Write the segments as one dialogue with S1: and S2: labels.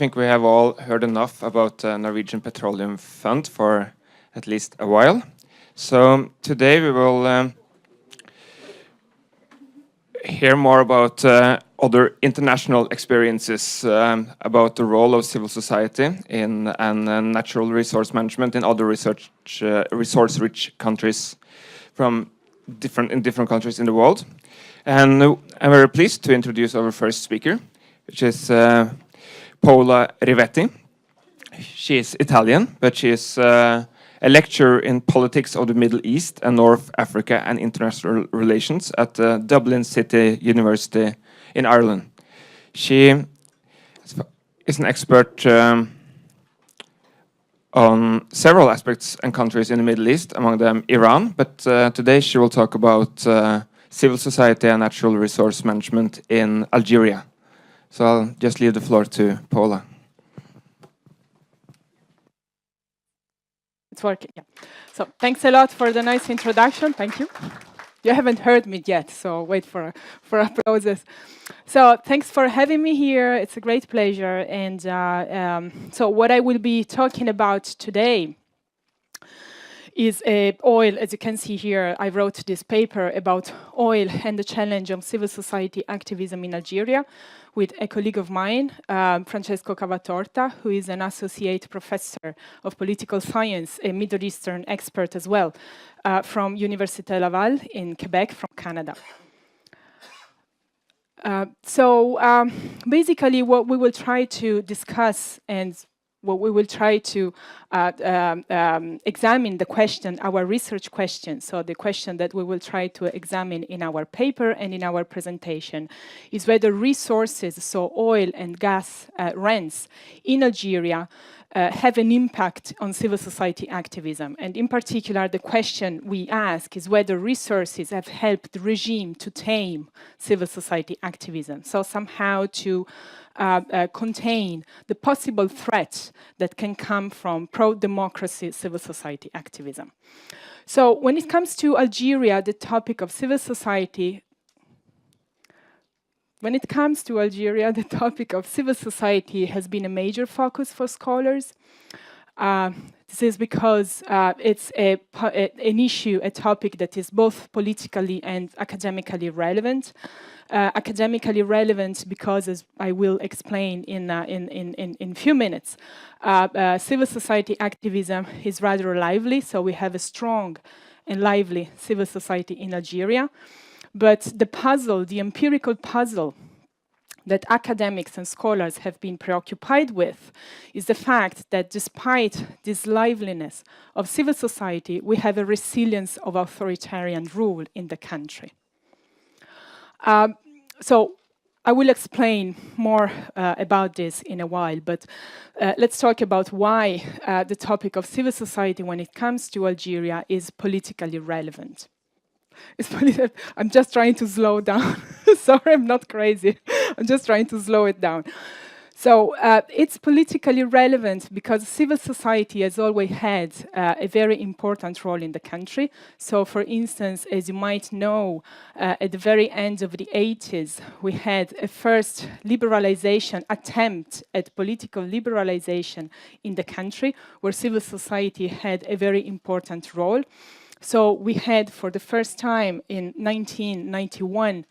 S1: think we have all heard enough about the Norwegian Petroleum Fund for at least a while. So today we will hear more about other international experiences about the role of civil society in natural resource management in other resource-rich countries from different countries in the world. And I'm very pleased to introduce our first speaker, which is Paola Rivetti. She is Italian, but she is a lecturer in politics of the Middle East and North Africa and international relations at Dublin City University in Ireland. She is an expert on several aspects and countries in the Middle East, among them Iran, but today she will talk about civil society and natural resource management in Algeria. So I'll just leave the floor to Paola.
S2: It's working, yeah. So thanks a lot for the nice introduction. Thank you. You haven't heard me yet, so wait for applauses. So thanks for having me here. It's a great pleasure. And so what I will be talking about today is oil. As you can see here, I wrote this paper about oil and the challenge of civil society activism in Algeria with a colleague of mine, Francesco Cavatorta, who is an associate professor of political science, a Middle Eastern expert as well, from Université Laval in Quebec, from Canada. So basically what we will try to discuss and what we will try to examine the question, our research question, so the question that we will try to examine in our paper and in our presentation is whether resources, so oil and gas rents in Algeria have an impact on civil society activism. And in particular, the question we ask is whether resources have helped the regime to tame civil society activism, so somehow to contain the possible threat that can come from pro-democracy civil society activism. So when it comes to Algeria, the topic of civil society, has been a major focus for scholars. This is because it's an issue, a topic that is both politically and academically relevant. Academically relevant because, as I will explain in a few minutes, civil society activism is rather lively, so we have a strong and lively civil society in Algeria. But the puzzle, the empirical puzzle that academics and scholars have been preoccupied with is the fact that despite this liveliness of civil society, we have a resilience of authoritarian rule in the country. So I will explain more about this in a while, but let's talk about why the topic of civil society when it comes to Algeria is politically relevant. I'm just trying to slow down. Sorry, I'm not crazy. I'm just trying to slow it down. So it's politically relevant because civil society has always had a very important role in the country. So for instance, as you might know, at the very end of the 80s, we had a first liberalization attempt at political liberalization in the country, where civil society had a very important role. So we had, for the first time in 1991,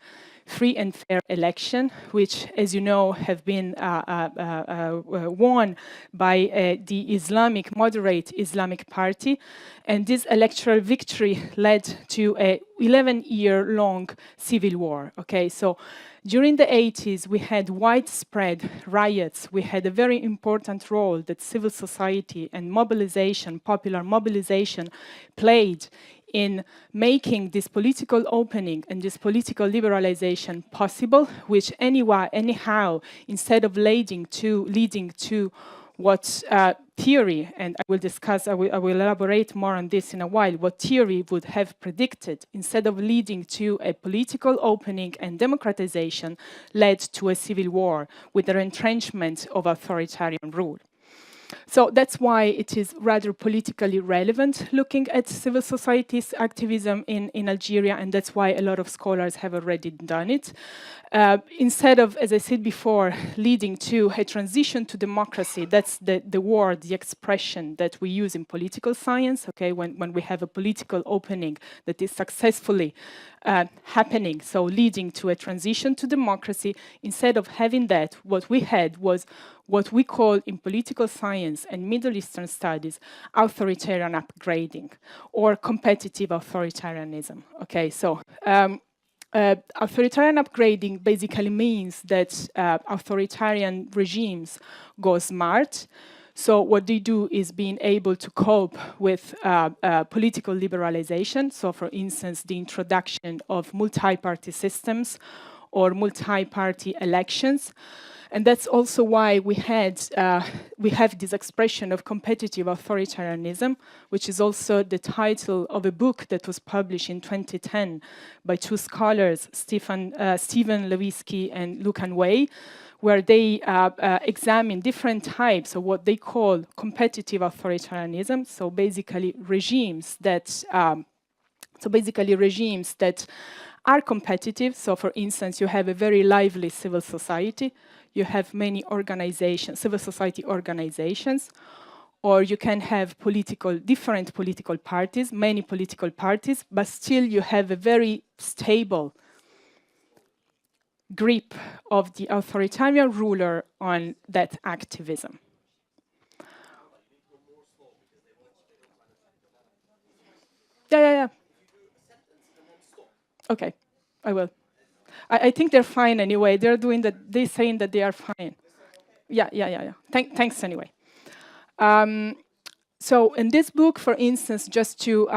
S2: free and fair election, which, as you know, have been won by the moderate Islamic party. And this electoral victory led to a 11-year-long civil war. Okay, so during the 80s, we had widespread riots. We had a very important role that civil society and mobilization, popular mobilization, played in making this political opening and this political liberalization possible, which anyhow, instead of leading to what theory, and I will elaborate more on this in a while, what theory would have predicted, instead of leading to a political opening and democratization, led to a civil war with the entrenchment of authoritarian rule. So that's why it is rather politically relevant looking at civil society's activism in Algeria, and that's why a lot of scholars have already done it. Instead of, as I said before, leading to a transition to democracy, that's the word, the expression that we use in political science, okay, when we have a political opening that is successfully happening, so leading to a transition to democracy. Instead of having that, what we had was what we call in political science and Middle Eastern studies authoritarian upgrading or competitive authoritarianism. Okay, so authoritarian upgrading basically means that authoritarian regimes go smart. So what they do is being able to cope with political liberalization. So for instance, the introduction of multi-party systems or multi-party elections. And that's also why we have this expression of competitive authoritarianism, which is also the title of a book that was published in 2010 by two scholars, Stephen Lewicki and Lucan Wei, where they examine different types of what they call competitive authoritarianism. So basically regimes that are competitive. So for instance, you have a very lively civil society. You have many organizations, civil society organizations, or you can have different political parties, many political parties, but still you have a very stable grip of the authoritarian ruler on that activism. Yeah. Okay, I will. I think they're fine anyway. They're doing that. They're saying that they are fine. Yeah. Thanks anyway. So in this book, for instance, just to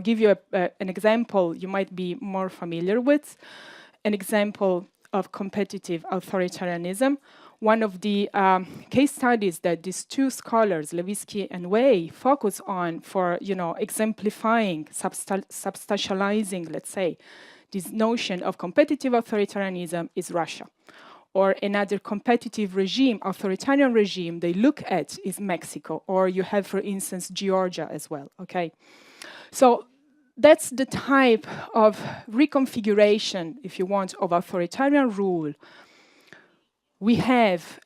S2: give you an example you might be more familiar with, an example of competitive authoritarianism. One of the case studies that these two scholars, Lewicki and Wei, focus on for exemplifying, substantializing, let's say, this notion of competitive authoritarianism is Russia. Or another competitive regime, authoritarian regime they look at is Mexico. Or you have, for instance, Georgia as well, okay? So that's the type of reconfiguration, if you want, of authoritarian rule we have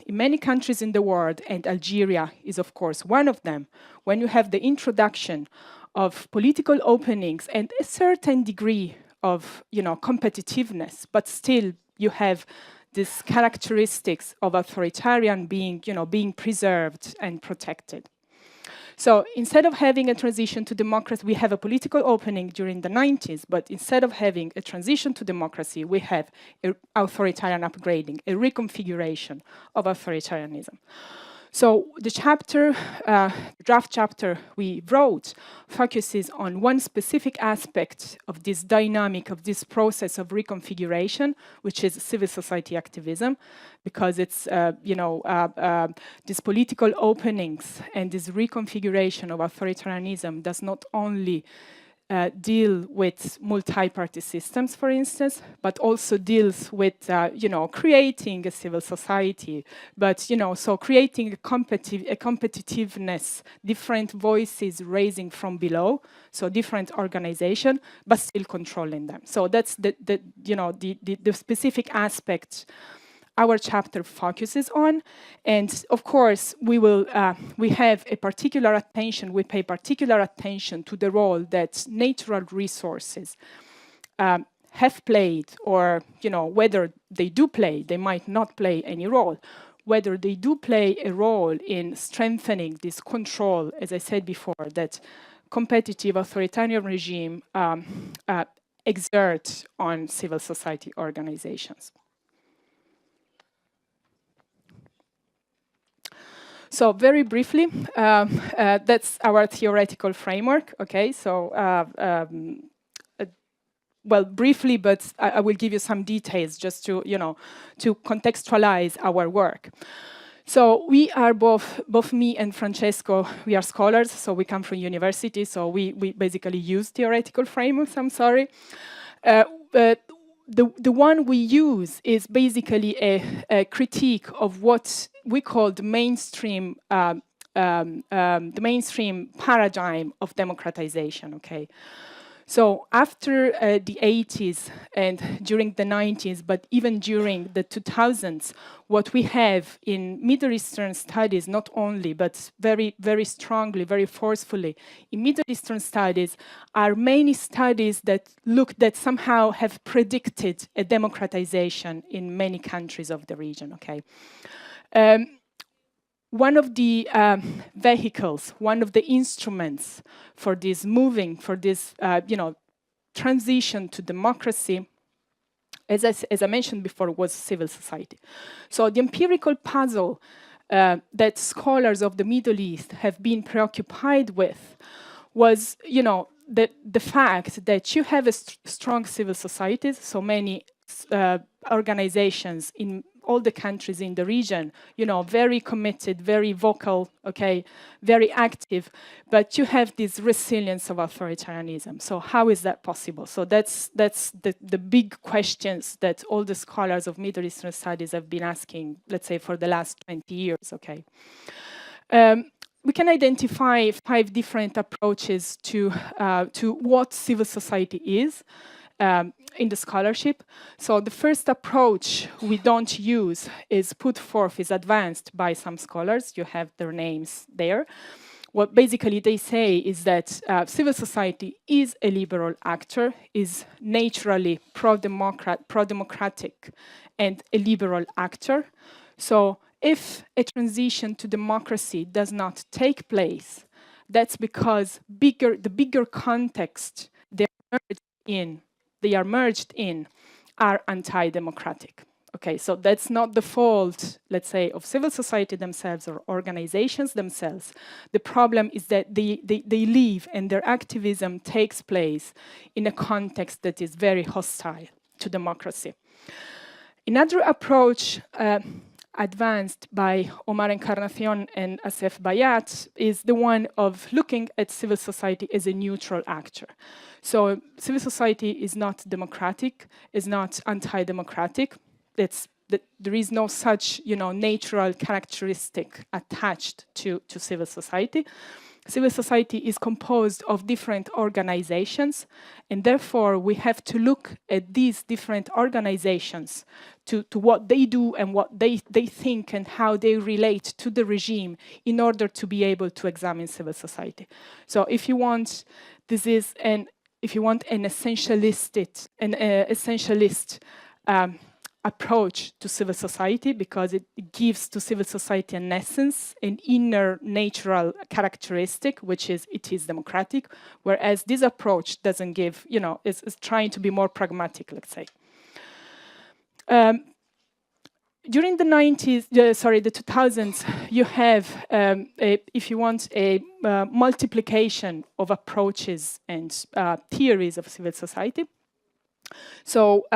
S2: in many countries in the world, and Algeria is, of course, one of them, when you have the introduction of political openings and a certain degree of competitiveness, but still you have these characteristics of authoritarian being preserved and protected. So instead of having a transition to democracy, we have a political opening during the 90s, but instead of having a transition to democracy, we have an authoritarian upgrading, a reconfiguration of authoritarianism. So the draft chapter we wrote focuses on one specific aspect of this dynamic, of this process of reconfiguration, which is civil society activism, because it's, these political openings and this reconfiguration of authoritarianism does not only deal with multi-party systems, for instance, but also deals with, creating a civil society, but, so creating a competitiveness, different voices raising from below, so different organization, but still controlling them. So that's the specific aspect our chapter focuses on, and of course we have a particular attention. We pay particular attention to the role that natural resources have played, or whether they do play. They might not play any role. Whether they do play a role in strengthening this control, as I said before, that competitive authoritarian regime exert on civil society organizations. So very briefly, that's our theoretical framework. Okay, so well, briefly, but I will give you some details just to to contextualize our work. So we are both me and Francesco. We are scholars, so we come from university. So we basically use theoretical frameworks. I'm sorry. the one we use is basically a critique of what we call the mainstream paradigm of democratization. Okay, so after the 80s and during the 90s, but even during the 2000s, what we have in Middle Eastern studies, not only, but very, very strongly, very forcefully, in Middle Eastern studies are many studies that somehow have predicted a democratization in many countries of the region, okay? One of the vehicles, one of the instruments for this transition to democracy, as I mentioned before, was civil society. So the empirical puzzle that scholars of the Middle East have been preoccupied with was, the fact that you have a strong civil societies, so many organizations in all the countries in the region, very committed, very vocal, okay, very active, but you have this resilience of authoritarianism. So how is that possible? So that's the big questions that all the scholars of Middle Eastern studies have been asking, let's say, for the last 20 years, okay? We can identify 5 different approaches to what civil society is. In the scholarship. So the first approach we don't use is put forth, is advanced by some scholars. You have their names there. What basically they say is that civil society is a liberal actor, is naturally pro-democratic and a liberal actor. So if a transition to democracy does not take place, that's because the bigger context they are merged in are anti-democratic. Okay, so that's not the fault, let's say, of civil society themselves or organizations themselves. The problem is that they live and their activism takes place in a context that is very hostile to democracy. Another approach advanced by Omar Encarnacion and Asef Bayat is the one of looking at civil society as a neutral actor. So civil society is not democratic, is not anti-democratic. There is no such, natural characteristic attached to civil society. Civil society is composed of different organizations, and therefore we have to look at these different organizations to what they do and what they think and how they relate to the regime in order to be able to examine civil society. So if you want, an essentialist approach to civil society, because it gives to civil society an essence, an inner natural characteristic, which is it is democratic, whereas this approach doesn't give, is trying to be more pragmatic, let's say. During the 2000s, you have, if you want, a multiplication of approaches and theories of civil society. So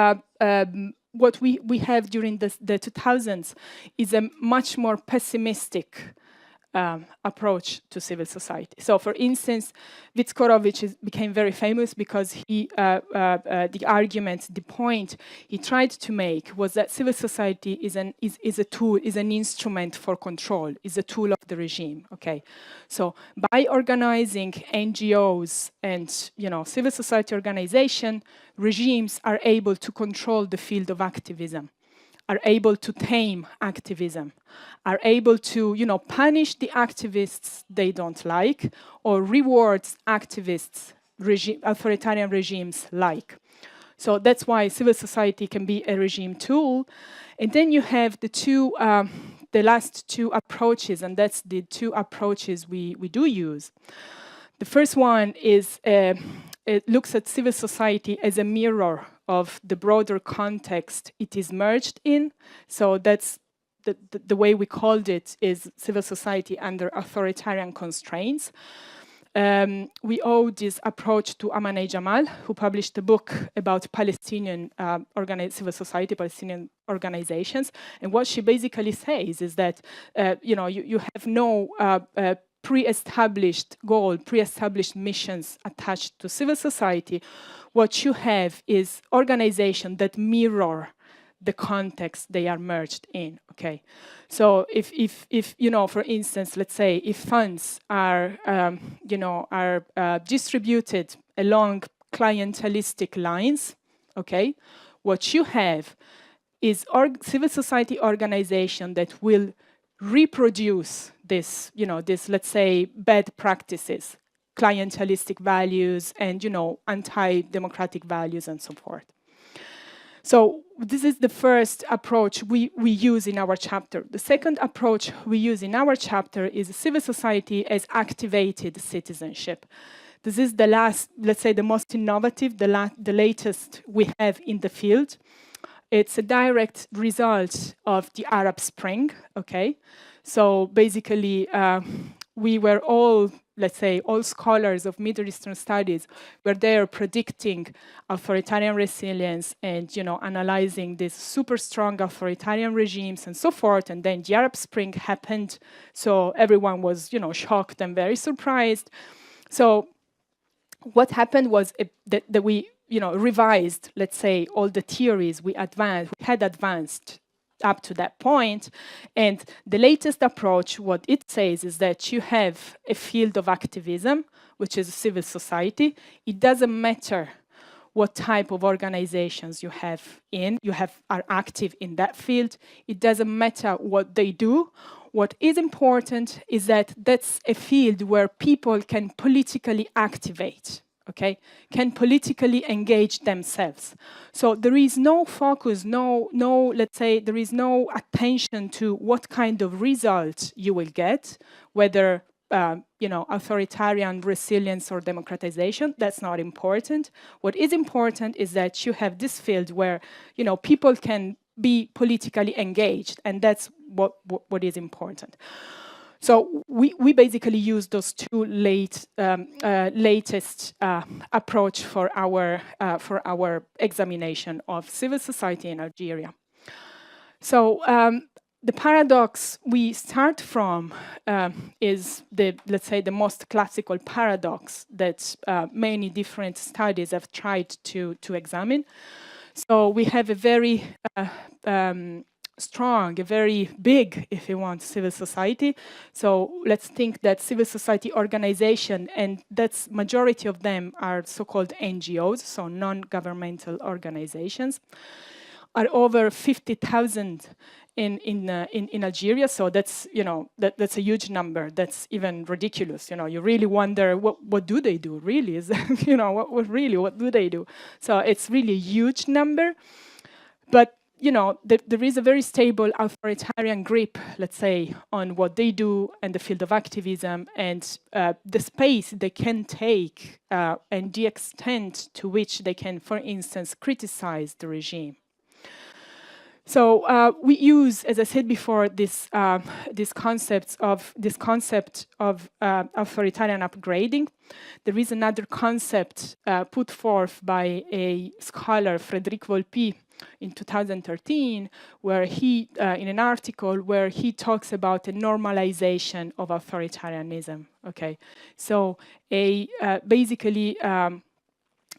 S2: what we have during the 2000s is a much more pessimistic approach to civil society. So, for instance, Vitskorovich became very famous because the argument, the point he tried to make was that civil society is a tool, is an instrument for control, is a tool of the regime. Okay, so by organizing NGOs and civil society organization, regimes are able to control the field of activism, are able to tame activism, are able to, punish the activists they don't like, or reward activists authoritarian regimes like. So that's why civil society can be a regime tool. And then you have the last 2 approaches, and that's the 2 approaches we do use. The first one is, it looks at civil society as a mirror of the broader context it is merged in. So that's the way we called it, is civil society under authoritarian constraints. We owe this approach to Amaneh Jamal, who published a book about Palestinian civil society, Palestinian organizations. And what she basically says is that you have no pre-established goal, pre-established missions attached to civil society, what you have is organizations that mirror the context they are merged in. Okay, so if you know, for instance, let's say if funds are distributed along clientelistic lines, okay, what you have is civil society organization that will reproduce this, this, let's say, bad practices, clientelistic values, and anti-democratic values and so forth. So this is the first approach we use in our chapter. The second approach we use in our chapter is civil society as activated citizenship. This is the last, let's say, the most innovative, the latest we have in the field. It's a direct result of the Arab Spring, okay? So basically, we were all, let's say, all scholars of Middle Eastern studies were there predicting authoritarian resilience and, analyzing these super strong authoritarian regimes and so forth. And then the Arab Spring happened. So everyone was, shocked and very surprised. So what happened was that we, revised, let's say, all the theories we had advanced up to that point. And the latest approach, what it says is that you have a field of activism, which is civil society. It doesn't matter what type of organizations you are active in that field. It doesn't matter what they do. What is important is that that's a field where people can politically activate, okay, can politically engage themselves. So there is no focus, let's say, there is no attention to what kind of result you will get, whether, authoritarian resilience or democratization. That's not important. What is important is that you have this field where, people can be politically engaged, and that's what is important. So we basically use those two latest approach for our examination of civil society in Algeria. So the paradox we start from is let's say, the most classical paradox that many different studies have tried to examine. So we have a very strong, a very big, if you want, civil society. So let's think that civil society organization, and that's majority of them are so-called NGOs, so non-governmental organizations, are over 50,000 in Algeria. So that's, that's a huge number. That's even ridiculous. You really wonder what do they do? Really, is what do they do? So it's really a huge number, but there is a very stable authoritarian grip, let's say, on what they do and the field of activism and the space they can take and the extent to which they can, for instance, criticize the regime. So we use, as I said before, this concept of authoritarian upgrading. There is another concept put forth by a scholar, Frédéric Volpi, in 2013, where he, in an article, where he talks about a normalization of authoritarianism. Okay, so basically.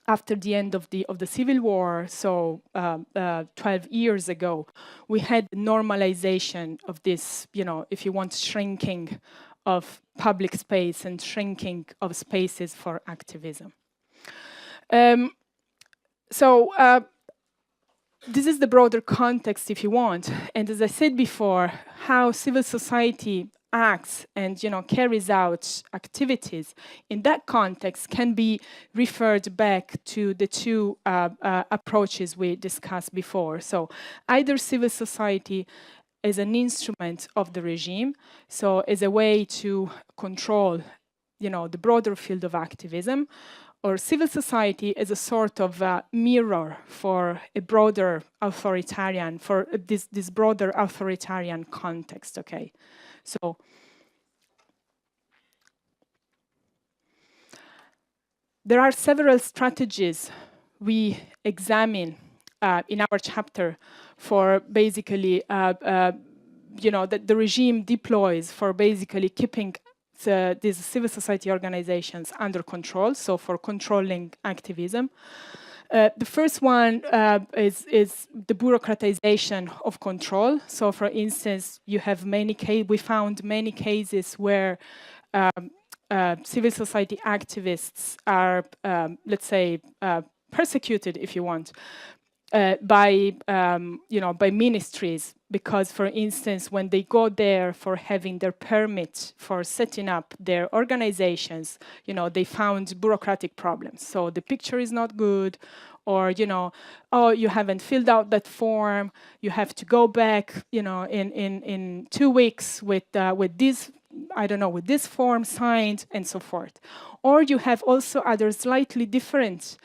S2: After the end of the Civil War, so 12 years ago, we had normalization of this, if you want, shrinking of public space and shrinking of spaces for activism. This is the broader context, if you want. And as I said before, how civil society acts and carries out activities in that context can be referred back to the two approaches we discussed before. So either civil society as an instrument of the regime, so as a way to control the broader field of activism, or civil society as a sort of mirror for a broader authoritarian, for this broader authoritarian context, okay? So there are several strategies we examine in our chapter for basically, that the regime deploys for basically keeping these civil society organizations under control, so for controlling activism. The first one is the bureaucratization of control. So, for instance, you have we found many cases where civil society activists are, let's say, persecuted, if you want, by by ministries, because, for instance, when they go there for having their permit for setting up their organizations, they found bureaucratic problems. So the picture is not good, or oh, you haven't filled out that form. You have to go back, in 2 weeks with this, I don't know, with this form signed, and so forth. Or you have also other slightly different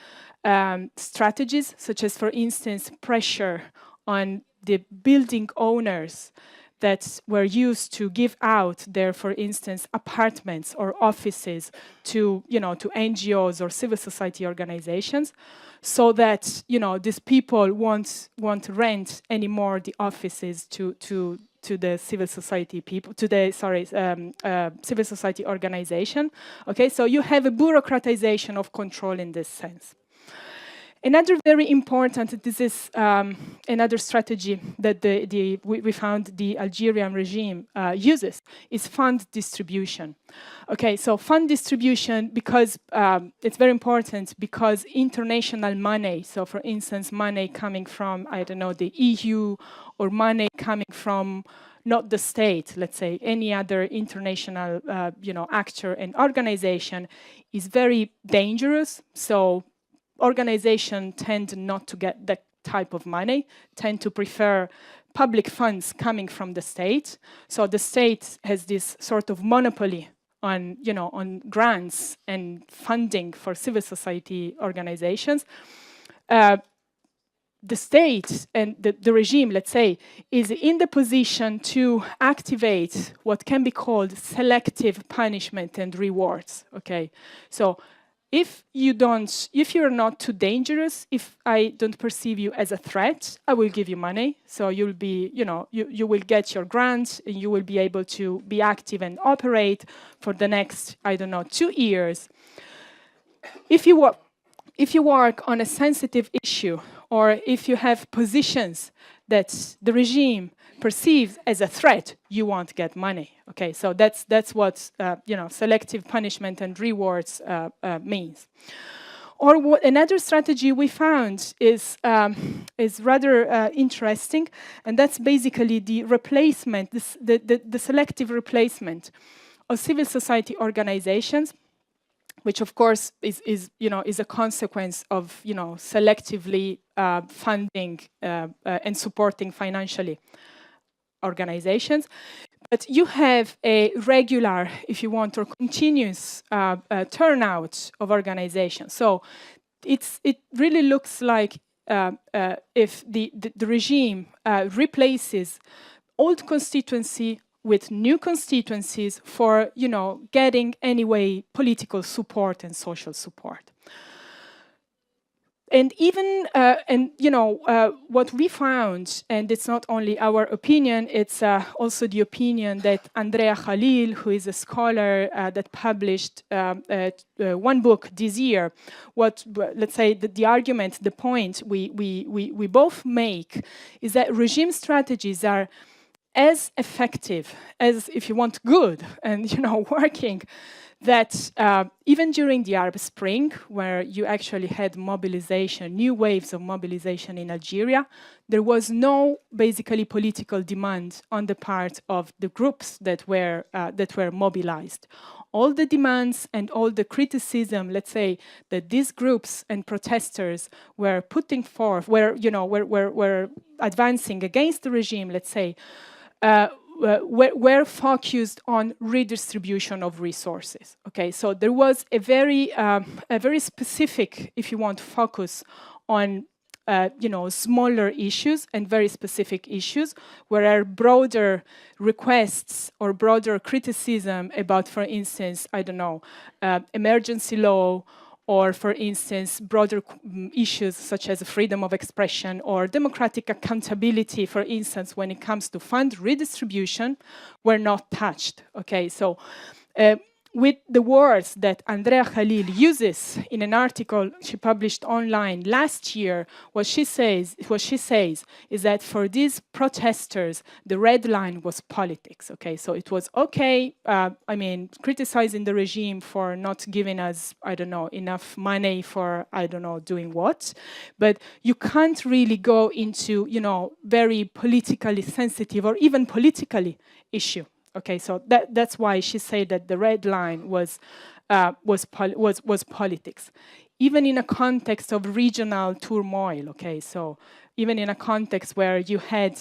S2: strategies, such as, for instance, pressure on the building owners that were used to give out their, for instance, apartments or offices to, to NGOs or civil society organizations, so that, these people won't rent anymore the offices to the civil society people, to the, civil society organization. Okay, so you have a bureaucratization of control in this sense. Another very important, this is another strategy that we found the Algerian regime uses, is fund distribution. Okay, so fund distribution, because it's very important, because international money, so for instance, money coming from, I don't know, the EU, or money coming from not the state, let's say, any other international actor and organization, is very dangerous. So organizations tend not to get that type of money, tend to prefer public funds coming from the state. So the state has this sort of monopoly on, on grants and funding for civil society organizations. The state and the regime, let's say, is in the position to activate what can be called selective punishment and rewards. Okay, so if you're not too dangerous, if I don't perceive you as a threat, I will give you money. So you'll be, you will get your grant, and you will be able to be active and operate for the next, I don't know, 2 years. If you work on a sensitive issue, or if you have positions that the regime perceives as a threat, you won't get money. Okay, so that's what selective punishment and rewards means. Or another strategy we found is rather interesting, and that's basically the replacement, the selective replacement of civil society organizations, which of course is a consequence of selectively funding and supporting financially organizations. But you have a regular, if you want, or continuous turnout of organizations. So it really looks like if the regime replaces old constituency with new constituencies for, getting anyway political support and social support. And even, what we found, and it's not only our opinion, it's also the opinion that Andrea Khalil, who is a scholar that published one book this year, let's say, the argument, the point we both make is that regime strategies are as effective as, if you want, good and working, that even during the Arab Spring, where you actually had mobilization, new waves of mobilization in Algeria, there was no basically political demand on the part of the groups that were mobilized. All the demands and all the criticism, let's say, that these groups and protesters were putting forth, were advancing against the regime, let's say, were focused on redistribution of resources. Okay, so there was a very specific, if you want, focus on smaller issues and very specific issues, where broader requests or broader criticism about, for instance, I don't know, emergency law, or, for instance, broader issues such as freedom of expression or democratic accountability, for instance, when it comes to fund redistribution, were not touched. Okay, so with the words that Andrea Khalil uses in an article she published online last year, what she says is that for these protesters, the red line was politics. Okay, so it was okay. I mean, criticizing the regime for not giving us, I don't know, enough money for, I don't know, doing what, but you can't really go into, you know, very politically sensitive or even politically issue. Okay, so that's why she said that the red line was politics, even in a context of regional turmoil. Okay, so even in a context where you had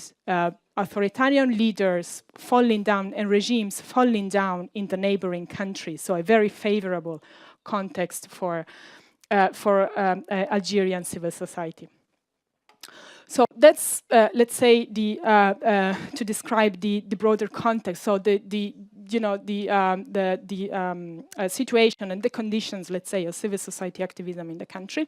S2: authoritarian leaders falling down and regimes falling down in the neighboring countries, so a very favorable context for Algerian civil society. So that's, let's say, to describe the broader context. So the situation and the conditions, let's say, of civil society activism in the country.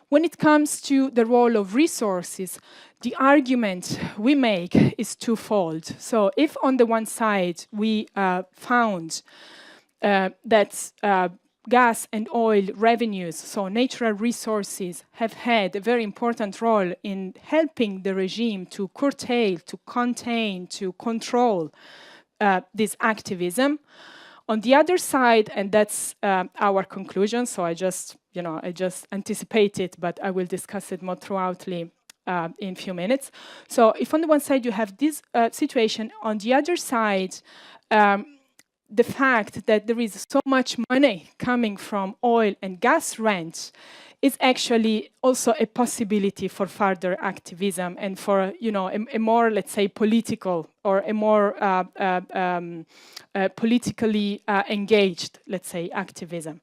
S2: When it comes to the role of resources, the argument we make is twofold. So if on the one side we found that gas and oil revenues, so natural resources, have had a very important role in helping the regime to curtail, to contain, to control this activism. On the other side, and that's our conclusion, so I just anticipate it, but I will discuss it more throughoutly in a few minutes. So if on the one side you have this situation, on the other side, the fact that there is so much money coming from oil and gas rents is actually also a possibility for further activism and for, you know, a more, let's say, political or a more politically engaged, let's say, activism.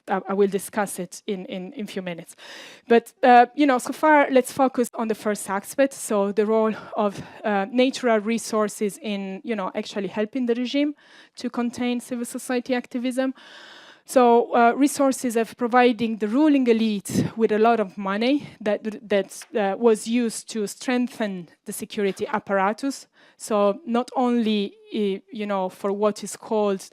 S2: I will discuss it in a few minutes. But, you know, so far, let's focus on the first aspect, so the role of natural resources in, you know, actually helping the regime to contain civil society activism. So resources of providing the ruling elite with a lot of money that was used to strengthen the security apparatus. So not only, you know, for what is called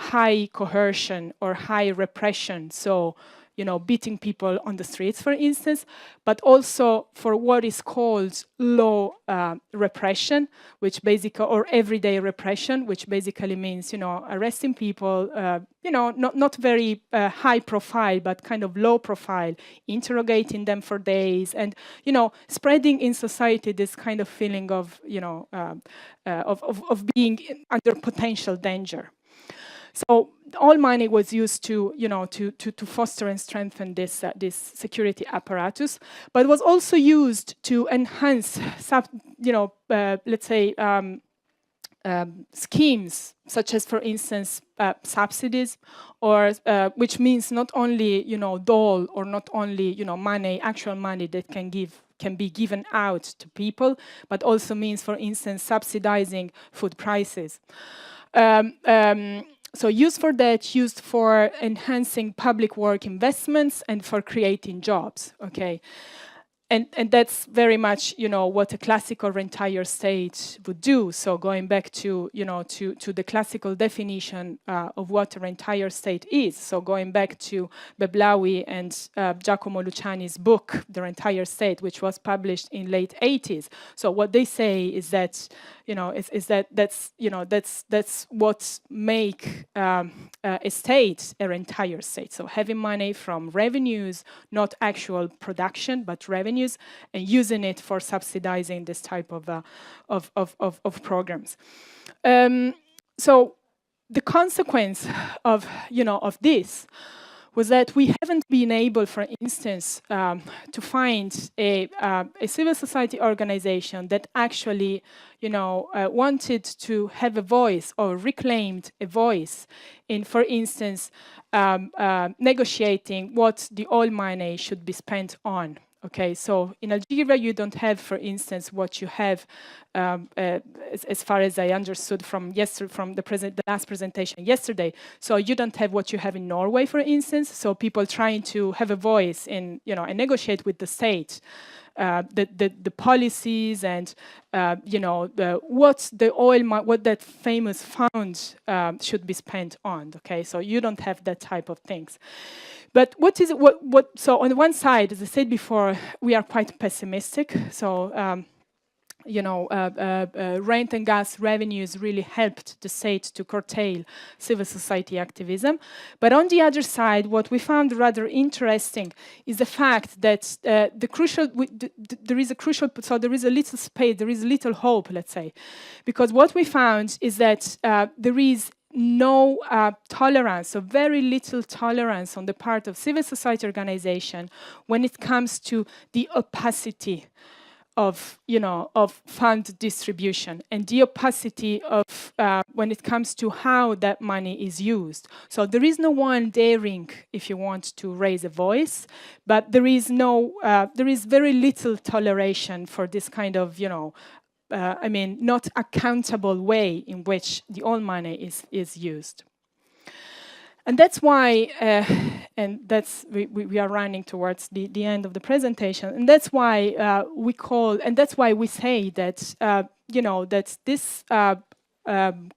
S2: high coercion or high repression, so, you know, beating people on the streets, for instance, but also for what is called low repression, which basically, or everyday repression, which basically means, you know, arresting people, you know, not very high profile, but kind of low profile, interrogating them for days, and, you know, spreading in society this kind of feeling of, you know, of being under potential danger. So all money was used to, you know, to foster and strengthen this security apparatus, but was also used to enhance, you know, let's say, schemes such as, for instance, subsidies, or which means not only, you know, dole, or not only, you know, money, actual money that can be given out to people, but also means, for instance, subsidizing food prices. So used for that, used for enhancing public work investments and for creating jobs, okay? And that's very much, you know, what a classical rentier state would do. So going back to, you know, to the classical definition of what a rentier state is. So going back to Beblawi and Giacomo Luciani's book, The Rentier State, which was published in late 80s. So what they say is that, you know, that's what make a state a rentier state. So having money from revenues, not actual production, but revenues, and using it for subsidizing this type of programs. So the consequence of, you know, of this was that we haven't been able, for instance, to find a civil society organization that actually, you know, wanted to have a voice or reclaimed a voice in, for instance, negotiating what the oil money should be spent on. Okay, so in Algeria, you don't have, for instance, what you have, as far as I understood from the last presentation yesterday. So you don't have what you have in Norway, for instance. So people trying to have a voice in, you know, and negotiate with the state the policies and what the what that famous fund should be spent on. Okay, so you don't have that type of things. But so on the one side, as I said before, we are quite pessimistic. So rent and gas revenues really helped the state to curtail civil society activism. But on the other side, what we found rather interesting is the fact that there is a little space, there is little hope, let's say, because what we found is that there is no tolerance, or very little tolerance on the part of civil society organization when it comes to the opacity of fund distribution and the opacity of when it comes to how that money is used. So there is no one daring, if you want, to raise a voice, but there is very little toleration for this kind of not accountable way in which the oil money is used. And that's why, and that's we are running towards the end of the presentation, and that's why we say that that this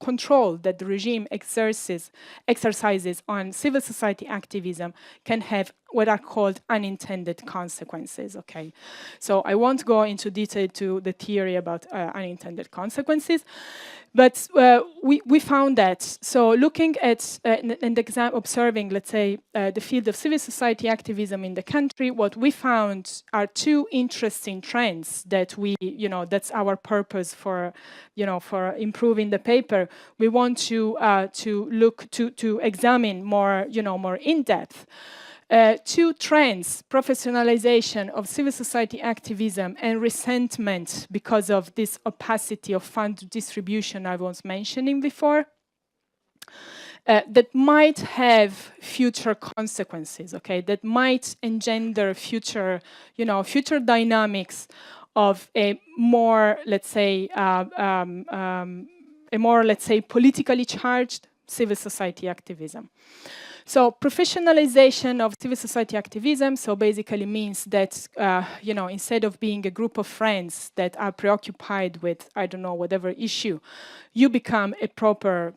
S2: control that the regime exercises on civil society activism can have what are called unintended consequences. Okay, so I won't go into detail to the theory about unintended consequences, but we found that. So looking at and observing, let's say, the field of civil society activism in the country, what we found are two interesting trends that that's our purpose for for improving the paper. We want to look to examine more more in depth. Two trends: professionalization of civil society activism and resentment because of this opacity of fund distribution I was mentioning before, that might have future consequences, okay, that might engender future dynamics of a more, let's say, politically charged civil society activism. So professionalization of civil society activism, so basically means that, instead of being a group of friends that are preoccupied with, I don't know, whatever issue, you become a proper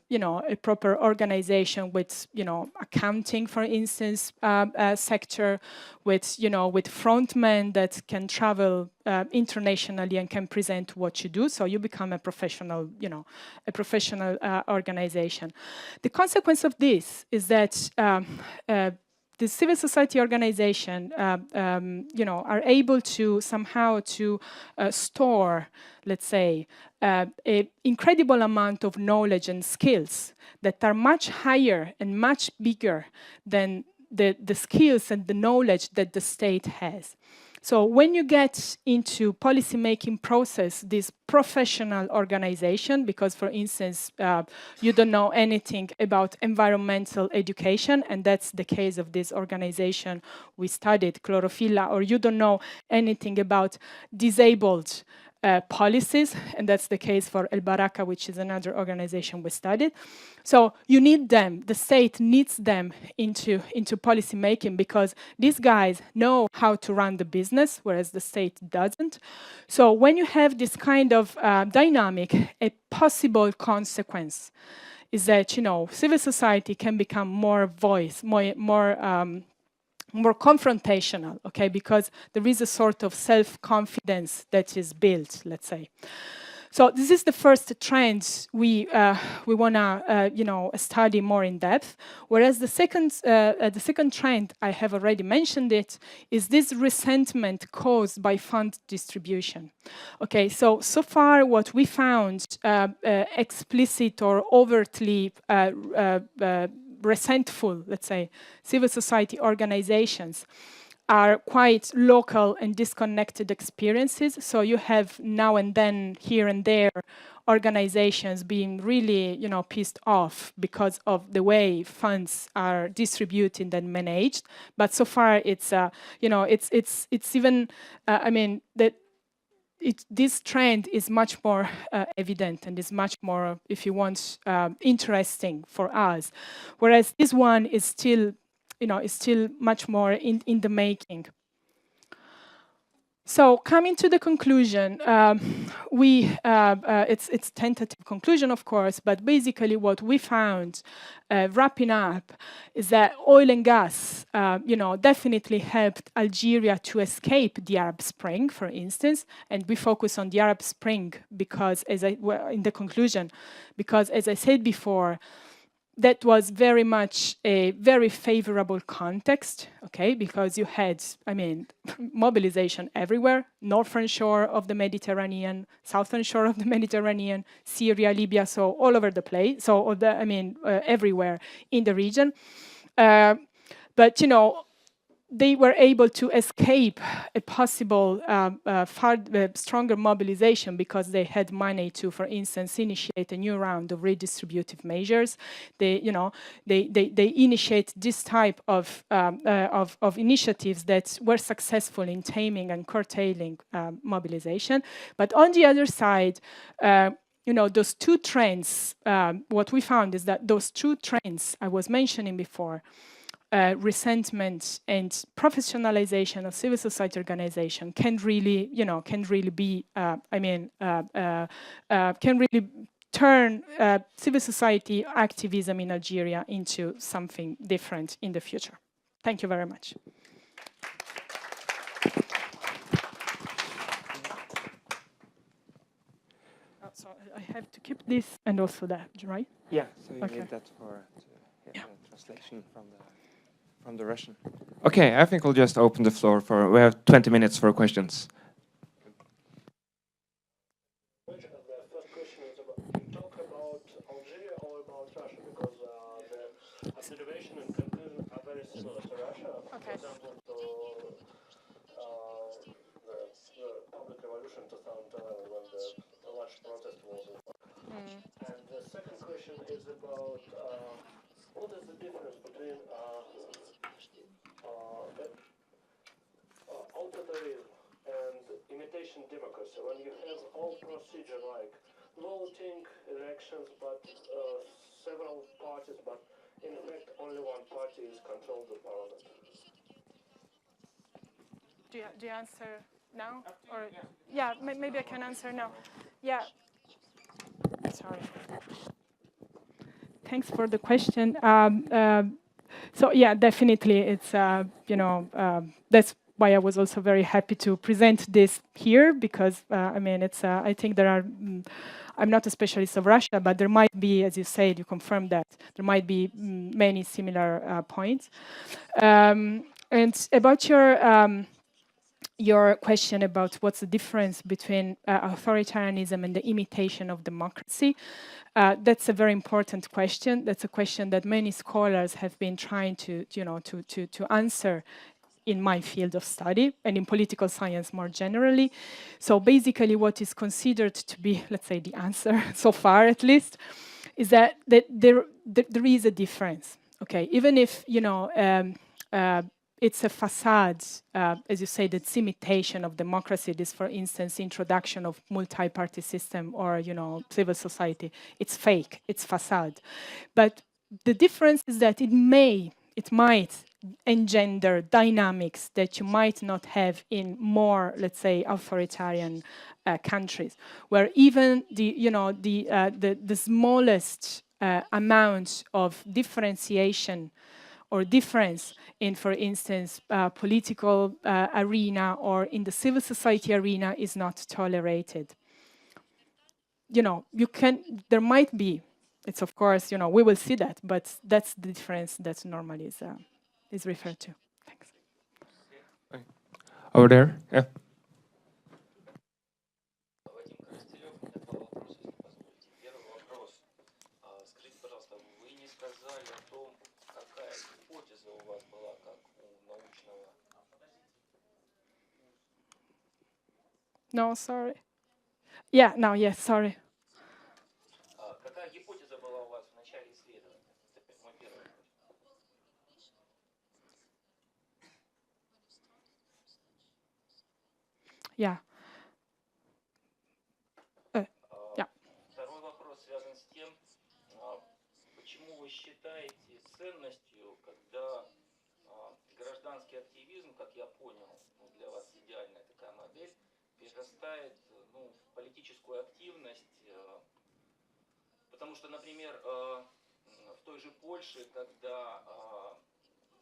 S2: organization with, accounting, for instance, sector, with, with frontmen that can travel internationally and can present what you do. So you become a professional, organization. The consequence of this is that the civil society organization, are able to somehow to store, let's say, an incredible amount of knowledge and skills that are much higher and much bigger than the skills and the knowledge that the state has. So when you get into policy-making process, this professional organization, because, for instance, you don't know anything about environmental education, and that's the case of this organization we studied, Chlorophylla, or you don't know anything about disabled policies, and that's the case for El Baraka, which is another organization we studied. So you need them, the state needs them into policy making, because these guys know how to run the business, whereas the state doesn't. So when you have this kind of dynamic, a possible consequence is that, civil society can become more confrontational, okay, because there is a sort of self-confidence that is built, let's say. So this is the first trend we wanna study more in depth. Whereas the second trend, I have already mentioned it, is this resentment caused by fund distribution. Okay, so far what we found explicit or overtly resentful, let's say, civil society organizations are quite local and disconnected experiences. So you have now and then, here and there, organizations being really, pissed off because of the way funds are distributed and managed. But so far, it's even, this trend is much more evident and is much more, if you want, interesting for us. Whereas this one is still, much more in the making. So coming to the conclusion, it's tentative conclusion, of course, but basically what we found, wrapping up, is that oil and gas, definitely helped Algeria to escape the Arab Spring, for instance, and we focus on the Arab Spring because, in the conclusion, because as I said before, that was very much a very favorable context, okay, because you had, mobilization everywhere, northern shore of the Mediterranean, southern shore of the Mediterranean, Syria, Libya, so all over the place, everywhere in the region. But, they were able to escape a possible far stronger mobilization because they had money to, for instance, initiate a new round of redistributive measures. They initiate this type of initiatives that were successful in taming and curtailing mobilization. But on the other side, those two trends, what we found is that those two trends I was mentioning before, resentment and professionalization of civil society organization can really turn civil society activism in Algeria into something different in the future. Thank you very much. So I have to keep this and also that, right?
S1: Yeah, so you
S2: Okay.
S1: need that for the translation from the Russian. Okay, I think we'll just open the floor for, we have 20 minutes for questions.
S3: The first question is about, you talk about Algeria or about Russia, because the observation and conclusion are very similar to Russia.
S2: Okay.
S3: For example, to the public revolution 2011 when the large protest was in. And the second question is about what is the difference between authoritarianism and imitation democracy, when you have all procedure like voting, elections, but several parties, but in fact only one party is controlled the parliament.
S2: Do you answer now? Or yeah, maybe I can answer now. Yeah. Sorry. Thanks for the question. So yeah, definitely, it's that's why I was also very happy to present this here because it's I think there are. I'm not a specialist of Russia, but there might be, as you said, you confirmed that there might be many similar points. And about your question about what's the difference between authoritarianism and the imitation of democracy, that's a very important question. That's a question that many scholars have been trying to answer in my field of study and in political science more generally. So basically what is considered to be, let's say, the answer so far at least, is that there is a difference. Okay, even if it's a facade, as you say, that's imitation of democracy. This, for instance, introduction of multi-party system or civil society. It's fake. It's facade. But the difference is that it might engender dynamics that you might not have in more, let's say, authoritarian countries, where even the smallest amount of differentiation or difference in, for instance, political arena or in the civil society arena is not tolerated. There might be, it's of course, we will see that, but that's the difference that normally is referred to. Thanks.
S1: Over there, yeah.
S2: No, sorry. Yeah, no, yes, sorry. Yeah. Yeah.
S3: Второй вопрос связан с тем, почему вы считаете ценностью, когда
S4: гражданский активизм, как я понял, ну, для вас идеальная такая модель, перерастает в политическую активность, потому что, например, в той же Польше, когда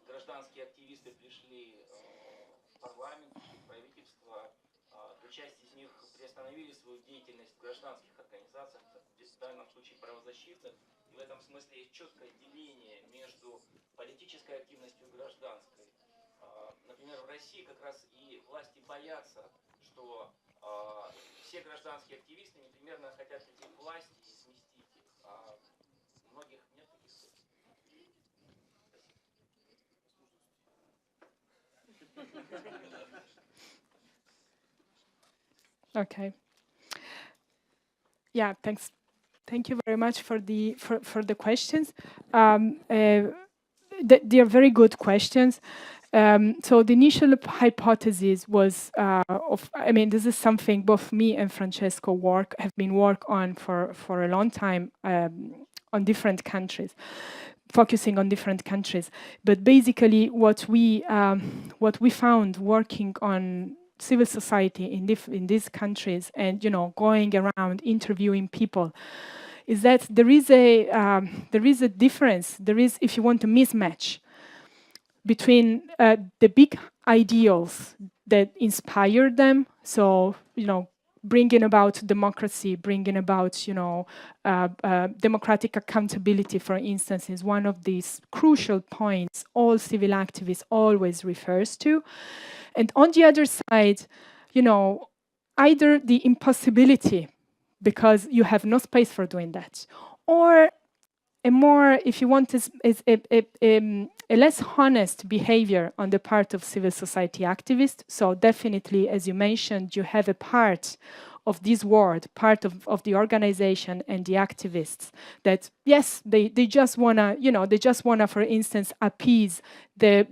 S4: гражданские активисты пришли в парламент, в правительство, то часть из них приостановили свою деятельность в гражданских организациях, в данном случае правозащитных. И в этом смысле есть четкое деление между политической активностью и гражданской. Например, в России как раз и власти боятся, что все гражданские активисты непременно хотят прийти к власти и сместить их, а у многих нет таких целей.
S2: Okay. Yeah, thanks. Thank you very much for the questions. They are very good questions. So the initial hypothesis was this is something both me and Francesco have been work on for a long time on different countries, focusing on different countries. But basically, what we found working on civil society in these countries, and going around interviewing people, is that there is a difference. There is, if you want, a mismatch between the big ideals that inspire them. So, bringing about democracy, bringing about, democratic accountability, for instance, is one of these crucial points all civil activists always refers to. And on the other side, either the impossibility, because you have no space for doing that, or a more, if you want, is a less honest behavior on the part of civil society activists. So definitely, as you mentioned, you have a part of this world, part of the organization and the activists that, yes, they just wanna, for instance, appease the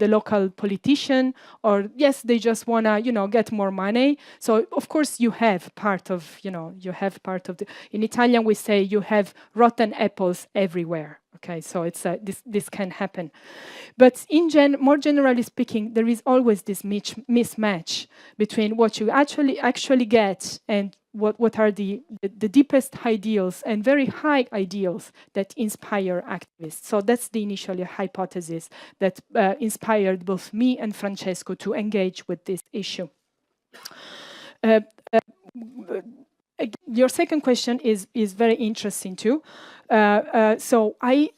S2: local politician, or yes, they just wanna, get more money. So of course you have part of, in Italian we say you have rotten apples everywhere. Okay, so it's this can happen. But more generally speaking, there is always this mismatch between what you actually get and what are the deepest ideals and very high ideals that inspire activists. So that's the initial hypothesis that inspired both me and Francesco to engage with this issue. Your second question is very interesting too. So I,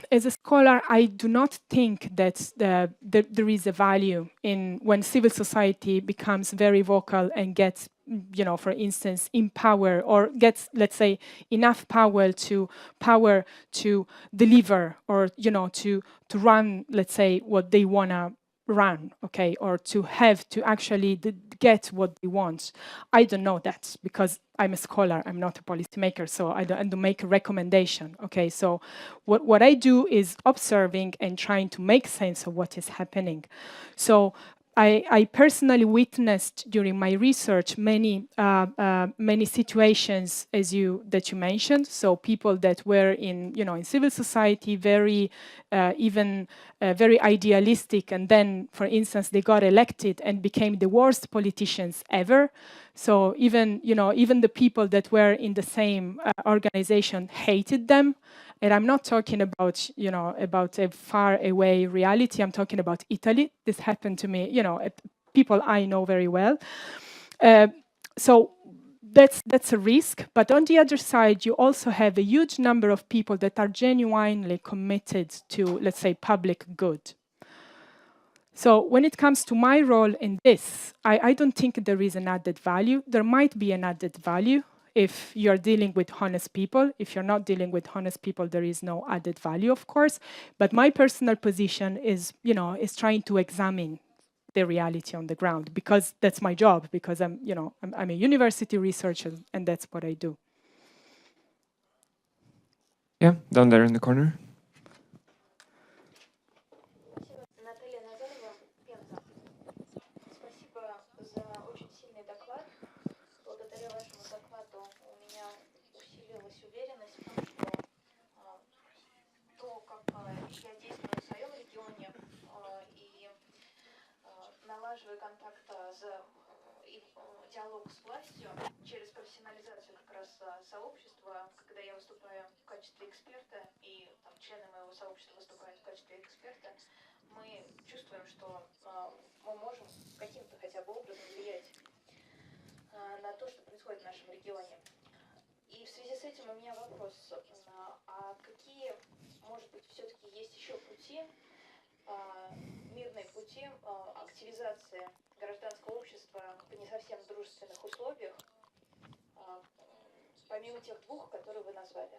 S2: as a scholar, I do not think that there is a value in when civil society becomes very vocal and gets, for instance, in power, or gets, let's say, enough power to deliver, or to run, let's say, what they wanna run, okay, or to have to actually get what they want. I don't know that because I'm a scholar, I'm not a policymaker, so I don't make a recommendation, okay? So what I do is observing and trying to make sense of what is happening. So I personally witnessed during my research many situations that you mentioned. So people that were in civil society, very very idealistic, and then, for instance, they got elected and became the worst politicians ever. So even the people that were in the same organization hated them. And I'm not talking about, about a far away reality. I'm talking about Italy. This happened to me, people I know very well. So that's a risk. But on the other side, you also have a huge number of people that are genuinely committed to, let's say, public good. So when it comes to my role in this, I don't think there is an added value. There might be an added value if you're dealing with honest people. If you're not dealing with honest people, there is no added value, of course. But my personal position is, is trying to examine the reality on the ground, because that's my job, because I'm a university researcher, and that's what I do.
S1: Yeah, down there in the corner.
S5: диалог с властью через профессионализацию как раз сообщества, когда я выступаю в качестве эксперта и там, члены моего сообщества выступают в качестве эксперта, мы чувствуем, что мы можем каким-то хотя бы образом влиять на то, что происходит в нашем регионе. И в связи с этим у меня вопрос, а какие, может быть, все-таки есть еще пути, мирные пути активизации гражданского общества в не совсем дружественных условиях, помимо тех двух, которые вы назвали?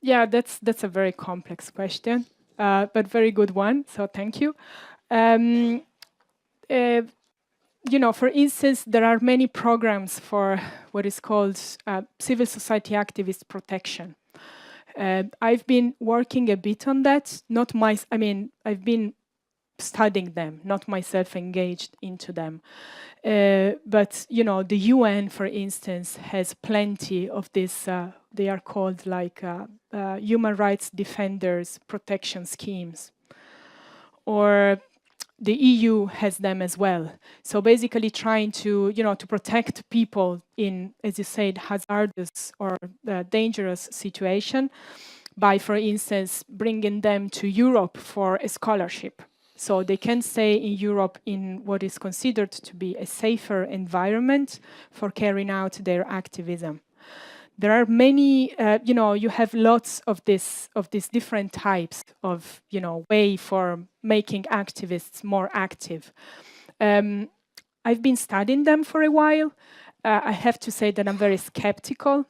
S2: Yeah, that's a very complex question, but very good one. So thank you. For instance, there are many programs for what is called civil society activist protection. I've been working a bit on that. I've been studying them, not myself engaged into them. But the UN, for instance, has plenty of this. They are called like human rights defenders protection schemes, or the EU has them as well. So basically, trying to to protect people in, as you said, hazardous or dangerous situation by, for instance, bringing them to Europe for a scholarship. So they can stay in Europe in what is considered to be a safer environment for carrying out their activism. There are many, you have lots of these different types of, way for making activists more active. I've been studying them for a while. I have to say that I'm very skeptical.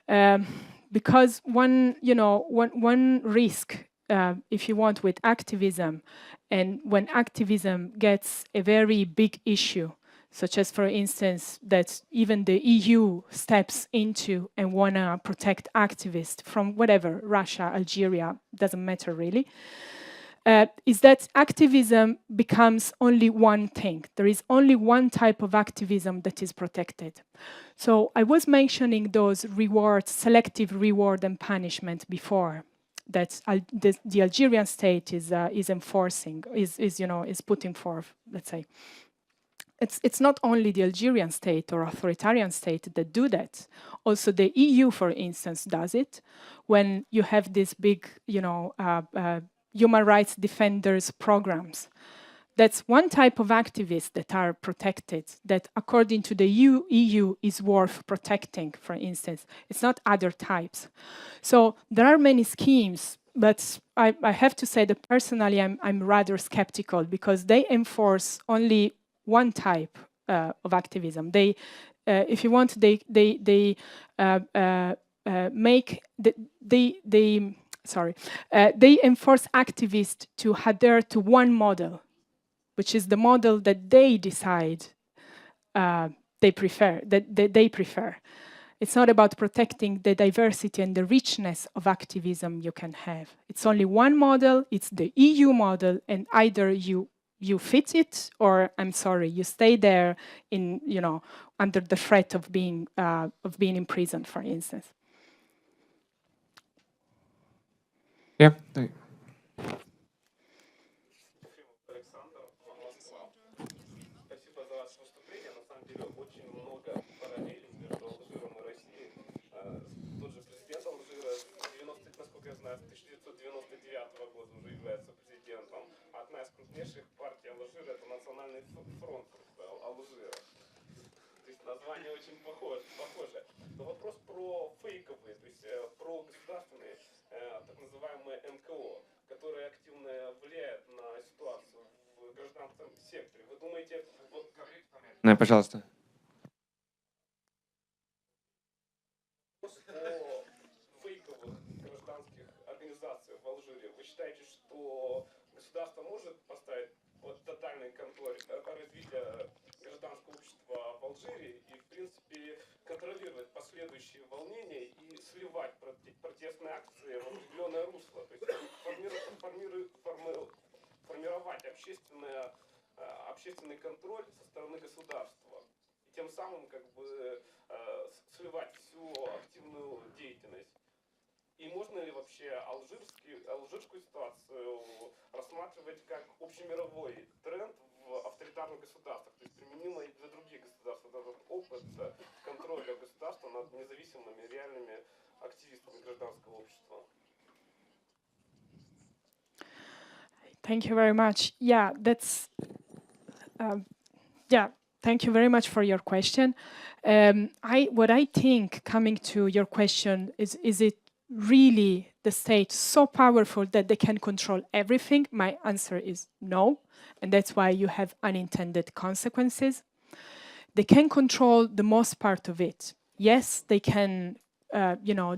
S2: Because one risk, if you want, with activism, and when activism gets a very big issue, such as, for instance, that even the EU steps into and want to protect activists from whatever, Russia, Algeria, doesn't matter really, is that activism becomes only one thing. There is only one type of activism that is protected. So I was mentioning those rewards, selective reward and punishment before, that the Algerian state is enforcing, is putting forth, let's say. It's not only the Algerian state or authoritarian state that do that. Also, the EU, for instance, does it when you have these big, human rights defenders programs. That's one type of activists that are protected, that according to the EU is worth protecting, for instance. It's not other types. So there are many schemes, but I have to say that personally I'm rather skeptical, because they enforce only one type of activism. They, if you want, they enforce activists to adhere to one model, which is the model that they decide they prefer. It's not about protecting the diversity and the richness of activism you can have. It's only one model, it's the EU model, and either you fit it, or I'm sorry, you stay there in, under the threat of being imprisoned, for instance.
S1: Yeah.
S3: Спасибо за ваше выступление. На самом деле очень много параллелей между Алжиром и Россией. Тот же президент Алжира, насколько я знаю, с 1999 года уже является президентом. Одна из крупнейших партий Алжира — это Национальный фронт Алжира. То есть название очень похоже. Но вопрос про фейковые, то есть про государственные, так называемые НКО, которые активно влияют на ситуацию в гражданском секторе. Вы думаете,
S1: Ну, пожалуйста.
S3: О фейковых гражданских организациях в Алжире. Вы считаете, что государство может поставить под тотальный контроль развития гражданского общества в Алжире и, в принципе, контролировать последующие волнения и сливать протестные акции в определенное русло? То есть формировать общественный контроль со стороны государства. тем самым как бы сливать всю активную деятельность. И можно ли вообще алжирскую ситуацию рассматривать как общемировой тренд в авторитарных государствах, то есть применимо и для других государств, этот опыт контроля государства над независимыми реальными активистами гражданского общества?
S2: Thank you very much. Yeah, that's yeah. Thank you very much for your question. What I think, coming to your question, is it really the state so powerful that they can control everything? My answer is no, and that's why you have unintended consequences. They can control the most part of it. Yes, they can,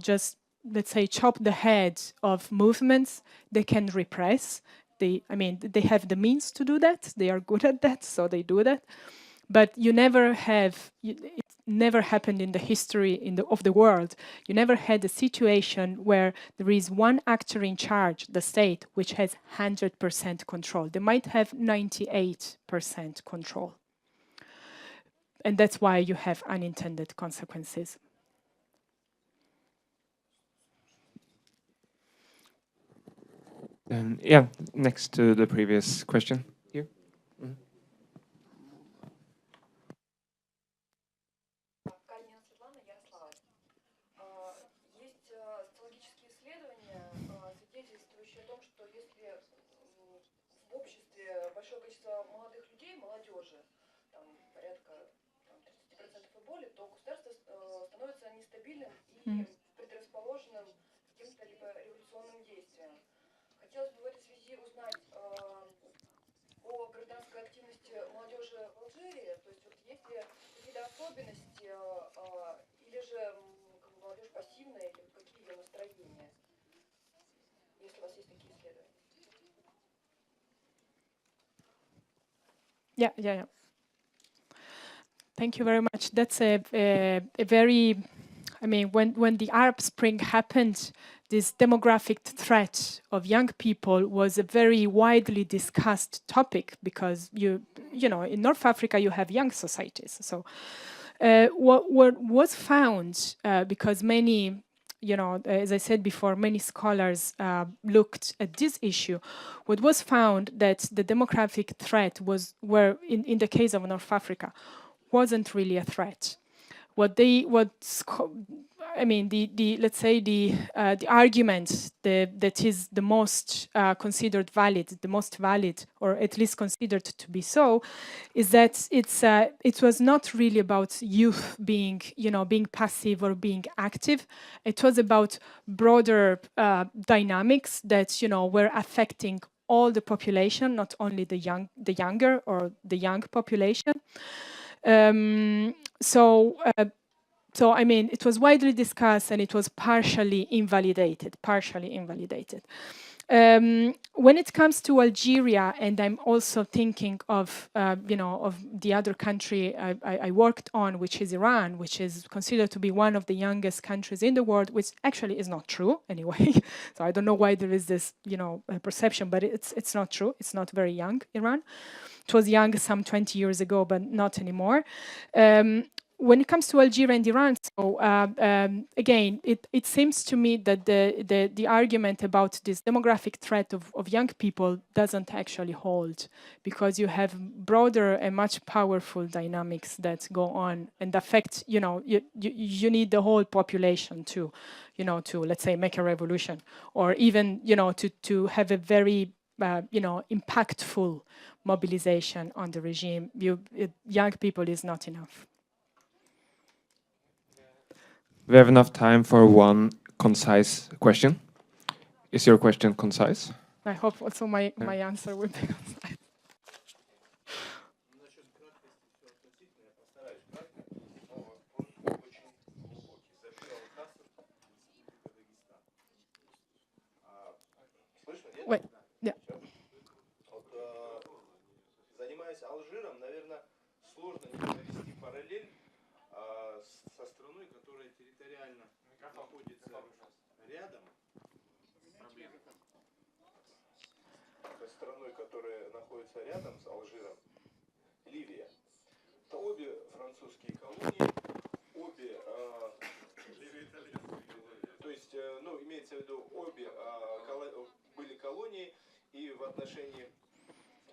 S2: just let's say chop the head of movements. They can repress. They have the means to do that. They are good at that, so they do that. But you never have. It never happened in the history of the world. You never had a situation where there is one actor in charge, the state, which has 100% control. They might have 98% control. And that's why you have unintended consequences.
S1: Yeah, next to the previous question here.
S6: Калинина Светлана, Ярославль. Есть социологические исследования, свидетельствующие о том, что если в обществе большое количество молодых людей, молодежи, там порядка 30% и более, то государство становится нестабильным и предрасположенным к каким-то либо революционным действиям. Хотелось бы в этой связи узнать о гражданской активности молодежи в Алжире, то есть вот есть ли какие-то особенности, или же как бы, молодежь пассивная, или какие ее настроения, если у вас есть такие исследования?
S2: Yeah. Thank you very much. That's a very, when the Arab Spring happened, this demographic threat of young people was a very widely discussed topic because in North Africa you have young societies. So what was found, because many, as I said before, many scholars looked at this issue. What was found that the demographic threat in the case of North Africa, wasn't really a threat. The argument that is the most considered valid, the most valid, or at least considered to be so, is that it was not really about youth being passive or being active. It was about broader dynamics that were affecting all the population, not only the younger or the young population. It was widely discussed and it was partially invalidated. When it comes to Algeria, and I'm also thinking of the other country I worked on, which is Iran, which is considered to be one of the youngest countries in the world, which actually is not true anyway. So I don't know why there is this perception, but it's not true. It's not very young, Iran. It was young some 20 years ago, but not anymore. When it comes to Algeria and Iran, so again, it seems to me that the argument about this demographic threat of young people doesn't actually hold, because you have broader and much powerful dynamics that go on and affect, you need the whole population to let's say make a revolution, or even, to have a very impactful mobilization on the regime. Young people is not enough.
S1: We have enough time for one concise question. Is your question concise?
S2: I hope also my answer will be concise. Wait, yeah.
S7: Занимаясь Алжиром, наверное, сложно не провести параллель со страной, которая территориально находится рядом. Со страной, которая находится рядом с Алжиром, Ливия. Это обе французские колонии. Обе, то есть, ну, имеется в виду, обе были колонии, и в отношении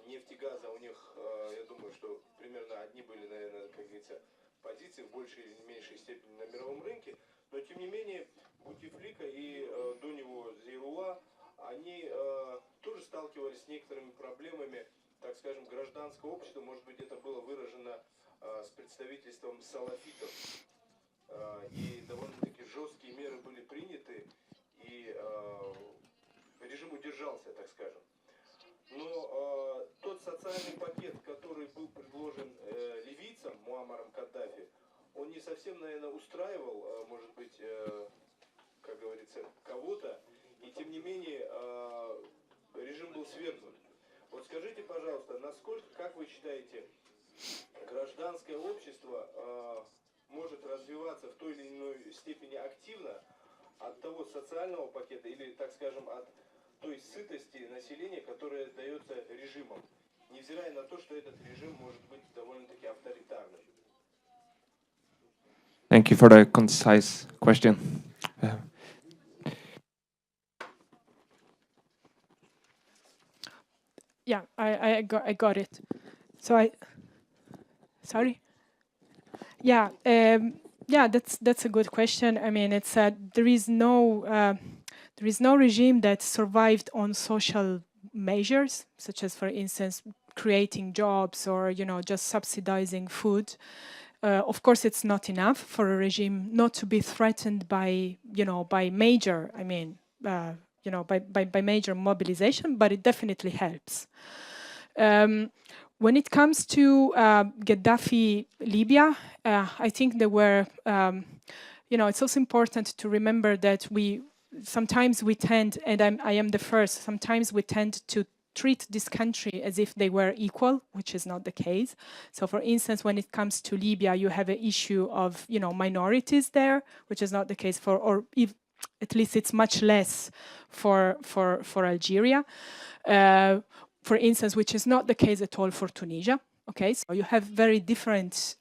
S7: нефти и газа у них, я думаю, что примерно одни были, наверное, как говорится, позиции в большей или меньшей степени на мировом рынке, но тем не менее Бутифлика и до него Зейрула, они тоже сталкивались с некоторыми проблемами, так скажем, гражданского общества. Может быть, это было выражено с представительством салафитов, и довольно-таки жесткие меры были приняты, и режим удержался, так скажем. Но тот социальный пакет, который был предложен ливийцам, Муаммаром Каддафи, он не совсем, наверное, устраивал, может быть, как говорится, кого-то, и тем не менее режим был свергнут. Вот скажите, пожалуйста, насколько, как вы считаете, гражданское общество может развиваться в той или иной степени активно от того социального пакета или, так скажем, от той сытости населения, которая дается режимом, невзирая на то, что этот режим может быть довольно-таки авторитарным?
S1: Thank you for the concise question.
S2: Yeah, I got it. So sorry. Yeah, that's a good question. I mean, it's there is no regime that survived on social measures, such as, for instance, creating jobs or just subsidizing food. Of course, it's not enough for a regime not to be threatened by by major. I mean, by major mobilization, but it definitely helps. When it comes to Gaddafi, Libya, I think there were, it's also important to remember that sometimes we tend, and I am the first, sometimes we tend to treat this country as if they were equal, which is not the case. So, for instance, when it comes to Libya, you have an issue of, minorities there, which is not the case or if, at least it's much less for Algeria. For instance, which is not the case at all for Tunisia. Okay, so you have very different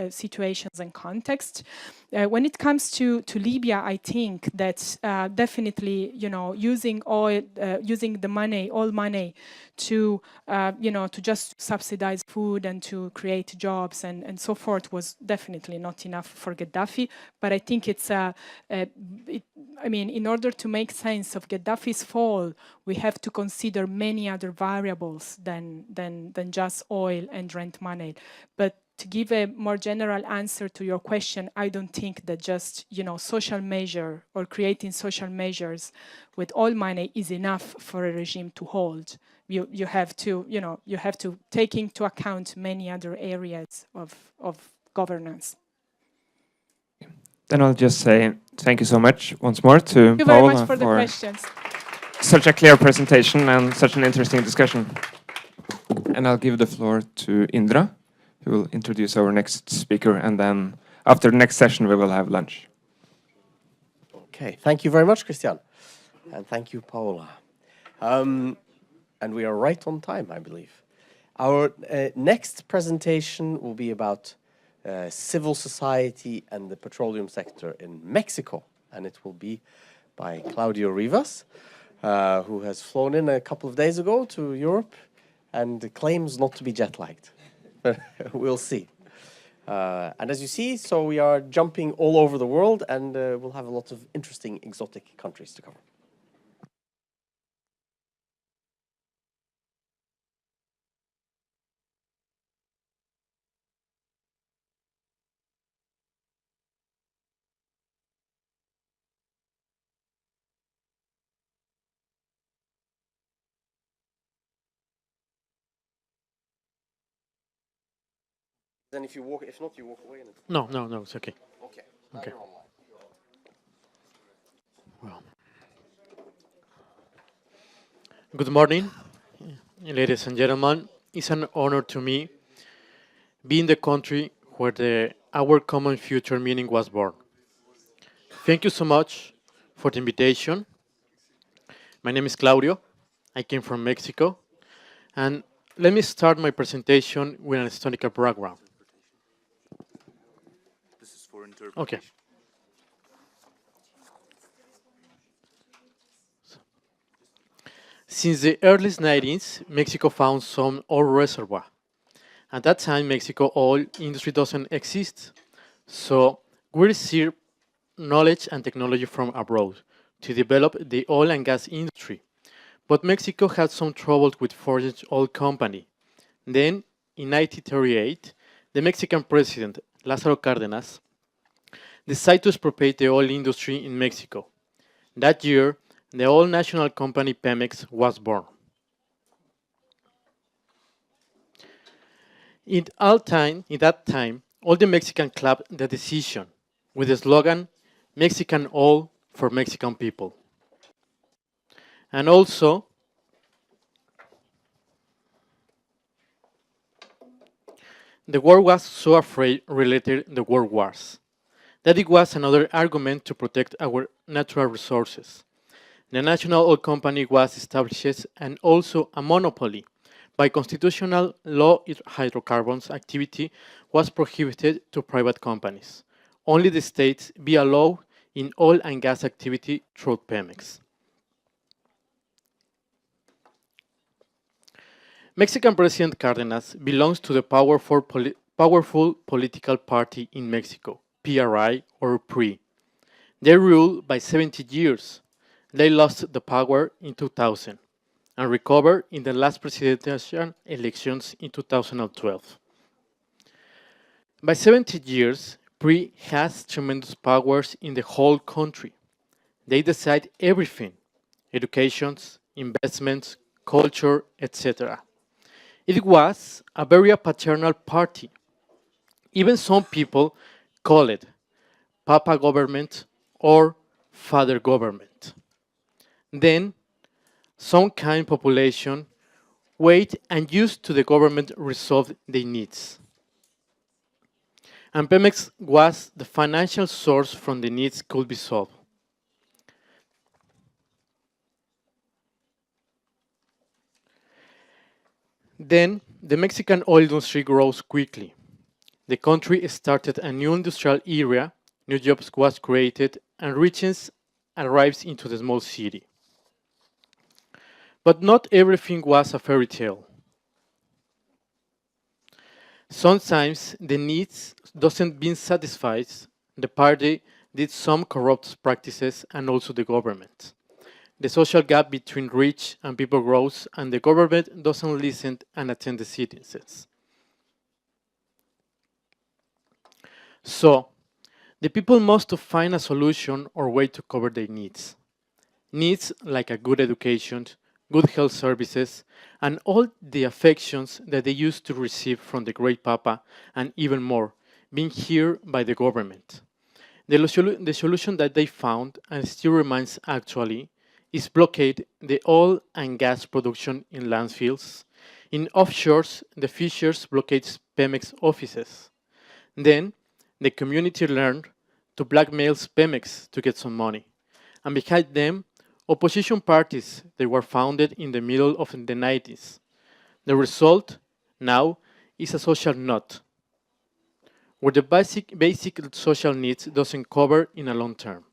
S2: situations and contexts. When it comes to Libya, I think that definitely, using oil, using the money, all money, to to just subsidize food and to create jobs and so forth was definitely not enough for Gaddafi. But I think it's I mean, in order to make sense of Gaddafi's fall, we have to consider many other variables than just oil and rent money. But to give a more general answer to your question, I don't think that just social measure or creating social measures with oil money is enough for a regime to hold. You have to take into account many other areas of governance.
S1: Then I'll just say thank you so much once more to
S2: Thank you very
S1: Paula
S2: much for the questions.
S1: Such a clear presentation and such an interesting discussion. And I'll give the floor to Indra, who will introduce our next speaker, and then after the next session we will have lunch.
S8: Okay, thank you very much, Christian. And thank you, Paola. And we are right on time, I believe. Our next presentation will be about civil society and the petroleum sector in Mexico. And it will be by Claudio Rivas, who has flown in a couple of days ago to Europe and claims not to be jet-lagged. We'll see. And as you see, so we are jumping all over the world, and we'll have a lot of interesting exotic countries to cover. Then if not, you walk away.
S9: No, it's okay.
S8: Okay.
S9: Okay. Well. Good morning, ladies and gentlemen. It's an honor to me be in the country where Our Common Future meeting was born. Thank you so much for the invitation. My name is Claudio. I came from Mexico. And let me start my presentation with an historical background. Okay. Since the early 90s, Mexico found some oil reservoir. At that time, Mexico oil industry doesn't exist. So we receive knowledge and technology from abroad to develop the oil and gas industry. But Mexico had some trouble with foreign oil company. Then, in 1938, the Mexican president, Lázaro Cárdenas, decided to expropriate the oil industry in Mexico. That year, the oil national company Pemex was born. In that time, all the Mexicans clapped the decision with the slogan, Mexican oil for Mexican people. And also, the world was so afraid related the world wars that it was another argument to protect our natural resources. The National Oil Company was established and also a monopoly. By constitutional law, hydrocarbons activity was prohibited to private companies. Only the states be allowed in oil and gas activity through Pemex. Mexican President Cárdenas belongs to the powerful political party in Mexico, PRI or PRI. They ruled by 70 years. They lost the power in 2000 and recovered in the last presidential elections in 2012. By 70 years, PRI has tremendous powers in the whole country. They decide everything: educations, investments, culture, etc. It was a very paternal party. Even some people call it Papa government or father government. Then, some kind population wait and used to the government resolve their needs. And Pemex was the financial source from the needs could be solved. Then, the Mexican oil industry grows quickly. The country started a new industrial era, new jobs was created, and riches arrives into the small city. But not everything was a fairy tale. Sometimes the needs doesn't being satisfied. The party did some corrupt practices and also the government. The social gap between rich and people grows and the government doesn't listen and attend the citizens. So, the people must find a solution or way to cover their needs. Needs like a good education, good health services, and all the affections that they used to receive from the Great Papa, and even more, being here by the government. The solution that they found, and still remains actually, is blockade the oil and gas production in landfills. In offshores, the fishers blockades Pemex offices. Then, the community learned to blackmail Pemex to get some money. And behind them, opposition parties that were founded in the middle of the 90s. The result now is a social knot, where the basic social needs doesn't cover in a long term.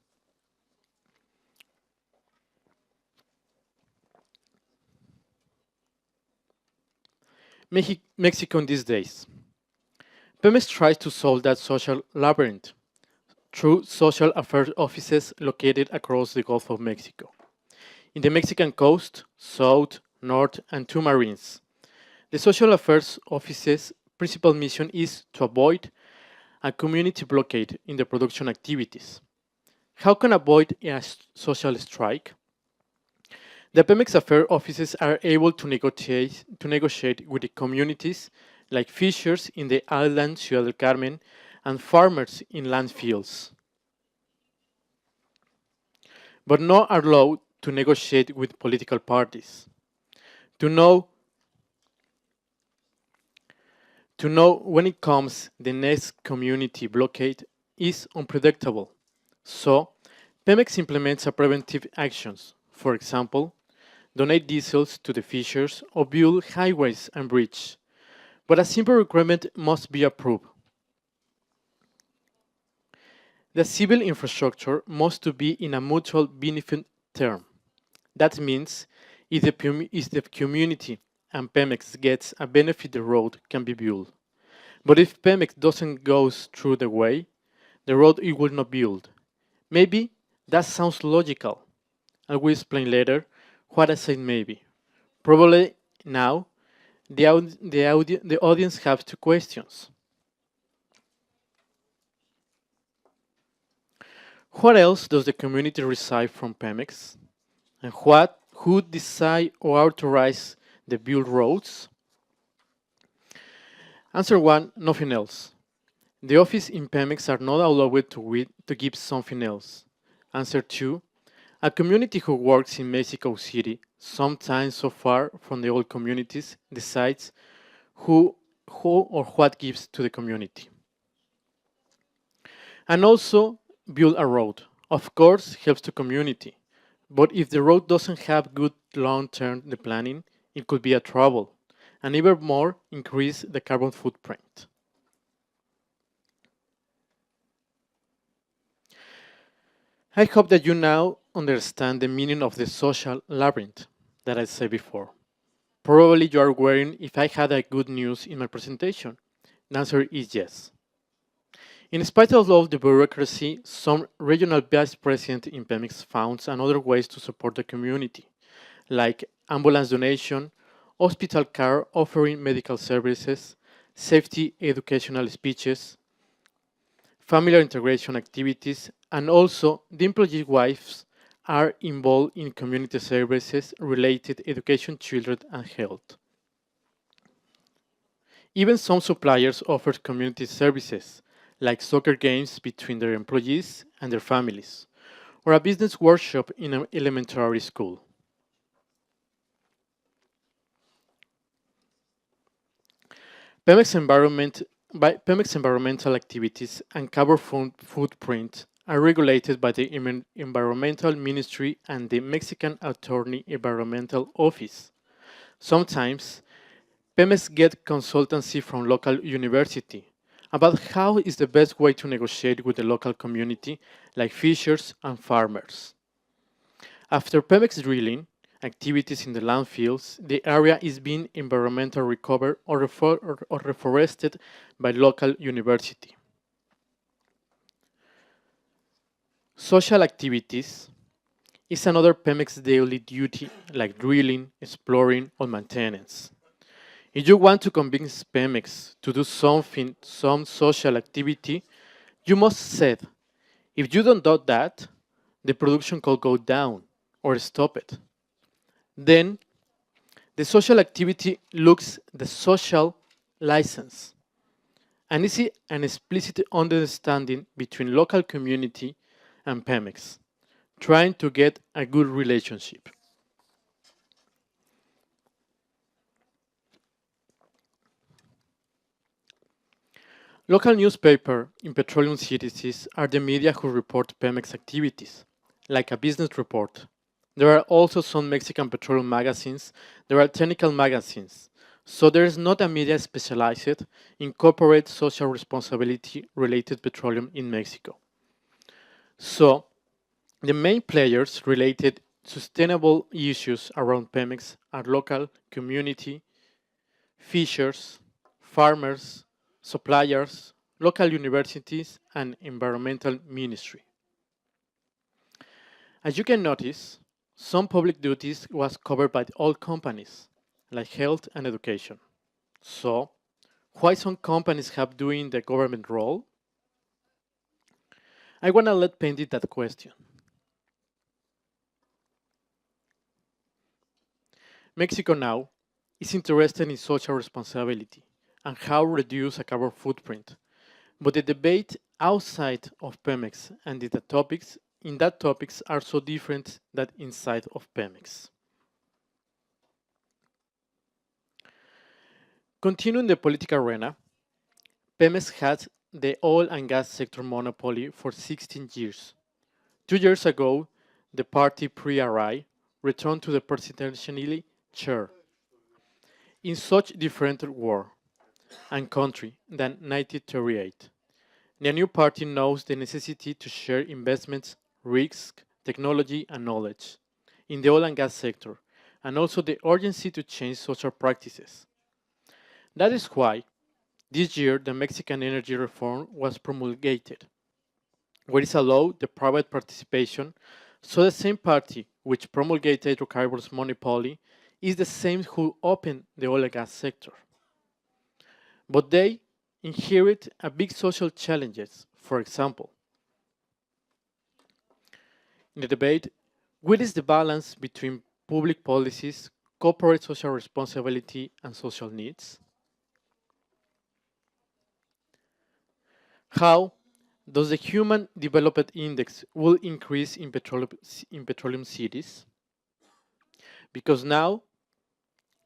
S9: Mexico in these days. Pemex tries to solve that social labyrinth through social affairs offices located across the Gulf of Mexico. In the Mexican coast, south, north, and two marines. The social affairs office's principal mission is to avoid a community blockade in the production activities. How can avoid a social strike? The Pemex affairs offices are able to negotiate with the communities like fishers in the island Ciudad del Carmen and farmers in landfills, but not are allowed to negotiate with political parties. To know when it comes the next community blockade is unpredictable. So, Pemex implements a preventive actions. For example, donate diesels to the fishers or build highways and bridges. But a simple requirement must be approved. The civil infrastructure must to be in a mutual benefit term. That means if the community and Pemex gets a benefit, the road can be built. But if Pemex doesn't go through the way, the road it will not build. Maybe that sounds logical. I will explain later what I said maybe. Probably now the audience have two questions. What else does the community receive from Pemex? And who decide or authorize the build roads? Answer one, nothing else. The office in Pemex are not allowed to give something else. Answer two, a community who works in Mexico City, sometimes so far from the old communities, decides who or what gives to the community. And also build a road. Of course, helps the community. But if the road doesn't have good long-term planning, it could be a trouble, and even more increase the carbon footprint. I hope that you now understand the meaning of the social labyrinth that I said before. Probably you are wondering if I had a good news in my presentation. The answer is yes. In spite of all the bureaucracy, some regional vice presidents in Pemex found another ways to support the community, like ambulance donation, hospital care offering medical services, safety educational speeches, family integration activities, and also the employee wives are involved in community services related education, children, and health. Even some suppliers offer community services, like soccer games between their employees and their families, or a business workshop in an elementary school. Pemex, Pemex environmental activities and carbon footprint are regulated by the Environmental Ministry and the Mexican Attorney Environmental Office. Sometimes, Pemex get consultancy from local university about how is the best way to negotiate with the local community, like fishers and farmers. After Pemex drilling activities in the landfills, the area is being environmentally recovered or reforested by local university. Social activities is another Pemex daily duty like drilling, exploring, or maintenance. If you want to convince Pemex to do something, some social activity, you must say, if you don't do that, the production could go down or stop it. Then the social activity looks the social license and is an explicit understanding between local community and Pemex, trying to get a good relationship. Local newspapers in petroleum cities are the media who report Pemex activities, like a business report. There are also some Mexican petroleum magazines. There are technical magazines. So there is not a media specialized in corporate social responsibility related petroleum in Mexico. So the main players related sustainable issues around Pemex are local community, fishers, farmers, suppliers, local universities, and environmental ministry. As you can notice, some public duties was covered by all companies, like health and education. So, why some companies have doing the government role? I wanna let Pendy that question. Mexico now is interested in social responsibility and how reduce a carbon footprint. But the debate outside of Pemex and the topics in that topics are so different than inside of Pemex. Continuing the political arena, Pemex had the oil and gas sector monopoly for 16 years. 2 years ago, the party PRI returned to the presidential chair. In such different war and country than 1938. The new party knows the necessity to share investments, risk, technology, and knowledge in the oil and gas sector, and also the urgency to change social practices. That is why this year the Mexican energy reform was promulgated, where it allowed the private participation, so the same party which promulgated hydrocarbons monopoly is the same who opened the oil and gas sector. But they inherit a big social challenges. For example, in the debate, what is the balance between public policies, corporate social responsibility, and social needs? How does the Human Development Index will increase in petroleum cities? Because now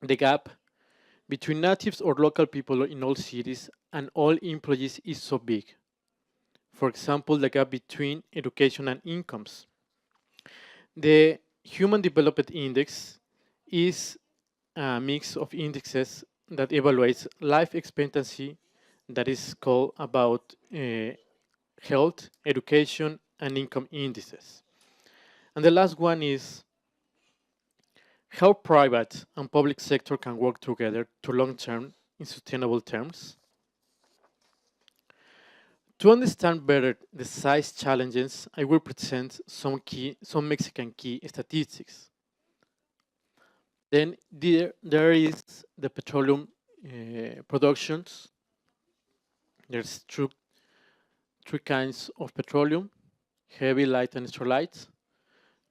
S9: the gap between natives or local people in all cities and all employees is so big. For example, the gap between education and incomes. The Human Development Index is a mix of indexes that evaluates life expectancy that is called about health, education, and income indices. And the last one is how private and public sector can work together to long term in sustainable terms. To understand better the size challenges, I will present some Mexican key statistics. Then there is the petroleum productions. There's three kinds of petroleum: heavy, light, and extra light.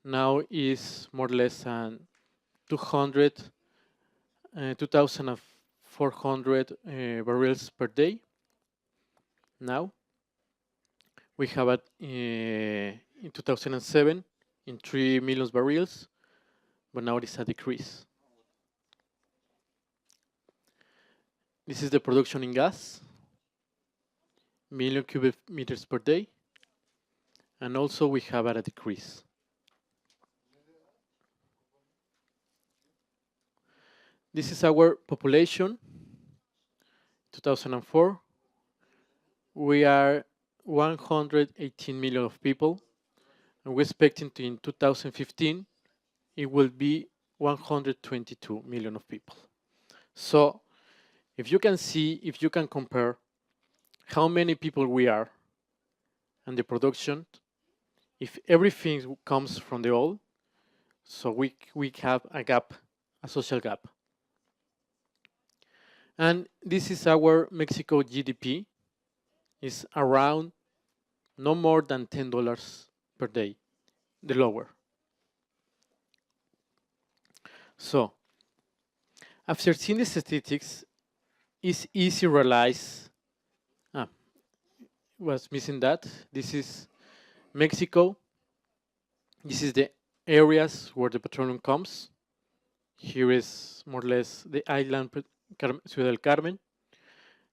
S9: Now is more or less 200, 2,400 barrels per day. Now we have it in 2007 in 3 million barrels, but now it is a decrease. This is the production in gas, million cubic meters per day, and also we have a decrease. This is our population. 2004, we are 118 million of people, and we're expecting to in 2015 it will be 122 million of people. So if you can see, if you can compare how many people we are and the production, if everything comes from the oil, so we have a gap, a social gap. And this is our Mexico GDP, is around no more than $10 per day, the lower. So, after seeing the statistics, it's easy to realize, was missing that. This is Mexico. This is the areas where the petroleum comes. Here is more or less the island, Ciudad del Carmen.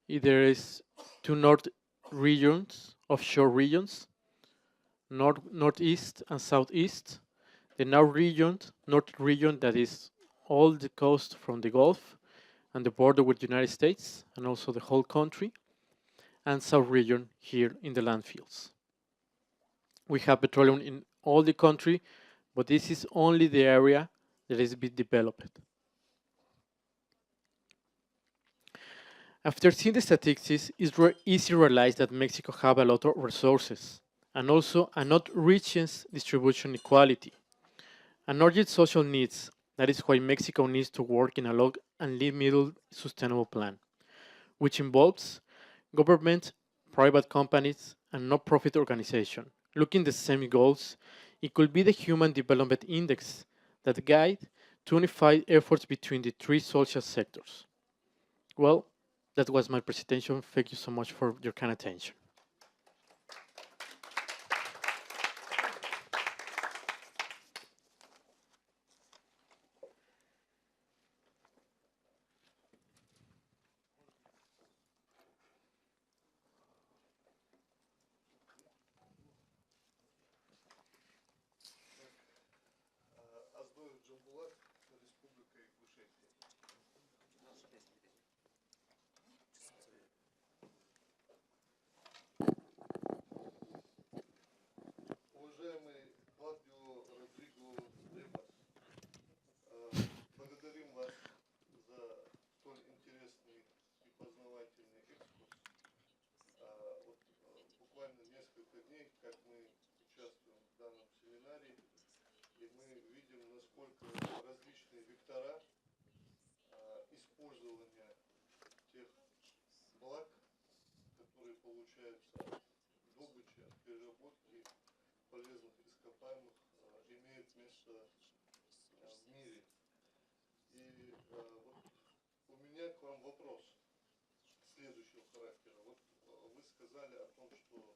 S9: There is two north regions, offshore regions, northeast and southeast. The north region that is all the coast from the Gulf and the border with the United States and also the whole country, and south region here in the landfills. We have petroleum in all the country, but this is only the area that is being developed. After seeing the statistics, it's easy to realize that Mexico have a lot of resources and also a not richest distribution equality and urgent social needs. That is why Mexico needs to work in a long and middle sustainable plan, which involves government, private companies, and non-profit organizations. Looking the same goals, it could be the Human Development Index that guide to unify efforts between the three social sectors. Well, that was my presentation. Thank you so much for your kind attention.
S10: несколько дней, как мы участвуем в данном семинаре, и мы видим, насколько различные вектора использования тех благ, которые получаются от добычи, от переработки полезных ископаемых, имеют место в мире. И вот у меня к вам вопрос следующего характера. Вот вы сказали о том, что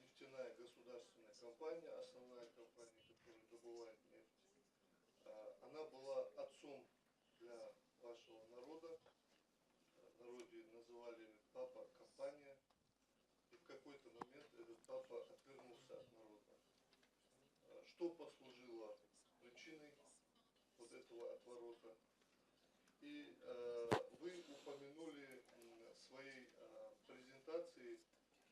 S10: нефтяная государственная компания, основная компания, которая добывает нефть, она была отцом для вашего народа. Народе называли папа компания. И в какой-то момент этот папа отвернулся от народа. Что послужило причиной вот этого отворота? И вы упомянули в своей презентации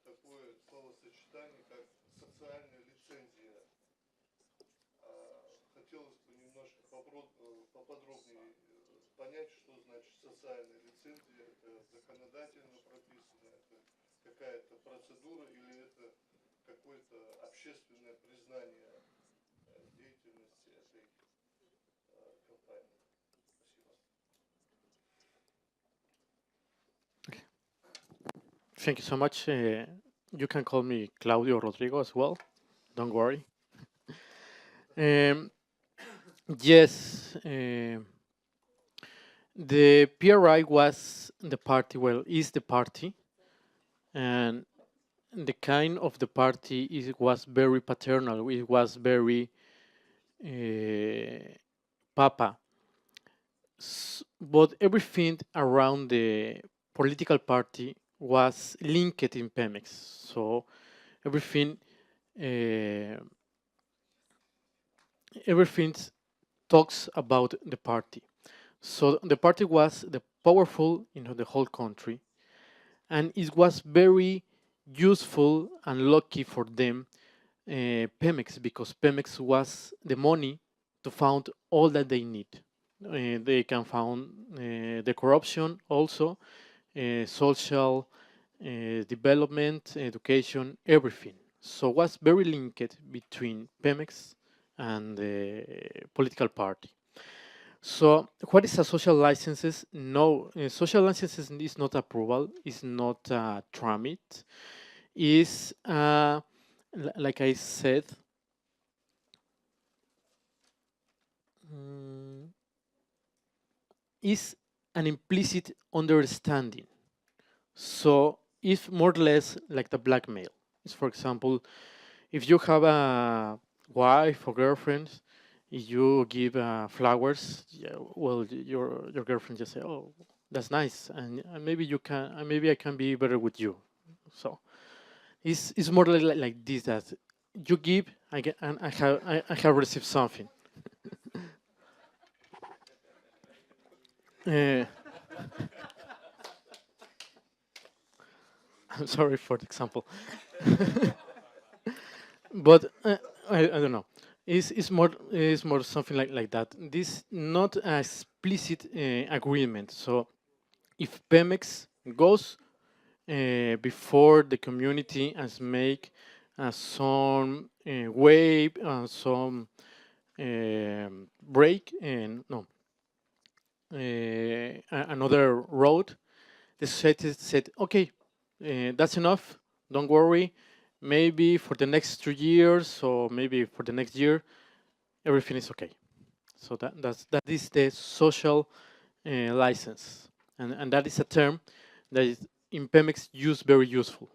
S10: такое словосочетание, как социальная лицензия. Хотелось бы немножко поподробнее понять, что значит социальная лицензия. Это законодательно прописано, это какая-то процедура или это какое-то общественное признание деятельности этой компании. Спасибо.
S9: Thank you so much. You can call me Claudio Rodrigo as well. Don't worry. Yes, the PRI was the party, well, is the party, and the kind of the party was very paternal. It was very papa. But everything around the political party was linked in Pemex. So everything, everything talks about the party. So the party was the powerful in the whole country, and it was very useful and lucky for them, Pemex, because Pemex was the money to found all that they need. They can found the corruption also, social development, education, everything. So was very linked between Pemex and the political party. So, what is a social licenses? No, social licenses is not approval, is not a tramit, is like I said, is an implicit understanding. So, it's more or less like the blackmail. It's, for example, if you have a wife or girlfriend, you give flowers, yeah, well, your girlfriend just say, "Oh, that's nice," and maybe you can, maybe I can be better with you. So it's more like this, that you give, I get, and I have received something. Uh, I'm sorry for the example, but I don't know. It's more something like that. This not a explicit agreement. So if Pemex goes before the community and make some wave, some break, and no, another road, the society said, okay, that's enough. Don't worry. Maybe for the next 2 years, or maybe for the next year, everything is okay. So that is the social license, and that is a term that is in Pemex used very useful.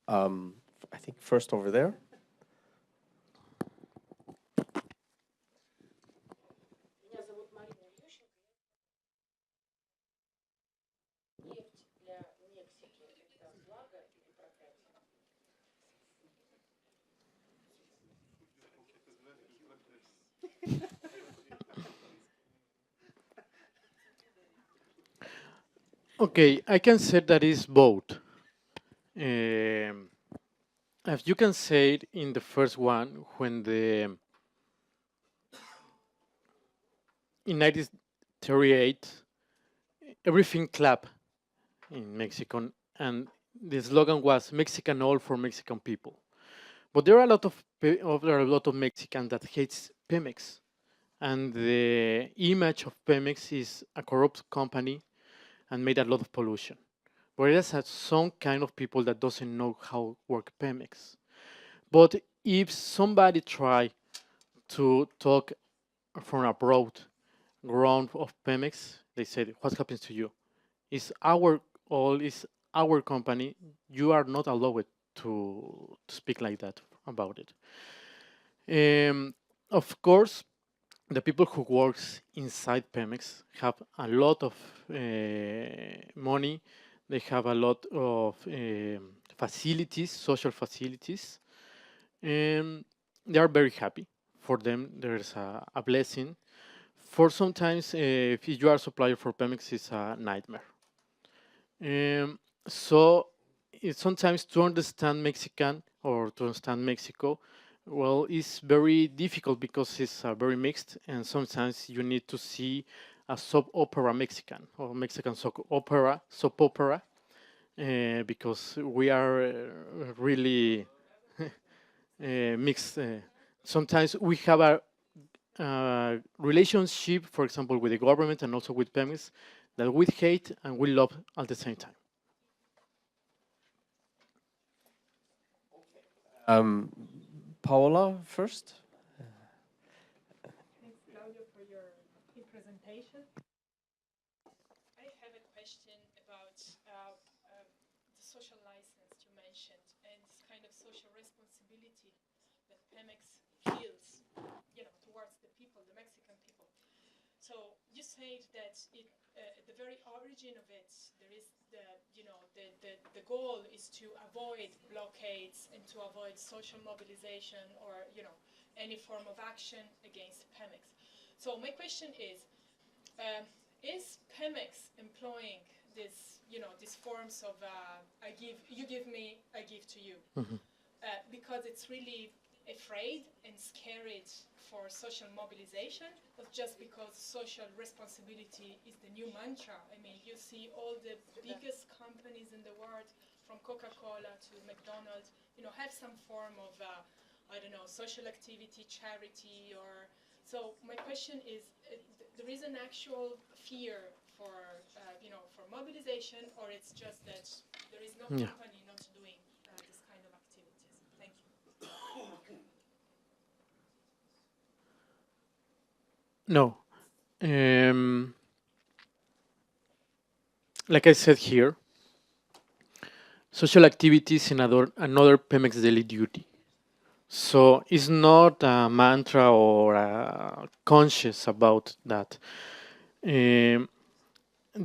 S8: I think first over there.
S9: Okay, I can say that is both. As you can say it in the first one, when the in 1938 everything clapped in Mexico, and the slogan was "Mexican all for Mexican people." But there are a lot of there are a lot of Mexicans that hates Pemex, and the image of Pemex is a corrupt company and made a lot of pollution. Whereas some kind of people that doesn't know how work Pemex. But if somebody try to talk from abroad ground of Pemex, they said, "What happens to you? It's our all is our company. You are not allowed to speak like that about it." Of course, the people who works inside Pemex have a lot of money. They have a lot of facilities, social facilities, and they are very happy. For them, there's a blessing. For sometimes, if you are a supplier for Pemex, it's a nightmare. So sometimes to understand Mexican or to understand Mexico, well, it's very difficult because it's very mixed, and sometimes you need to see a soap opera Mexican or Mexican soap opera, because we are really mixed. Sometimes we have a relationship, for example, with the government and also with Pemex, that we hate and we love at the same time.
S8: Paola first.
S2: Thanks, Claudio, for your presentation. I have a question about the social license you mentioned and this kind of social responsibility that Pemex feels, towards the people, the Mexican people. So you said that at the very origin of it, there is the goal is to avoid blockades and to avoid social mobilization or any form of action against Pemex. So my question is Pemex employing these forms of you give me, I give to you, because it's really afraid and scared for social mobilization, not just because social responsibility is the new mantra. I mean, you see all the biggest companies in the world, from Coca-Cola to McDonald's, have some form of, I don't know, social activity, charity, or... So my question is, there is an actual fear for, for mobilization, or it's just that there is no company not doing this kind of activities? Thank you.
S9: No. Like I said here, social activities in another Pemex daily duty. So it's not a mantra or a conscious about that. The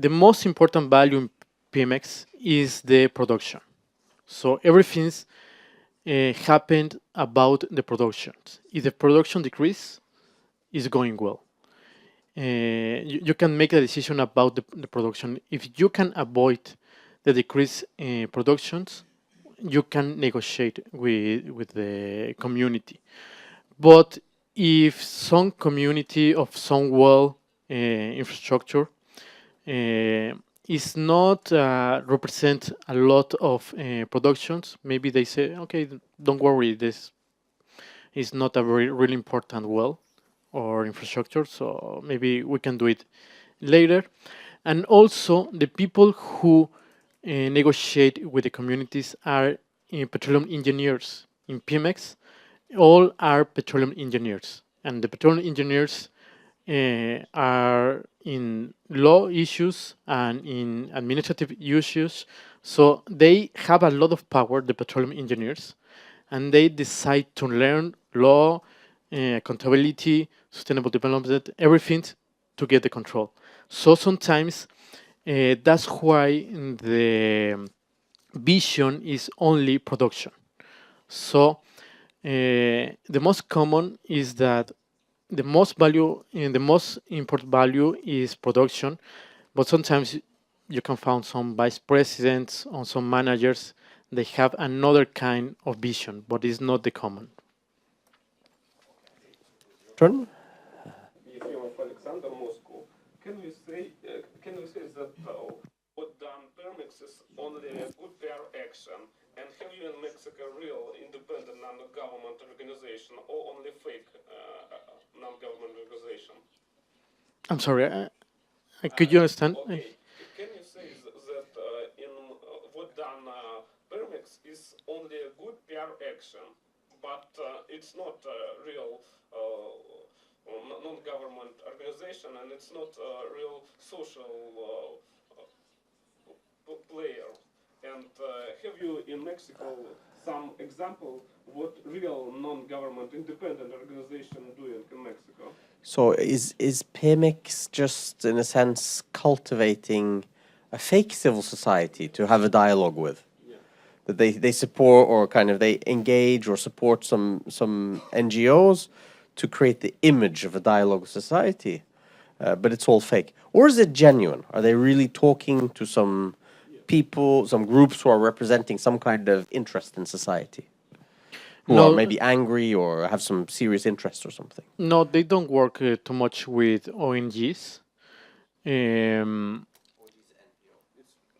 S9: most important value in Pemex is the production. So everything's happened about the production. If the production decrease, it's going well. You can make a decision about the production. If you can avoid the decrease in productions, you can negotiate with the community. But if some community of some well infrastructure is not represent a lot of productions, maybe they say, okay, don't worry, this is not a very really important well or infrastructure, so maybe we can do it later. And also, the people who negotiate with the communities are petroleum engineers. In Pemex, all are petroleum engineers, and the petroleum engineers are in law issues and in administrative issues, so they have a lot of power, the petroleum engineers, and they decide to learn law, accountability, sustainable development, everything to get the control. So sometimes that's why the vision is only production. So the most common is that the most value and the most important value is production, but sometimes you can find some vice presidents or some managers, they have another kind of vision, but it's not the common.
S8: Turn.
S11: Yefremov Alexander, Moscow. Can we say that what done Pemex
S3: Pemex is only a good PR action? And have you in Mexico real independent non-government organization or only fake non-government organization?
S9: I'm sorry. Could you understand?
S3: Okay, can you say that in what done Pemex is only a good PR action, but it's not a real non-government organization and it's not a real social player? And have you in Mexico some example what real non-government independent organization doing in Mexico?
S8: So is Pemex just in a sense cultivating a fake civil society to have a dialogue with?
S3: Yeah.
S8: That they support or kind of they engage or support some NGOs to create the image of a dialogue society, but it's all fake. Or is it genuine? Are they really talking to some people, some groups who are representing some kind of interest in society? Who are
S9: No,
S8: maybe angry or have some serious interest or something?
S9: no, they don't work too much with ONGs.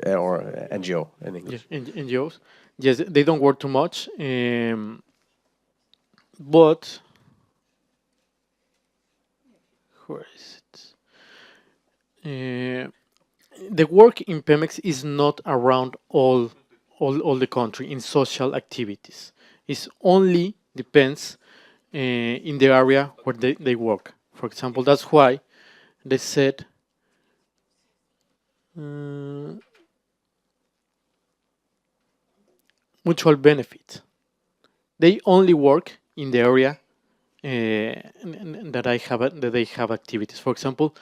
S8: Or NGO in
S9: Yeah,
S8: English.
S9: NGOs. Yes, they don't work too much. But where is it? The work in Pemex is not around all the country in social activities. It only depends in the area where they work. For example, that's why they said mutual benefit. They only work in the area that they have activities. For example,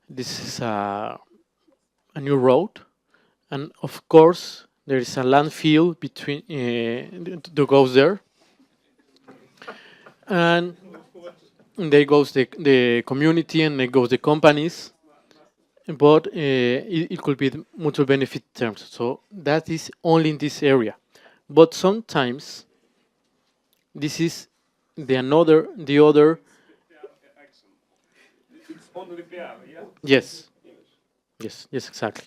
S9: this is a new road, and of course there is a landfill between that goes there, and there goes the community and there goes the companies, but it could be the mutual benefit terms. So that is only in this area, but sometimes this is the other.
S3: It's only PR, yeah?
S9: Yes, yes, exactly.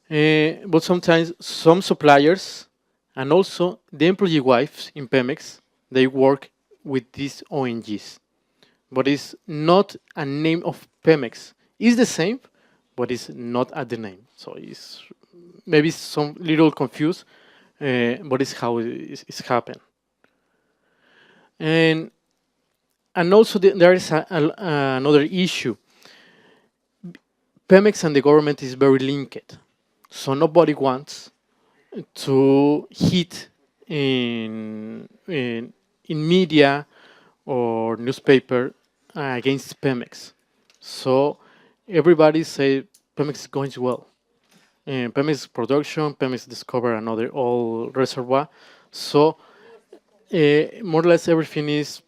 S9: But sometimes some suppliers and also the employee wives in Pemex, they work with these ONGs. But it's not a name of Pemex. It's the same, but it's not at the name. So it's maybe some little confused, but it's how it's happened. And also there is another issue. Pemex and the government is very linked. So nobody wants to hit in media or newspaper against Pemex. So everybody say Pemex is going well. And Pemex production, Pemex discover another old reservoir. So more or less everything is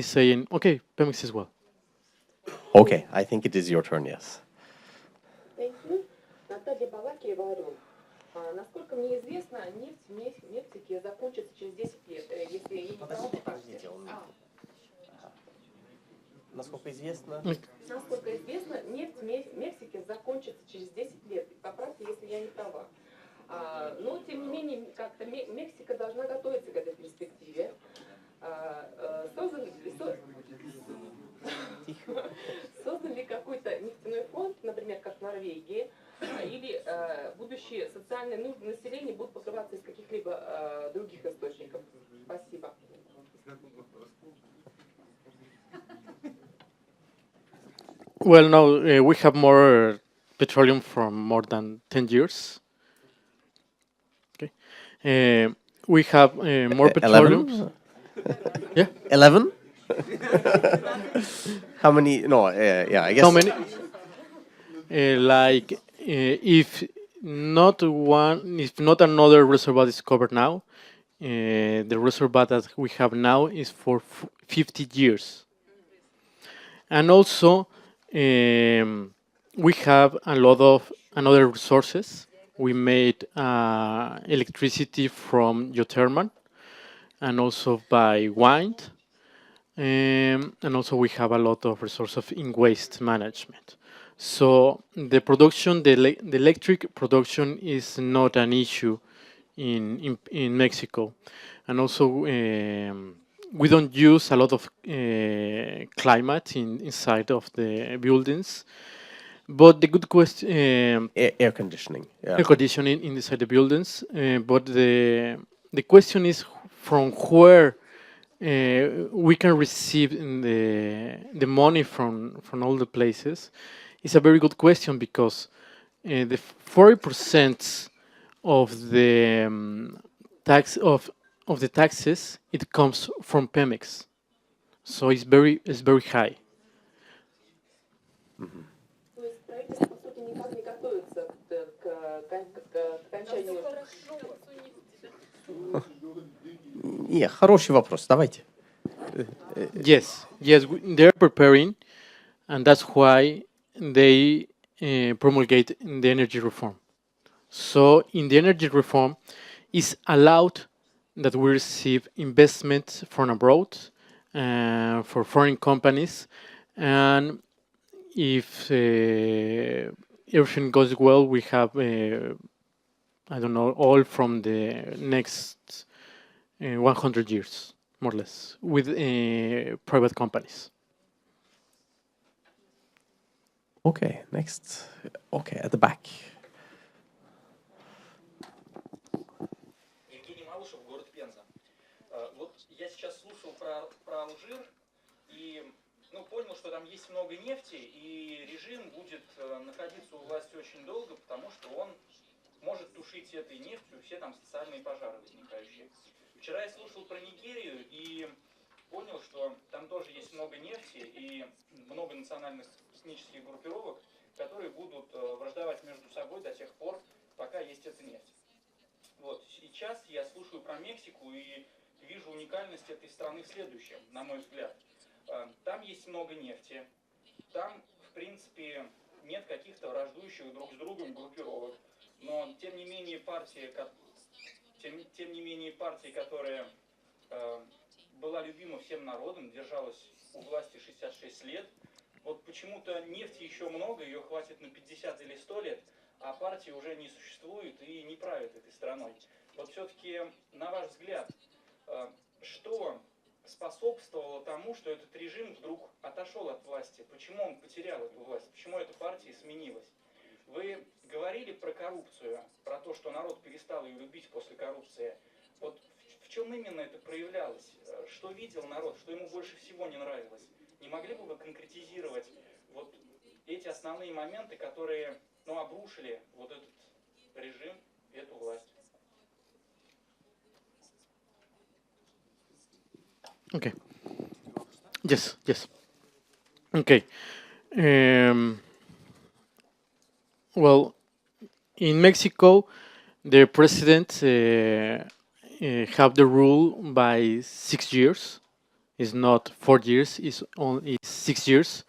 S9: saying, okay, Pemex is well.
S8: Okay, I think it is your turn, yes.
S11: Thank you. Наталья Балакиева, Орел. Насколько мне известно, нефть в Мексике закончится через 10 лет. Если я не права, покажите.
S8: Насколько известно...
S11: Насколько известно, нефть в Мексике закончится через 10 лет. Поправьте, если я не права. Но, тем не менее, как-то Мексика должна готовиться к этой перспективе. Создан ли какой-то нефтяной фонд, например, как в Норвегии, или будущие социальные нужды населения будут покрываться из каких-либо других источников? Спасибо.
S9: Well, no, we have more petroleum from more than 10 years. Okay. We have more petroleum.
S8: 11?
S9: Yeah.
S8: 11? How many? No, yeah, I guess.
S9: How many? If not another reservoir discovered now, the reservoir that we have now is for 50 years. And also, we have a lot of another resources. We made electricity from geothermal and also by wind. And also we have a lot of resources in waste management. So the production, the electric production is not an issue in Mexico, and also we don't use a lot of climate inside of the buildings. But the good question,
S8: Air conditioning. Yeah.
S9: air conditioning inside the buildings. But the question is from where we can receive the money from all the places. It's a very good question because the 40% of the tax of the taxes it comes from Pemex, so it's very high.
S11: То есть правительство, по сути, никак не готовится к окончанию.
S8: Не, хороший вопрос. Давайте.
S9: Yes, they're preparing, and that's why they promulgate the energy reform. So in the energy reform, it's allowed that we receive investment from abroad for foreign companies, and if everything goes well, we have I don't know all from the next 100 years, more or less, with private companies.
S8: Okay, next. Okay, at the back.
S4: Евгений Малышев, город Пенза. Вот я сейчас слушал про Алжир и понял, что там есть много нефти, и режим будет находиться у власти очень долго, потому что он может тушить этой нефтью все там социальные пожары возникающие. Вчера я слушал про Нигерию и понял, что там тоже есть много нефти и много национальных этнических группировок, которые будут враждовать между собой до тех пор, пока есть эта нефть. Вот. Сейчас я слушаю про Мексику и вижу уникальность этой страны в следующем, на мой взгляд. Там есть много нефти, там, в принципе, нет каких-то враждующих друг с другом группировок, но, тем не менее, партия, которая была любима всем народом, держалась у власти 66 лет, вот почему-то нефти еще много, ее хватит на 50 или 100 лет, а партия уже не существует и не правит этой страной. Вот все-таки, на ваш взгляд, что способствовало тому, что этот режим вдруг отошел от власти? Почему он потерял эту власть? Почему эта партия сменилась? Вы говорили про коррупцию, про то, что народ перестал ее любить после коррупции. Вот в чем именно это проявлялось? Что видел народ? Что ему больше всего не нравилось? Не могли бы вы конкретизировать вот эти основные моменты, которые обрушили вот этот режим, эту власть?
S9: Okay. Yes. Okay. Well, in Mexico, the president have the rule by 6 years. It's not 4 years. It's only 6 years,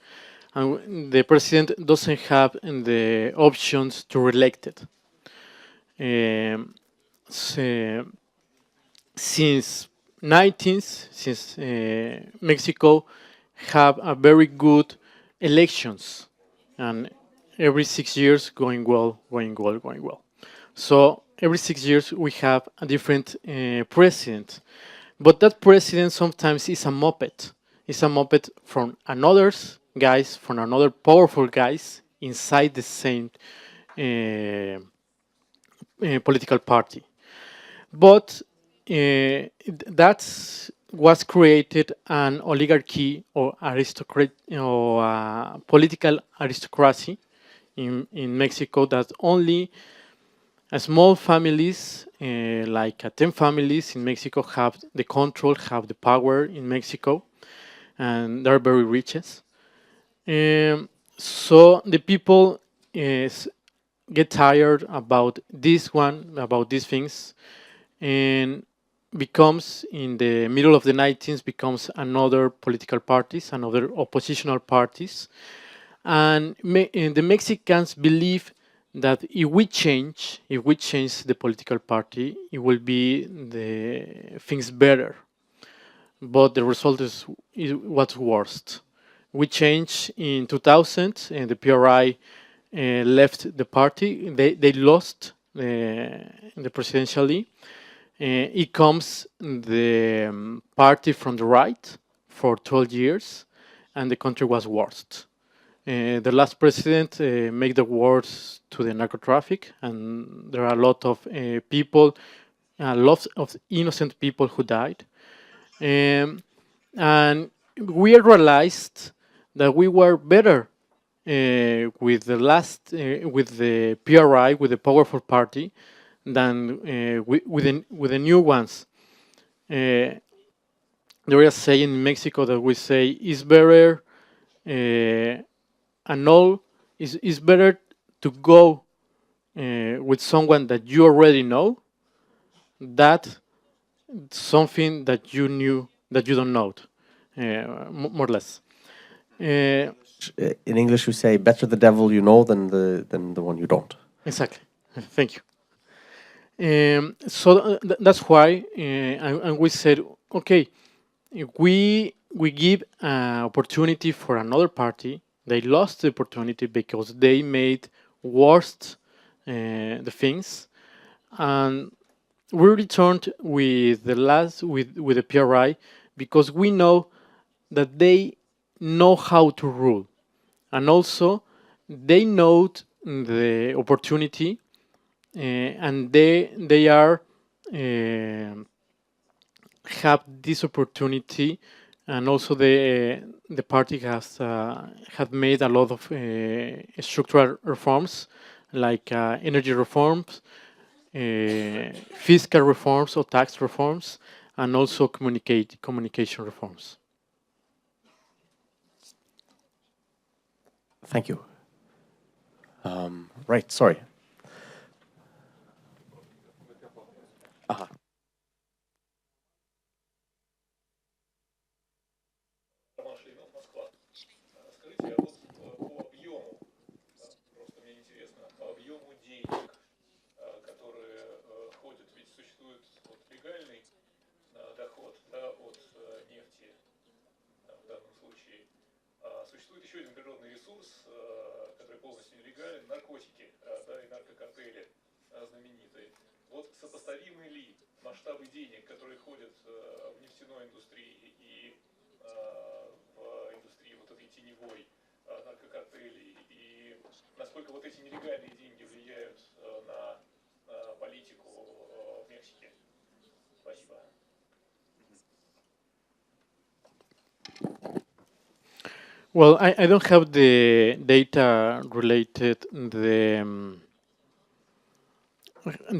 S9: and the president doesn't have the options to re-elect it. Since 19th, since Mexico have a very good elections, and every 6 years going well. So every 6 years we have a different president, but that president sometimes is a muppet. It's a muppet from another guys, from another powerful guys inside the same political party. But that was created an oligarchy or aristocrat or political aristocracy in Mexico that only small families, like 10 families in Mexico, have the control, have the power in Mexico, and they're very riches. So the people get tired about this one, about these things, and becomes in the middle of the 19th becomes another political parties, another oppositional parties, and the Mexicans believe that if we change the political party, it will be the things better. But the result is what's worst. We changed in 2000, and the PRI left the party. They lost the presidentially. It comes the party from the right for 12 years, and the country was worst. The last president made the wars to the narco traffic, and there are a lot of people, lots of innocent people who died. And we realized that we were better with the last, with the PRI, with the powerful party, than with the new ones. There is a saying in Mexico that we say is better and all is better to go with someone that you already know that something that you knew that you don't know, more or less.
S8: In English, we say, "Better the devil you know than the one you don't."
S9: Exactly. Thank you. So that's why, and we said, okay, if we give an opportunity for another party. They lost the opportunity because they made worst the things, and we returned with the last with the PRI because we know that they know how to rule, and also they know the opportunity, and they are have this opportunity, and also the party has have made a lot of structural reforms like energy reforms, fiscal reforms or tax reforms, and also communication reforms.
S8: Thank you. Right, sorry.
S12: Москва. Скажите, а вот по объему, просто мне интересно, по объему денег, которые ходят, ведь существует вот легальный доход, да, от нефти в данном случае. Существует еще один природный ресурс, который полностью нелегален, наркотики, да, и наркокартели знаменитые. Вот сопоставимы ли масштабы денег, которые ходят в нефтяной индустрии и в индустрии вот этой теневой наркокартелей, и насколько вот эти нелегальные деньги влияют на политику в Мексике? Спасибо.
S9: Well, I don't have the data related the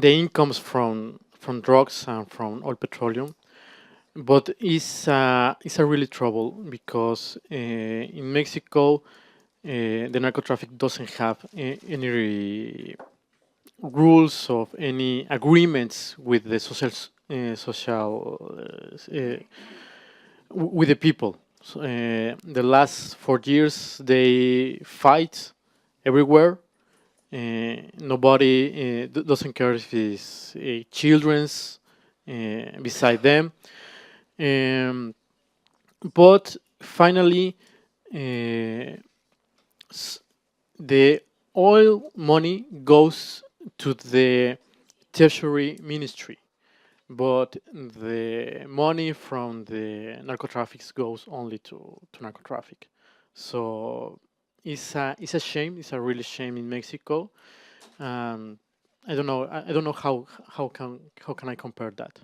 S9: incomes from drugs and from oil petroleum, but it's a really trouble because in Mexico the narco traffic doesn't have any rules of any agreements with the with the people. So, the last 4 years they fight everywhere. Nobody doesn't care if it's children's beside them. But finally, the oil money goes to the Treasury Ministry, but the money from the narco traffic goes only to narco traffic. So it's a shame. It's a really shame in Mexico. I don't know. I don't know how can I compare that.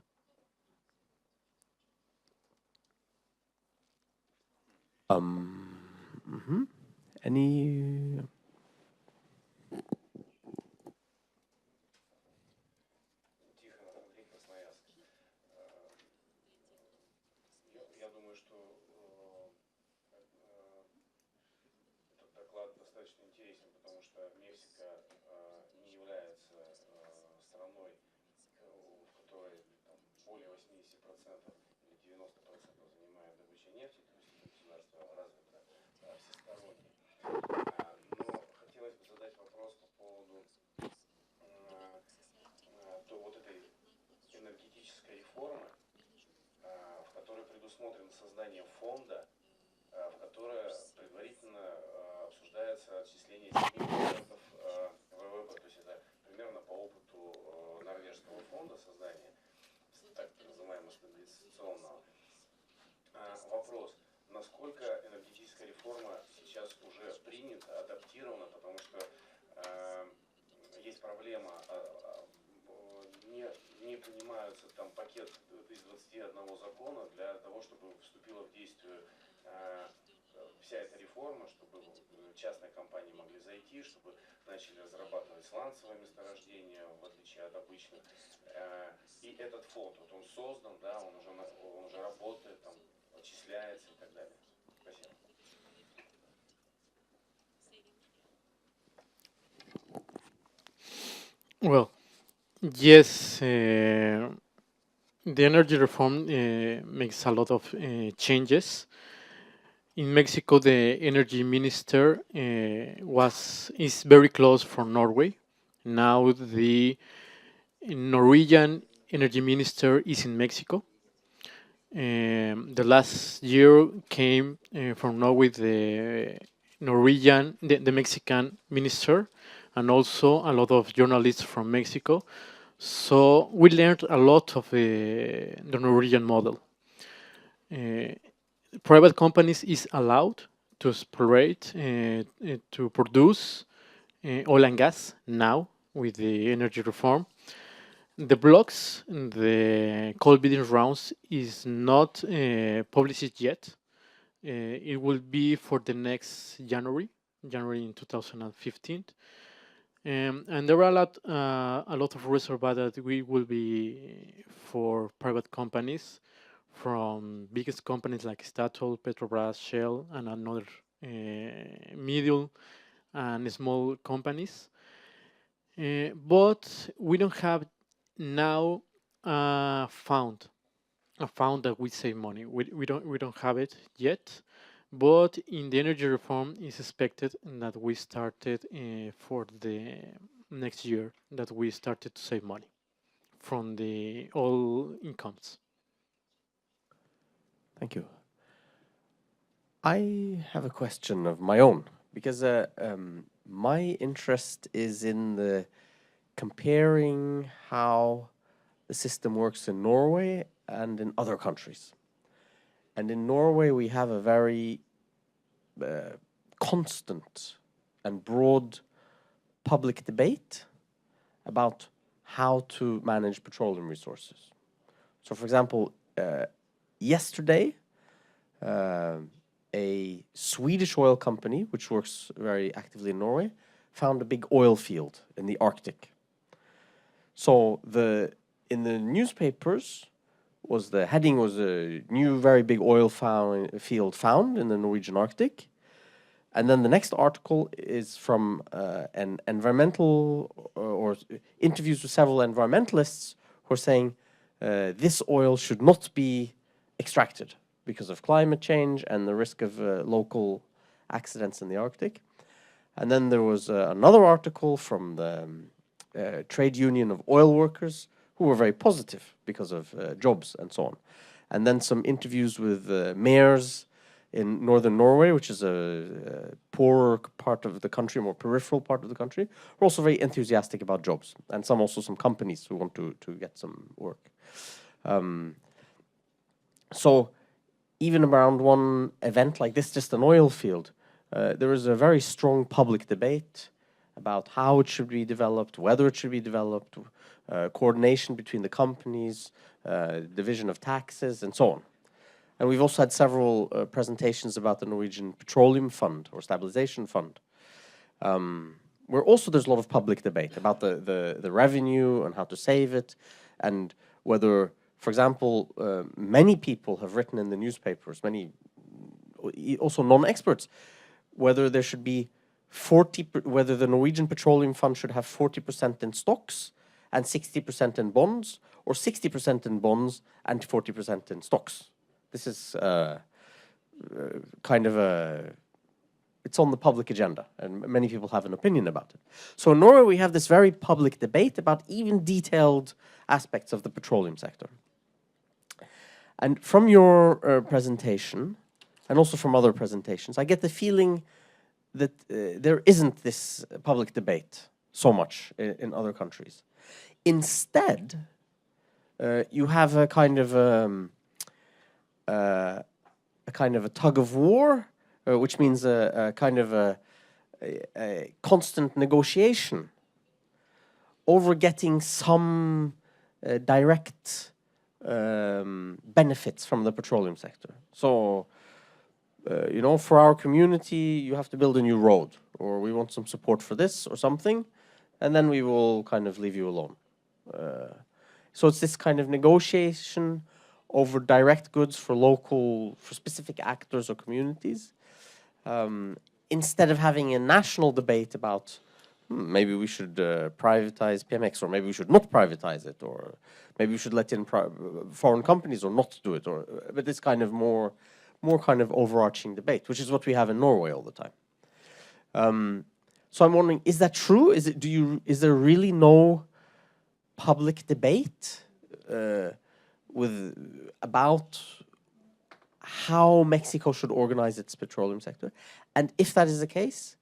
S8: Any?
S7: Я думаю, что этот доклад достаточно интересен, потому что Мексика не является страной, в которой там, более 80% или 90% занимает добыча нефти, то есть это государство развито всесторонне. Но хотелось бы задать вопрос по поводу вот этой энергетической реформы, в которой предусмотрено создание фонда, в которое
S13: проблема, не принимаются там пакет из 21 закона для того, чтобы вступила в действие вся эта реформа, чтобы частные компании могли зайти, чтобы начали разрабатывать сланцевые месторождения, в отличие от обычных. И этот фонд, вот он создан, да, он уже работает, там, отчисляется и так далее. Спасибо.
S9: Well, yes, the energy reform makes a lot of changes. In Mexico, the energy minister is very close from Norway. Now the Norwegian energy minister is in Mexico. The last year came from Norway the the Mexican minister, and also a lot of journalists from Mexico. So we learned a lot of the Norwegian model. Private companies is allowed to exploit, to produce oil and gas now with the energy reform. The blocks, the coal bidding rounds is not published yet. It will be for the next January in 2015. And there are a lot of reserves that we will be for private companies, from biggest companies like Statoil, Petrobras, Shell, and another middle and small companies. But we don't have now a fund that we save money. We don't have it yet. But in the energy reform, it's expected that we started for the next year that we started to save money from the all incomes.
S8: Thank you. I have a question of my own, because my interest is in the comparing how the system works in Norway and in other countries. And in Norway, we have a very constant and broad public debate about how to manage petroleum resources. So, for example, yesterday, a Swedish oil company, which works very actively in Norway, found a big oil field in the Arctic. So in the newspapers, the heading was a new very big oil field found in the Norwegian Arctic. And then the next article is from an environmental or interviews with several environmentalists who are saying this oil should not be extracted because of climate change and the risk of local accidents in the Arctic. And then there was another article from the trade union of oil workers who were very positive because of jobs and so on. And then some interviews with mayors in northern Norway, which is a poorer part of the country, more peripheral part of the country, were also very enthusiastic about jobs. And some companies who want to get some work. So even around one event like this, just an oil field, there is a very strong public debate about how it should be developed, whether it should be developed, coordination between the companies, division of taxes, and so on. And we've also had several presentations about the Norwegian Petroleum Fund or Stabilization Fund, where also there's a lot of public debate about the revenue and how to save it, and whether, for example, many people have written in the newspapers, many also non-experts, whether there should be whether the Norwegian Petroleum Fund should have 40% in stocks and 60% in bonds, or 60% in bonds and 40% in stocks. This is kind of it's on the public agenda, and many people have an opinion about it. So in Norway, we have this very public debate about even detailed aspects of the petroleum sector. And from your presentation, and also from other presentations, I get the feeling that there isn't this public debate so much in other countries. Instead, you have a kind of a tug of war, which means a kind of a constant negotiation over getting some direct benefits from the petroleum sector. So, you know, for our community, you have to build a new road, or we want some support for this or something, and then we will kind of leave you alone. So it's this kind of negotiation over direct goods for specific actors or communities, instead of having a national debate about maybe we should privatize PMX, or maybe we should not privatize it, or maybe we should let in foreign companies or not do it, or but this kind of more kind of overarching debate, which is what we have in Norway all the time. So I'm wondering, is that true? Is there really no public debate about how Mexico should organize its petroleum sector? And if that is the case,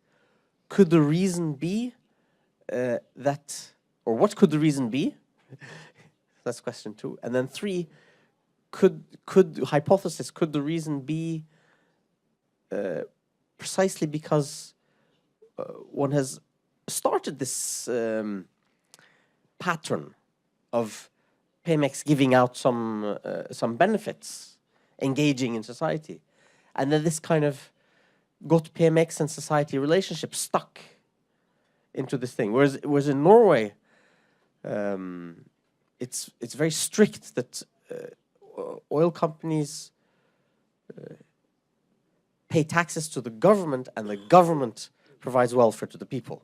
S8: could the reason be or what could the reason be? That's question 2. And then 3, could the reason be precisely because one has started this pattern of Pemex giving out some benefits, engaging in society, and then this kind of got Pemex and society relationship stuck into this thing. Whereas in Norway, it's very strict that oil companies pay taxes to the government, and the government provides welfare to the people.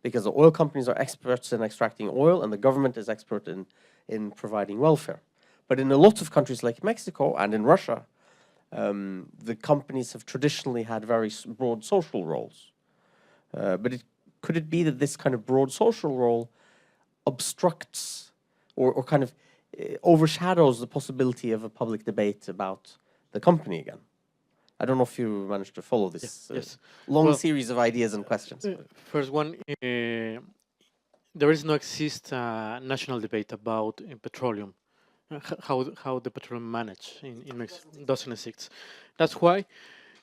S8: Because the oil companies are experts in extracting oil, and the government is expert in providing welfare. But in a lot of countries like Mexico and in Russia, the companies have traditionally had very broad social roles. But could it be that this kind of broad social role obstructs or kind of overshadows the possibility of a public debate about the company again? I don't know if you managed to follow this long series of ideas and questions.
S9: First one, there is no national debate about petroleum, how the petroleum managed in Mexico doesn't exist. That's why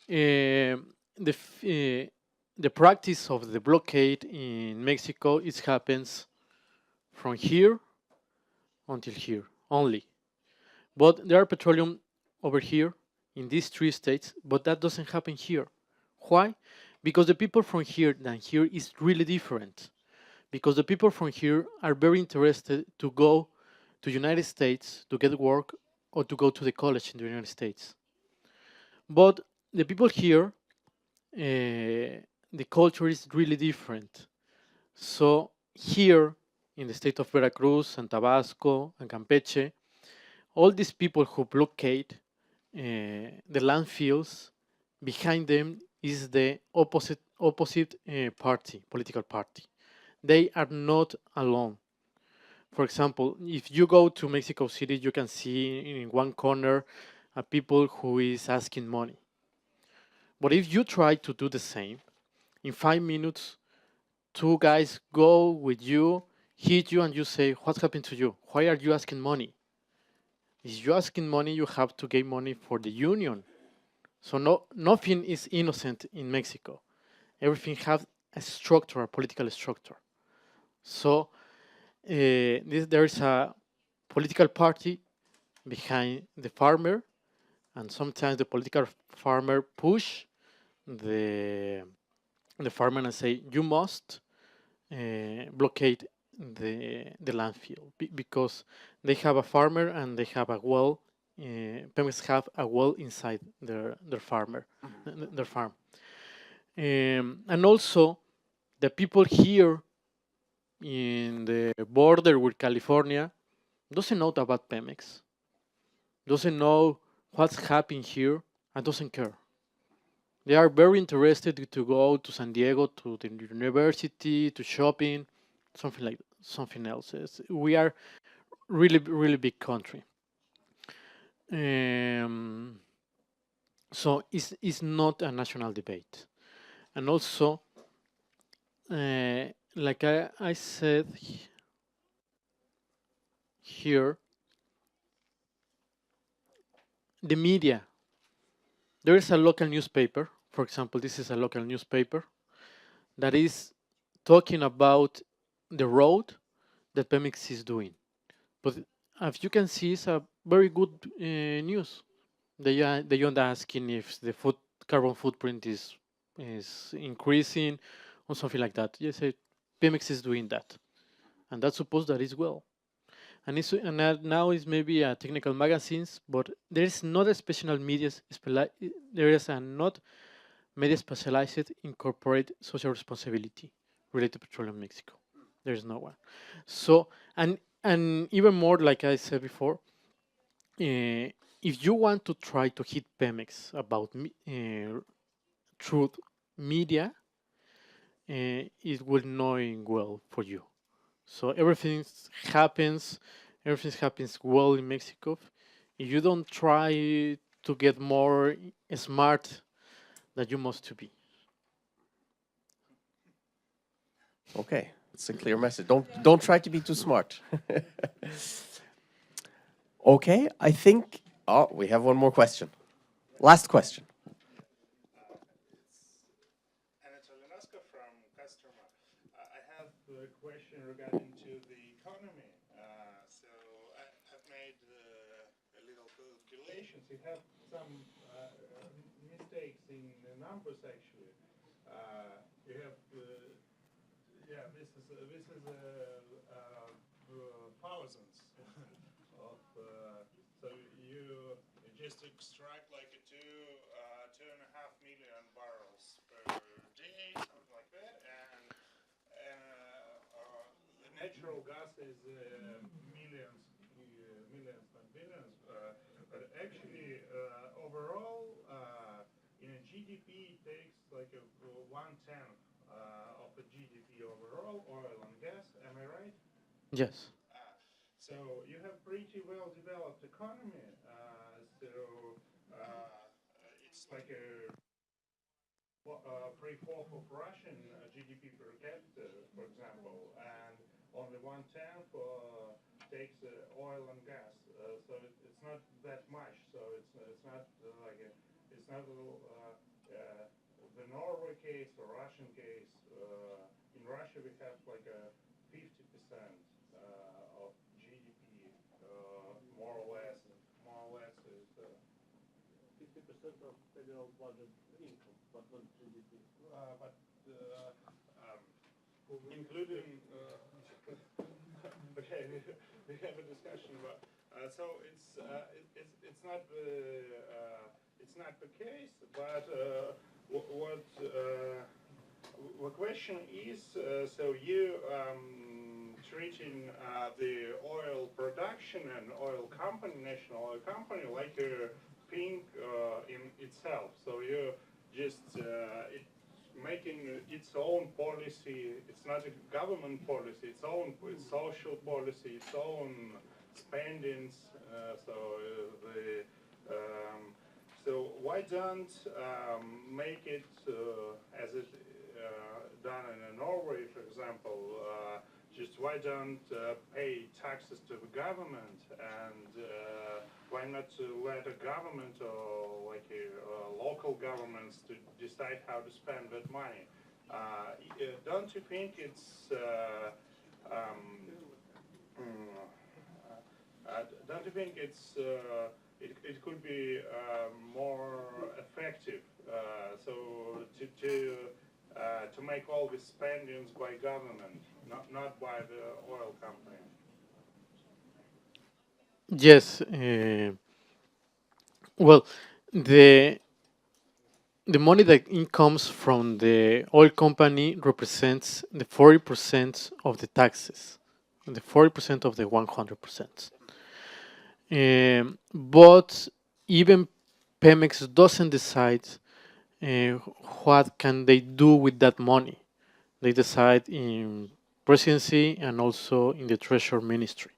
S9: the practice of the blockade in Mexico happens from here until here only. But there are petroleum over here in these 3 states, but that doesn't happen here. Why? Because the people from here than here is really different. Because the people from here are very interested to go to United States to get work or to go to the college in the United States. But the people here, the culture is really different. So here in the state of Veracruz and Tabasco and Campeche, all these people who blockade the landfills, behind them is the opposite political party. They are not alone. For example, if you go to Mexico City, you can see in one corner a people who is asking money. But if you try to do the same, in 5 minutes, 2 guys go with you, hit you, and you say, "What's happened to you? Why are you asking money?" If you're asking money, you have to get money for the union. So nothing is innocent in Mexico. Everything has a structure, a political structure. So there is a political party behind the farmer, and sometimes the political farmer push the farmer and say, "You must blockade the landfill," because they have a farmer and they have a well. Pemex have a well inside their farm. And also, the people here in the border with California doesn't know about Pemex, doesn't know what's happening here, and doesn't care. They are very interested to go to San Diego, to the university, to shopping, something else. We are really big country. So it's not a national debate. And also, like I said here, the media. There is a local newspaper, for example, this is a local newspaper, that is talking about the road that Pemex is doing. But as you can see, it's a very good news. They are asking if the carbon footprint is increasing or something like that. Yes, Pemex is doing that, and that's supposed that is well. Now is maybe a technical magazines, but there is not a special media. There is a not media specialized in corporate social responsibility related to petroleum Mexico. There is no one. So and even more, like I said before, if you want to try to hit Pemex about truth media, it will knowing well for you. So happens, everything happens well in Mexico. If you don't try to get more smart than you must to be.
S8: Okay, it's a clear message. Don't try to be too smart. Okay, I think. Oh, we have one more question. Last question.
S14: From customer. I have a question regarding to the economy. So I've made a little calculations. You have some mistakes in the numbers actually. You have yeah, thousands of so you just extract like a 2.5 million barrels per day, something like that, and the natural gas is millions, not billions. But actually, overall, in a GDP, it takes like a 1/10 of a GDP overall, oil and gas. Am I right?
S9: Yes.
S14: So you have pretty well developed economy. So it's like a three-fourth of Russian GDP per capita, for example, and only 1/10 takes oil and gas. So it's not that much. So it's not like it's not the Norway case or Russian case. In Russia, we have like a 50% of GDP, more or less. More or less is 50% of federal budget income, but not GDP. But including okay, we have a discussion about. So it's not the case, but what the question is, so you treating the oil production and oil company, national oil company, like a thing in itself. So you just making its own policy. It's not a government policy. Its own social policy. Its own spendings. So why don't make it as it done in Norway, for example? Just why don't pay taxes to the government, and why not to let a government or like local governments to decide how to spend that money? Don't you think don't you think it could be more effective? So to make all the spendings by government, not by the oil company.
S9: Yes. Well, the the money that comes from the oil company represents the 40% of the taxes, the 40% of the 100%. But even Pemex doesn't decide uh, what can they do with that money. They decide in presidency and also in the treasury ministry.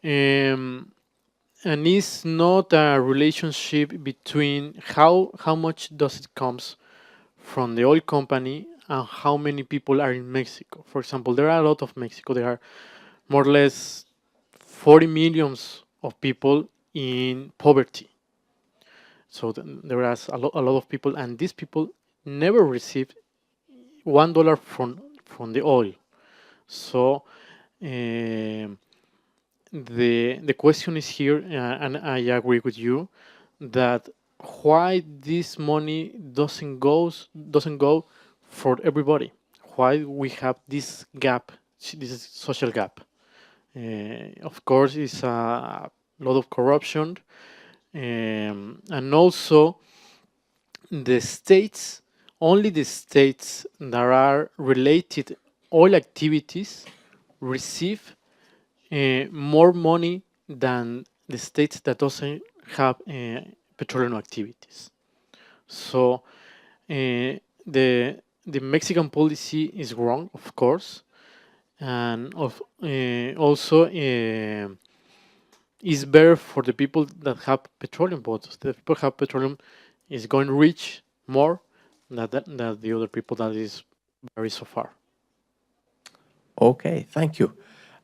S9: And it's not a relationship between how much does it comes from the oil company and how many people are in Mexico. For example, there are a lot of Mexico. There are more or less 40 millions of people in poverty. So there are a lot of people, and these people never received $1 from the oil. So um, the question is here, and I agree with you that why this money doesn't go for everybody. Why we have this gap, this social gap? Of course, it's a lot of corruption, and also the states, only the states that are related oil activities receive more money than the states that doesn't have petroleum activities. So the Mexican policy is wrong, of course, and also is better for the people that have petroleum. But the people have petroleum is going to reach more than the other people that is very so far.
S8: Okay, thank you.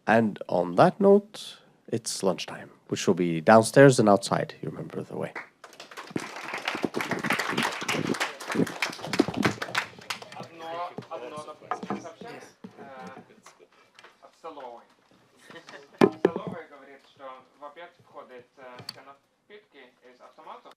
S8: And on that note, it's lunchtime, which will be downstairs and outside. You remember the way.
S1: Одно сообщение от столовой. Столовая говорит, что в обед входят все напитки из автоматов.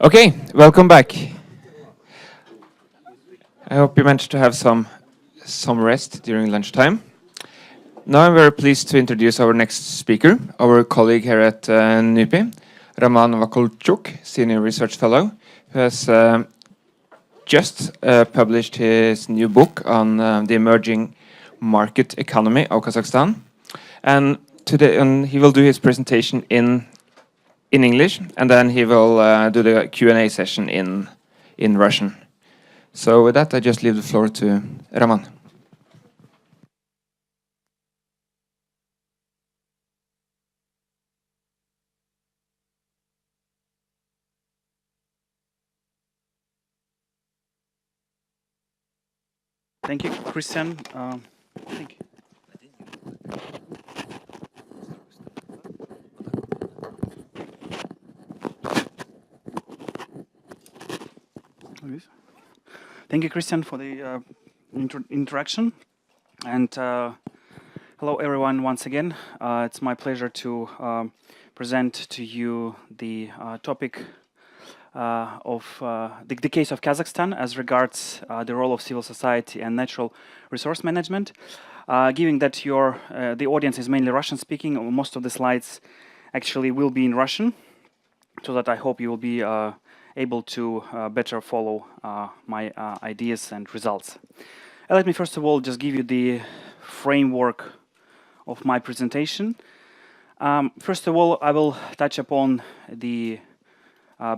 S1: Okay, welcome back. I hope you managed to have some rest during lunchtime. Now I'm very pleased to introduce our next speaker, our colleague here at NUPI, Raman Vakulchuk, Senior Research Fellow, who has just published his new book on the emerging market economy of Kazakhstan. And today, he will do his presentation in English, and then he will do the Q&A session in Russian. So with that, I just leave the floor to Raman.
S15: Thank you, Christian. Thank you. Thank you, Christian, for the introduction. And hello, everyone, once again. It's my pleasure to present to you the topic of the case of Kazakhstan as regards the role of civil society and natural resource management. Given that the audience is mainly Russian-speaking, most of the slides actually will be in Russian, so that I hope you will be able to better follow my ideas and results. Let me first of all just give you the framework of my presentation. First of all, I will touch upon the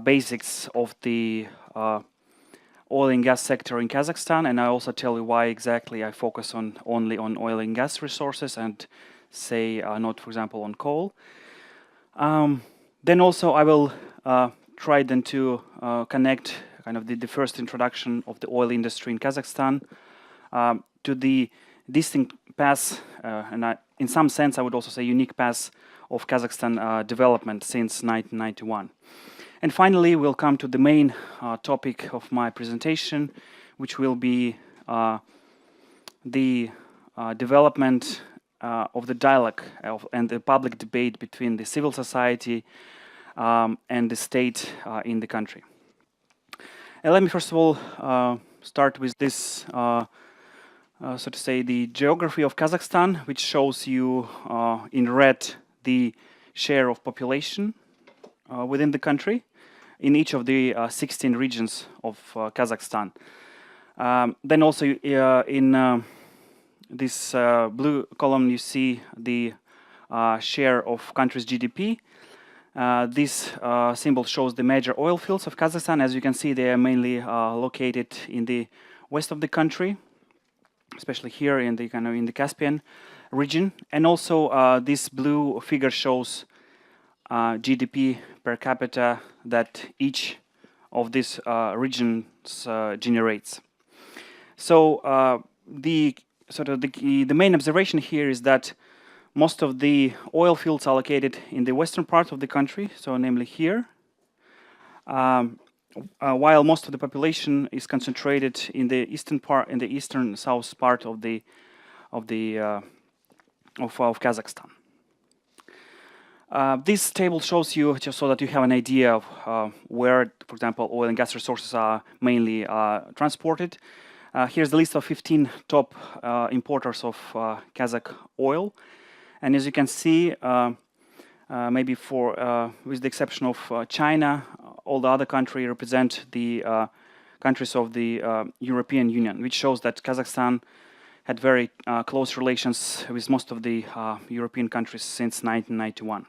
S15: basics of the oil and gas sector in Kazakhstan, and I also tell you why exactly I focus only on oil and gas resources and say not, for example, on coal. Then also I will try then to connect kind of the first introduction of the oil industry in Kazakhstan to the distinct path, and in some sense I would also say unique path of Kazakhstan development since 1991. And finally, we'll come to the main topic of my presentation, which will be the development of the dialogue and the public debate between the civil society and the state in the country. And let me first of all start with this, so to say, the geography of Kazakhstan, which shows you in red the share of population within the country in each of the 16 regions of Kazakhstan. Then also in this blue column you see the share of country's GDP. This symbol shows the major oil fields of Kazakhstan. As you can see, they are mainly located in the west of the country, especially here in the Caspian region. And also this blue figure shows GDP per capita that each of these regions generates. So the main observation here is that most of the oil fields are located in the western part of the country, so namely here, while most of the population is concentrated in the eastern part, in the eastern south part of Kazakhstan. This table shows you, just so that you have an idea of where, for example, oil and gas resources are mainly transported. Here's the list of 15 top importers of Kazakh oil. And as you can see, maybe with the exception of China, all the other countries represent the countries of the European Union, which shows that Kazakhstan had very close relations with most of the European countries since 1991.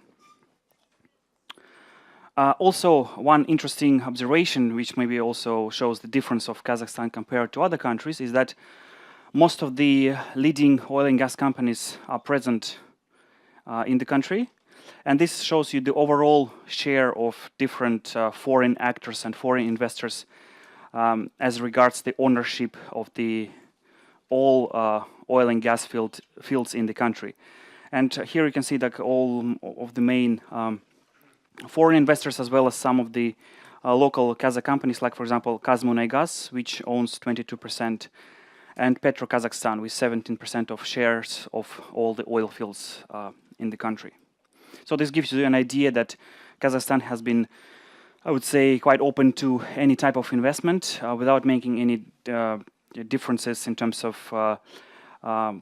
S15: Also, one interesting observation, which maybe also shows the difference of Kazakhstan compared to other countries, is that most of the leading oil and gas companies are present in the country. And this shows you the overall share of different foreign actors and foreign investors as regards the ownership of all oil and gas fields in the country. And here you can see that all of the main foreign investors, as well as some of the local Kazakh companies, like, for example, Kazmunaygaz, which owns 22%, and Petro Kazakhstan with 17% of shares of all the oil fields in the country. So this gives you an idea that Kazakhstan has been, I would say, quite open to any type of investment without making any differences in terms of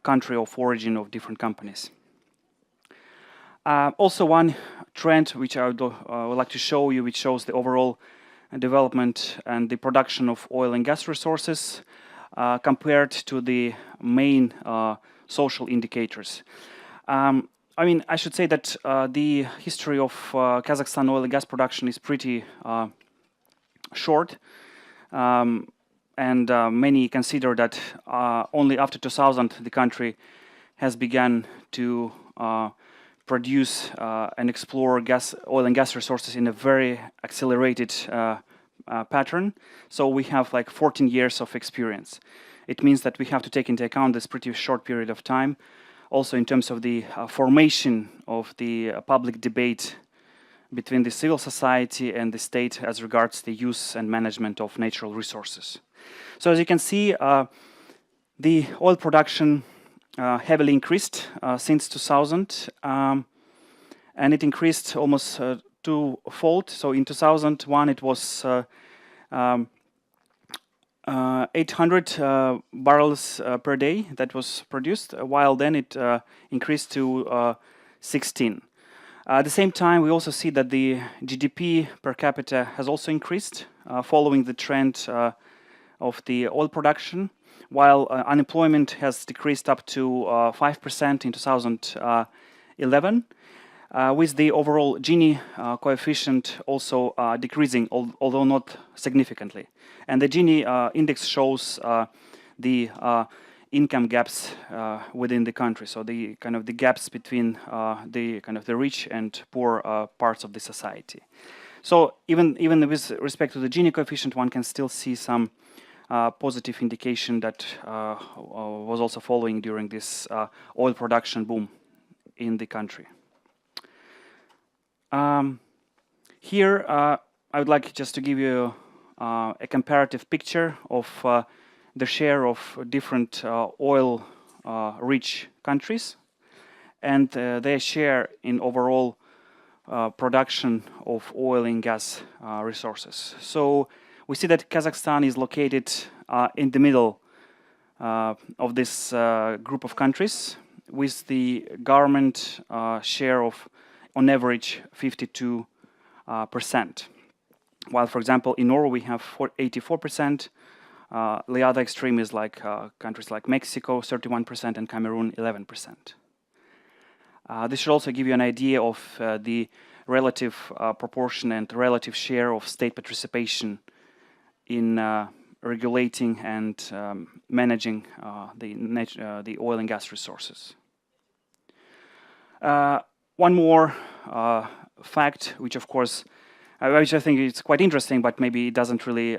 S15: country of origin of different companies. Also, one trend which I would like to show you, which shows the overall development and the production of oil and gas resources compared to the main social indicators. I mean, I should say that the history of Kazakhstan oil and gas production is pretty short, and many consider that only after 2000 the country has begun to produce and explore oil and gas resources in a very accelerated pattern. So we have like 14 years of experience. It means that we have to take into account this pretty short period of time. Also in terms of the formation of the public debate between the civil society and the state as regards the use and management of natural resources. So as you can see, the oil production heavily increased since 2000, and it increased almost twofold. So in 2001 it was 800 barrels per day that was produced, while then it increased to 16. At the same time, we also see that the GDP per capita has also increased, following the trend of the oil production, while unemployment has decreased up to 5% in 2011, with the overall Gini coefficient also decreasing, although not significantly. And the Gini index shows the income gaps within the country, so the kind of the gaps between the rich and poor parts of the society. So even with respect to the Gini coefficient, one can still see some positive indication that was also following during this oil production boom in the country. Here, I would like just to give you a comparative picture of the share of different oil-rich countries and their share in overall production of oil and gas resources. So we see that Kazakhstan is located in the middle of this group of countries, with the government share of, on average, 52%. While, for example, in Norway we have 84%. The other extreme is like countries like Mexico, 31%, and Cameroon, 11%. This should also give you an idea of the relative proportion and relative share of state participation in regulating and managing the oil and gas resources. One more fact, which of course, which I think is quite interesting, but maybe it doesn't really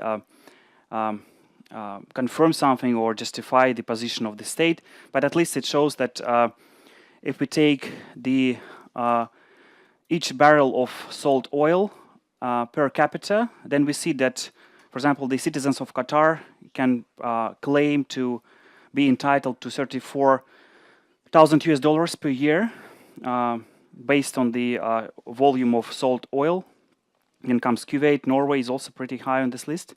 S15: confirm something or justify the position of the state, but at least it shows that if we take the each barrel of salt oil per capita, then we see that, for example, the citizens of Qatar can claim to be entitled to $34,000 per year based on the volume of salt oil. Then comes Kuwait. Norway is also pretty high on this list.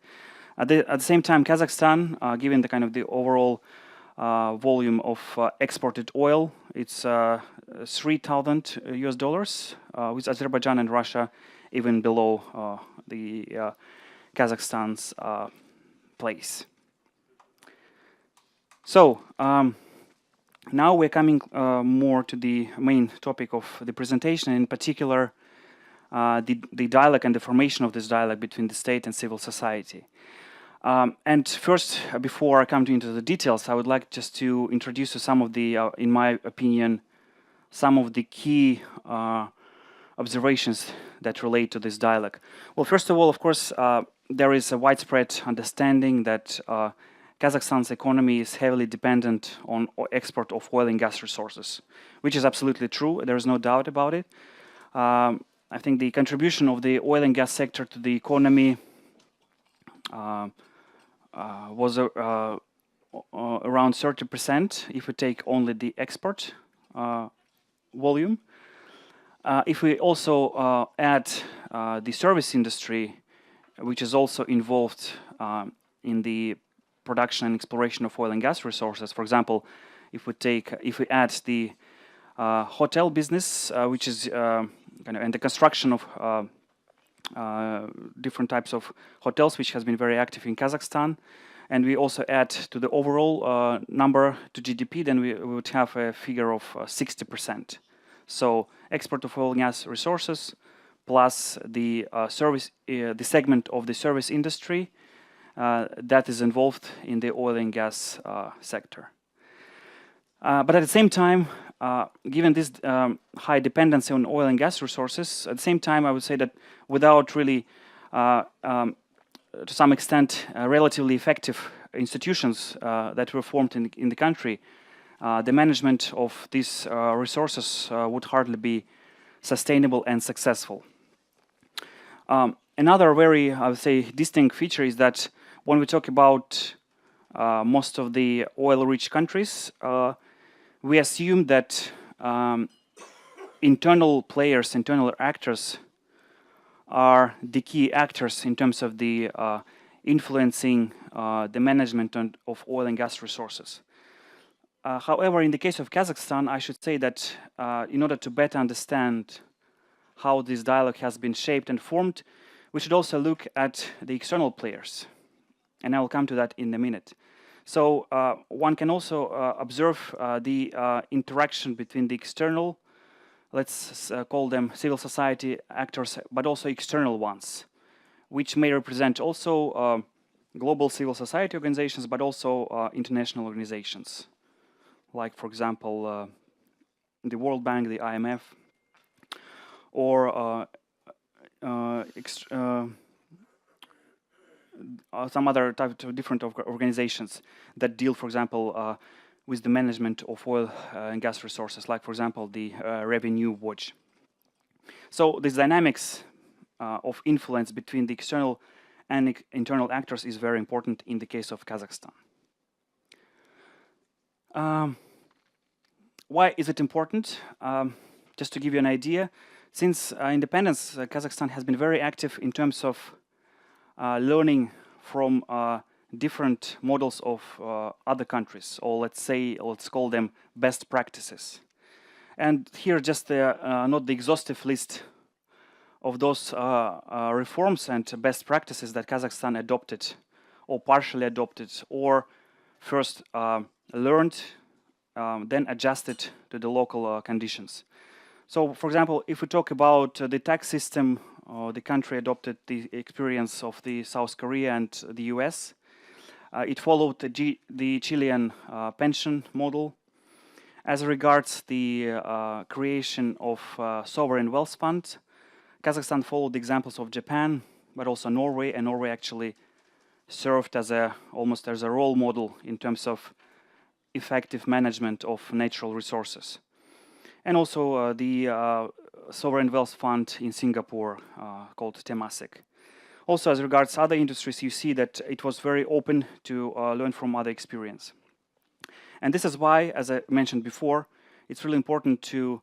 S15: At the same time, Kazakhstan, given the kind of the overall volume of exported oil, it's $3,000, with Azerbaijan and Russia even below the Kazakhstan's place. So now we're coming more to the main topic of the presentation, in particular the dialogue and the formation of this dialogue between the state and civil society. And first, before I come into the details, I would like just to introduce you some of the, in my opinion, some of the key observations that relate to this dialogue. Well, first of all, of course, there is a widespread understanding that Kazakhstan's economy is heavily dependent on export of oil and gas resources, which is absolutely true. There is no doubt about it. I think the contribution of the oil and gas sector to the economy was around 30% if we take only the export volume. If we also add the service industry, which is also involved in the production and exploration of oil and gas resources, for example, if we add the hotel business, which is and the construction of different types of hotels, which has been very active in Kazakhstan, and we also add to the overall number to GDP, then we would have a figure of 60%. So export of oil and gas resources plus the the segment of the service industry that is involved in the oil and gas sector. But at the same time, given this high dependency on oil and gas resources, at the same time, I would say that without really, to some extent, relatively effective institutions that were formed in the country, the management of these resources would hardly be sustainable and successful. Another very, I would say, distinct feature is that when we talk about most of the oil-rich countries, we assume that internal players, internal actors are the key actors in terms of the influencing the management of oil and gas resources. However, in the case of Kazakhstan, I should say that in order to better understand how this dialogue has been shaped and formed, we should also look at the external players. And I will come to that in a minute. So one can also observe the interaction between the external, let's call them civil society actors, but also external ones, which may represent also global civil society organizations, but also international organizations, like, for example, the World Bank, the IMF, or some other type of different organizations that deal, for example, with the management of oil and gas resources, like, for example, the Revenue Watch. So these dynamics of influence between the external and internal actors is very important in the case of Kazakhstan. Why is it important? Just to give you an idea, since independence, Kazakhstan has been very active in terms of learning from different models of other countries, or let's call them best practices. And here just not the exhaustive list of those reforms and best practices that Kazakhstan adopted, or partially adopted, or first learned, then adjusted to the local conditions. So, for example, if we talk about the tax system, the country adopted the experience of the South Korea and the US. It followed the Chilean pension model. As regards the creation of sovereign wealth fund, Kazakhstan followed the examples of Japan, but also Norway, and Norway actually served as almost as a role model in terms of effective management of natural resources. And also the sovereign wealth fund in Singapore called Temasek. Also, as regards other industries, you see that it was very open to learn from other experience. And this is why, as I mentioned before, it's really important to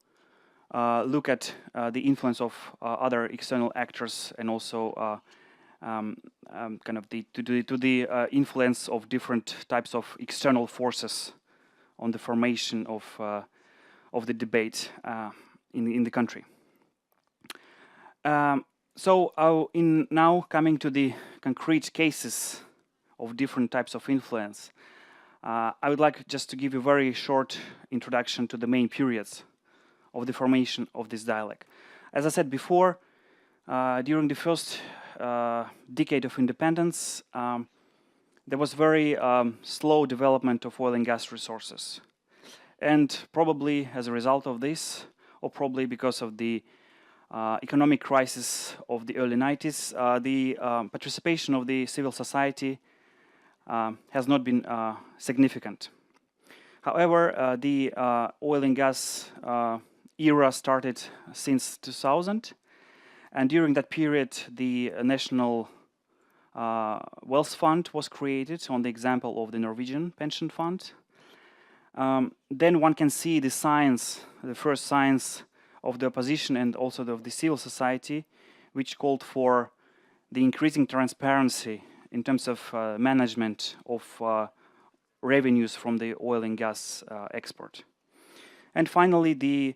S15: look at the influence of other external actors, and also kind of the influence of different types of external forces on the formation of the debate in the country. So in now coming to the concrete cases of different types of influence, I would like just to give you a very short introduction to the main periods of the formation of this dialogue. As I said before, during the first decade of independence, there was very slow development of oil and gas resources. And probably as a result of this, or probably because of the economic crisis of the early 90s, the participation of the civil society has not been significant. However, the oil and gas era started since 2000, and during that period, the national wealth fund was created on the example of the Norwegian pension fund. Then one can see the signs, the first signs of the opposition and also of the civil society, which called for the increasing transparency in terms of management of revenues from the oil and gas export. And finally, the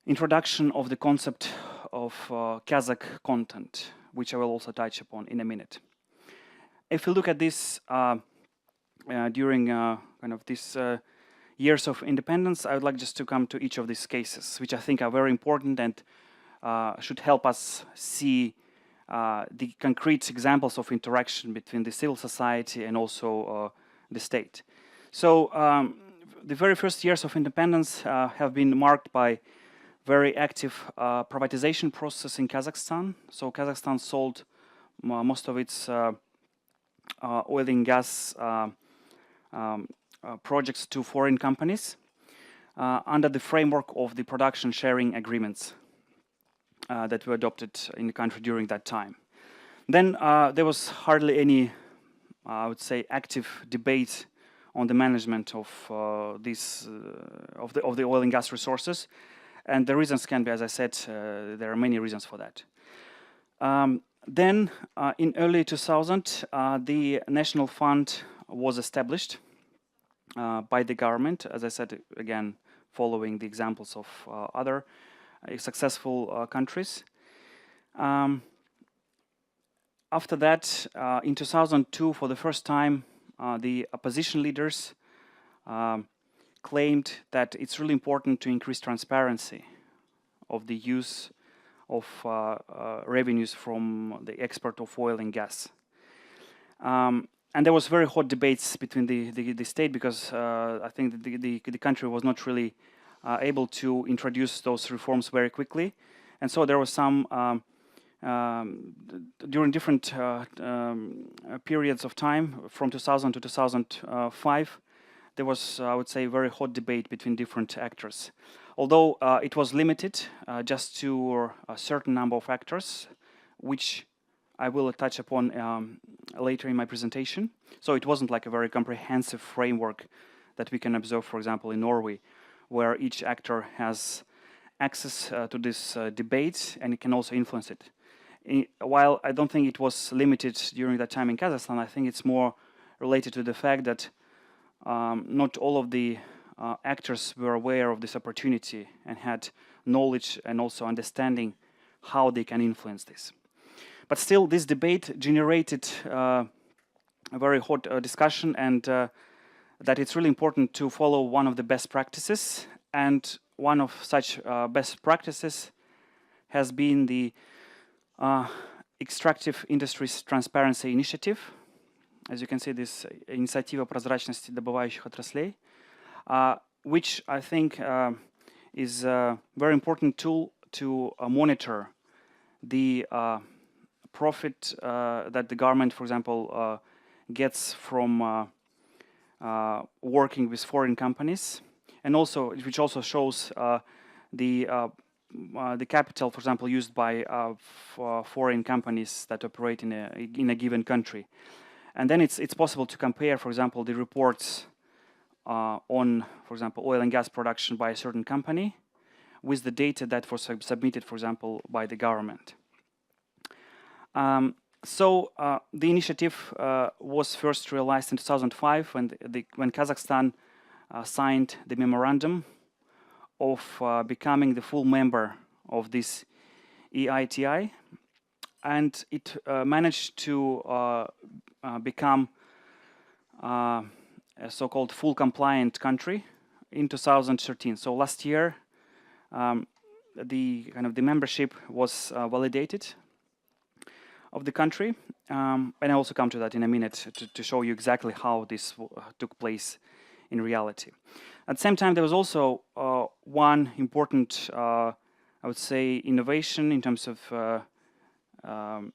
S15: introduction of the concept of Kazakh content, which I will also touch upon in a minute. If we look at this during kind of this years of independence, I would like just to come to each of these cases, which I think are very important and should help us see the concrete examples of interaction between the civil society and also the state. So the very first years of independence have been marked by very active privatization process in Kazakhstan. So Kazakhstan sold most of its oil and gas projects to foreign companies under the framework of the production sharing agreements that were adopted in the country during that time. Then there was hardly any, I would say, active debate on the management of the oil and gas resources, and the reasons can be, as I said, there are many reasons for that. Then, in early 2000, the National Fund was established by the government, as I said, again, following the examples of other successful countries. After that, in 2002, for the first time, the opposition leaders claimed that it's really important to increase transparency of the use of revenues from the export of oil and gas. And there was very hot debates between the state because I think the country was not really able to introduce those reforms very quickly. And so there was some, during different periods of time, from 2000 to 2005, there was, I would say, very hot debate between different actors. Although it was limited just to a certain number of actors, which I will touch upon later in my presentation. So it wasn't like a very comprehensive framework that we can observe, for example, in Norway, where each actor has access to this debate and it can also influence it. While I don't think it was limited during that time in Kazakhstan, I think it's more related to the fact that not all of the actors were aware of this opportunity and had knowledge and also understanding how they can influence this. But still, this debate generated a very hot discussion, and that it's really important to follow one of the best practices. And one of such best practices has been the Extractive Industries Transparency Initiative. As you can see, this Инициатива прозрачности добывающих отраслей, which I think is a very important tool to monitor the profit that the government, for example, gets from working with foreign companies, and also which also shows the capital, for example, used by foreign companies that operate in a given country. And then it's possible to compare, for example, the reports on, for example, oil and gas production by a certain company with the data that was submitted, for example, by the government. So the initiative was first realized in 2005 when Kazakhstan signed the memorandum of becoming the full member of this EITI, and it managed to become a so-called full compliant country in 2013. So last year, the membership was validated of the country, and I also come to that in a minute to show you exactly how this took place in reality. At the same time, there was also one important, I would say, innovation in terms of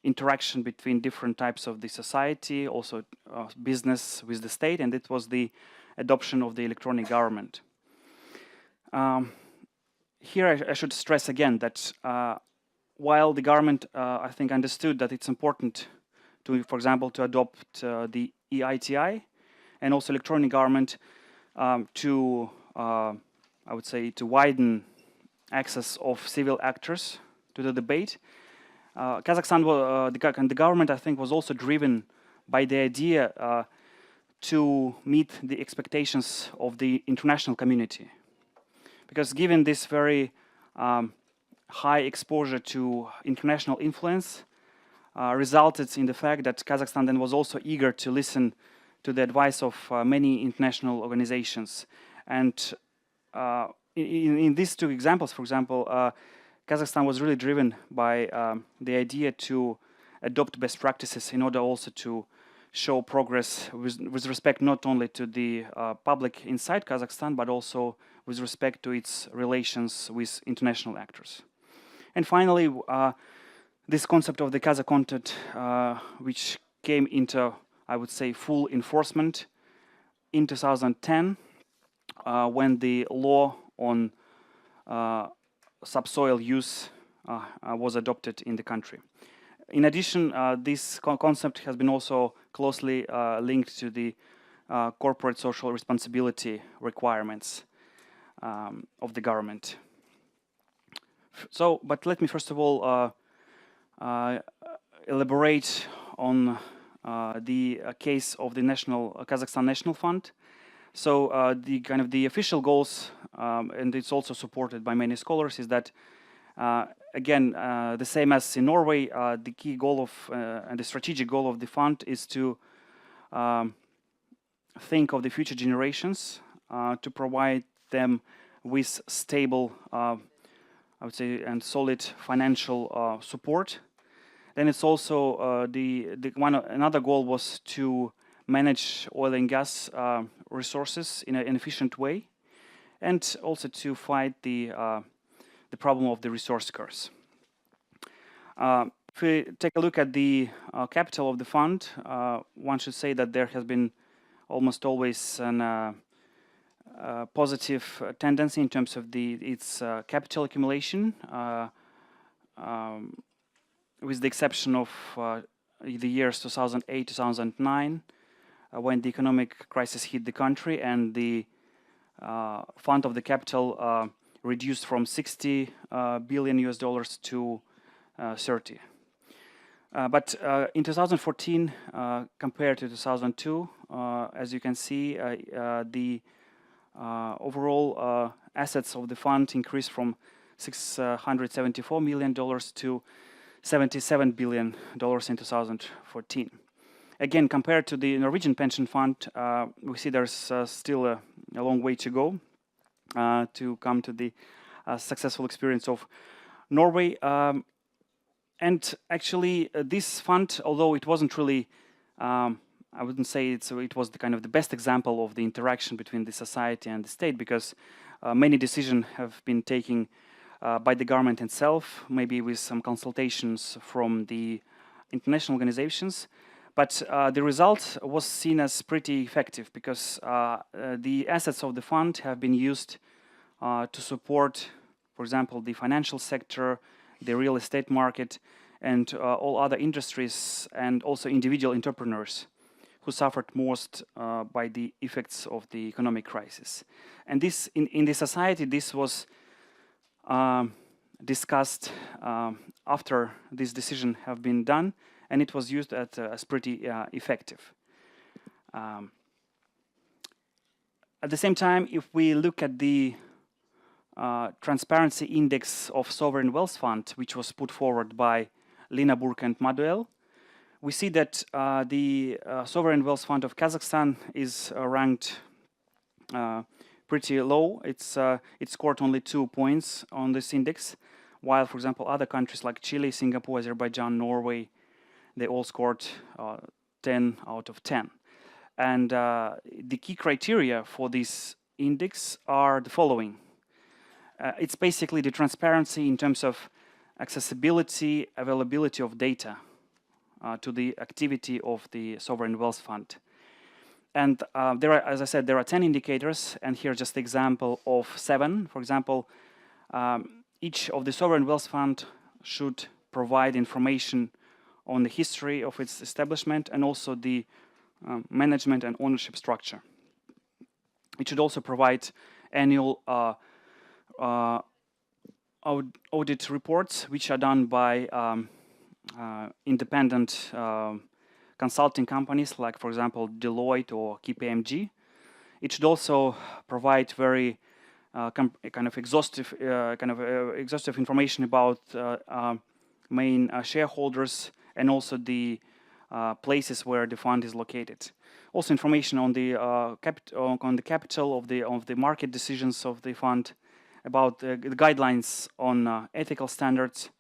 S15: interaction between different types of the society, also business with the state, and it was the adoption of the electronic government. Here I should stress again that while the government, I think, understood that it's important to, for example, to adopt the EITI and also electronic government to, I would say, to widen access of civil actors to the debate. Kazakhstan, the government, I think, was also driven by the idea to meet the expectations of the international community. Because given this very high exposure to international influence, resulted in the fact that Kazakhstan then was also eager to listen to the advice of many international organizations. And in these two examples, for example, Kazakhstan was really driven by the idea to adopt best practices in order also to show progress with respect not only to the public inside Kazakhstan, but also with respect to its relations with international actors. And finally, this concept of the Kazakh content, which came into, I would say, full enforcement in 2010, when the law on subsoil use was adopted in the country. In addition, this concept has been also closely linked to the corporate social responsibility requirements of the government. So, but let me first of all elaborate on the case of the Kazakhstan National Fund. So the kind of the official goals, and it's also supported by many scholars, is that again, the same as in Norway, the key goal of and the strategic goal of the fund is to think of the future generations, to provide them with stable, I would say, and solid financial support. Then it's also another goal was to manage oil and gas resources in an efficient way, and also to fight the problem of the resource curse. If we take a look at the capital of the fund, one should say that there has been almost always an positive tendency in terms of its capital accumulation, with the exception of the years 2008, 2009, when the economic crisis hit the country and the fund of the capital reduced from 60 billion US dollars to 30. But in 2014, compared to 2002, as you can see, the overall assets of the fund increased from $674 million to $77 billion in 2014. Again, compared to the Norwegian pension fund, we see there's still a long way to go to come to the successful experience of Norway. And actually, this fund, although it wasn't really, I wouldn't say it was the kind of the best example of the interaction between the society and the state, because many decisions have been taken by the government itself, maybe with some consultations from the international organizations. But the result was seen as pretty effective, because the assets of the fund have been used to support, for example, the financial sector, the real estate market, and all other industries, and also individual entrepreneurs who suffered most by the effects of the economic crisis. And this, in the society, this was discussed after this decision have been done, and it was used as pretty effective. At the same time, if we look at the transparency index of sovereign wealth fund, which was put forward by Lina Burk and Maduel, we see that the sovereign wealth fund of Kazakhstan is ranked pretty low. It's scored only 2 points on this index, while, for example, other countries like Chile, Singapore, Azerbaijan, Norway, they all scored 10 out of 10. And the key criteria for this index are the following. It's basically the transparency in terms of accessibility, availability of data to the activity of the sovereign wealth fund. And there are, as I said, there are 10 indicators, and here just the example of 7. For example, each of the sovereign wealth fund should provide information on the history of its establishment and also the management and ownership structure. It should also provide annual audit reports, which are done by independent consulting companies, like, for example, Deloitte or KPMG. It should also provide very exhaustive information about main shareholders and also the places where the fund is located. Also, information on the capital of the market decisions of the fund, about the guidelines on ethical standards,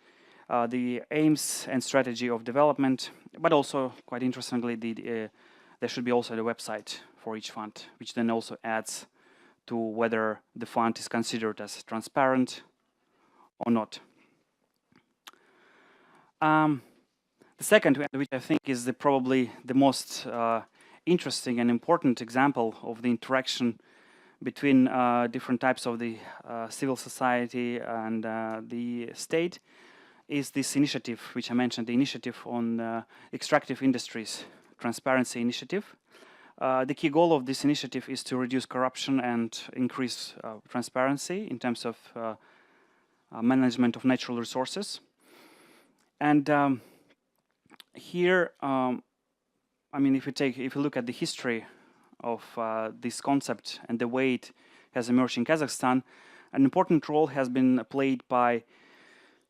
S15: the aims and strategy of development, but also, quite interestingly, there should be also the website for each fund, which then also adds to whether the fund is considered as transparent or not. The second, which I think is probably the most interesting and important example of the interaction between different types of the civil society and the state, is this initiative, which I mentioned, the initiative on extractive industries, transparency initiative. The key goal of this initiative is to reduce corruption and increase transparency in terms of management of natural resources. And here, I mean, if you look at the history of this concept and the way it has emerged in Kazakhstan, an important role has been played by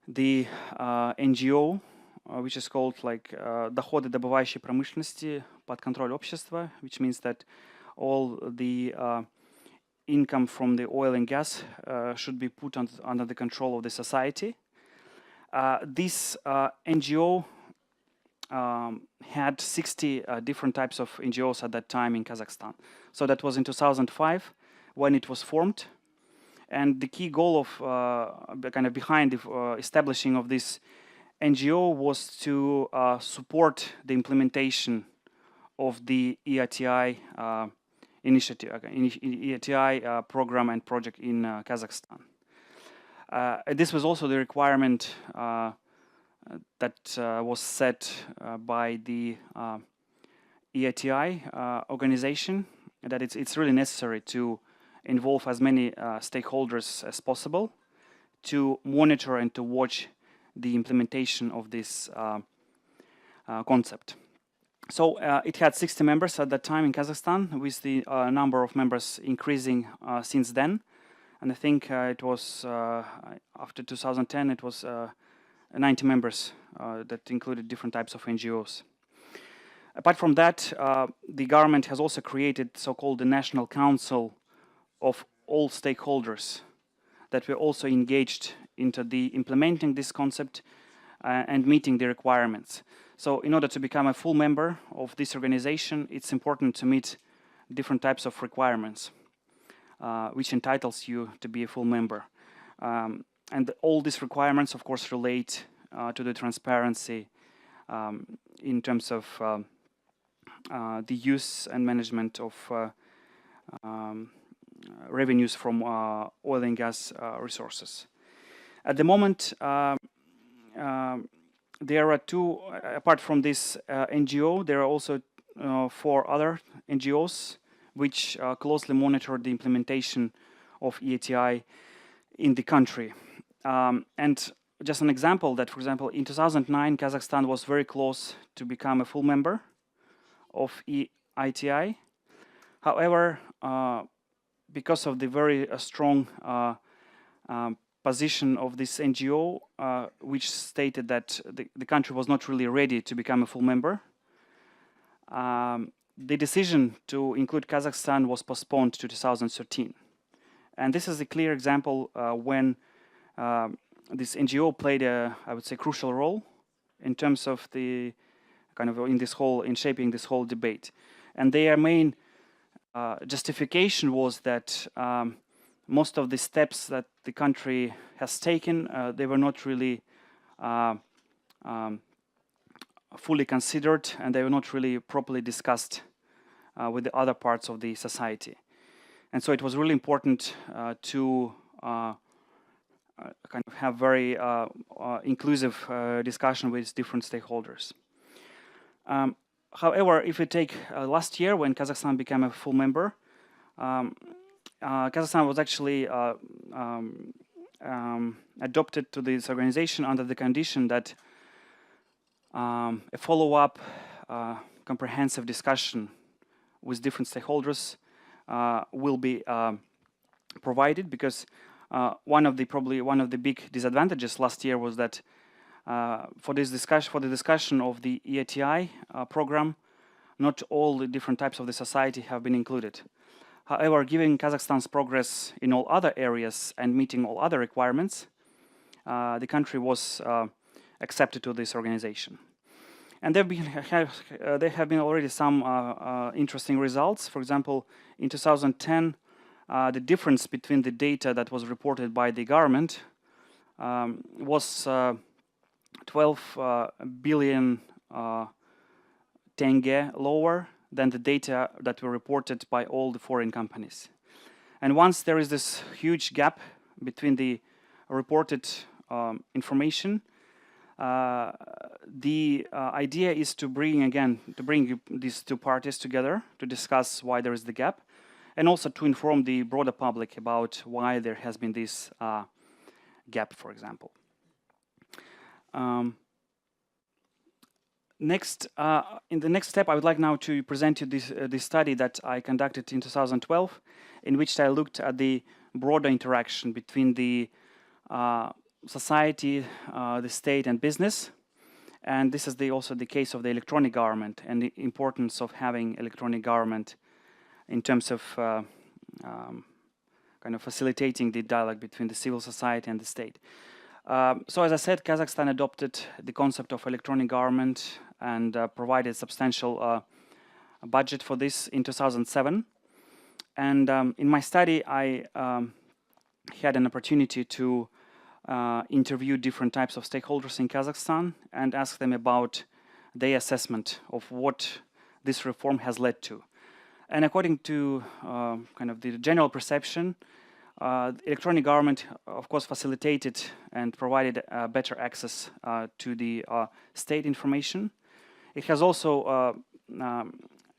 S15: the NGO, which is called like доходы добывающей промышленности под контроль общества, which means that all the income from the oil and gas should be put under the control of the society. This NGO had 60 different types of NGOs at that time in Kazakhstan. So that was in 2005 when it was formed. And the key goal of behind the establishing of this NGO was to support the implementation of the EITI initiative, EITI program and project in Kazakhstan. This was also the requirement that was set by the EITI organization, that it's really necessary to involve as many stakeholders as possible to monitor and to watch the implementation of this concept. So it had 60 members at that time in Kazakhstan, with the number of members increasing since then. And I think it was, after 2010, it was 90 members that included different types of NGOs. Apart from that, the government has also created so-called the National Council of all stakeholders that were also engaged into the implementing this concept and meeting the requirements. So in order to become a full member of this organization, it's important to meet different types of requirements, which entitles you to be a full member. And all these requirements, of course, relate to the transparency in terms of the use and management of revenues from oil and gas resources. At the moment, there are two, apart from this NGO, there are also 4 other NGOs which closely monitor the implementation of EITI in the country. And just an example that, for example, in 2009, Kazakhstan was very close to become a full member of EITI. However, because of the very strong position of this NGO, which stated that the country was not really ready to become a full member, the decision to include Kazakhstan was postponed to 2013. And this is a clear example when this NGO played a, I would say, crucial role in terms of the in shaping this whole debate. And their main justification was that most of the steps that the country has taken, they were not really fully considered, and they were not really properly discussed with the other parts of the society. And so it was really important to have very inclusive discussion with different stakeholders. However, if we take last year when Kazakhstan became a full member, Kazakhstan was actually adopted to this organization under the condition that a follow-up comprehensive discussion with different stakeholders will be provided, because probably one of the big disadvantages last year was that for the discussion of the EATI program, not all the different types of the society have been included. However, given Kazakhstan's progress in all other areas and meeting all other requirements, the country was accepted to this organization. And there have been already some interesting results. For example, in 2010, the difference between the data that was reported by the government was 12 billion tenge lower than the data that were reported by all the foreign companies. And once there is this huge gap between the reported information, the idea is to bring these two parties together to discuss why there is the gap, and also to inform the broader public about why there has been this gap, for example. In the next step, I would like now to present you this study that I conducted in 2012, in which I looked at the broader interaction between the society, the state, and business. And this is also the case of the electronic government and the importance of having electronic government in terms of kind of facilitating the dialogue between the civil society and the state. So as I said, Kazakhstan adopted the concept of electronic government and provided substantial budget for this in 2007. And in my study, I had an opportunity to interview different types of stakeholders in Kazakhstan and ask them about their assessment of what this reform has led to. And according to kind of the general perception, electronic government, of course, facilitated and provided better access to the state information. It has also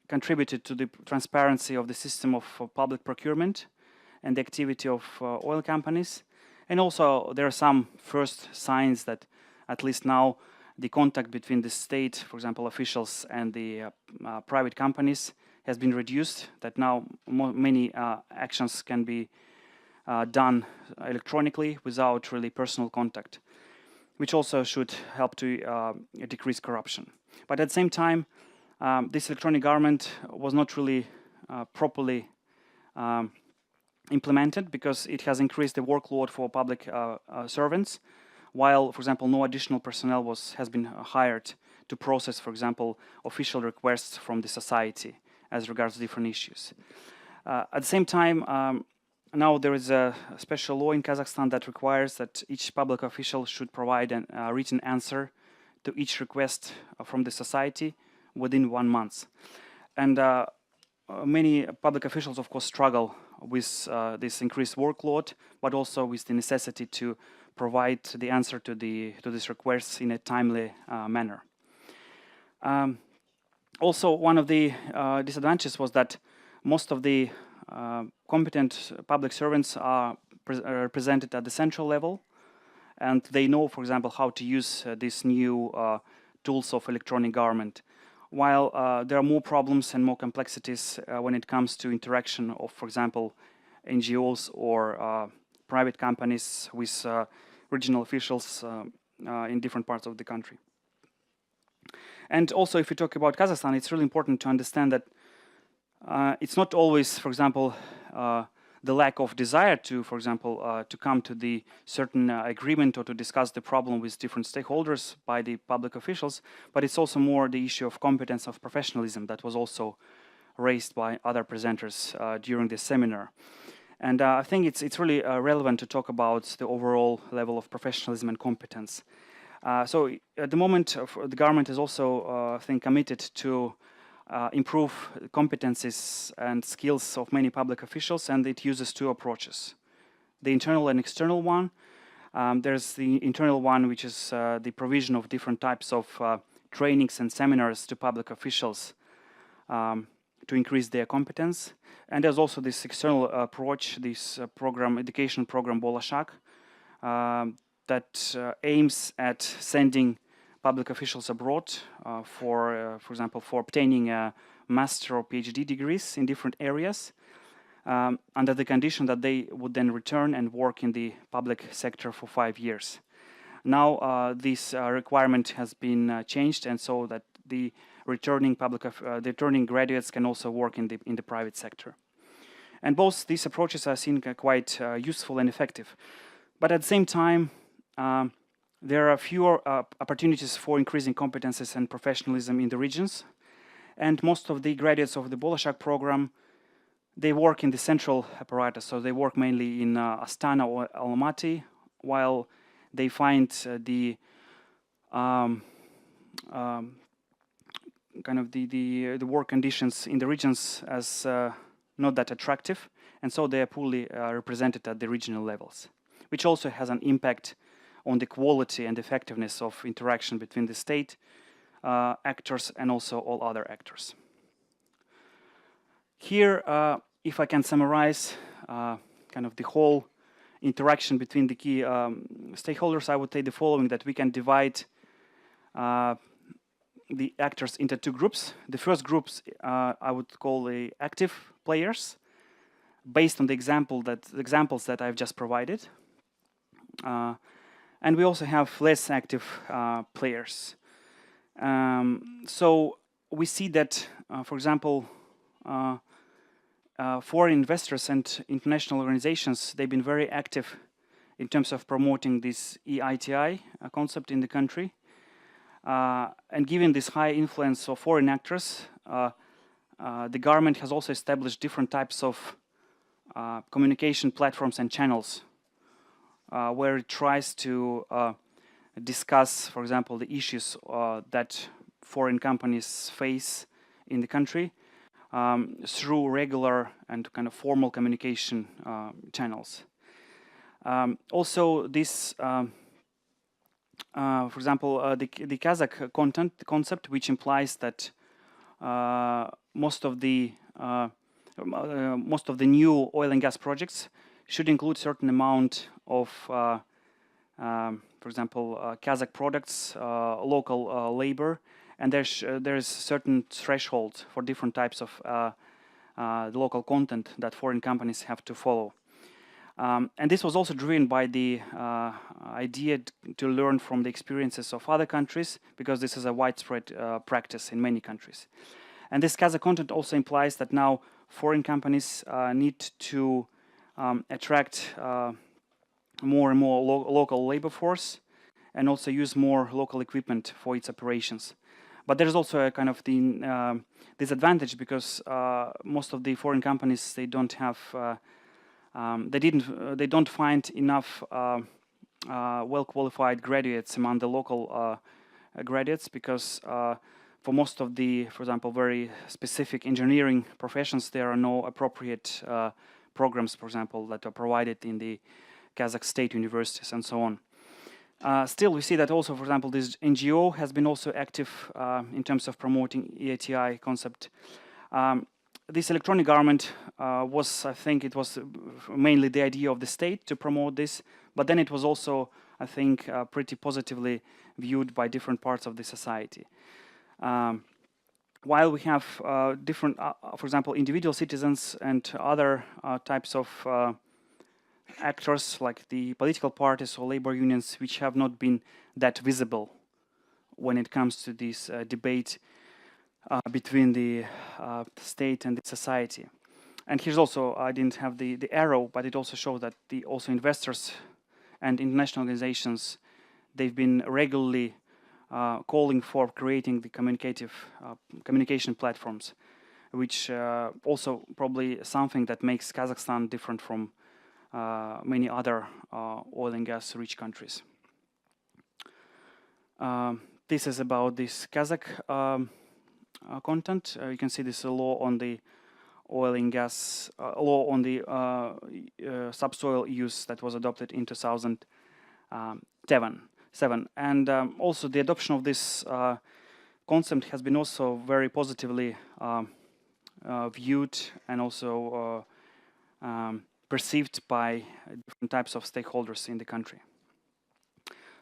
S15: contributed to the transparency of the system of public procurement and the activity of oil companies. And also, there are some first signs that, at least now, the contact between the state, for example, officials, and the private companies has been reduced, that now many actions can be done electronically without really personal contact, which also should help to decrease corruption. But at the same time, this electronic government was not really properly implemented, because it has increased the workload for public servants, while, for example, no additional personnel has been hired to process, for example, official requests from the society as regards different issues. At the same time, now there is a special law in Kazakhstan that requires that each public official should provide a written answer to each request from the society within 1 month. And many public officials, of course, struggle with this increased workload, but also with the necessity to provide the answer to these requests in a timely manner. Also, one of the disadvantages was that most of the competent public servants are represented at the central level, and they know, for example, how to use these new tools of electronic government. While there are more problems and more complexities when it comes to interaction of, for example, NGOs or private companies with regional officials in different parts of the country. And also, if we talk about Kazakhstan, it's really important to understand that it's not always, for example, the lack of desire to, for example, to come to the certain agreement or to discuss the problem with different stakeholders by the public officials, but it's also more the issue of competence, of professionalism, that was also raised by other presenters during this seminar. And I think it's really relevant to talk about the overall level of professionalism and competence. So at the moment, the government is also, I think, committed to improve competencies and skills of many public officials, and it uses two approaches: the internal and external one. There's the internal one, which is the provision of different types of trainings and seminars to public officials to increase their competence. And there's also this external approach, this education program Bolashak, that aims at sending public officials abroad for example, for obtaining a master or PhD degrees in different areas, under the condition that they would then return and work in the public sector for 5 years. Now this requirement has been changed, and so that the returning graduates can also work in the private sector. And both these approaches are seen quite useful and effective. But at the same time, there are fewer opportunities for increasing competences and professionalism in the regions. And most of the graduates of the Bolashak program, they work in the central apparatus. So they work mainly in Astana or Almaty, while they find the work conditions in the regions as not that attractive, and so they are poorly represented at the regional levels, which also has an impact on the quality and effectiveness of interaction between the state actors and also all other actors. Here, if I can summarize kind of the whole interaction between the key stakeholders, I would say the following: that we can divide the actors into two groups. The first groups I would call the active players, based on the examples that I've just provided. And we also have less active players. So we see that, for example, foreign investors and international organizations, they've been very active in terms of promoting this EITI concept in the country. And given this high influence of foreign actors, the government has also established different types of communication platforms and channels where it tries to discuss, for example, the issues that foreign companies face in the country through regular and kind of formal communication channels. Also, this, for example, the Kazakh concept, which implies that most of the new oil and gas projects should include certain amount of, for example, Kazakh products, local labor, and there's certain threshold for different types of the local content that foreign companies have to follow. And this was also driven by the idea to learn from the experiences of other countries, because this is a widespread practice in many countries. And this Kazakh content also implies that now foreign companies need to attract more and more local labor force, and also use more local equipment for its operations. But there's also a kind of the disadvantage, because most of the foreign companies, they don't have they don't find enough well-qualified graduates among the local graduates, because for most of the, for example, very specific engineering professions, there are no appropriate programs, for example, that are provided in the Kazakh state universities and so on. Still, we see that also, for example, this NGO has been also active in terms of promoting EITI concept. This electronic government was, I think, it was mainly the idea of the state to promote this, but then it was also, I think, pretty positively viewed by different parts of the society. While we have different, for example, individual citizens and other types of actors like the political parties or labor unions, which have not been that visible when it comes to this debate between the state and the society. And here's also, I didn't have the arrow, but it also shows that the also investors and international organizations, they've been regularly calling for creating the communication platforms, which also probably something that makes Kazakhstan different from many other oil and gas rich countries. This is about this Kazakh content. You can see this law on the oil and gas, law on the subsoil use that was adopted in 2007. And also the adoption of this concept has been also very positively viewed and also perceived by different types of stakeholders in the country.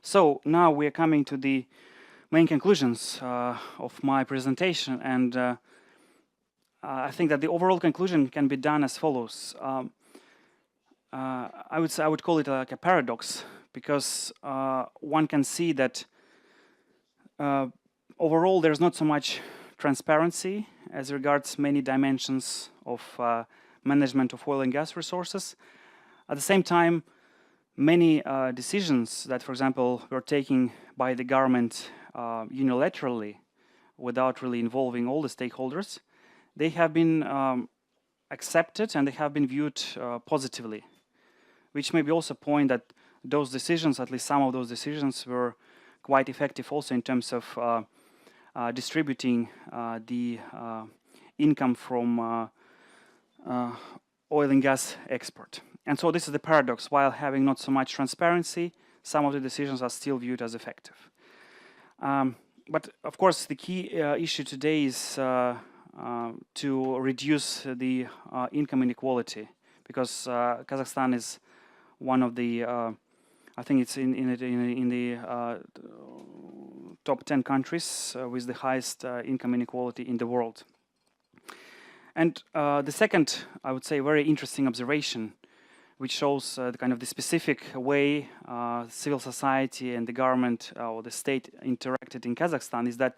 S15: So now we are coming to the main conclusions of my presentation, and I think that the overall conclusion can be done as follows. I would call it like a paradox, because one can see that overall there's not so much transparency as regards many dimensions of management of oil and gas resources. At the same time, many decisions that, for example, were taken by the government unilaterally without really involving all the stakeholders, they have been accepted and they have been viewed positively, which maybe also point that those decisions, at least some of those decisions, were quite effective also in terms of distributing the income from oil and gas export. And so this is the paradox. While having not so much transparency, some of the decisions are still viewed as effective. But of course, the key issue today is to reduce the income inequality, because Kazakhstan is one of the, I think it's in the top 10 countries with the highest income inequality in the world. And the second, I would say, very interesting observation, which shows the kind of the specific way civil society and the government or the state interacted in Kazakhstan, is that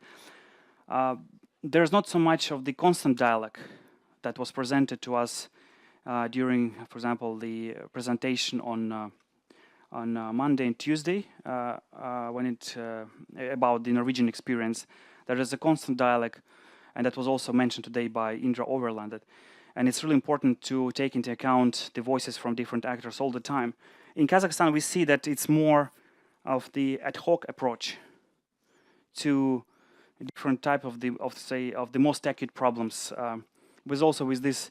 S15: there's not so much of the constant dialogue that was presented to us during, for example, the presentation on Monday and Tuesday when about the Norwegian experience. There is a constant dialogue, and that was also mentioned today by Indra Overland. And it's really important to take into account the voices from different actors all the time. In Kazakhstan, we see that it's more of the ad hoc approach to a different type of the most acute problems. With this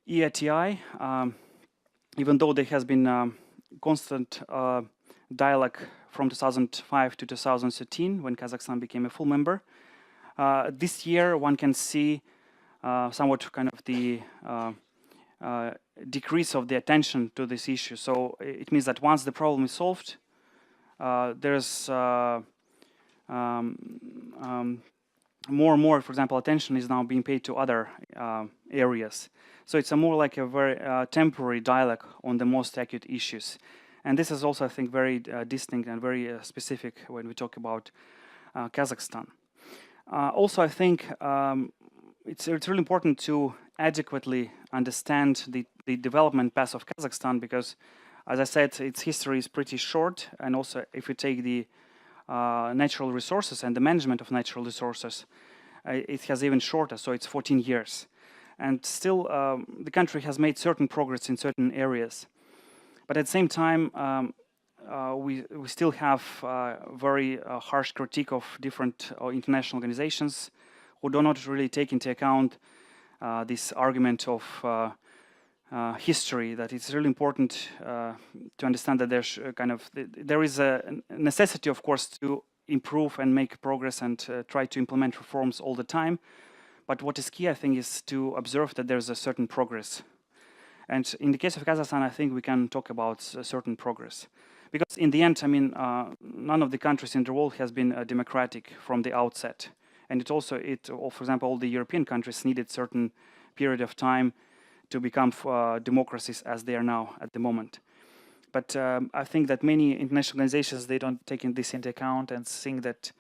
S15: EATI, even though there has been constant dialogue from 2005 to 2013, when Kazakhstan became a full member, this year one can see somewhat kind of the decrease of the attention to this issue. So it means that once the problem is solved, there's more and more, for example, attention is now being paid to other areas. So it's a more like a very temporary dialogue on the most acute issues. And this is also, I think, very distinct and very specific when we talk about Kazakhstan. Also, I think it's really important to adequately understand the development path of Kazakhstan, because, as I said, its history is pretty short. And also, if you take the natural resources and the management of natural resources, it has even shorter, so it's 14 years. And still, the country has made certain progress in certain areas. But at the same time, we still have very harsh critique of different international organizations who do not really take into account this argument of history, that it's really important to understand that there's there is a necessity, of course, to improve and make progress and try to implement reforms all the time. But what is key, I think, is to observe that there's a certain progress. And in the case of Kazakhstan, I think we can talk about a certain progress. Because in the end, I mean, none of the countries in the world has been democratic from the outset. And for example, all the European countries needed certain period of time to become democracies as they are now at the moment. But I think that many international organizations, they don't take this into account and think that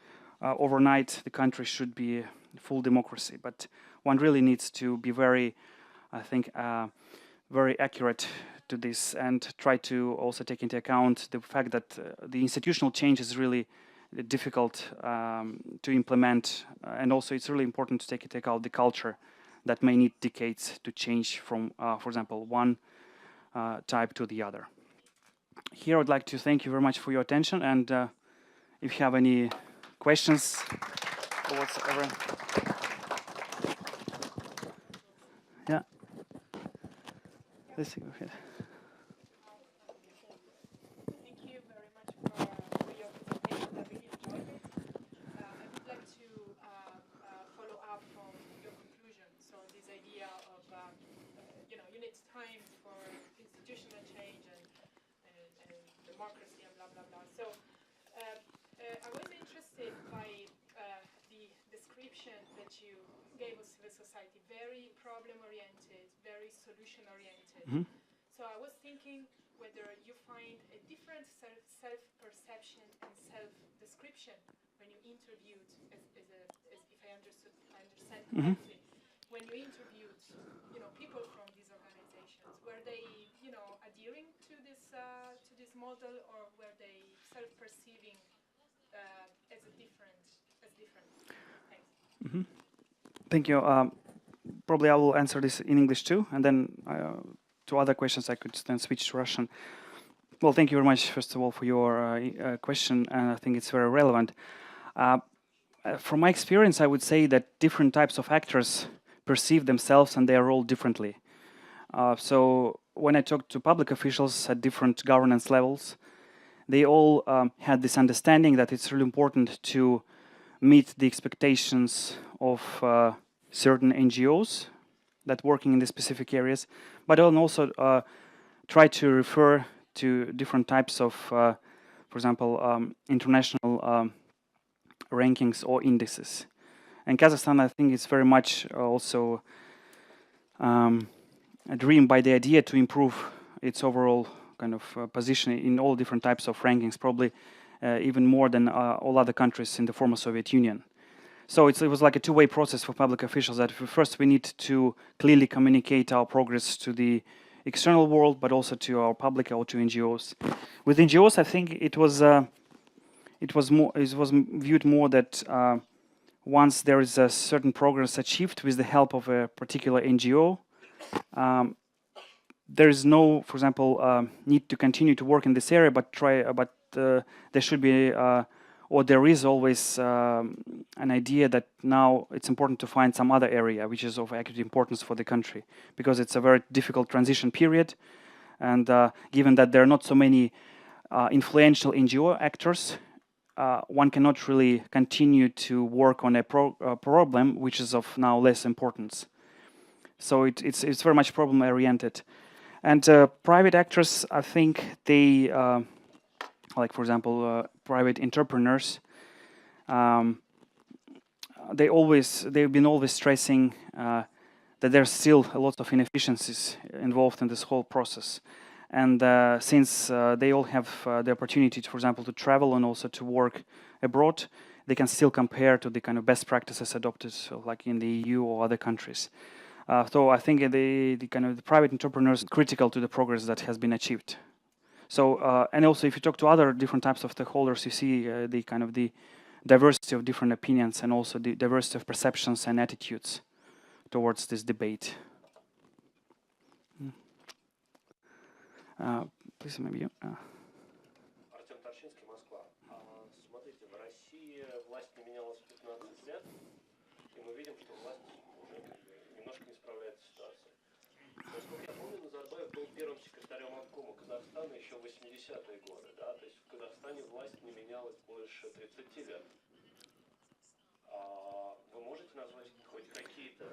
S15: overnight the country should be full democracy. But one really needs to be very, I think, very accurate to this and try to also take into account the fact that the institutional change is really difficult to implement. And also it's really important to take into account the culture that may need decades to change from, for example, one type to the other. Here I would like to thank you very much for your attention, and if you have any questions or whatsoever. Yeah. Let's go ahead.
S2: Thank you very much for your presentation. I really enjoyed it. I would like to democracy and blah, blah, blah. So I was interested by the description that you gave of civil society, very problem-oriented, very solution-oriented.
S15: Mhm.
S2: So I was thinking whether you find a different self-perception and self-description when you interviewed, as if I understand
S15: Mhm.
S2: correctly, when you interviewed, people from these organizations, were they, adhering to this model, or were they self-perceiving as different? Thanks.
S15: Mhm. Thank you. Probably I will answer this in English too, and then to other questions I could then switch to Russian. Well, thank you very much, first of all, for your question, and I think it's very relevant. From my experience, I would say that different types of actors perceive themselves and their role differently. So when I talked to public officials at different governance levels, they all had this understanding that it's really important to meet the expectations of certain NGOs that working in the specific areas, but also try to refer to different types of, for example, international rankings or indices. And Kazakhstan, I think, is very much also driven by the idea to improve its overall kind of position in all different types of rankings, probably even more than all other countries in the former Soviet Union. So it was like a two-way process for public officials that first we need to clearly communicate our progress to the external world, but also to our public or to NGOs. With NGOs, I think it was viewed more that once there is a certain progress achieved with the help of a particular NGO, there is no, for example, need to continue to work in this area, but there should be, or there is always an idea that now it's important to find some other area which is of acute importance for the country, because it's a very difficult transition period, and given that there are not so many influential NGO actors, one cannot really continue to work on a problem which is of now less importance. So it's very much problem-oriented. And private actors, I think they, like for example, private entrepreneurs, they've been always stressing that there's still a lot of inefficiencies involved in this whole process. And since they all have the opportunity, for example, to travel and also to work abroad, they can still compare to the kind of best practices adopted, like in the EU or other countries. So I think the kind of the private entrepreneurs are critical to the progress that has been achieved. So and also if you talk to other different types of stakeholders, you see the kind of the diversity of different opinions and also the diversity of perceptions and attitudes towards this debate. Please, maybe you.
S3: Артем Торчинский, Москва. Смотрите, в России власть не менялась 15 лет, и мы видим, что власть уже немножко не справляется с ситуацией. Насколько я помню, Назарбаев был первым секретарем обкома Казахстана еще в 80-е годы, да? То есть в Казахстане власть не менялась больше 30 лет. Вы можете назвать хоть каких-то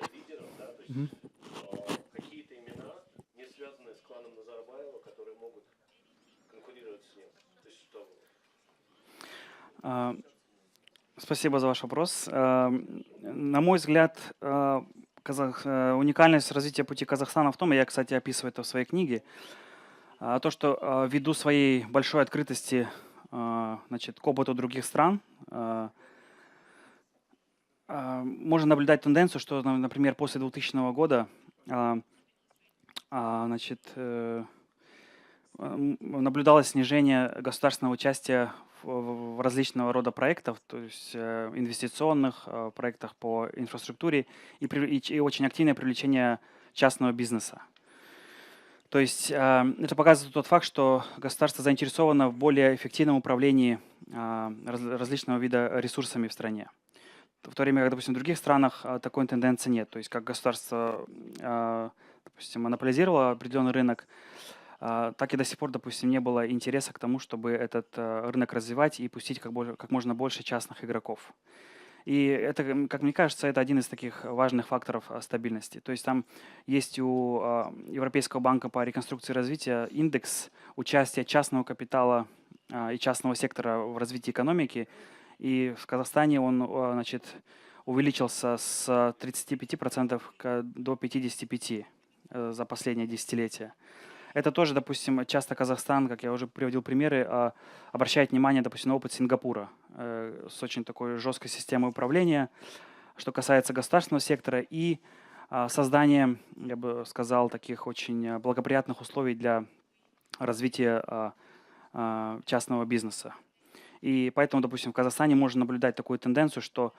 S3: лидеров, да? То есть какие-то имена, не связанные с кланом Назарбаева, которые могут конкурировать с ним? То есть что?
S15: Спасибо за ваш вопрос. На мой взгляд, уникальность развития пути Казахстана в том, и я, кстати, описываю это в своей книге, то, что ввиду своей большой открытости, значит, к опыту других стран, можно наблюдать тенденцию, что, например, после 2000 года, значит, наблюдалось снижение государственного участия в различного рода проектах, то есть инвестиционных проектах по инфраструктуре и очень активное привлечение частного бизнеса. То есть это показывает тот факт, что государство заинтересовано в более эффективном управлении различного вида ресурсами в стране. В то время как, допустим, в других странах такой тенденции нет. То есть как государство, допустим, монополизировало определенный рынок, так и до сих пор, допустим, не было интереса к тому, чтобы этот рынок развивать и пустить как можно больше частных игроков. И это, как мне кажется, это один из таких важных факторов стабильности. То есть там есть у Европейского банка по реконструкции и развитию индекс участия частного капитала и частного сектора в развитии экономики. И в Казахстане он, значит, увеличился с 35% до 55% за последнее десятилетие. Это тоже, допустим, часто Казахстан, как я уже приводил примеры, обращает внимание, допустим, на опыт Сингапура с очень такой жесткой системой управления, что касается государственного сектора и создания, я бы сказал, таких очень благоприятных условий для развития частного бизнеса. И поэтому, допустим, в Казахстане можно наблюдать такую тенденцию, что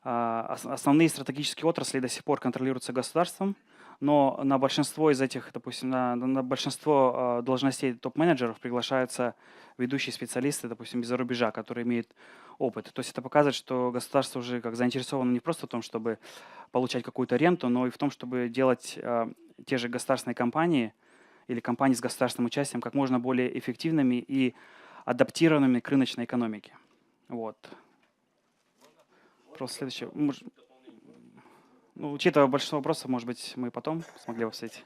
S15: основные стратегические отрасли до сих пор контролируются государством, но на большинство из этих, допустим, на большинство должностей топ-менеджеров приглашаются ведущие специалисты, допустим, из-за рубежа, которые имеют опыт. То есть это показывает, что государство уже как заинтересовано не просто в том, чтобы получать какую-то ренту, но и в том, чтобы делать те же государственные компании или компании с государственным участием как можно более эффективными и адаптированными к рыночной экономике. Вот. Вопрос следующий. Ну, учитывая большинство вопросов, может быть, мы потом смогли бы встретить.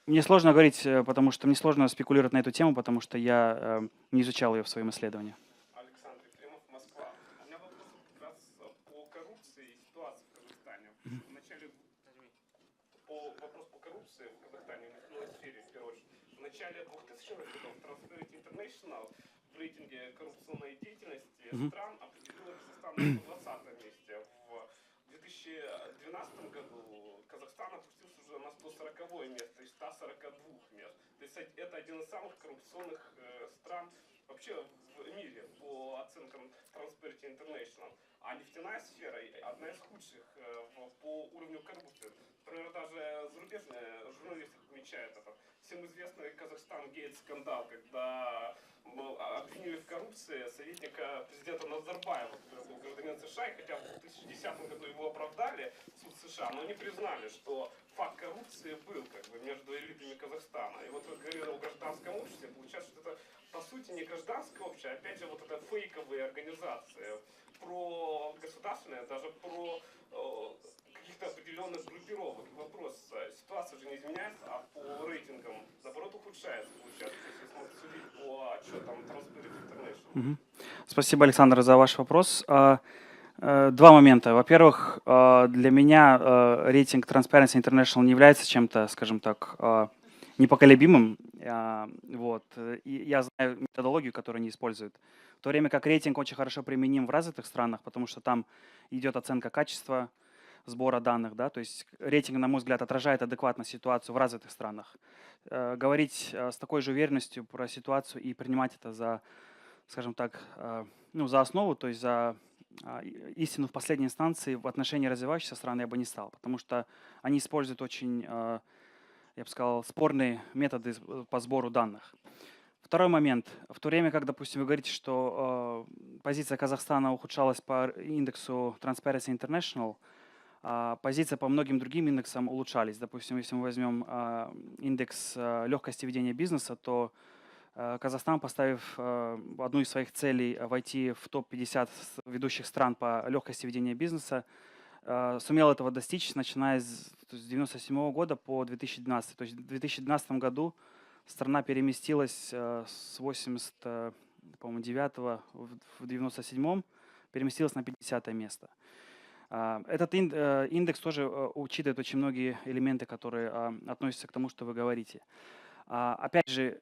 S15: Мне сложно говорить, потому что мне сложно спекулировать на эту тему, потому что я не изучал ее в своем исследовании.
S1: Александр Ефремов, Москва. У меня вопрос как раз по коррупции и ситуации в Казахстане. В начале вопрос по коррупции в Казахстане, в нефтяной сфере, в первую очередь. В начале 2000-х годов Transparency International в рейтинге коррупционной деятельности стран определила Казахстан на 120 месте. В 2012 году Казахстан опустился уже на 140 место из 142 мест. То есть это один из самых коррупционных стран вообще в мире по оценкам Transparency International. А нефтяная сфера одна из худших по уровню коррупции. Например, даже зарубежные журналисты отмечают это. Всем известный Казахстан-гейт-скандал, когда обвинили в коррупции советника президента Назарбаева, который был гражданин США, и хотя в 2010 году его оправдали в суд США, но не признали, что факт коррупции был как бы между элитами Казахстана. И вот вы говорили о гражданском обществе, получается, что это по сути не гражданское общество, а опять же вот это фейковые организации, про государственные, даже про каких-то определенных группировок. Вопрос, ситуация же не изменяется, а по рейтингам, наоборот, ухудшается, получается, если смотреть судить по отчетам Transparency International.
S15: Спасибо, Александр, за ваш вопрос. Два момента. Во-первых, для меня рейтинг Transparency International не является чем-то, скажем так, непоколебимым. Вот. И я знаю методологию, которую они используют. В то время как рейтинг очень хорошо применим в развитых странах, потому что там идет оценка качества сбора данных. Да? То есть рейтинг, на мой взгляд, отражает адекватно ситуацию в развитых странах. Говорить с такой же уверенностью про ситуацию и принимать это за, скажем так, ну, за основу, то есть за истину в последней инстанции в отношении развивающихся стран я бы не стал, потому что они используют очень, я бы сказал, спорные методы по сбору данных. Второй момент. В то время как, допустим, вы говорите, что позиция Казахстана ухудшалась по индексу Transparency International, позиция по многим другим индексам улучшались. Допустим, если мы возьмем индекс легкости ведения бизнеса, то Казахстан, поставив одну из своих целей войти в топ-50 ведущих стран по легкости ведения бизнеса, сумел этого достичь, начиная с 1997 года по 2012. То есть в 2012 году страна переместилась с 89 в 97 переместилась на 50 место. Этот индекс тоже учитывает очень многие элементы, которые относятся к тому, что вы говорите. Опять же,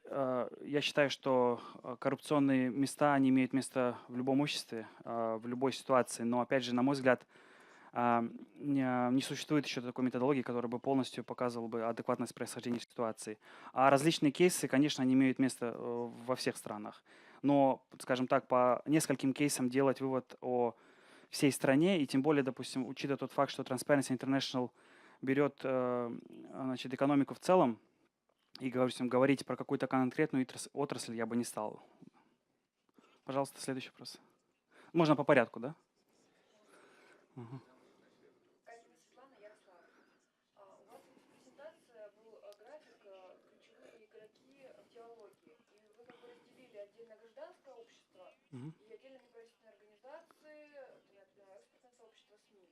S15: я считаю, что коррупционные места, они имеют место в любом обществе, в любой ситуации. Но, опять же, на мой взгляд, не существует еще такой методологии, которая бы полностью показывала бы адекватность происхождения ситуации. А различные кейсы, конечно, они имеют место во всех странах. Но, скажем так, по нескольким кейсам делать вывод о всей стране, и тем более, допустим, учитывая тот факт, что Transparency International берет значит, экономику в целом, и говорить про какую-то конкретную отрасль я бы не стал. Пожалуйста, следующий вопрос. Можно по порядку, да? Угу.
S6: Презентация был график ключевые игроки в теологии. И вы как бы отдельное гражданское общество и отдельно неправительственные организации, это, я понимаю, экспертное сообщество, СМИ.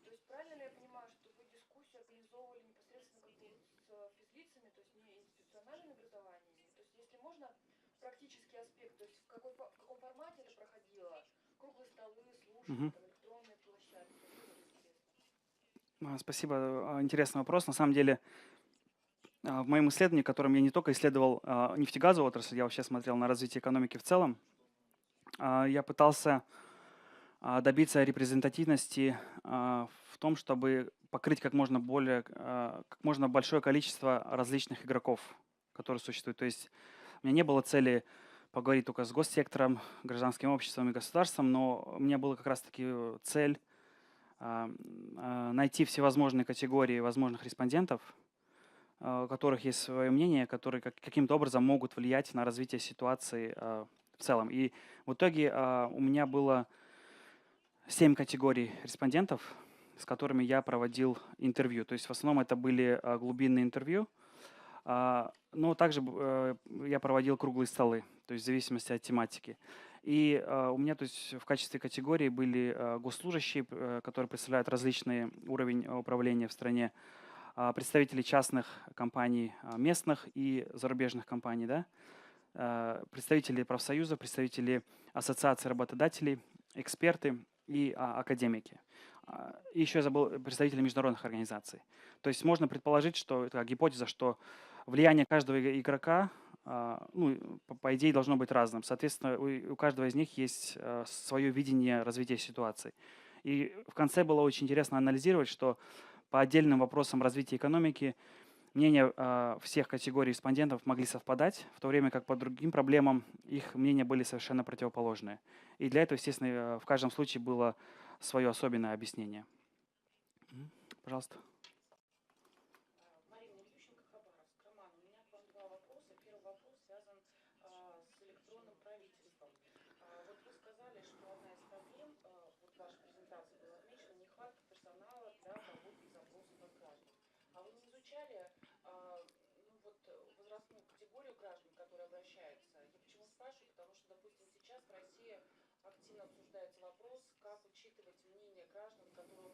S6: То есть правильно ли я понимаю, что вы дискуссию организовывали непосредственно как бы вот с физлицами, то есть не институциональными образованиями? То есть если можно, практический аспект, то есть в каком формате это проходило? Круглые столы, слушания, там, электронные площадки, это было бы интересно.
S15: Спасибо, интересный вопрос. На самом деле, в моем исследовании, в котором я не только исследовал нефтегазовую отрасль, я вообще смотрел на развитие экономики в целом, я пытался добиться репрезентативности в том, чтобы покрыть как можно большое количество различных игроков, которые существуют. То есть у меня не было цели поговорить только с госсектором, гражданским обществом и государством, но у меня была как раз-таки цель найти всевозможные категории возможных респондентов, у которых есть свое мнение, которые каким-то образом могут влиять на развитие ситуации в целом. И в итоге у меня было 7 категорий респондентов, с которыми я проводил интервью. То есть в основном это были глубинные интервью, но также я проводил круглые столы, то есть в зависимости от тематики. И у меня, то есть в качестве категории были госслужащие, которые представляют различные уровень управления в стране, представители частных компаний, местных и зарубежных компаний, да, представители профсоюзов, представители ассоциации работодателей, эксперты и академики. И еще я забыл представители международных организаций. То есть можно предположить, что это гипотеза, что влияние каждого игрока, ну, по идее, должно быть разным. Соответственно, у каждого из них есть свое видение развития ситуации. И в конце было очень интересно анализировать, что по отдельным вопросам развития экономики мнения всех категорий респондентов могли совпадать, в то время как по другим проблемам их мнения были совершенно противоположные. И для этого, естественно, в каждом случае было свое особенное объяснение. Пожалуйста.
S11: Марина Ильющенко, Хабаровск. Роман, у меня к вам два вопроса. Первый вопрос связан с электронным правительством. Вот вы сказали, что одна из проблем, вот в вашей презентации была отмечена, нехватка персонала для обработки запросов от граждан. А вы не изучали ну, вот, возрастную категорию граждан, которые обращаются? Я почему спрашиваю? Потому что, допустим, сейчас в России активно обсуждается вопрос, как учитывать мнение граждан, которым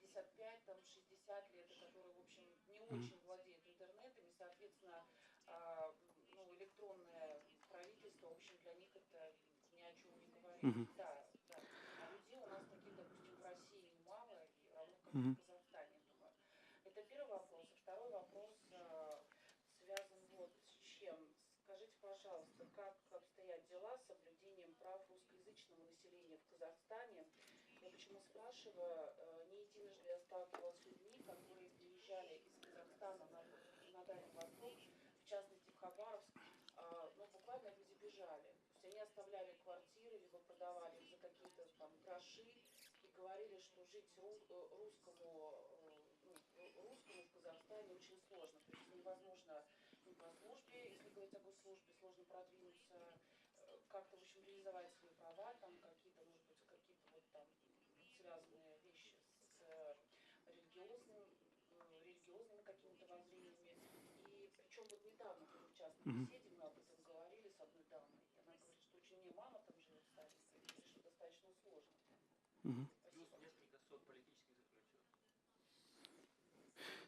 S11: 55, там, 60 лет, и которые, в общем, не очень владеют интернетом, и, соответственно, ну, электронное правительство, в общем, для них это ни о чем не говорит. Да, да. А людей у нас таких, допустим, в России немало, и равно как и в Казахстане, думаю. Это первый вопрос. И второй вопрос связан вот с чем. Скажите, пожалуйста, как обстоят дела с соблюдением прав русскоязычного населения в Казахстане? Я почему спрашиваю, не единожды я сталкивалась с людьми, которые приезжали из Казахстана на Дальний Восток, в частности в Хабаровск, ну буквально люди бежали. То есть они оставляли квартиры, либо продавали их за какие-то там гроши и говорили, что жить русскому в Казахстане очень сложно. То есть невозможно ни по службе, если говорить о госслужбе, сложно продвинуться, как-то, в общем, реализовать свои права, там какие-то, может быть, какие-то вот там связанные вещи с религиозными какими-то воззрениями. И причем вот недавно тоже в частной беседе мы об этом говорили с одной дамой, и она говорит, что очень не мама там живет старенькая, и что достаточно сложно. Плюс несколько сот политических заключенных.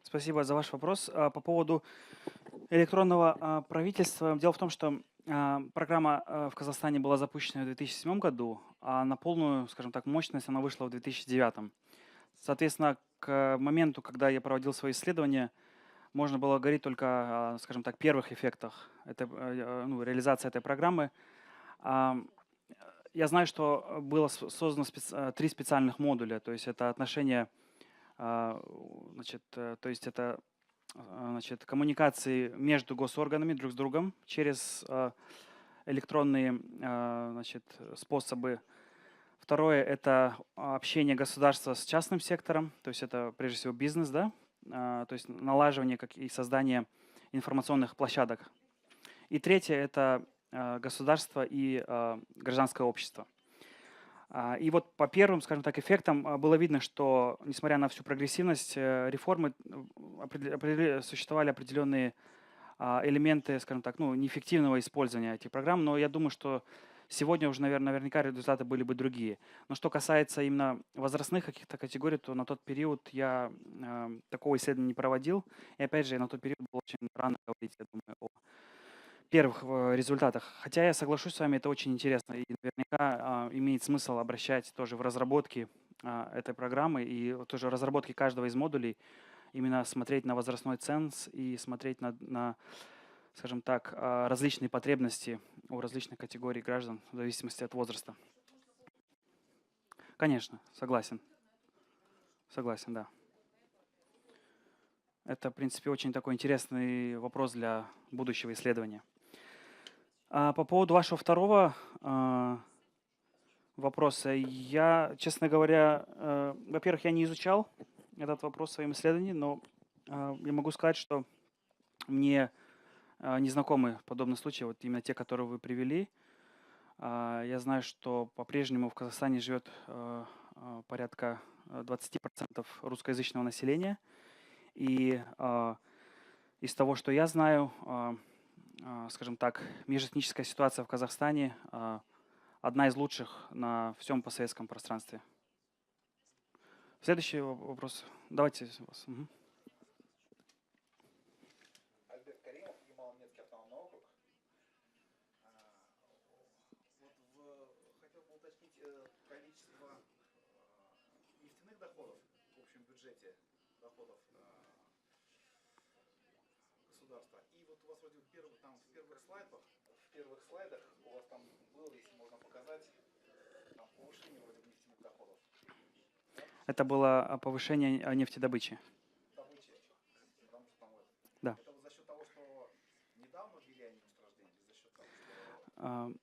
S15: Спасибо за ваш вопрос. По поводу электронного правительства. Дело в том, что программа в Казахстане была запущена в 2007 году, а на полную, скажем так, мощность она вышла в 2009. Соответственно, к моменту, когда я проводил свои исследования, можно было говорить только о, скажем так, первых эффектах реализации этой программы. Я знаю, что было создано 3 специальных модуля, то есть это отношения, значит, то есть это коммуникации между госорганами друг с другом через электронные способы. Второе – это общение государства с частным сектором, то есть это прежде всего бизнес, да, то есть налаживание и создание информационных площадок. И третье – это государство и гражданское общество. И вот по первым, скажем так, эффектам было видно, что, несмотря на всю прогрессивность реформы, существовали определенные элементы, скажем так, ну, неэффективного использования этих программ, но я думаю, что сегодня уже, наверняка результаты были бы другие. Но что касается именно возрастных каких-то категорий, то на тот период я такого исследования не проводил. И опять же, на тот период было очень рано говорить, я думаю, о первых результатах. Хотя я соглашусь с вами, это очень интересно. И наверняка имеет смысл обращать тоже в разработке этой программы и тоже разработке каждого из модулей, именно смотреть на возрастной ценз и смотреть на скажем так, различные потребности у различных категорий граждан в зависимости от возраста. Конечно, согласен. Согласен, да. Это, в принципе, очень такой интересный вопрос для будущего исследования. По поводу вашего второго вопроса, я, честно говоря, во-первых, я не изучал этот вопрос в своем исследовании, но я могу сказать, что мне незнакомы подобные случаи, вот именно те, которые вы привели. Я знаю, что по-прежнему в Казахстане живет порядка 20% русскоязычного населения. И из того, что я знаю, скажем так, межэтническая ситуация в Казахстане одна из лучших на всем постсоветском пространстве. Следующий вопрос. Давайте вас. Угу.
S16: Хотел бы уточнить количество нефтяных доходов в общем бюджете доходов государства. И вот у вас вроде в первых слайдах у вас там было, если можно показать, там повышение вроде нефтяных доходов.
S15: Это было повышение нефтедобычи.
S16: Добычи. Потому что там
S15: да.
S16: Это вот за счет того, что недавно ввели они месторождение, или за счет того, что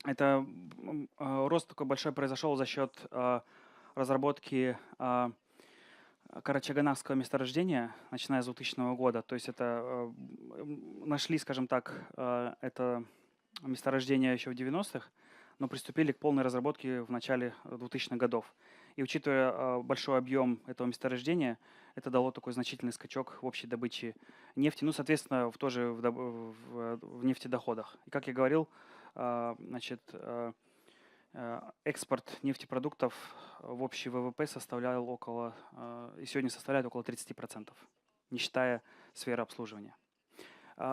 S15: это рост такой большой произошел за счет разработки карачаганахского месторождения, начиная с 2000 года. То есть это нашли, скажем так, это месторождение еще в 90-х, но приступили к полной разработке в начале 2000-х годов. И учитывая большой объем этого месторождения, это дало такой значительный скачок в общей добыче нефти, ну, соответственно, тоже в нефтедоходах. И как я говорил, значит, экспорт нефтепродуктов в общий ВВП составлял и сегодня составляет около 30%, не считая сферы обслуживания.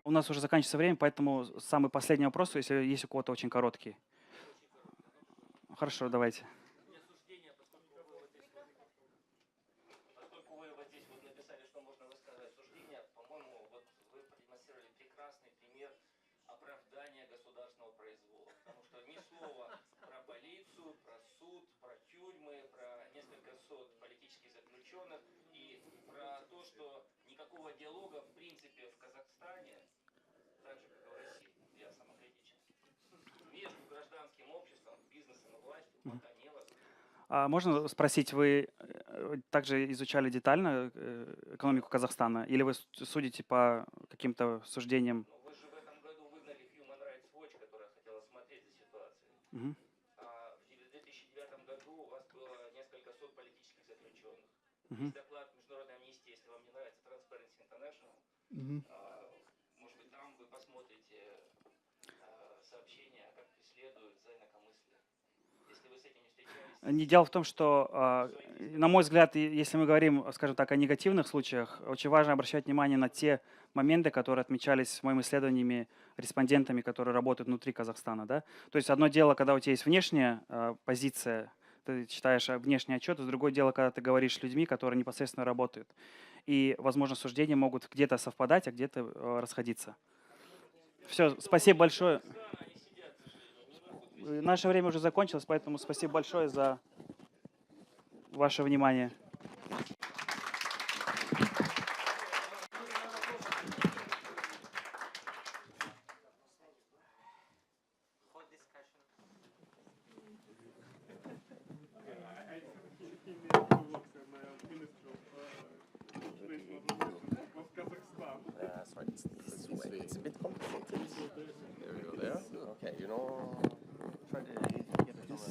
S15: У нас уже заканчивается время, поэтому самый последний вопрос, если есть у кого-то очень короткий. Хорошо, давайте.
S4: Поскольку вы вот здесь вот написали, что можно высказать суждение, по-моему, вот вы продемонстрировали прекрасный пример оправдания государственного произвола. Потому что ни слова про полицию, про суд, про тюрьмы, про несколько сот политических заключенных и про то, что никакого диалога в принципе в Казахстане, так же как и в России, я самокритичен, между гражданским обществом, бизнесом и властью пока невозможно.
S15: Можно спросить, вы также изучали детально экономику Казахстана, или вы судите по каким-то суждениям?
S4: Вы же в этом году выгнали Human Rights Watch, которая хотела смотреть за ситуацией. А в 2009 году у вас было несколько сот политических заключенных. Есть доклад Международной амнистии, если вам не нравится Transparency International. Может быть, там вы посмотрите сообщения, как преследуют за инакомыслие. Если вы с этим не встречались...
S15: Дело в том, что, на мой взгляд, если мы говорим, скажем так, о негативных случаях, очень важно обращать внимание на те моменты, которые отмечались моими исследованиями респондентами, которые работают внутри Казахстана. Да? То есть одно дело, когда у тебя есть внешняя позиция, ты читаешь внешний отчет, и другое дело, когда ты говоришь с людьми, которые непосредственно работают. И, возможно, суждения могут где-то совпадать, а где-то расходиться. Все, спасибо большое. Наше время уже закончилось, поэтому спасибо большое за ваше внимание.
S8: It's a bit complicated. There we go there. Okay, try to get this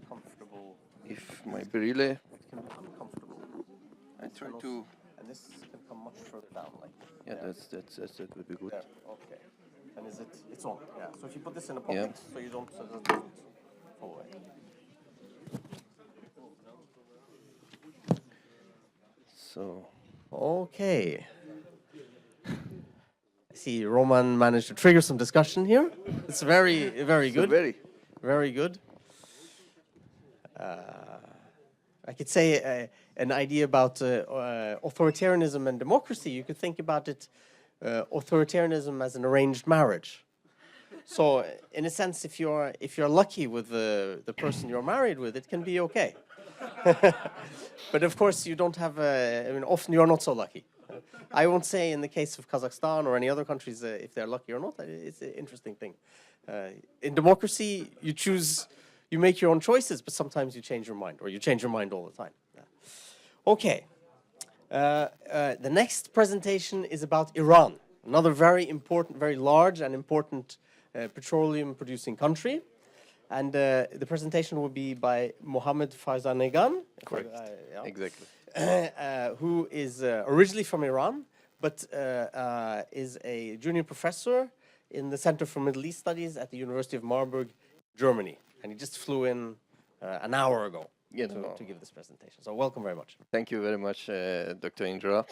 S8: comfortable. If my brille can become comfortable. I try to. And this can come much further down, like. Yeah.
S17: that would be good.
S8: Yeah, okay. And is it? It's on. Yeah. So if you put this in a
S17: Yeah.
S8: pocket, so you don't so it doesn't fall away.
S17: So
S8: Okay. I see Roman managed to trigger some discussion here. It's very
S17: so
S8: good.
S17: very
S8: Very good. I could say an idea about authoritarianism and democracy. You could think about it, authoritarianism as an arranged marriage. So, in a sense, if you're lucky with the person you're married with, it can be okay. But of course, you don't have. I mean, often you're not so lucky. I won't say in the case of Kazakhstan or any other countries if they're lucky or not. It's an interesting thing. In democracy, you choose, you make your own choices, but sometimes you change your mind, or you change your mind all the time. Okay. The next presentation is about Iran, another very important, very large and important petroleum-producing country. And the presentation will be by Mohammed Faizanegan.
S17: correct.
S8: Yeah.
S17: Exactly.
S8: Who is originally from Iran, but is a junior professor in the Center for Middle East Studies at the University of Marburg, Germany. And he just flew in an hour ago to give this presentation. So welcome very much.
S17: Thank you very much, Dr. Indra.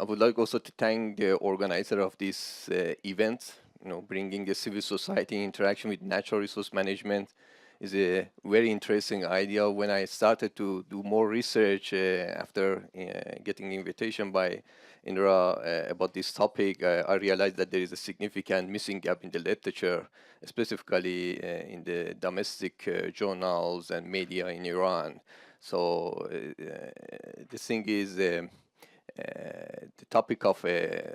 S17: I would like also to thank the organizer of this event. You know, bringing the civil society interaction with natural resource management is a very interesting idea. When I started to do more research after getting the invitation by Indra about this topic, I realized that there is a significant missing gap in the literature, specifically in the domestic journals and media in Iran. So the thing is, the topic of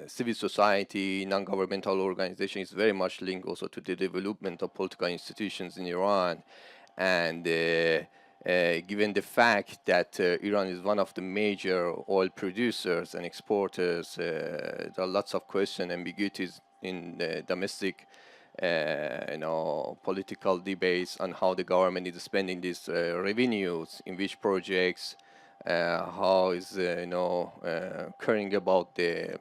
S17: civil society, non-governmental organization is very much linked also to the development of political institutions in Iran. And given the fact that Iran is one of the major oil producers and exporters, there are lots of questions, ambiguities in the domestic political debates on how the government is spending these revenues, in which projects, how is caring about the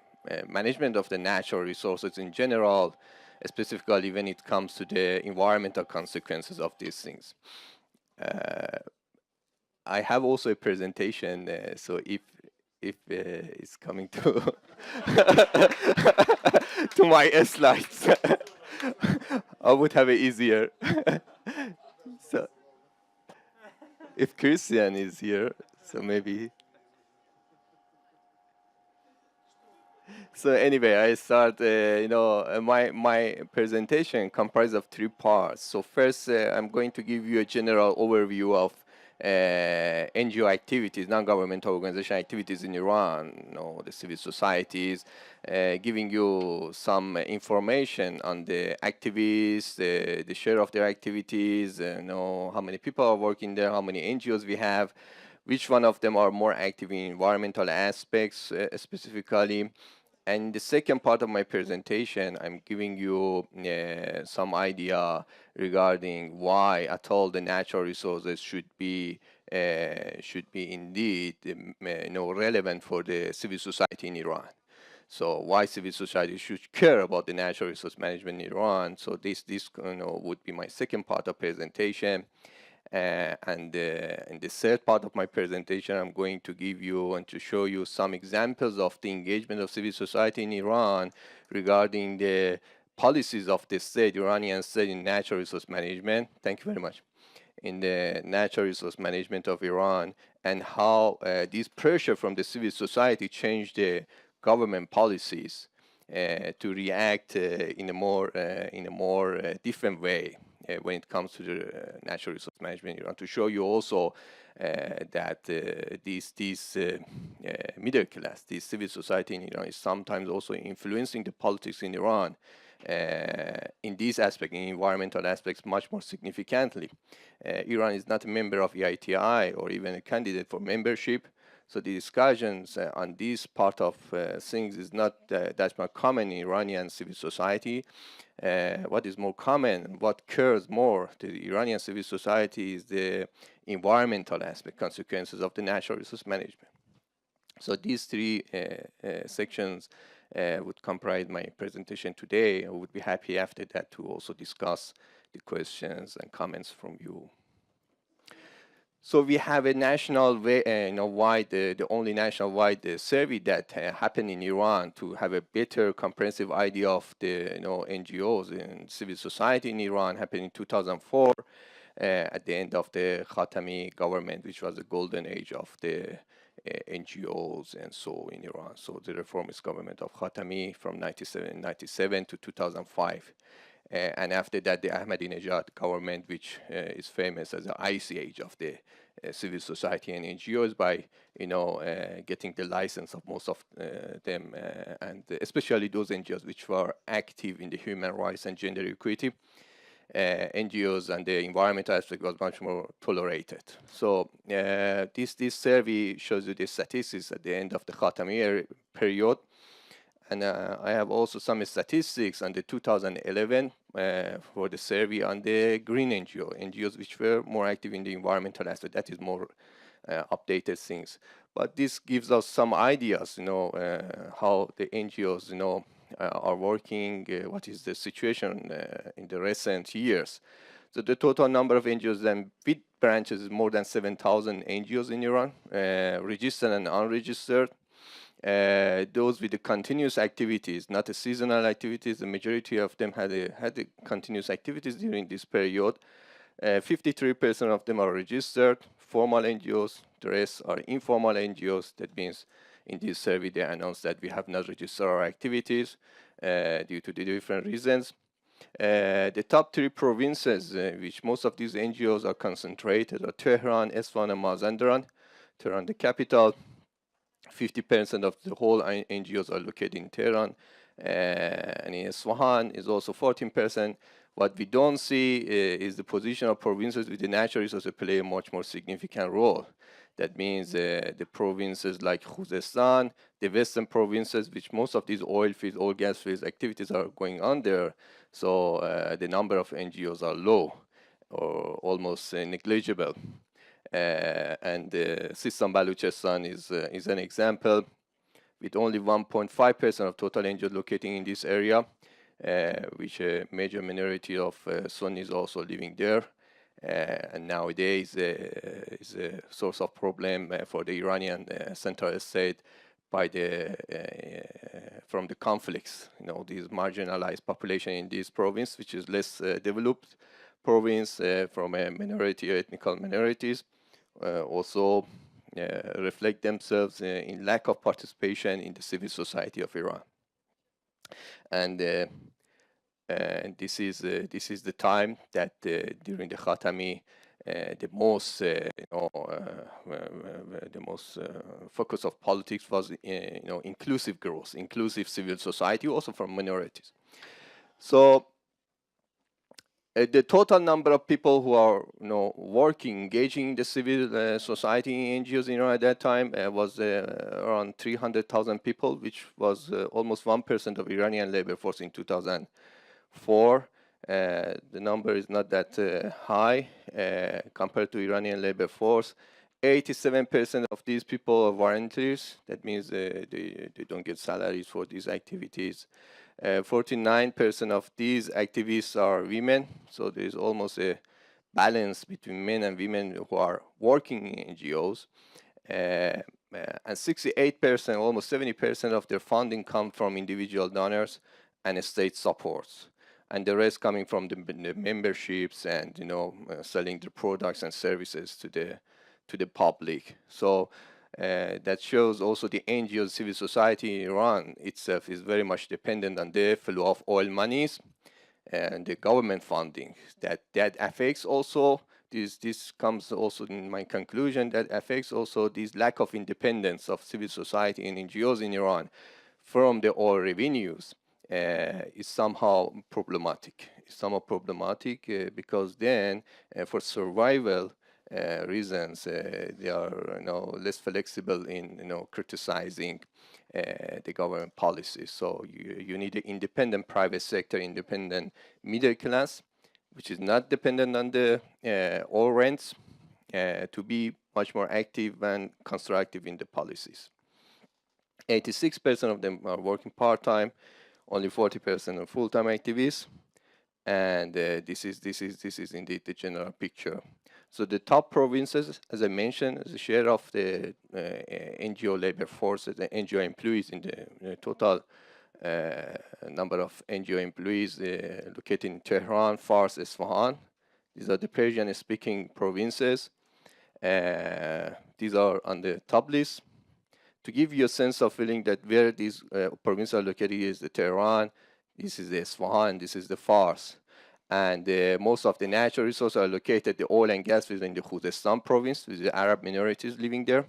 S17: management of the natural resources in general, specifically when it comes to the environmental consequences of these things. I have also a presentation, so if it's coming to to my slides, I would have it easier. So if Christian is here, so maybe. So anyway, I start. My presentation comprises of 3 parts. So first, I'm going to give you a general overview of NGO activities, non-governmental organization activities in Iran, the civil societies, giving you some information on the activists, the share of their activities, how many people are working there, how many NGOs we have, which one of them are more active in environmental aspects specifically. And the second part of my presentation, I'm giving you some idea regarding why at all the natural resources should be indeed relevant for the civil society in Iran. So why civil society should care about the natural resource management in Iran. So this would be my second part of presentation. And in the third part of my presentation, I'm going to give you and to show you some examples of the engagement of civil society in Iran regarding the policies of the state, Iranian state, in natural resource management. Thank you very much. In the natural resource management of Iran, and how this pressure from the civil society changed the government policies to react in a more different way when it comes to the natural resource management in Iran. To show you also that this middle class, this civil society in Iran is sometimes also influencing the politics in Iran in this aspect, in environmental aspects, much more significantly. Iran is not a member of EITI or even a candidate for membership. So the discussions on this part of things is not that much common in Iranian civil society. What is more common, what cares more to the Iranian civil society is the environmental aspect, consequences of the natural resource management. So these 3 sections would comprise my presentation today. I would be happy after that to also discuss the questions and comments from you. So we have a national, wide, the only national-wide survey that happened in Iran to have a better comprehensive idea of the NGOs and civil society in Iran happened in 2004 at the end of the Khatami government, which was the golden age of the NGOs and so in Iran. So the reformist government of Khatami from 1997 to 2005. And after that, the Ahmadinejad government, which is famous as the ice age of the civil society and NGOs by, getting the license of most of them, and especially those NGOs which were active in the human rights and gender equity. NGOs and the environmental aspect was much more tolerated. So this survey shows you the statistics at the end of the Khatami period. And I have also some statistics on the 2011 for the survey on the green NGOs which were more active in the environmental aspect. That is more updated things. But this gives us some ideas, how the NGOs, are working, what is the situation in the recent years. So the total number of NGOs and with branches is more than 7,000 NGOs in Iran, registered and unregistered. Those with the continuous activities, not the seasonal activities, the majority of them had the continuous activities during this period. 53% of them are registered, formal NGOs, the rest are informal NGOs. That means in this survey they announced that we have not registered our activities due to the different reasons. The top three provinces, which most of these NGOs are concentrated, are Tehran, Isfahan, and Mazandaran. Tehran, the capital. 50% of the whole NGOs are located in Tehran, and in Isfahan is also 14%. What we don't see is the position of provinces with the natural resources play a much more significant role. That means the provinces like Khuzestan, the western provinces, which most of these oil fields, oil gas fields activities are going on there. So the number of NGOs are low or almost negligible. And Sistan Baluchistan is an example with only 1.5% of total NGOs locating in this area, which a major minority of Sunnis also living there. And nowadays is a source of problem for the Iranian central state by from the conflicts. These marginalized population in this province, which is less developed province from a minority, ethnical minorities, also reflect themselves in lack of participation in the civil society of Iran. And this is the time that during the Khatami, the most focus of politics was inclusive growth, inclusive civil society, also from minorities. So the total number of people who are working, engaging in the civil society in NGOs in Iran at that time was around 300,000 people, which was almost 1% of Iranian labor force in 2004. The number is not that high compared to Iranian labor force. 87% of these people are volunteers. That means they don't get salaries for these activities. 49% of these activists are women, so there is almost a balance between men and women who are working in NGOs. And 68%, almost 70% of their funding come from individual donors and state supports, and the rest coming from the memberships and selling the products and services to the public. So that shows also the NGO civil society in Iran itself is very much dependent on the flow of oil monies and the government funding. That affects also, this comes also in my conclusion, that affects also this lack of independence of civil society and NGOs in Iran from the oil revenues is somehow problematic. It's somehow problematic because then for survival reasons, they are less flexible in criticizing the government policies. So you need an independent private sector, independent middle class, which is not dependent on the oil rents, to be much more active and constructive in the policies. 86% of them are working part-time, only 40% are full-time activists, and this is indeed the general picture. So the top provinces, as I mentioned, the share of the NGO labor force, the NGO employees in the total number of NGO employees located in Tehran, Fars, Isfahan. These are the Persian-speaking provinces. These are on the top list. To give you a sense of feeling that where these provinces are located is the Tehran, this is the Isfahan, this is the Fars. And most of the natural resources are located, the oil and gas fields in the Khuzestan province, with the Arab minorities living there.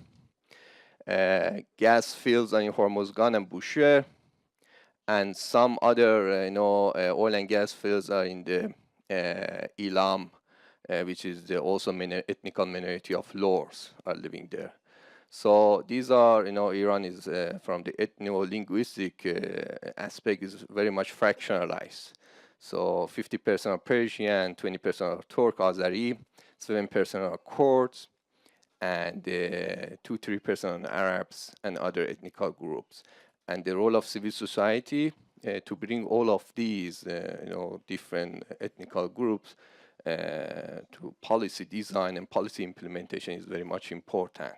S17: Gas fields are in Hormozgan and Bushehr. And some other oil and gas fields are in the Ilam, which is also ethnical minority of Lors are living there. So these are, Iran is from the ethno-linguistic aspect is very much fractionalized. So 50% are Persian, 20% are Turk, Azeri, 7% are Kurds, and 2-3% are Arabs and other ethnical groups. And the role of civil society to bring all of these, different ethnical groups to policy design and policy implementation is very much important.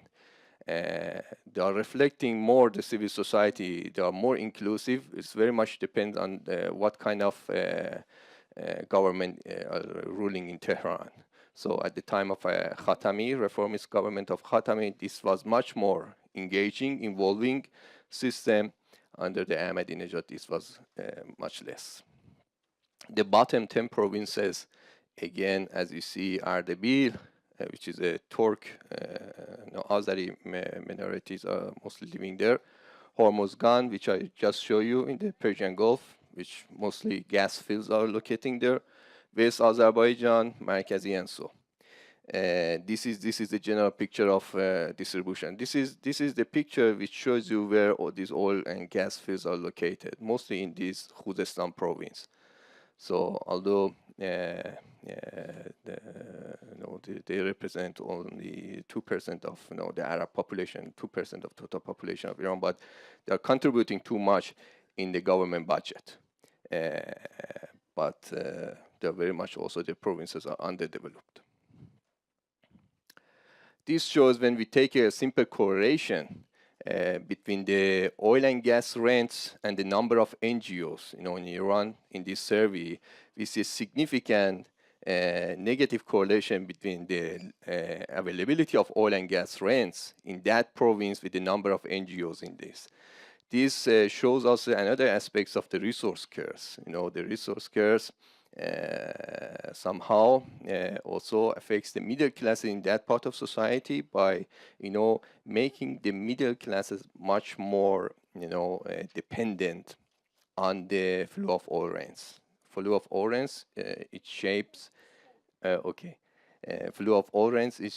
S17: They are reflecting more the civil society. They are more inclusive. It's very much depends on what kind of government ruling in Tehran. So at the time of Khatami, reformist government of Khatami, this was much more engaging, involving system. Under the Ahmadinejad, this was much less. The bottom 10 provinces, again, as you see, Ardabil, which is a Turk, Azeri minorities are mostly living there. Hormozgan, which I just show you in the Persian Gulf, which mostly gas fields are locating there. West Azerbaijan, Markazi, and so. This is the general picture of distribution. This is the picture which shows you where all these oil and gas fields are located, mostly in this Khuzestan province. So although they represent only 2% of the Arab population, 2% of total population of Iran, but they are contributing too much in the government budget. But they're very much also the provinces are underdeveloped. This shows when we take a simple correlation between the oil and gas rents and the number of NGOs, in Iran, in this survey, we see a significant negative correlation between the availability of oil and gas rents in that province with the number of NGOs in this. This shows us another aspects of the resource curse. The resource curse somehow also affects the middle class in that part of society by, making the middle classes much more, dependent on the flow of oil rents. Flow of oil rents, it shapes, flow of oil rents, it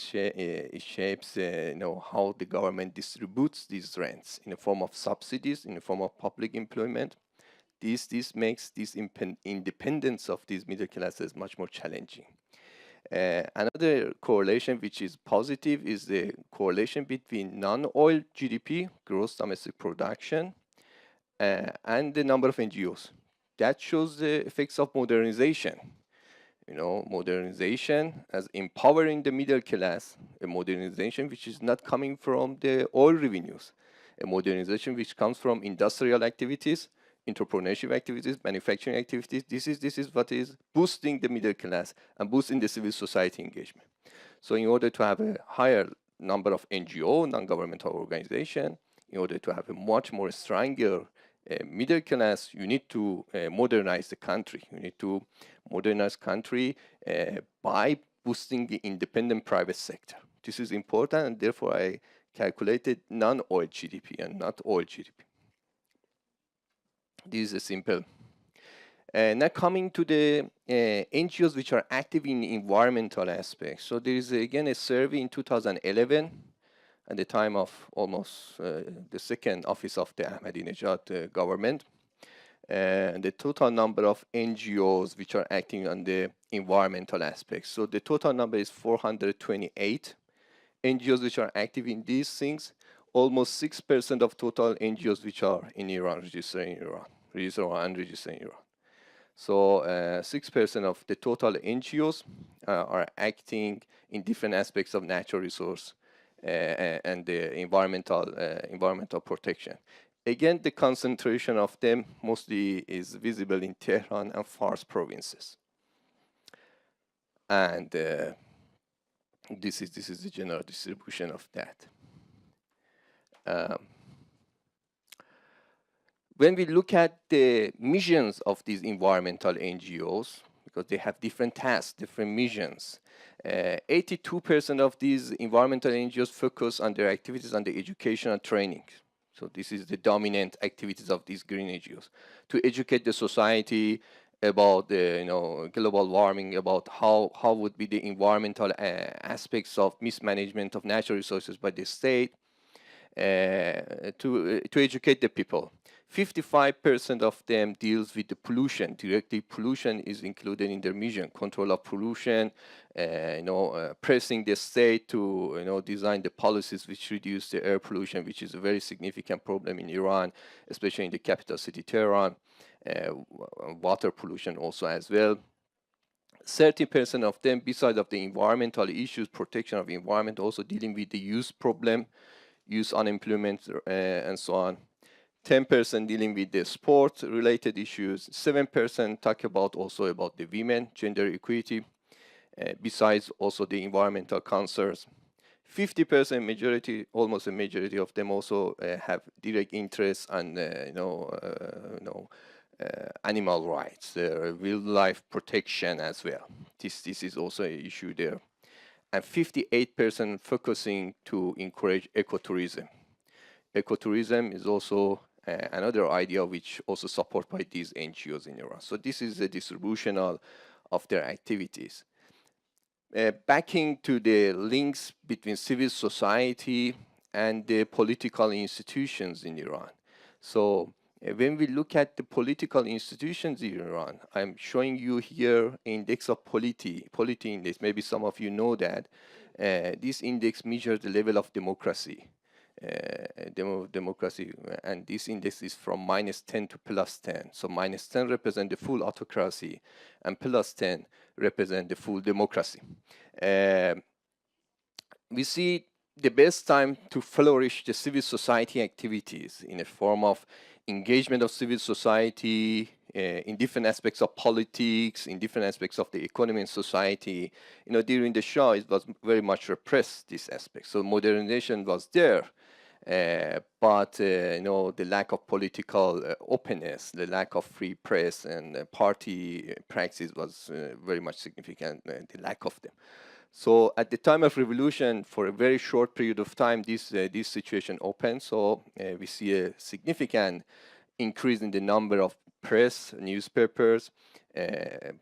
S17: shapes, how the government distributes these rents in the form of subsidies, in the form of public employment. This makes this independence of these middle classes much more challenging. Another correlation which is positive is the correlation between non-oil GDP, gross domestic production, and the number of NGOs. That shows the effects of modernization. Modernization as empowering the middle class, a modernization which is not coming from the oil revenues, a modernization which comes from industrial activities, entrepreneurship activities, manufacturing activities. This is what is boosting the middle class and boosting the civil society engagement. So in order to have a higher number of NGO, non-governmental organization, in order to have a much more stronger middle class, you need to modernize the country. You need to modernize country by boosting the independent private sector. This is important, and therefore I calculated non-oil GDP and not oil GDP. This is a simple. Now coming to the NGOs which are active in environmental aspects. So there is again a survey in 2011 at the time of almost the second office of the Ahmadinejad government. And the total number of NGOs which are acting on the environmental aspects. So the total number is 428 NGOs which are active in these things. almost 6% of total NGOs which are in Iran, registered in Iran, registered or unregistered in Iran. So 6% of the total NGOs are acting in different aspects of natural resource and the environmental protection. Again, the concentration of them mostly is visible in Tehran and Fars provinces. And this is the general distribution of that. When we look at the missions of these environmental NGOs, because they have different tasks, different missions, 82% of these environmental NGOs focus on their activities on the education and training. So this is the dominant activities of these green NGOs, to educate the society about the global warming, about how would be the environmental aspects of mismanagement of natural resources by the state, to educate the people. 55% of them deals with the pollution. Directly, pollution is included in their mission. Control of pollution, pressing the state to design the policies which reduce the air pollution, which is a very significant problem in Iran, especially in the capital city Tehran. Water pollution also as well. 30% of them, besides of the environmental issues, protection of the environment, also dealing with the youth problem, youth unemployment, and so on. 10% dealing with the sport-related issues. 7% talk about also about the women, gender equity, besides also the environmental concerns. 50% majority, almost a majority of them also have direct interest on animal rights, wildlife protection as well. This is also an issue there. And 58% focusing to encourage ecotourism. Ecotourism is also another idea which also supported by these NGOs in Iran. So this is the distribution of their activities. Backing to the links between civil society and the political institutions in Iran. So when we look at the political institutions in Iran, I'm showing you here index of polity index. Maybe some of you know that. This index measures the level of democracy. Democracy, and this index is from -10 to +10. So -10 represent the full autocracy, and +10 represent the full democracy. We see the best time to flourish the civil society activities in a form of engagement of civil society in different aspects of politics, in different aspects of the economy and society. During the Shah, it was very much repressed, this aspect. So modernization was there, but the lack of political openness, the lack of free press and party practice was very much significant, the lack of them. So at the time of revolution, for a very short period of time, this situation opened. So we see a significant increase in the number of press, newspapers,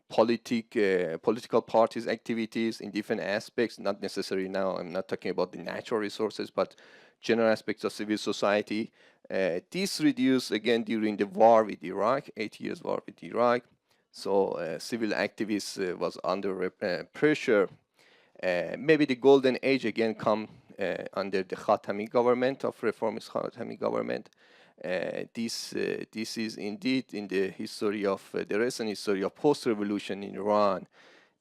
S17: political parties' activities in different aspects, not necessarily now, I'm not talking about the natural resources, but general aspects of civil society. This reduced again during the war with Iraq, 8 years war with Iraq. So civil activists was under pressure. Maybe the golden age again come under the Khatami government, of reformist Khatami government. This is indeed in the history of the recent history of post-revolution in Iran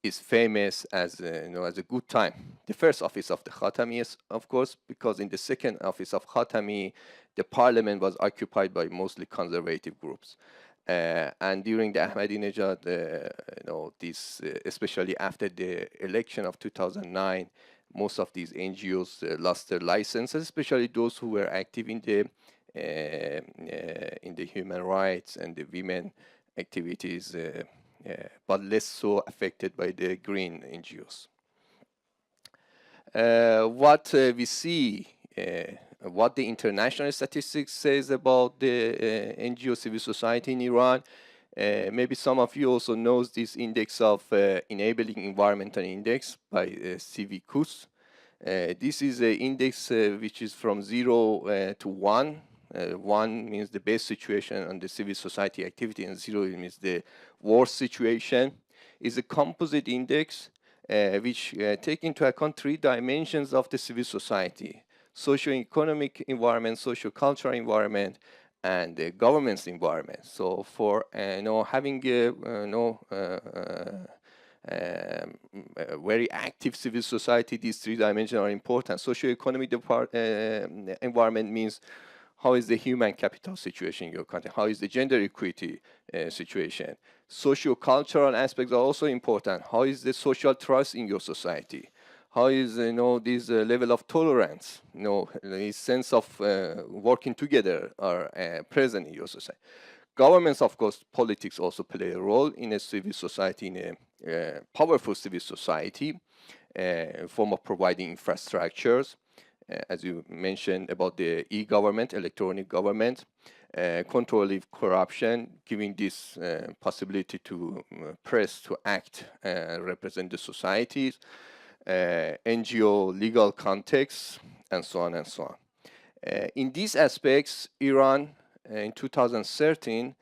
S17: is famous as as a good time. The first office of the Khatami is, of course, because in the second office of Khatami, the parliament was occupied by mostly conservative groups. And during the Ahmadinejad, this, especially after the election of 2009, most of these NGOs lost their licenses, especially those who were active in the human rights and the women activities, but less so affected by the green NGOs. What we see, what the international statistics says about the NGO civil society in Iran. Maybe some of you also knows this index of enabling environmental index by Civicus. This is an index which is from 0 to 1. 1 means the best situation on the civil society activity, and 0 means the worst situation. It's a composite index which take into account 3 dimensions of the civil society. socio-economic environment, socio-cultural environment, and the government's environment. So for having a very active civil society, these three dimensions are important. Socio-economic environment means how is the human capital situation in your country? How is the gender equity situation? Socio-cultural aspects are also important. How is the social trust in your society? How is this level of tolerance? This sense of working together are present in your society. Governments, of course, politics also play a role in a civil society, in a powerful civil society, form of providing infrastructures, as you mentioned about the e-government, electronic government, controlling corruption, giving this possibility to press to act and represent the societies, NGO legal context, and so on and so on. In these aspects, Iran in 2013,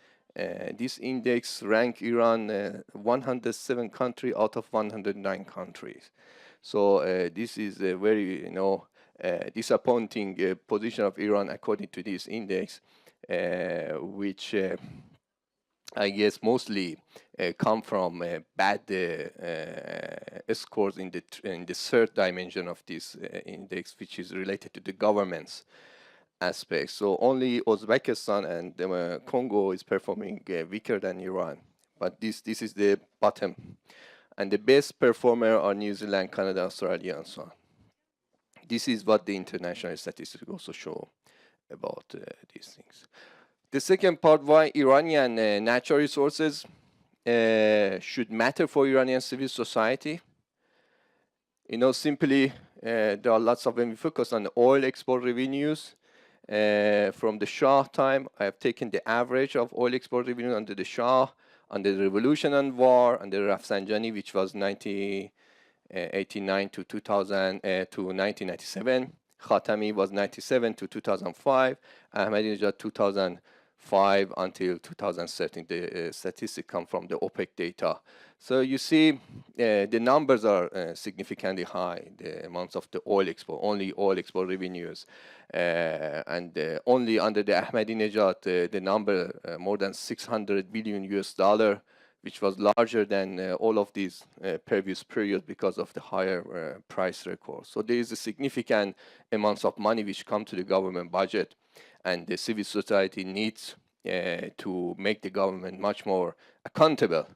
S17: this index ranked Iran 107 country out of 109 countries. So this is a very disappointing position of Iran according to this index, which I guess mostly come from bad scores in the third dimension of this index, which is related to the government's aspects. So only Uzbekistan and Congo is performing weaker than Iran. But this is the bottom. And the best performer are New Zealand, Canada, Australia, and so on. This is what the international statistics also show about these things. The second part, why Iranian natural resources should matter for Iranian civil society. Simply, there are lots of, when we focus on oil export revenues, from the Shah time, I have taken the average of oil export revenue under the Shah, under the Revolution and War, under Rafsanjani, which was 1989 to 2000 to 1997. Khatami was 97 to 2005. Ahmadinejad 2005 until 2013. The statistics come from the OPEC data. So you see, the numbers are significantly high. The amounts of the oil export, only oil export revenues, and only under the Ahmadinejad, the number more than 600 billion US dollar, which was larger than all of these previous periods because of the higher price record. So there is a significant amounts of money which come to the government budget, and the civil society needs to make the government much more accountable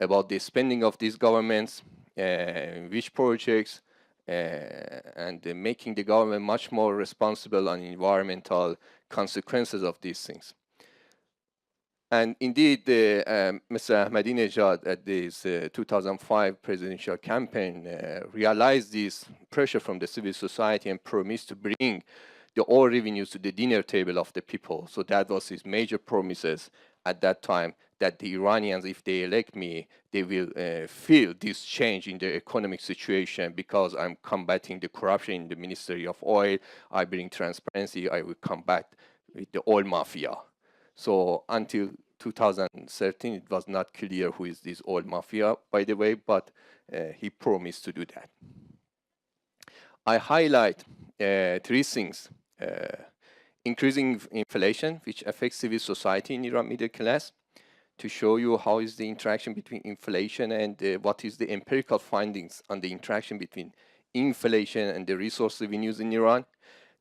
S17: about the spending of these governments, which projects, and making the government much more responsible on environmental consequences of these things. And indeed, Mr. Ahmadinejad at this 2005 presidential campaign realized this pressure from the civil society and promised to bring the oil revenues to the dinner table of the people. So that was his major promises at that time, that the Iranians, if they elect me, they will feel this change in their economic situation because I'm combating the corruption in the Ministry of Oil, I bring transparency, I will combat with the oil mafia. So until 2013, it was not clear who is this oil mafia, by the way, but he promised to do that. I highlight three things. Increasing inflation, which affects civil society in Iran middle class, to show you how is the interaction between inflation and what is the empirical findings on the interaction between inflation and the resource revenues in Iran.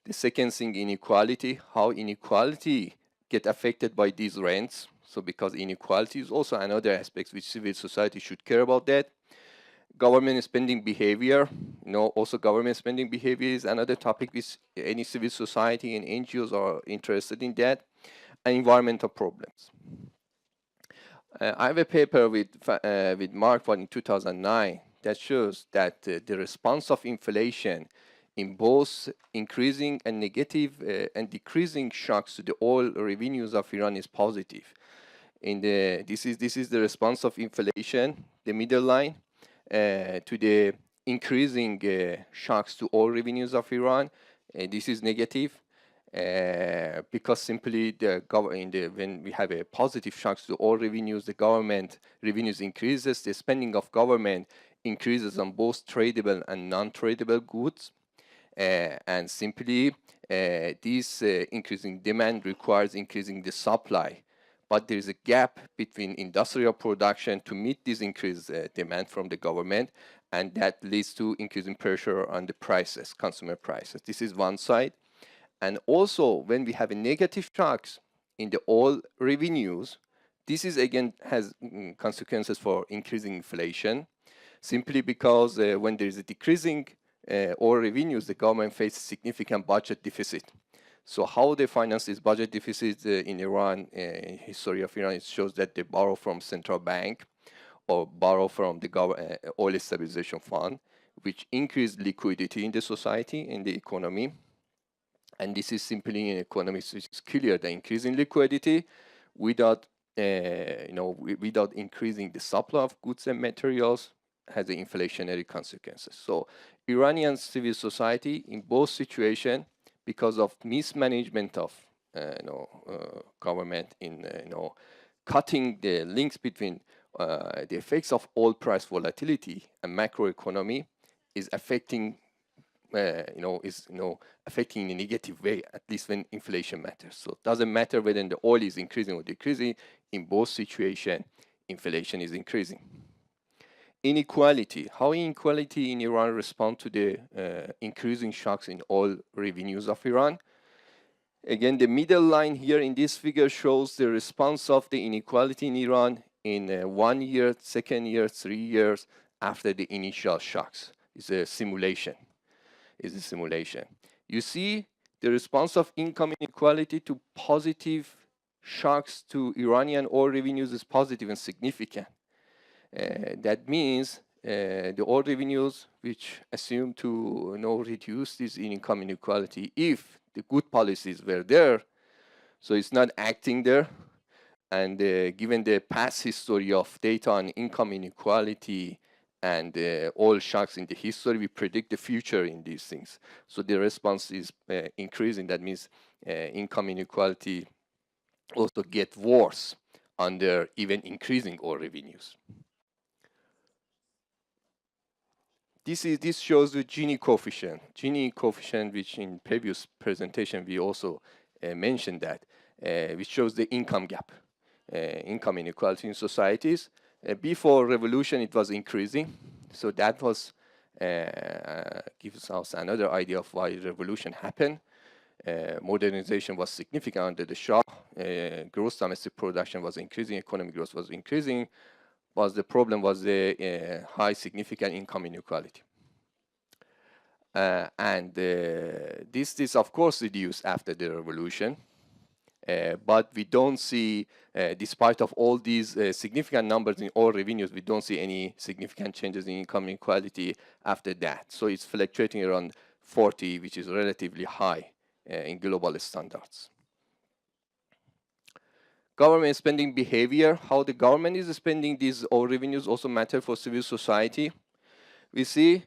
S17: The second thing, inequality, how inequality get affected by these rents. So because inequality is also another aspect which civil society should care about that. Government spending behavior, also government spending behavior is another topic which any civil society and NGOs are interested in that, and environmental problems. I have a paper with Mark in 2009 that shows that the response of inflation in both increasing and negative and decreasing shocks to the oil revenues of Iran is positive. This is the response of inflation, the middle line, to the increasing shocks to oil revenues of Iran. This is negative because simply when we have a positive shocks to oil revenues, the government revenues increases, the spending of government increases on both tradable and non-tradable goods. And simply this increasing demand requires increasing the supply. But there is a gap between industrial production to meet this increased demand from the government, and that leads to increasing pressure on the prices, consumer prices. This is one side. And also, when we have a negative shocks in the oil revenues, this is again has consequences for increasing inflation, simply because when there is a decreasing oil revenues, the government faces significant budget deficit. So how they finance this budget deficit in Iran, in history of Iran, it shows that they borrow from central bank or borrow from the oil stabilization fund, which increase liquidity in the society, in the economy. And this is simply in economics, which is clear, the increase in liquidity without, without increasing the supply of goods and materials has the inflationary consequences. So Iranian civil society in both situations, because of mismanagement of government in cutting the links between the effects of oil price volatility and macroeconomy, is affecting affecting in a negative way, at least when inflation matters. So it doesn't matter whether the oil is increasing or decreasing. In both situations, inflation is increasing. Inequality. How inequality in Iran respond to the increasing shocks in oil revenues of Iran? Again, the middle line here in this figure shows the response of the inequality in Iran in 1 year, 2nd year, 3 years after the initial shocks. It's a simulation. You see the response of income inequality to positive shocks to Iranian oil revenues is positive and significant. That means the oil revenues, which assume to reduce this income inequality if the good policies were there, so it's not acting there. And given the past history of data on income inequality and oil shocks in the history, we predict the future in these things. So the response is increasing. That means income inequality also get worse under even increasing oil revenues. This shows the Gini coefficient. Gini coefficient, which in previous presentation we also mentioned that, which shows the income gap, income inequality in societies. Before revolution, it was increasing, so that was gives us another idea of why revolution happened. Modernization was significant under the Shah. Gross domestic production was increasing, economic growth was increasing. But the problem was the high significant income inequality. And this of course reduced after the revolution. But we don't see, despite of all these significant numbers in oil revenues, we don't see any significant changes in income inequality after that. So it's fluctuating around 40, which is relatively high in global standards. Government spending behavior, how the government is spending these oil revenues also matter for civil society. We see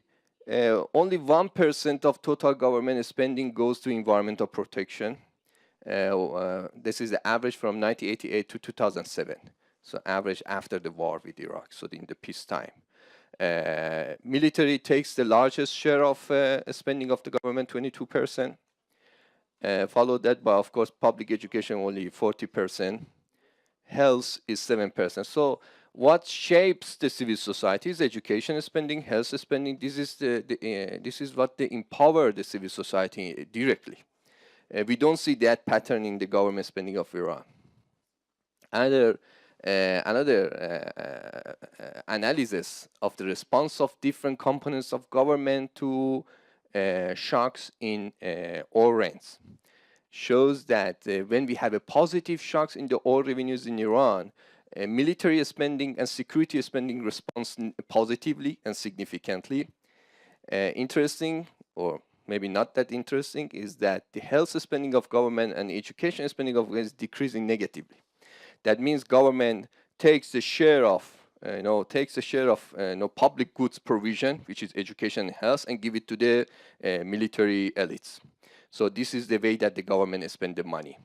S17: only 1% of total government spending goes to environmental protection. This is the average from 1988 to 2007. So average after the war with Iraq, so in the peacetime. Military takes the largest share of spending of the government, 22%. Followed that by, of course, public education, only 40%. Health is 7%. So what shapes the civil society is education spending, health spending. This is what they empower the civil society directly. We don't see that pattern in the government spending of Iran. Another analysis of the response of different components of government to shocks in oil rents shows that when we have a positive shocks in the oil revenues in Iran, military spending and security spending responds positively and significantly. Interesting, or maybe not that interesting, is that the health spending of government and education spending of government is decreasing negatively. That means government takes the share of public goods provision, which is education and health, and give it to the military elites. So this is the way that the government spends the money.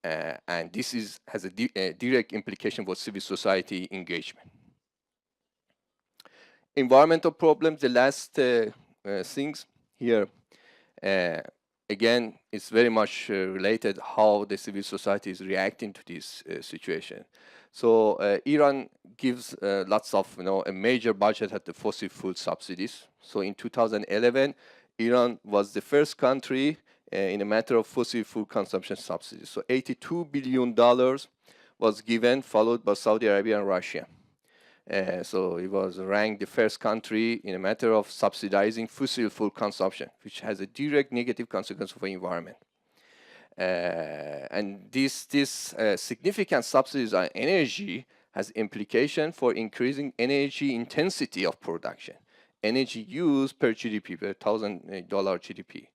S17: And this has a direct implication for civil society engagement. Environmental problems, the last things here. Again, it's very much related how the civil society is reacting to this situation. So Iran gives lots of, a major budget at the fossil fuel subsidies. So in 2011, Iran was the first country in a matter of fossil fuel consumption subsidies. So $82 billion was given, followed by Saudi Arabia and Russia. So it was ranked the first country in a matter of subsidizing fossil fuel consumption, which has a direct negative consequence for the environment. And this significant subsidies on energy has implication for increasing energy intensity of production, energy use per GDP, per $1,000 GDP.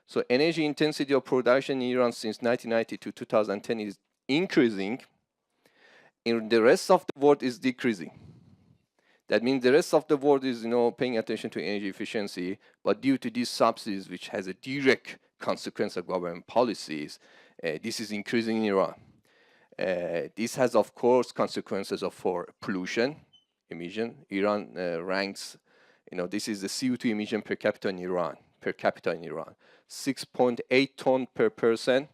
S17: So energy intensity of production in Iran since 1990 to 2010 is increasing. In the rest of the world is decreasing. That means the rest of the world is, paying attention to energy efficiency, but due to these subsidies, which has a direct consequence of government policies, this is increasing in Iran. This has, of course, consequences for pollution, emission. Iran ranks, this is the CO2 emission per capita in Iran, 6.8 ton per person,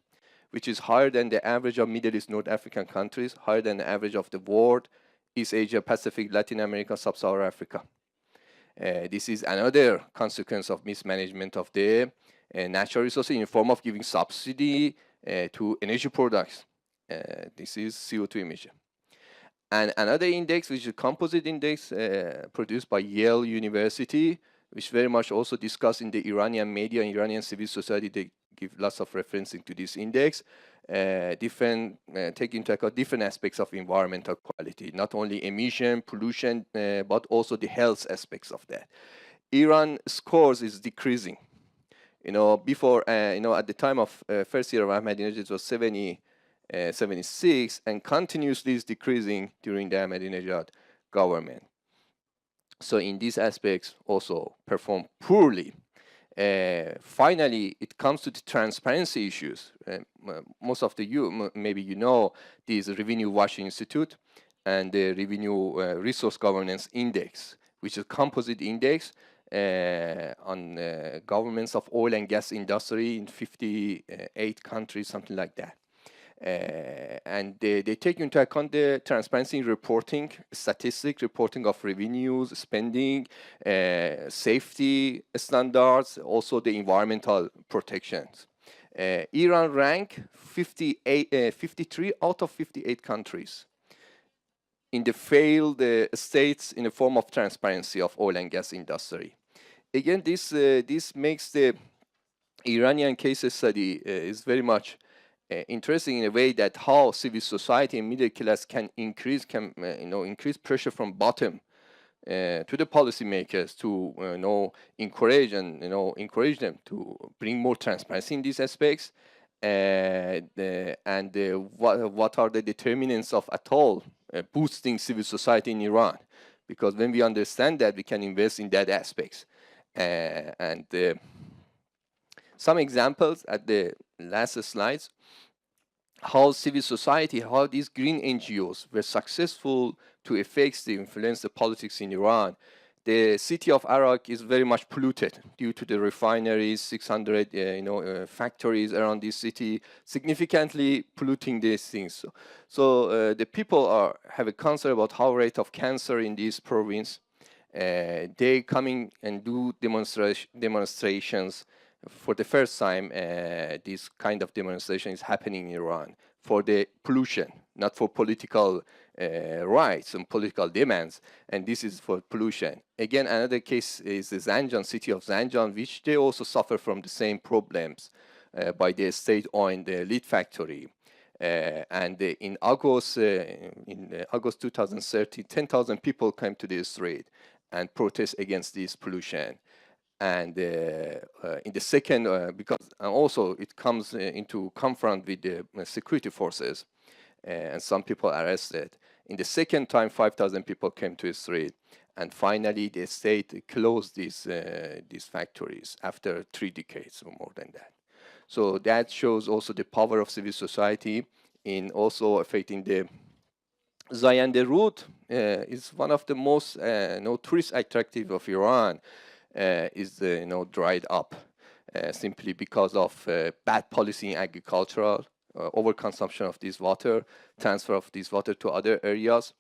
S17: which is higher than the average of Middle East, North African countries, higher than the average of the world, East Asia, Pacific, Latin America, Sub-Saharan Africa. This is another consequence of mismanagement of the natural resources in the form of giving subsidy to energy products. This is CO2 emission. And another index, which is a composite index produced by Yale University, which very much also discussed in the Iranian media, Iranian civil society. They give lots of referencing to this index. Take into account different aspects of environmental quality, not only emission, pollution, but also the health aspects of that. Iran scores is decreasing. Before, at the time of first year of Ahmadinejad, it was 76, and continuously is decreasing during the Ahmadinejad government. So in these aspects also perform poorly. Finally, it comes to the transparency issues. Most of maybe this Revenue Watch Institute and the Revenue Resource Governance Index, which is a composite index on governments of oil and gas industry in 58 countries, something like that. And they take into account the transparency reporting, statistic reporting of revenues, spending, safety standards, also the environmental protections. Iran rank 53 out of 58 countries in the failed states in the form of transparency of oil and gas industry. Again, this makes the Iranian case study is very much interesting in a way that how civil society and middle class can increase pressure from bottom to the policymakers to encourage them to bring more transparency in these aspects, what are the determinants of at all boosting civil society in Iran, because when we understand that, we can invest in that aspects. Some examples at the last slides, how civil society, how these green NGOs were successful to influence the politics in Iran. The city of Arak is very much polluted due to the refineries, 600 factories around this city, significantly polluting these things. So the people have a concern about how rate of cancer in this province. They coming and do demonstrations. For the first time, this kind of demonstration is happening in Iran for the pollution, not for political rights and political demands, and this is for pollution. Again, another case is the Zanjan, city of Zanjan, which they also suffer from the same problems by the state-owned lead factory. And in August 2013, 10,000 people came to the street and protest against this pollution. And in the second, because also it comes into confront with the security forces, and some people arrested. In the second time, 5,000 people came to the street, and finally the state closed these factories after 3 decades or more than that. So that shows also the power of civil society in also affecting the Zayan. The route is one of the most tourist attractive of Iran. Is dried up. simply because of bad policy in agricultural, overconsumption of this water, transfer of this water to other areas.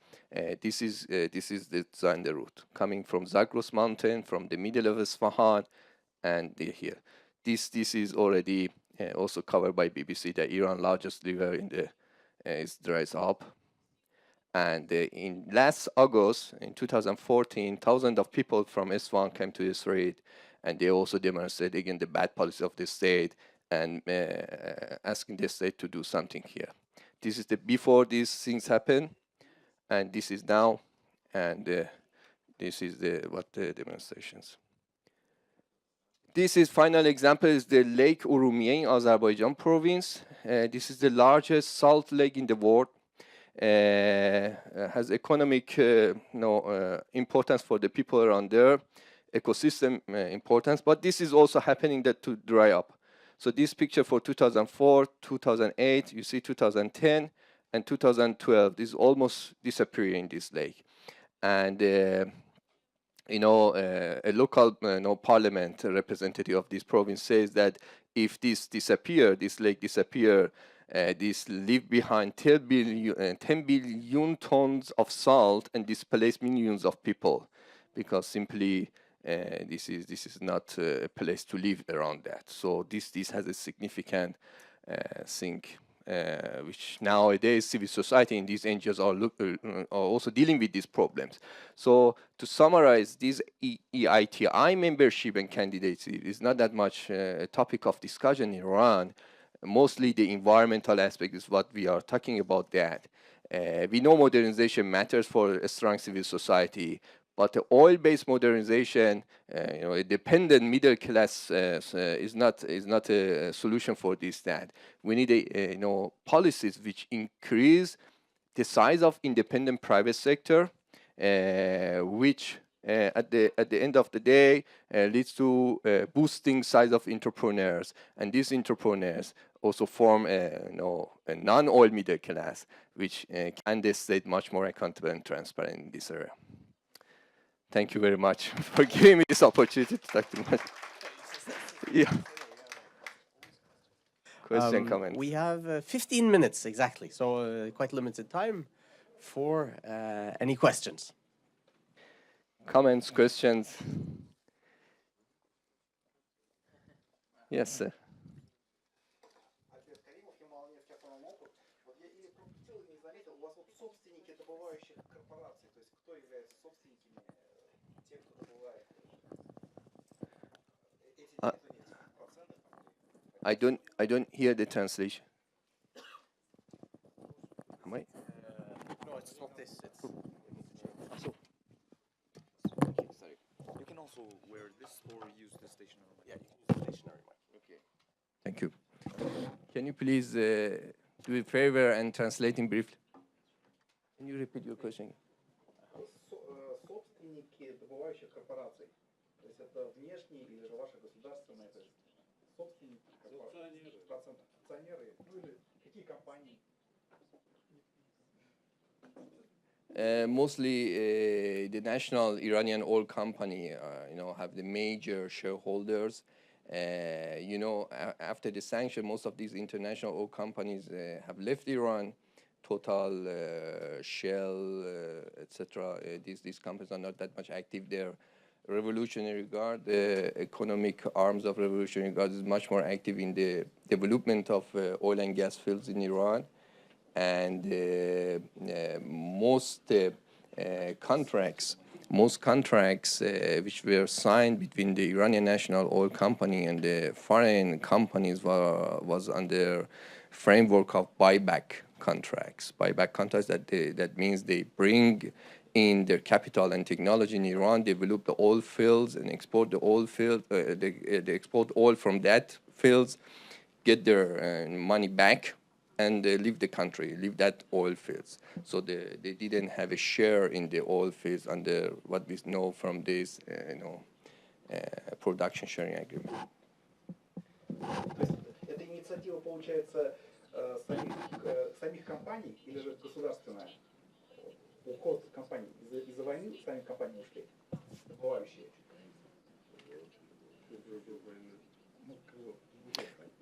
S17: This is the Zander route coming from Zagros mountain, from the middle of Isfahan, and here. This is already also covered by BBC. The Iran largest river in the is dries up. And in last August, in 2014, thousands of people from Isfahan came to the street, and they also demonstrated against the bad policy of the state and asking the state to do something here. This is the before these things happen, and this is now, and this is the demonstrations. This is final example is the Lake Urumiyeh in Azerbaijan province. This is the largest salt lake in the world. Has economic importance for the people around there, ecosystem importance, but this is also happening that to dry up. So this picture for 2004, 2008, you see 2010 and 2012, this is almost disappearing this lake. And a local parliament representative of this province says that if this lake disappear, this leave behind 10 billion tons of salt and displace millions of people, because simply this is not a place to live around that. So this has a significant thing, which nowadays civil society in these NGOs are also dealing with these problems. So to summarize, this EITI membership and candidacy is not that much a topic of discussion in Iran. Mostly the environmental aspect is what we are talking about that. We know modernization matters for a strong civil society, but the oil-based modernization, a dependent middle class is not a solution for that. We need policies which increase the size of independent private sector, which at the end of the day leads to boosting size of entrepreneurs, and these entrepreneurs also form a non-oil middle class, which can the state much more accountable and transparent in this area. Thank you very much for giving me this opportunity to talk to you. Yeah. Question, comments?
S8: We have 15 minutes exactly, so quite limited time for any questions.
S17: Comments, questions? Yes, sir. I don't hear the translation. Am I?
S16: No, it's not this. It's sorry. You can also wear this or use the stationary mic.
S8: Yeah, use the stationary mic.
S17: Okay. Thank you. Can you please do a favor and translate in briefly? Can you repeat your question?
S16: Собственники добывающих корпораций. То есть это внешние или же ваши государственные, то есть собственники корпораций, акционеры, ну или какие компании?
S17: Mostly the national Iranian oil company, have the major shareholders. After the sanction, most of these international oil companies have left Iran. Total, Shell, etc. These companies are not that much active there. Revolutionary Guard, the economic arms of Revolutionary Guard, is much more active in the development of oil and gas fields in Iran. And most contracts which were signed between the Iranian National Oil Company and the foreign companies was under framework of buyback contracts. Buyback contracts that means they bring in their capital and technology in Iran, develop the oil fields and export the oil field. They export oil from that fields, get their money back, and leave the country, leave that oil fields. So they didn't have a share in the oil fields under what we know from this, production sharing agreement.
S16: Эта инициатива, получается, самих компаний или же государственная? Уход компаний из-за войны сами компании ушли, добывающие.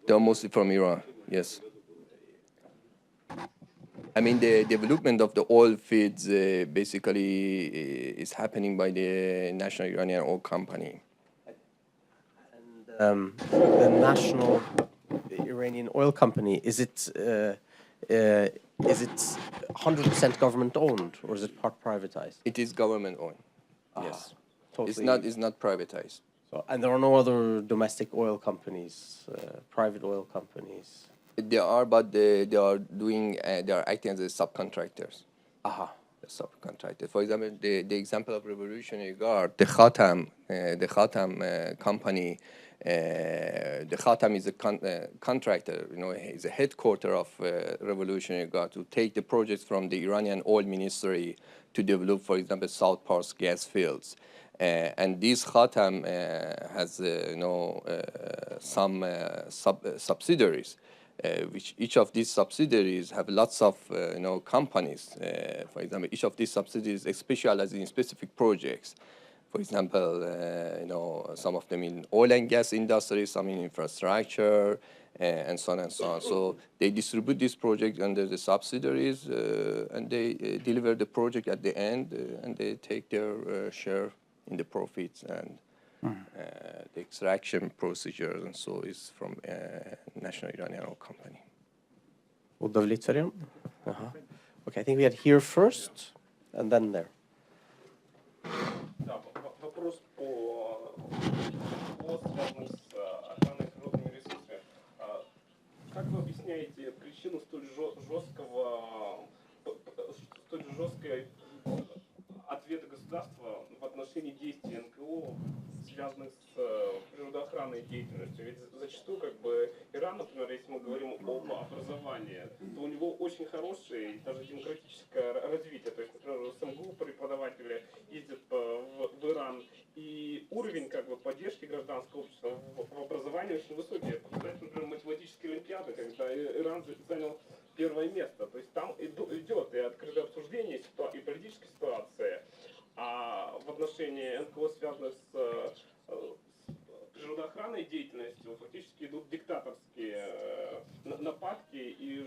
S17: They're mostly from Iran, yes. I mean, the development of the oil fields basically is happening by the National Iranian Oil Company.
S8: The national Iranian oil company, is it 100% government owned, or is it part privatized?
S17: It is government owned. Yes,
S8: Totally.
S17: It's not privatized.
S8: So, and there are no other domestic oil companies, private oil companies.
S17: There are, but they are doing. They are acting as subcontractors.
S8: Aha.
S17: Subcontractor. For example, the example of Revolutionary Guard, the Khatam company. The Khatam is a contractor. You know, is a headquarter of Revolutionary Guard to take the projects from the Iranian Oil Ministry to develop, for example, South Pars gas fields. And this Khatam has some subsidiaries. Which each of these subsidiaries have lots of companies. For example, each of these subsidiaries specialize in specific projects. For example, some of them in oil and gas industry, some in infrastructure, and so on and so on. So they distribute this project under the subsidiaries, and they deliver the project at the end, and they take their share in the profits and. The extraction procedures and so is from National Iranian Oil Company.
S8: Okay, I think we had here first and then there.
S12: Да, вопрос связанный с охраной природными ресурсами. Как вы объясняете причину столь жесткой ответа государства в отношении действий НКО, связанных с природоохранной деятельностью? Ведь зачастую Иран, например, если мы говорим об образовании, то у него очень хорошее, даже демократическое развитие. То есть, например, в СМГУ преподаватели ездят в Иран, и уровень поддержки гражданского общества в образовании очень высокий. Показать, например, математические олимпиады, когда Иран занял первое место. То есть там идет и открытое обсуждение и политической ситуации. А в отношении НКО, связанных с природоохранной деятельностью, фактически идут диктаторские нападки и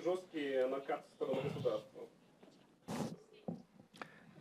S12: жесткие накаты со стороны государства.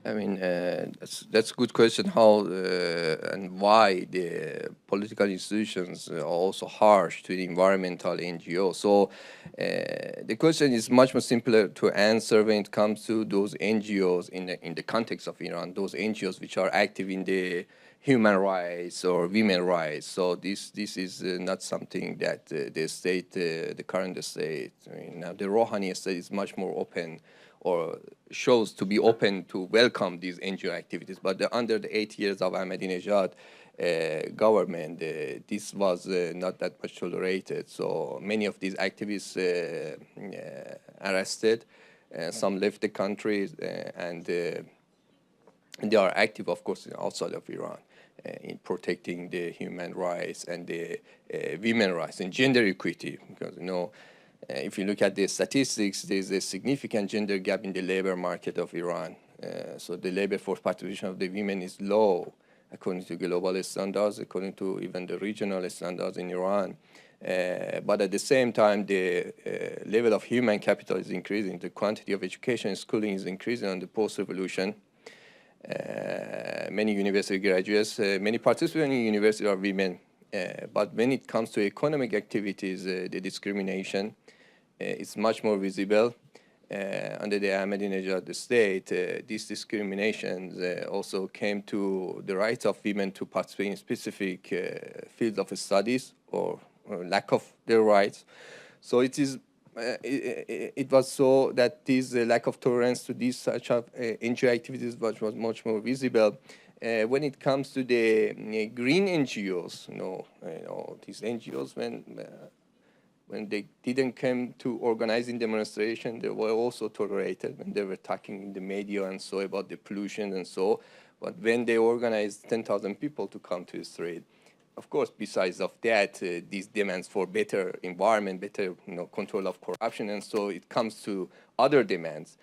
S17: I mean, that's a good question. How and why the political institutions are also harsh to the environmental NGO? So the question is much more simpler to answer when it comes to those NGOs in the context of Iran. Those NGOs which are active in the human rights or women rights. So this is not something that the state, the current state, now the Rouhani state is much more open or shows to be open to welcome these NGO activities. But under the 8 years of Ahmadinejad government, this was not that much tolerated. So many of these activists arrested, some left the country, and they are active, of course, outside of Iran in protecting the human rights and the women rights and gender equity. Because, if you look at the statistics, there's a significant gender gap in the labor market of Iran. So the labor force participation of the women is low, according to global standards, according to even the regional standards in Iran. But at the same time, the level of human capital is increasing. The quantity of education and schooling is increasing on the post-revolution. Many university graduates, many participants in university are women. But when it comes to economic activities, the discrimination is much more visible. Under the Ahmadinejad state, these discriminations also came to the rights of women to participate in specific fields of studies or lack of their rights. So it was so that this lack of tolerance to these such of NGO activities was much more visible. When it comes to the green NGOs, these NGOs, when they didn't come to organizing demonstration, they were also tolerated when they were talking in the media and so about the pollution and so. But when they organized 10,000 people to come to the street, of course, besides of that, these demands for better environment, better control of corruption, and so it comes to other demands.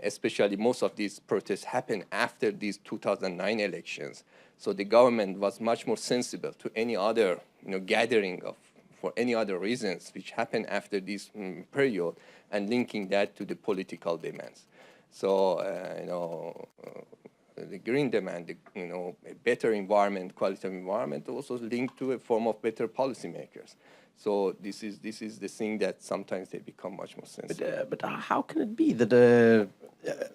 S17: especially most of these protests happened after these 2009 elections. So the government was much more sensible to any other gathering of for any other reasons which happened after this period and linking that to the political demands. So the green demand, a better environment, quality of environment, also linked to a form of better policymakers. So this is the thing that sometimes they become much more sensitive.
S8: But how can it be that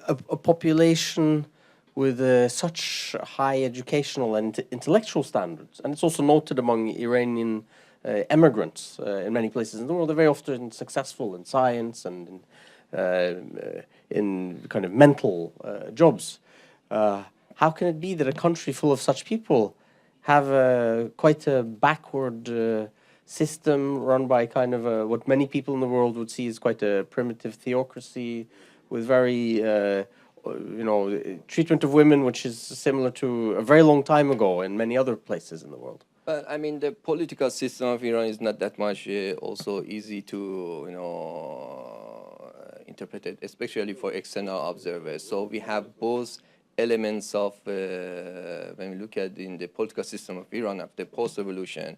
S8: a population with such high educational and intellectual standards, and it's also noted among Iranian immigrants in many places in the world, they're very often successful in science and in kind of mental jobs. How can it be that a country full of such people have quite a backward system run by kind of what many people in the world would see as quite a primitive theocracy with very, treatment of women which is similar to a very long time ago in many other places in the world?
S17: But I mean, the political system of Iran is not that much also easy to, interpret it, especially for external observers. So we have both elements of, when we look at in the political system of Iran after post-revolution,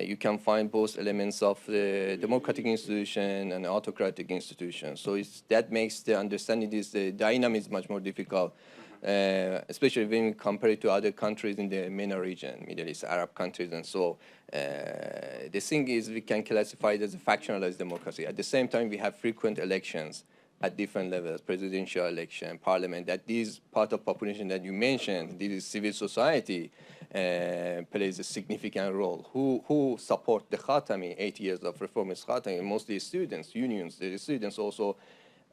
S17: you can find both elements of the democratic institution and autocratic institution. So that makes the understanding this the dynamics much more difficult, especially when we compare it to other countries in the MENA region, Middle East, Arab countries, and so. The thing is, we can classify it as a factionalized democracy. At the same time, we have frequent elections at different levels, presidential election, parliament, that this part of population that you mentioned, this is civil society, plays a significant role. Who support the Khatami, 8 years of reformist Khatami, mostly students, unions. The students also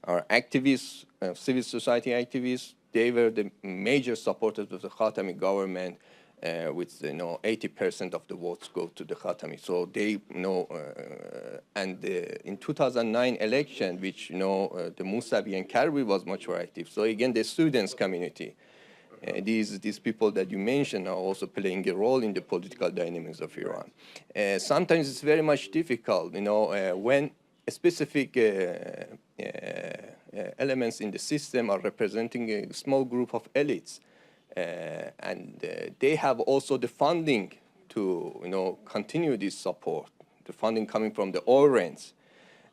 S17: are activists, civil society activists. They were the major supporters of the Khatami government, with 80% of the votes go to the Khatami. So they and in 2009 election, which the Musavi and Karbi was much more active. So again, the students community, these people that you mentioned are also playing a role in the political dynamics of Iran. Sometimes it's very much difficult, when specific elements in the system are representing a small group of elites. And they have also the funding to continue this support, the funding coming from the oil rents.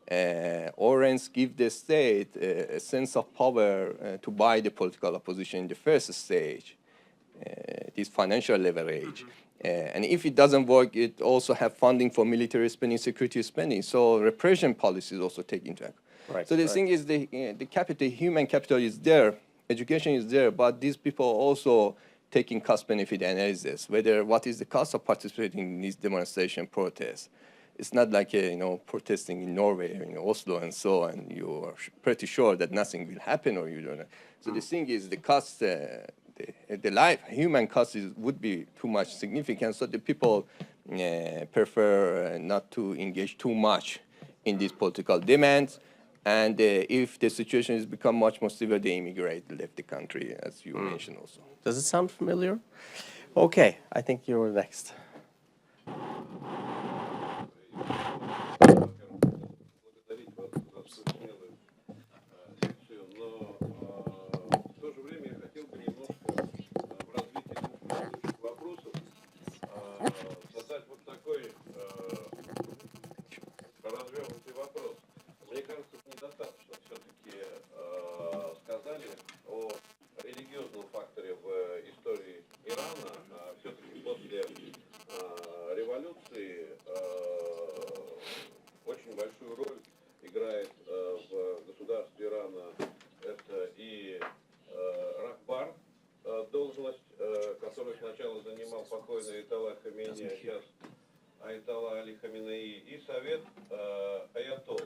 S17: Oil rents give the state a sense of power to buy the political opposition in the first stage, this financial leverage. And if it doesn't work, it also have funding for military spending, security spending. So repression policies also take into account.
S8: Right,
S17: so the thing is, the capital, human capital is there, education is there, but these people are also taking cost-benefit analysis, whether what is the cost of participating in these demonstration protests. It's not like protesting in Norway or in Oslo and so on. You are pretty sure that nothing will happen, or you don't know. So the thing is, the cost, the life, human cost would be too much significant. So the people prefer not to engage too much in these political demands. And if the situation has become much more severe, they immigrate, left the country, as you mentioned also.
S8: Does it sound familiar? Okay, I think you're next.
S10: Задать вот такой развернутый вопрос. Мне кажется, недостаточно все-таки сказали о религиозном факторе в истории Ирана. Все-таки после революции очень большую роль играет в государстве Ирана это и Рахбар, должность, которую сначала занимал покойный Айтала Хаминеи, а сейчас Айтала Али Хаминеи, и совет Аятолл.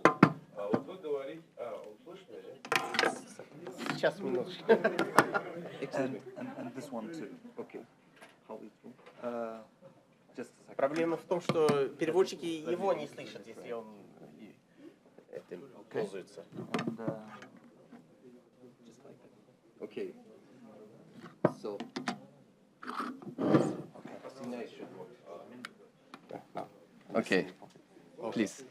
S10: А вот вы говорите... он слышит меня?
S8: Сейчас, минуточку.
S16: And this one too. Okay. How is it? Just a second.
S8: Проблема в том, что переводчики его не слышат, если он этим пользуется.
S17: Okay. So. Okay. Please.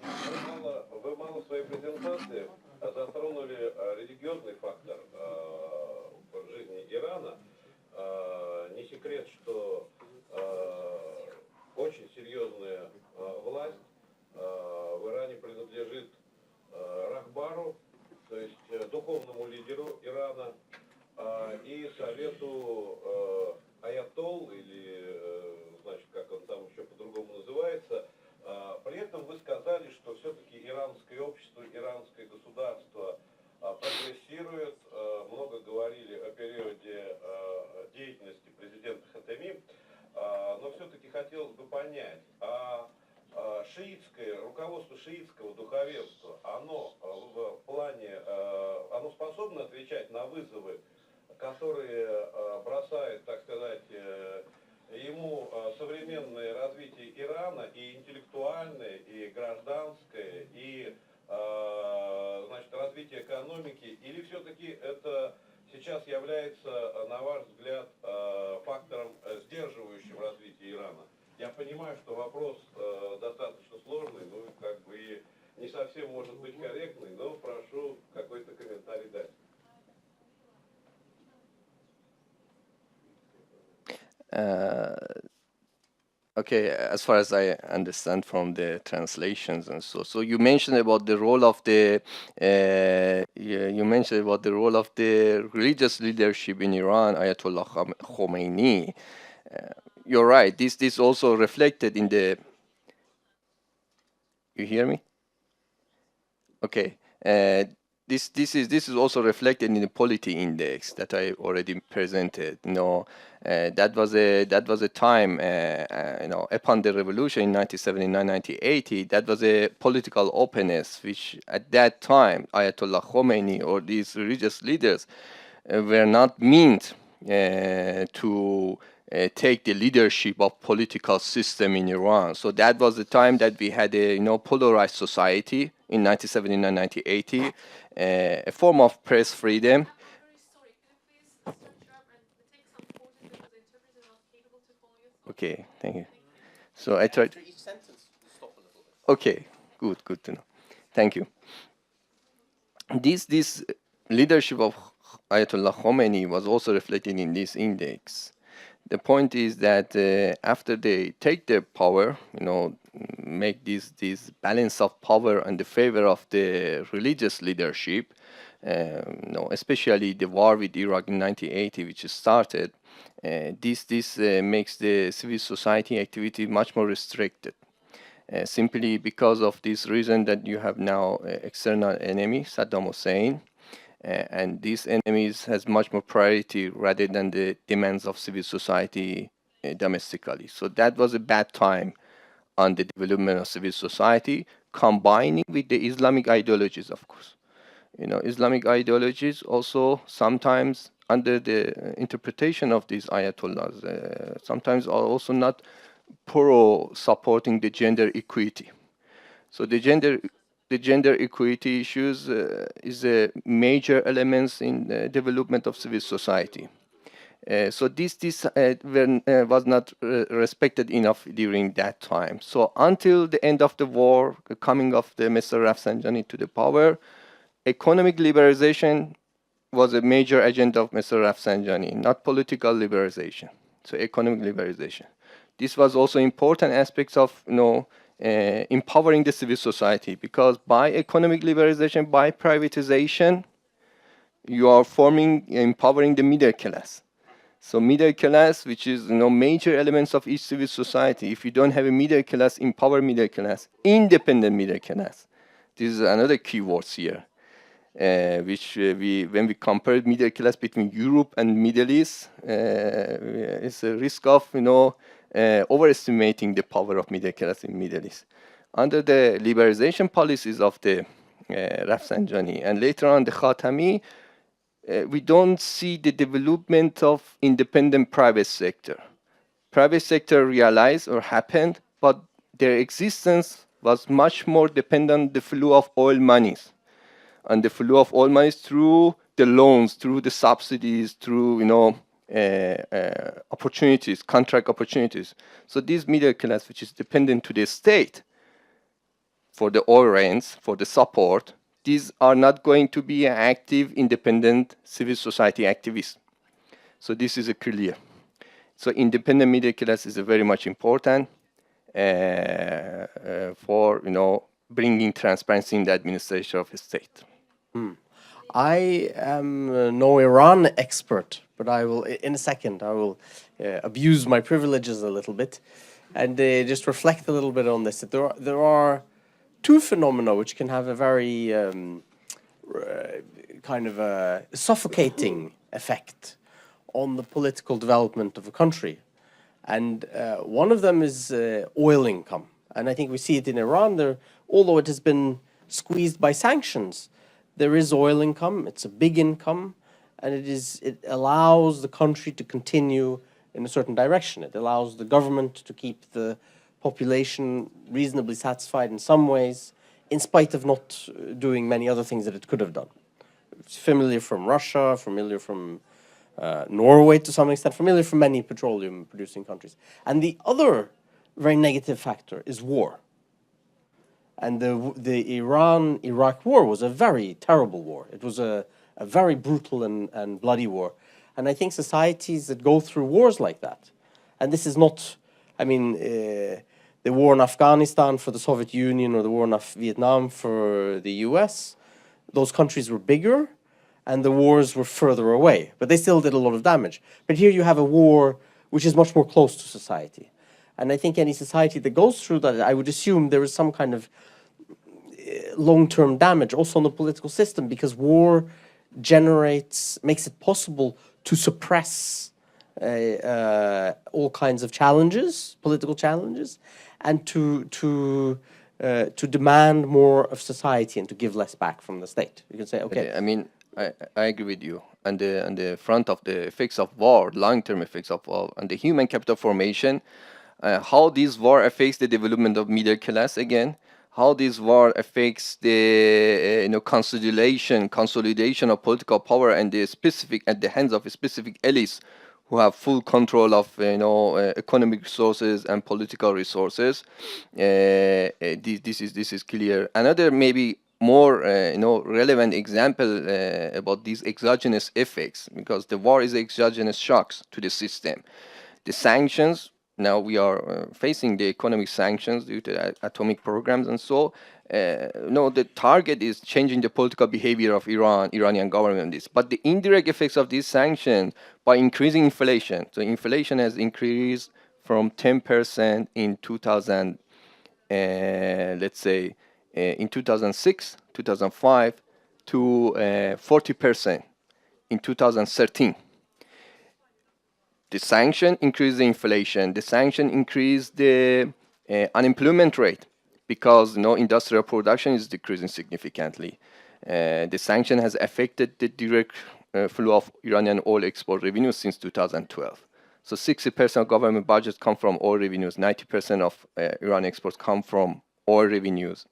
S10: Вы мало в своей презентации затронули религиозный фактор секрет, что очень серьезная власть в Иране принадлежит Рахбару, то есть духовному лидеру Ирана, и совету аятолл, или, значит, как он там еще по-другому называется. При этом вы сказали, что все-таки иранское общество, иранское государство прогрессирует. Много говорили о периоде деятельности президента Хатеми, но все-таки хотелось бы понять, шиитское, руководство шиитского духовенства, оно в плане, оно способно отвечать на вызовы, которые бросает, так сказать, ему современное развитие Ирана, и интеллектуальное, и гражданское, и значит, развитие экономики, или все-таки это сейчас является, на ваш взгляд, фактором, сдерживающим развитие Ирана? Я понимаю, что вопрос достаточно сложный, ну, как бы и не совсем может быть корректный, но прошу какой-то комментарий дать.
S17: Okay, as far as I understand from the translations and so you mentioned about the role of the you mentioned about the role of the religious leadership in Iran, Ayatollah Khomeini. You're right. This also reflected in the. You hear me? Okay. This is also reflected in the polity index that I already presented. You know, that was a time. You know, upon the revolution in 1979, 1980, that was a political openness, which at that time Ayatollah Khomeini or these religious leaders were not meant to take the leadership of political system in Iran. So that was the time that we had a polarized society in 1979, 1980, a form of press freedom. Okay, thank you. So I tried. Okay, good to know. Thank you. This leadership of Ayatollah Khomeini was also reflected in this index. The point is that after they take their power, make this balance of power in the favor of the religious leadership, especially the war with Iraq in 1980, which started, this makes the civil society activity much more restricted. Simply because of this reason that you have now external enemy, Saddam Hussein, and these enemies has much more priority rather than the demands of civil society domestically. So that was a bad time on the development of civil society, combining with the Islamic ideologies, of course. Islamic ideologies also sometimes under the interpretation of these ayatollahs, sometimes are also not pro-supporting the gender equity. So the gender equity issues is a major elements in the development of civil society. So this was not respected enough during that time. So until the end of the war, the coming of the Mr. Rafsanjani to the power, economic liberalization was a major agenda of Mr. Rafsanjani, not political liberalization. So economic liberalization. This was also important aspects of empowering the civil society, because by economic liberalization, by privatization, you are empowering the middle class. So middle class, which is major elements of each civil society. If you don't have a middle class, empower middle class, independent middle class. This is another key words here, which when we compare middle class between Europe and Middle East, it's a risk of overestimating the power of middle class in Middle East. Under the liberalization policies of the Rafsanjani and later on the Khatami, we don't see the development of independent private sector. Private sector realized or happened, but their existence was much more dependent on the flow of oil monies. And the flow of oil monies through the loans, through the subsidies, through opportunities, contract opportunities. So this middle class, which is dependent to the state for the oil rents, for the support, these are not going to be active, independent civil society activists. So this is clear. So independent middle class is very much important for bringing transparency in the administration of a state.
S8: I am no Iran expert, but I will, in a second, I will abuse my privileges a little bit and just reflect a little bit on this. There are two phenomena which can have a very kind of a suffocating effect on the political development of a country. And one of them is oil income. And I think we see it in Iran. There, although it has been squeezed by sanctions, there is oil income. It's a big income, and it allows the country to continue in a certain direction. It allows the government to keep the population reasonably satisfied in some ways, in spite of not doing many other things that it could have done. It's familiar from Russia, familiar from Norway to some extent, familiar from many petroleum-producing countries. And the other very negative factor is war. And the Iran-Iraq war was a very terrible war. It was a very brutal and bloody war. And I think societies that go through wars like that, and this is not, I mean, the war in Afghanistan for the Soviet Union or the war in Vietnam for the US, those countries were bigger and the wars were further away, but they still did a lot of damage. But here you have a war which is much more close to society. And I think any society that goes through that, I would assume there is some kind of long-term damage also on the political system, because war makes it possible to suppress all kinds of challenges, political challenges, and to demand more of society and to give less back from the state. You can say, okay.
S17: I mean, I agree with you. On the front of the effects of war, long-term effects of war, and the human capital formation, how this war affects the development of middle class again, how this war affects the consolidation of political power and at the hands of specific elites who have full control of economic resources and political resources. This is clear. Another maybe more relevant example about these exogenous effects, because the war is exogenous shocks to the system. The sanctions. Now we are facing the economic sanctions due to atomic programs, and so the target is changing the political behavior of Iranian government. But the indirect effects of these sanctions by increasing inflation. So inflation has increased from 10% in 2000, let's say, in 2006, 2005, to 40% in 2013. The sanction increased the inflation. The sanction increased the unemployment rate, because industrial production is decreasing significantly. The sanction has affected the direct flow of Iranian oil export revenues since 2012. So 60% of government budgets come from oil revenues. 90% of Iran exports come from oil revenues.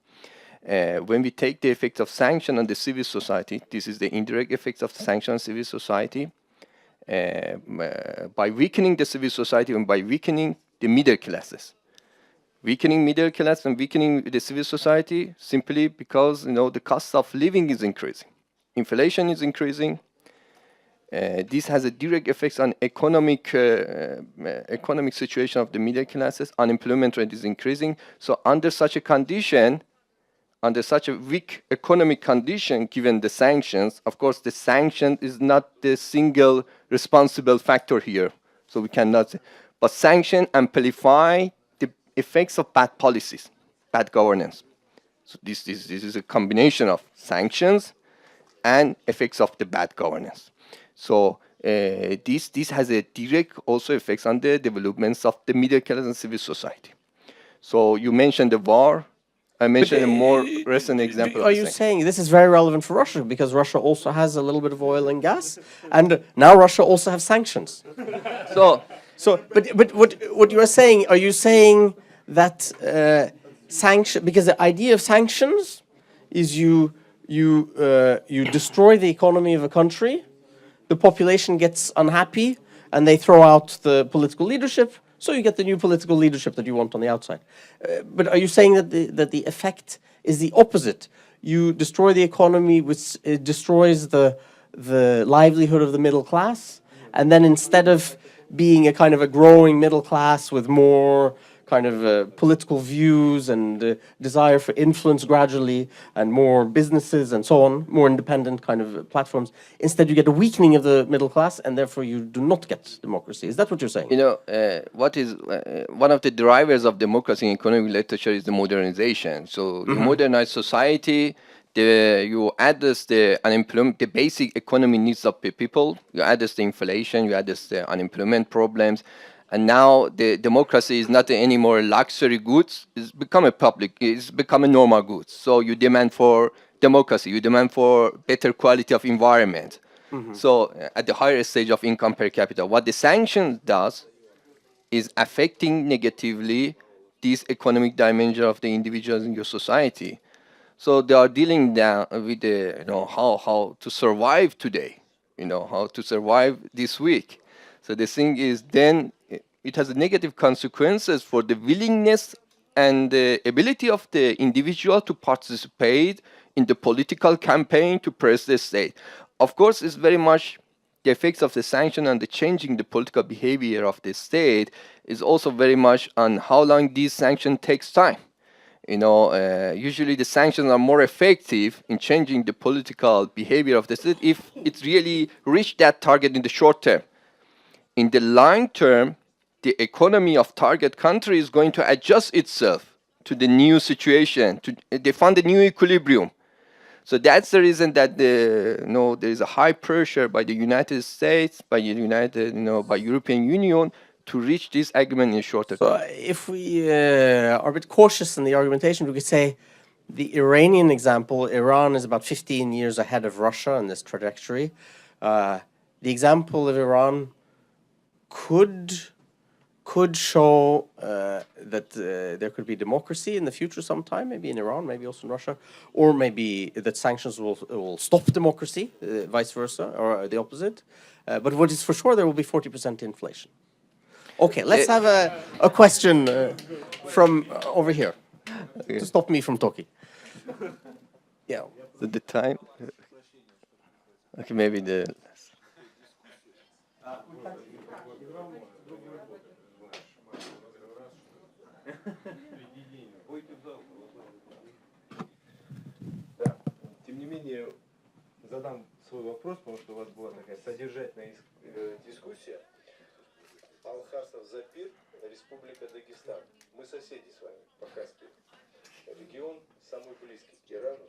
S17: When we take the effects of sanction on the civil society, this is the indirect effects of sanction on civil society. By weakening the civil society and by weakening the middle classes. Weakening middle class and weakening the civil society simply because the cost of living is increasing. Inflation is increasing. This has a direct effects on economic situation of the middle classes. Unemployment rate is increasing. So under such a condition, under such a weak economic condition, given the sanctions, of course, the sanction is not the single responsible factor here. So we cannot say, but sanction amplify the effects of bad policies, bad governance. So this is a combination of sanctions and effects of the bad governance. So this has a direct also effects on the developments of the middle class and civil society. So you mentioned the war. I mentioned a more recent example.
S8: Are you saying this is very relevant for Russia, because Russia also has a little bit of oil and gas, and now Russia also has sanctions? But what you are saying? Are you saying that sanction? Because the idea of sanctions is you destroy the economy of a country, the population gets unhappy, and they throw out the political leadership. So you get the new political leadership that you want on the outside. But are you saying that the effect is the opposite? You destroy the economy, which destroys the livelihood of the middle class, and then instead of being a kind of a growing middle class with more kind of political views and desire for influence gradually, and more businesses and so on, more independent kind of platforms. Instead, you get a weakening of the middle class, and therefore you do not get democracy. Is that what you're saying?
S17: You know, what is one of the drivers of democracy in economic literature is the modernization. So you modernize society, you address the unemployment, the basic economy needs of the people. You address the inflation, you address the unemployment problems, and now the democracy is not anymore luxury goods. It's become a public. It's become a normal goods. So you demand for democracy. You demand for better quality of environment. So at the higher stage of income per capita, what the sanctions does is affecting negatively this economic dimension of the individuals in your society. So they are dealing down with the, how to survive today, how to survive this week. So the thing is, then it has negative consequences for the willingness and the ability of the individual to participate in the political campaign to press the state. Of course, it's very much the effects of the sanction and the changing the political behavior of the state is also very much on how long this sanction takes time. Usually the sanctions are more effective in changing the political behavior of the state if it really reached that target in the short term. In the long term, the economy of target country is going to adjust itself to the new situation, they find a new equilibrium. So that's the reason that there is a high pressure by the United States, by European Union to reach this agreement in shorter time.
S8: So if we are a bit cautious in the argumentation, we could say the Iranian example, Iran is about 15 years ahead of Russia in this trajectory. The example of Iran could show that there could be democracy in the future sometime, maybe in Iran, maybe also in Russia, or maybe that sanctions will stop democracy, vice versa, or the opposite. But what is for sure, there will be 40% inflation. Okay, let's have a question from over here to stop me from talking. Yeah.
S17: The time. Okay, maybe the.
S7: Да. Тем не менее, задам свой вопрос, потому что у вас была такая содержательная дискуссия. Алхасов Запир, Республика Дагестан. Мы соседи с вами по Каспию. Регион самый близкий к Ирану.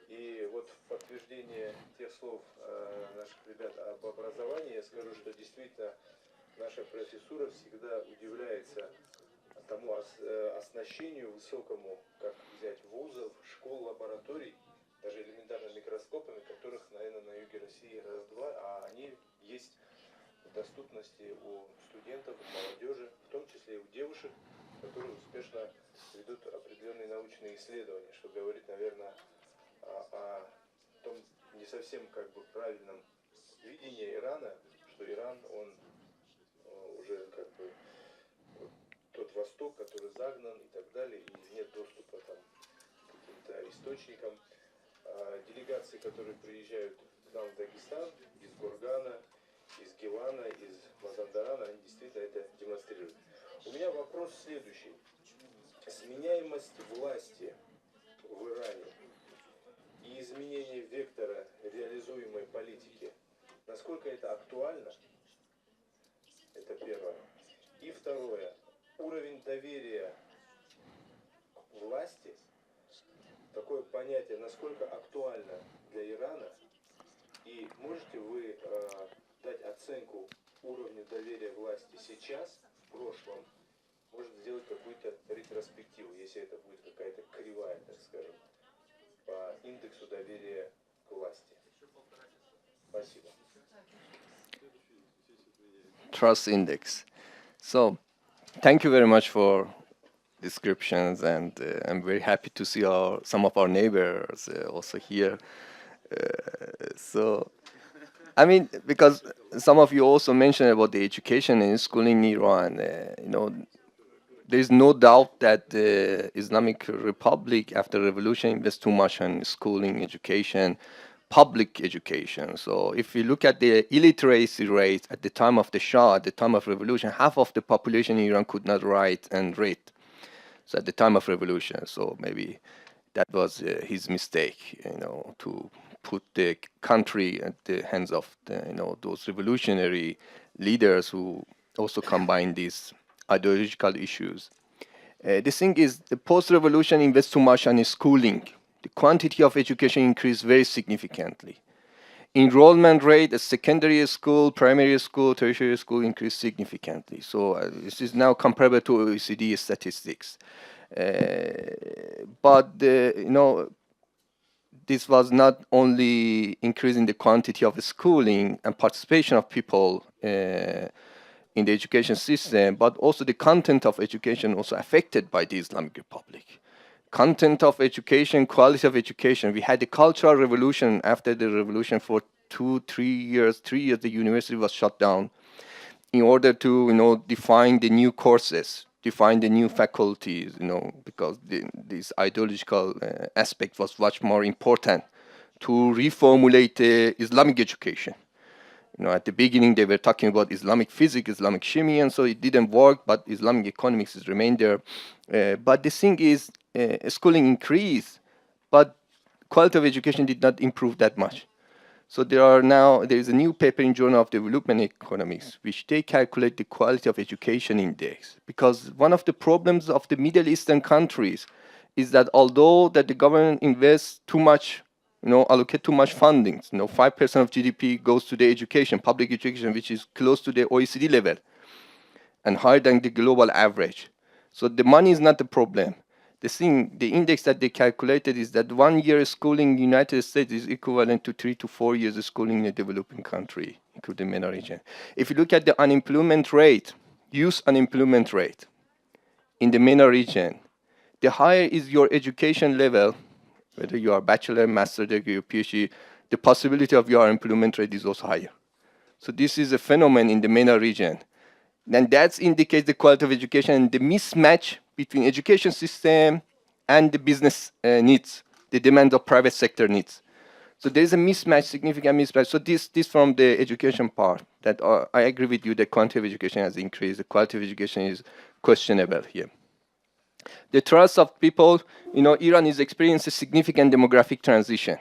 S7: И вот в подтверждение тех слов наших ребят об образовании, я скажу, что действительно наша профессура всегда удивляется тому оснащению высокому, как взять вузов, школ, лабораторий, даже элементарно микроскопами, которых, наверное, на юге России раз-два, а они есть в доступности у студентов, молодежи, в том числе и у девушек, которые успешно ведут определенные научные исследования, что говорит, наверное, о том не совсем как бы правильном видении Ирана, что Иран, он уже как бы тот Восток, который загнан и так далее, и нет доступа там к каким-то источникам. Делегации, которые приезжают к нам в Дагестан, из Гургана, из Гилана, из Мазандарана, они действительно это демонстрируют. У меня вопрос следующий. Сменяемость власти в Иране и изменение вектора реализуемой политики, насколько это актуально? Это первое. И второе. Уровень доверия к власти, такое понятие, насколько актуально для Ирана, и можете вы дать оценку уровню доверия власти сейчас, в прошлом, может сделать какую-то ретроспективу, если это будет какая-то кривая, так скажем, по индексу доверия к власти. Спасибо.
S17: Trust index. So, thank you very much for descriptions, and I'm very happy to see some of our neighbors also here. So, I mean, because some of you also mentioned about the education and schooling in Iran. There is no doubt that the Islamic Republic, after revolution, invests too much on schooling, education. public education. So if you look at the illiteracy rate at the time of the Shah, at the time of revolution, half of the population in Iran could not write and read. So at the time of revolution, so maybe that was his mistake, to put the country at the hands of those revolutionary leaders who also combine these ideological issues. The thing is, the post-revolution invests too much on schooling. The quantity of education increased very significantly. Enrollment rate at secondary school, primary school, tertiary school increased significantly. So this is now comparable to OECD statistics. But this was not only increasing the quantity of schooling and participation of people in the education system, but also the content of education also affected by the Islamic Republic. Content of education, quality of education. We had the cultural revolution after the revolution for 3 years. 3 years the university was shut down in order to define the new courses, define the new faculties, because this ideological aspect was much more important to reformulate the Islamic education. At the beginning, they were talking about Islamic physics, Islamic chemistry, and so it didn't work, but Islamic economics has remained there. But the thing is, schooling increased, but quality of education did not improve that much. So there is a new paper in Journal of Development Economics, which they calculate the quality of education index. Because one of the problems of the Middle Eastern countries is that although that the government invests too much, allocate too much funding, 5% of GDP goes to the education, public education, which is close to the OECD level and higher than the global average. So the money is not the problem. The index that they calculated is that 1 year schooling in the United States is equivalent to 3 to 4 years of schooling in a developing country, including MENA region. If you look at the unemployment rate, youth unemployment rate in the MENA region, the higher is your education level, whether you are bachelor, master degree, or PhD, the possibility of your unemployment rate is also higher. So this is a phenomenon in the MENA region. And that indicates the quality of education and the mismatch between education system and the business needs, the demand of private sector needs. So there is a mismatch, significant mismatch. So this from the education part, that I agree with you, the quantity of education has increased, the quality of education is questionable here. The trust of people, Iran is experiencing a significant demographic transition.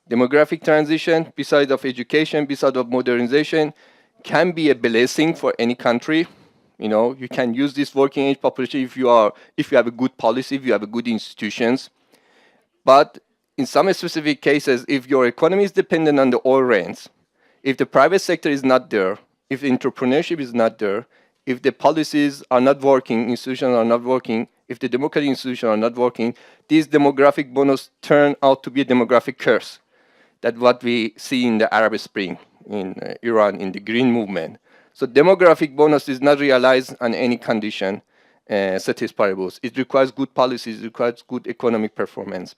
S17: Demographic transition, besides of education, besides of modernization, can be a blessing for any country. You can use this working age population if you have a good policy, if you have a good institutions. But in some specific cases, if your economy is dependent on the oil rents, if the private sector is not there, if the entrepreneurship is not there, if the policies are not working, institutions are not working, if the democratic institutions are not working, these demographic bonus turn out to be a demographic curse. That's what we see in the Arab Spring in Iran, in the Green Movement. So demographic bonus is not realized on any condition, ceteris paribus. It requires good policies, it requires good economic performance.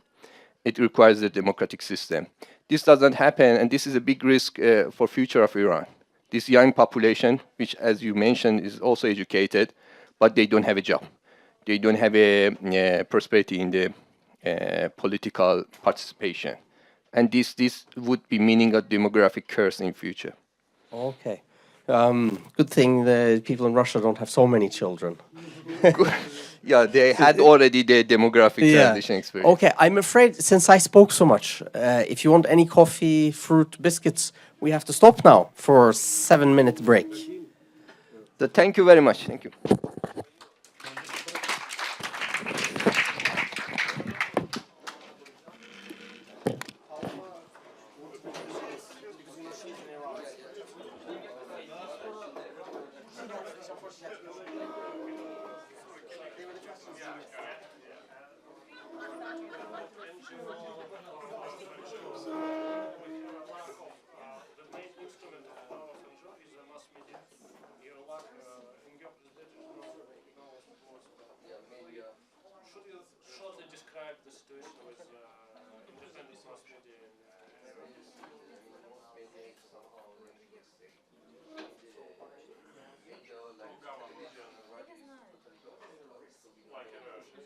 S17: It requires a democratic system. This doesn't happen, and this is a big risk for future of Iran. This young population, which, as you mentioned, is also educated, but they don't have a job. They don't have a prosperity in the political participation. And this would be meaning a demographic curse in future.
S8: Okay. Good thing the people in Russia don't have so many children.
S17: Yeah, they had already the demographic transition experience.
S8: Okay, I'm afraid since I spoke so much, if you want any coffee, fruit, biscuits, we have to stop now for a 7-minute break.
S17: So thank you very much. Thank you.
S3: Shortly describe the situation with independent mass media in like in Russia.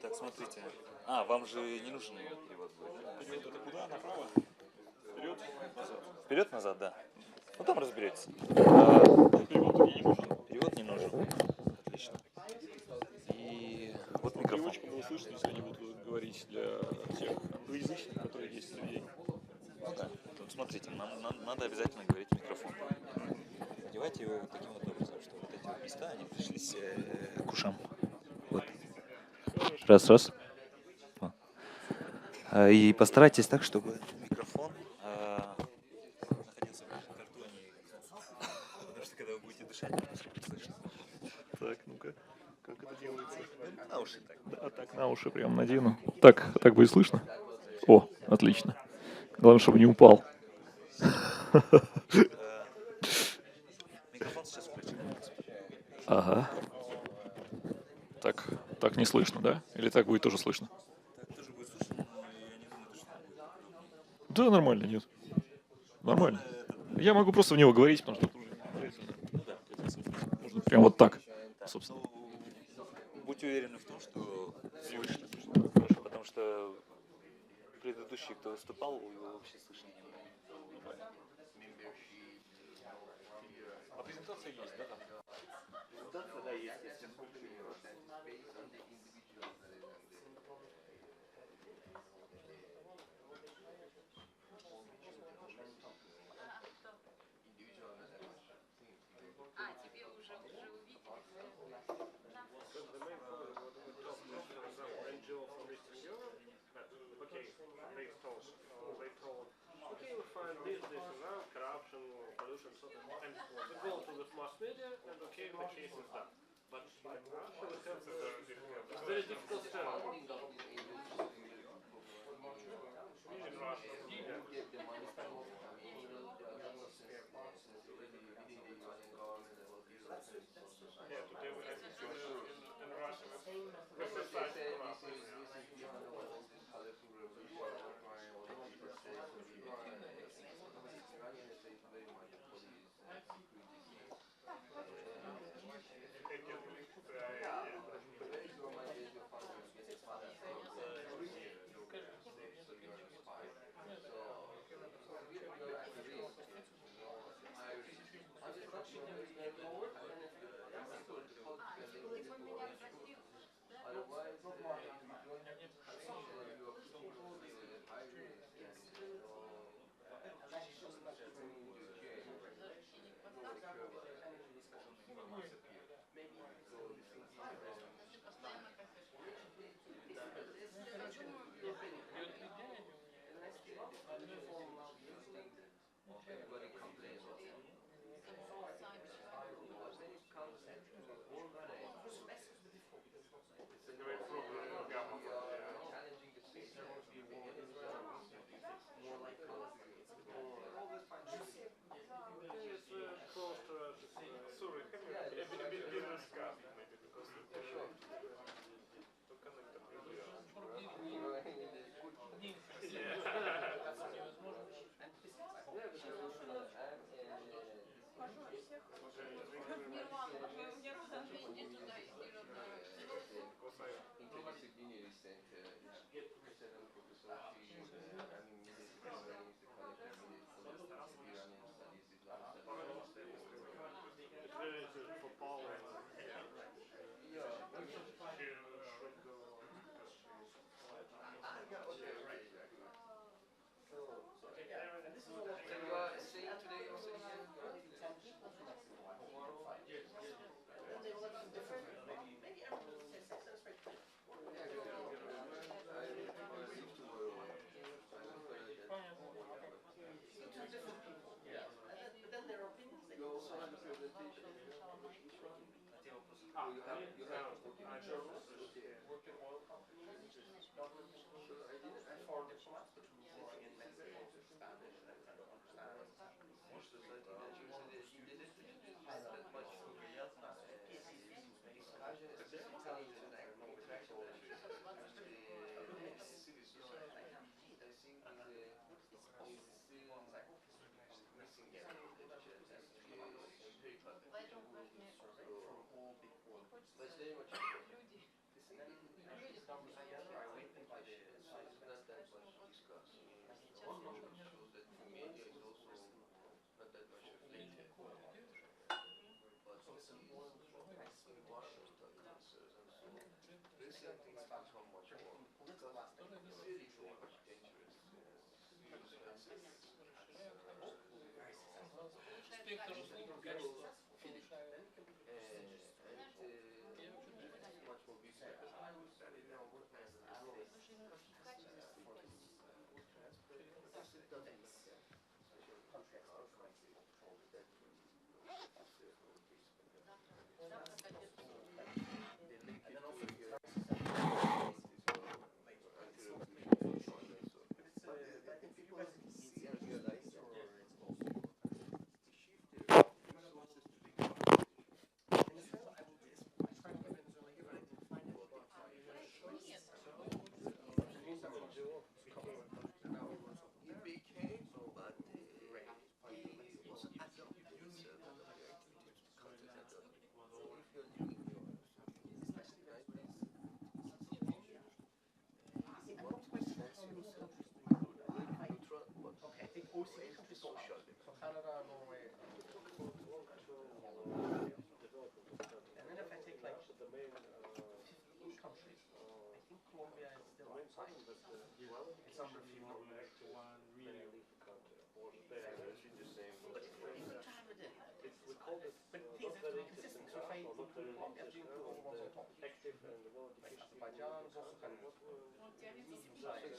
S18: Так, смотрите. А, вам же не нужен перевод будет.
S12: Перевод это куда? Направо? Вперед? Назад?
S18: Вперед, назад, да. Ну там разберетесь.
S12: Перевод мне не нужен.
S18: Перевод не нужен. Отлично. И вот микрофон.
S12: Переводчикам было слышно, если они будут говорить для тех англоязычных, которые есть среди.
S18: Ну да. Вот смотрите, нам надо обязательно говорить в микрофон. Надевайте его вот таким вот образом, что вот эти вот места, они пришлись к ушам. Вот. Раз, раз. Вот. И постарайтесь так, чтобы микрофон находился в картоне. Потому что когда вы будете дышать, слышно.
S12: Так, ну-ка, как это делается?
S18: На уши так.
S12: Да, так на уши прям надену. Так будет слышно? О, отлично. Главное, чтобы не упал.
S18: Микрофон сейчас включим.
S12: Ага. Так не слышно, да? Или так будет тоже слышно?
S18: Так тоже будет слышно, но я не думаю, что будет удобно.
S12: Да, нормально, нет. Нормально. Я могу просто в него говорить, потому что это уже не обязательно.
S18: Ну да.
S12: Можно прям вот так, собственно.
S18: Будьте уверены в том, что слышно. Потому что предыдущий, кто выступал, его вообще слышно не было.
S12: А презентация есть, да?
S18: Презентация, да, есть, если
S3: Okay, we find this and that, corruption, pollution, so and we go to the mass media, and okay, the case is done. But actually, it's very difficult term. In Russia. Yeah, today we have in Russia.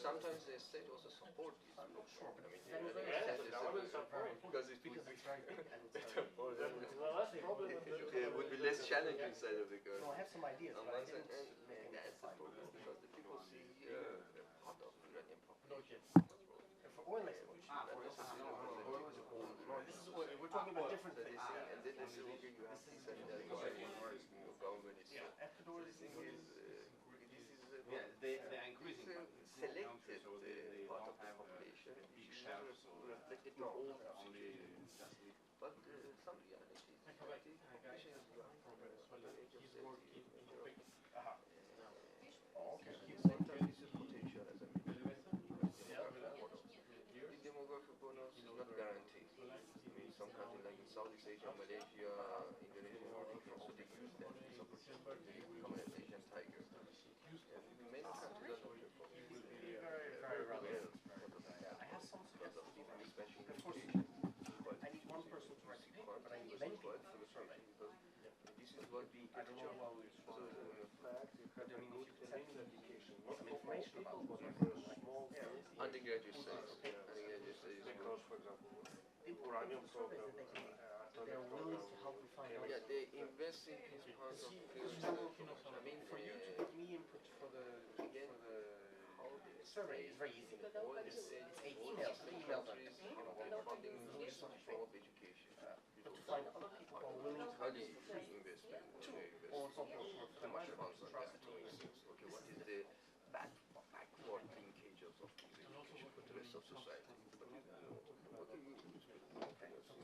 S17: Sometimes the state also support this. I'm not sure, but I mean, because it would be better for them. It would be less challenging side of the curve.
S8: I have some ideas,
S17: On
S8: but I
S17: one side,
S8: didn't
S17: and
S8: make
S17: that's the problem because the people see a part of Iranian population.
S8: for oil exploration. No, this is oil. We're talking about different things.
S17: And then they say, okay, you have this and that your government is so.
S8: Ecuador
S17: The
S8: is
S17: thing is, this is
S19: they are increasing.
S17: selected part of the population. This is not reflected in all situations. But some realities, the population is young, under the age of 70, sometimes this is potential, as I mentioned. The demographic bonus is not guaranteed. I mean, some countries like in Southeast Asia, Malaysia, Indonesia, also they use that this opportunity to become an Asian tiger. Many countries are not performing very well.
S8: I have some
S17: Because of
S8: suggestions.
S17: different special
S8: Of course,
S17: education.
S8: I need one person to write the paper, but I need many people to do the survey.
S17: Because this is what the
S8: I don't know how it's
S17: so,
S8: but I mean, if you could send me some information about what you're
S17: undergraduate studies. Undergraduate studies.
S16: Because, for example,
S8: the important surveys that they can they're willing to help me find out.
S17: Yeah, they invest in this part of I mean,
S8: for you to give me input for the survey is very easy. It's 8 emails. The emails are
S17: funding for education.
S8: but to find other people who are willing to
S17: How do you investment?
S8: or something
S17: Too much funds on that. Okay, what is the backward linkages of this education for the rest of society? What do you
S8: So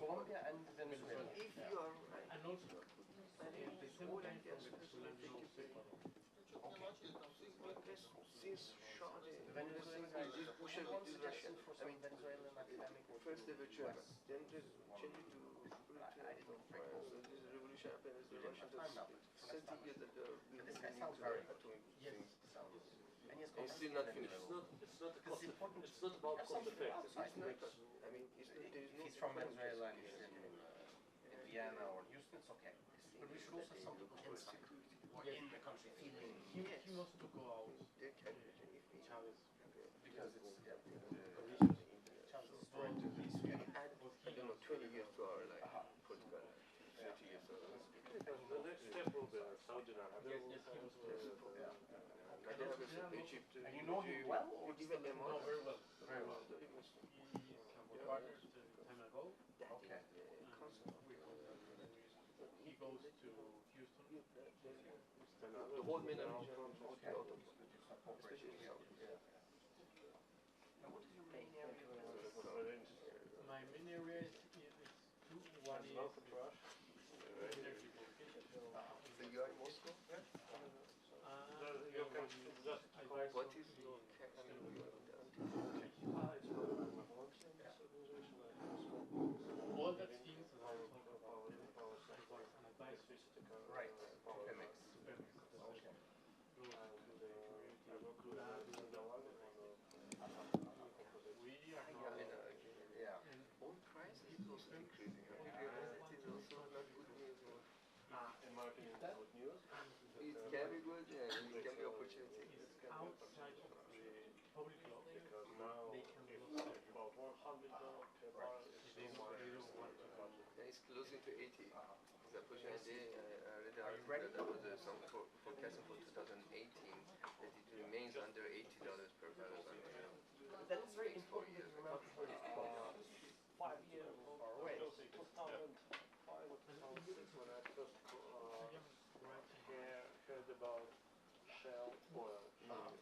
S8: Colombia and Venezuela.
S17: If you are right, and also this oil and gas since Shah is Bush with Russia. I mean, first they were German, then they changed it to Britain from France. So this revolution happened as the Russians have 30 years that they are building nuclear atomic things. And it's still not finished.
S19: It's not about cost effect.
S17: I mean, there is no.
S8: He's from Venezuela and he's in Vienna or Houston, it's okay. But we should also have some people inside or in the country feeling.
S9: He wants to go out.
S8: Because it's Chavez is trying to
S17: I don't know, 20 years to our life, political, 30 years to our life.
S19: The next step will be Saudi Arabia.
S17: Egypt.
S8: And you know him well or
S17: give it them all?
S9: No, very well.
S8: Very well.
S9: We were partners a time ago.
S8: Okay.
S19: goes to Houston. The whole MENA region mostly out of especially Saudi.
S9: And what is your main area? My main area is two. One is energy communication.
S19: So you are in Moscow?
S9: You can just advise
S19: what is your
S9: all that things that I talk about advice and advice
S19: right. Pemex.
S9: We are now
S19: Oil prices also decreasing. It is also not good news.
S9: in marketing good news.
S19: It can be good, yeah, it can be opportunity.
S9: Outside of the public law,
S19: Because now
S9: they can lose
S19: about $100 per barrel is
S9: they don't want to
S19: it's closing to 80. The opportunity, I read an article that was some forecasting for 2018 that it remains under $80 per barrel.
S8: That's very important to remember. 5 years far away.
S19: 2005 or 2006 when I first heard about Shell oil,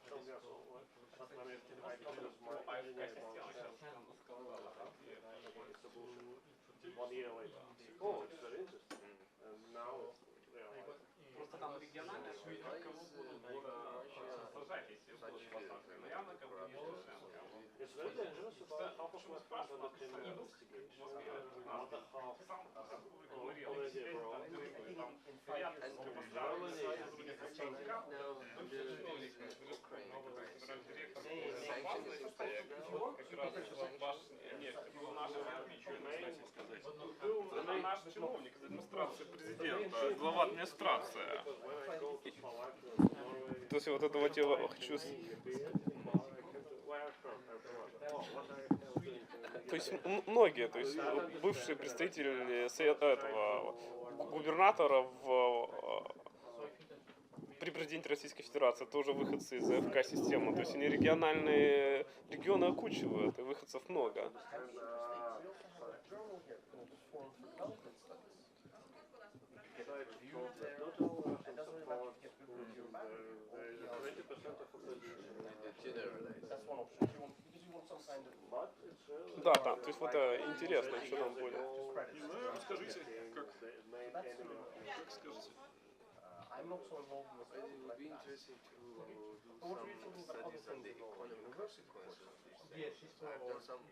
S19: Shell gas oil. I mean, I told my engineer about Shell. It's a bullshit. 1 year later. Oh, it's very interesting. And now they are like...
S20: Просто там региональное
S19: It's very dangerous. About half of my friends under criminal investigation. Another half already abroad. And Germany
S1: Наш чиновник из администрации президента, глава администрации. То есть вот это вот я хочу... То есть многие, то есть бывшие представители этого губернатора при президенте Российской Федерации тоже выходцы из АФК-системы. То есть они регионы окучивают, и выходцев много. Да, там, то есть вот это интересно, что там будет.
S12: Расскажите, как скажете?
S8: I'm not so involved in the
S19: It would be interesting to do some studies on the economic consequences of this. I've done some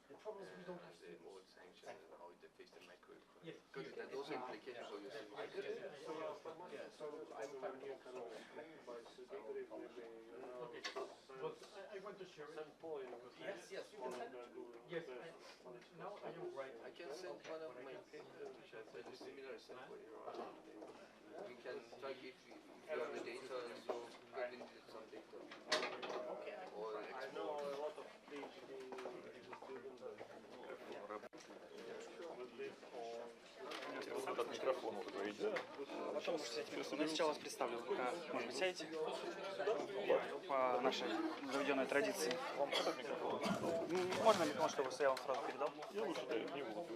S8: The trouble is we don't have
S19: the old sanctions and how it affects the macroeconomy.
S8: Yes.
S19: Because it has also implications for your civil society.
S8: Yeah, so I'm kind of
S9: But I want to share it.
S8: Yes, you can send it.
S9: Yes, now I am right.
S19: I can send one of my papers which has a similar set for Iran. We can talk if you have the data, so get into some data.
S8: Okay,
S19: I know a lot of PhD students
S1: От микрофона говорить, да?
S15: Я сейчас вас представлю, пока, может быть, сядете по нашей заведенной традиции. Можно микрофон, чтобы я вам сразу передал?
S1: Я лучше не буду.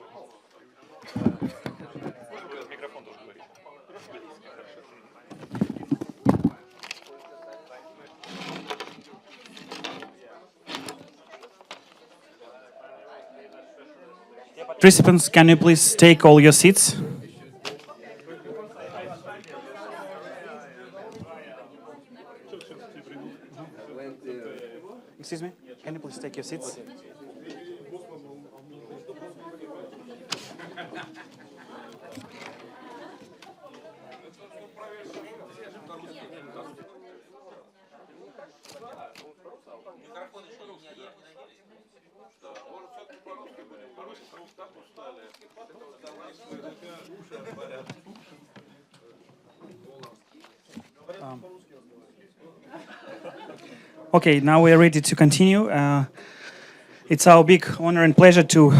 S1: Микрофон тоже говорит.
S15: Participants, can you please take all your seats? Excuse me, can you please take your seats? Okay, now we are ready to continue. It's our big honor and pleasure to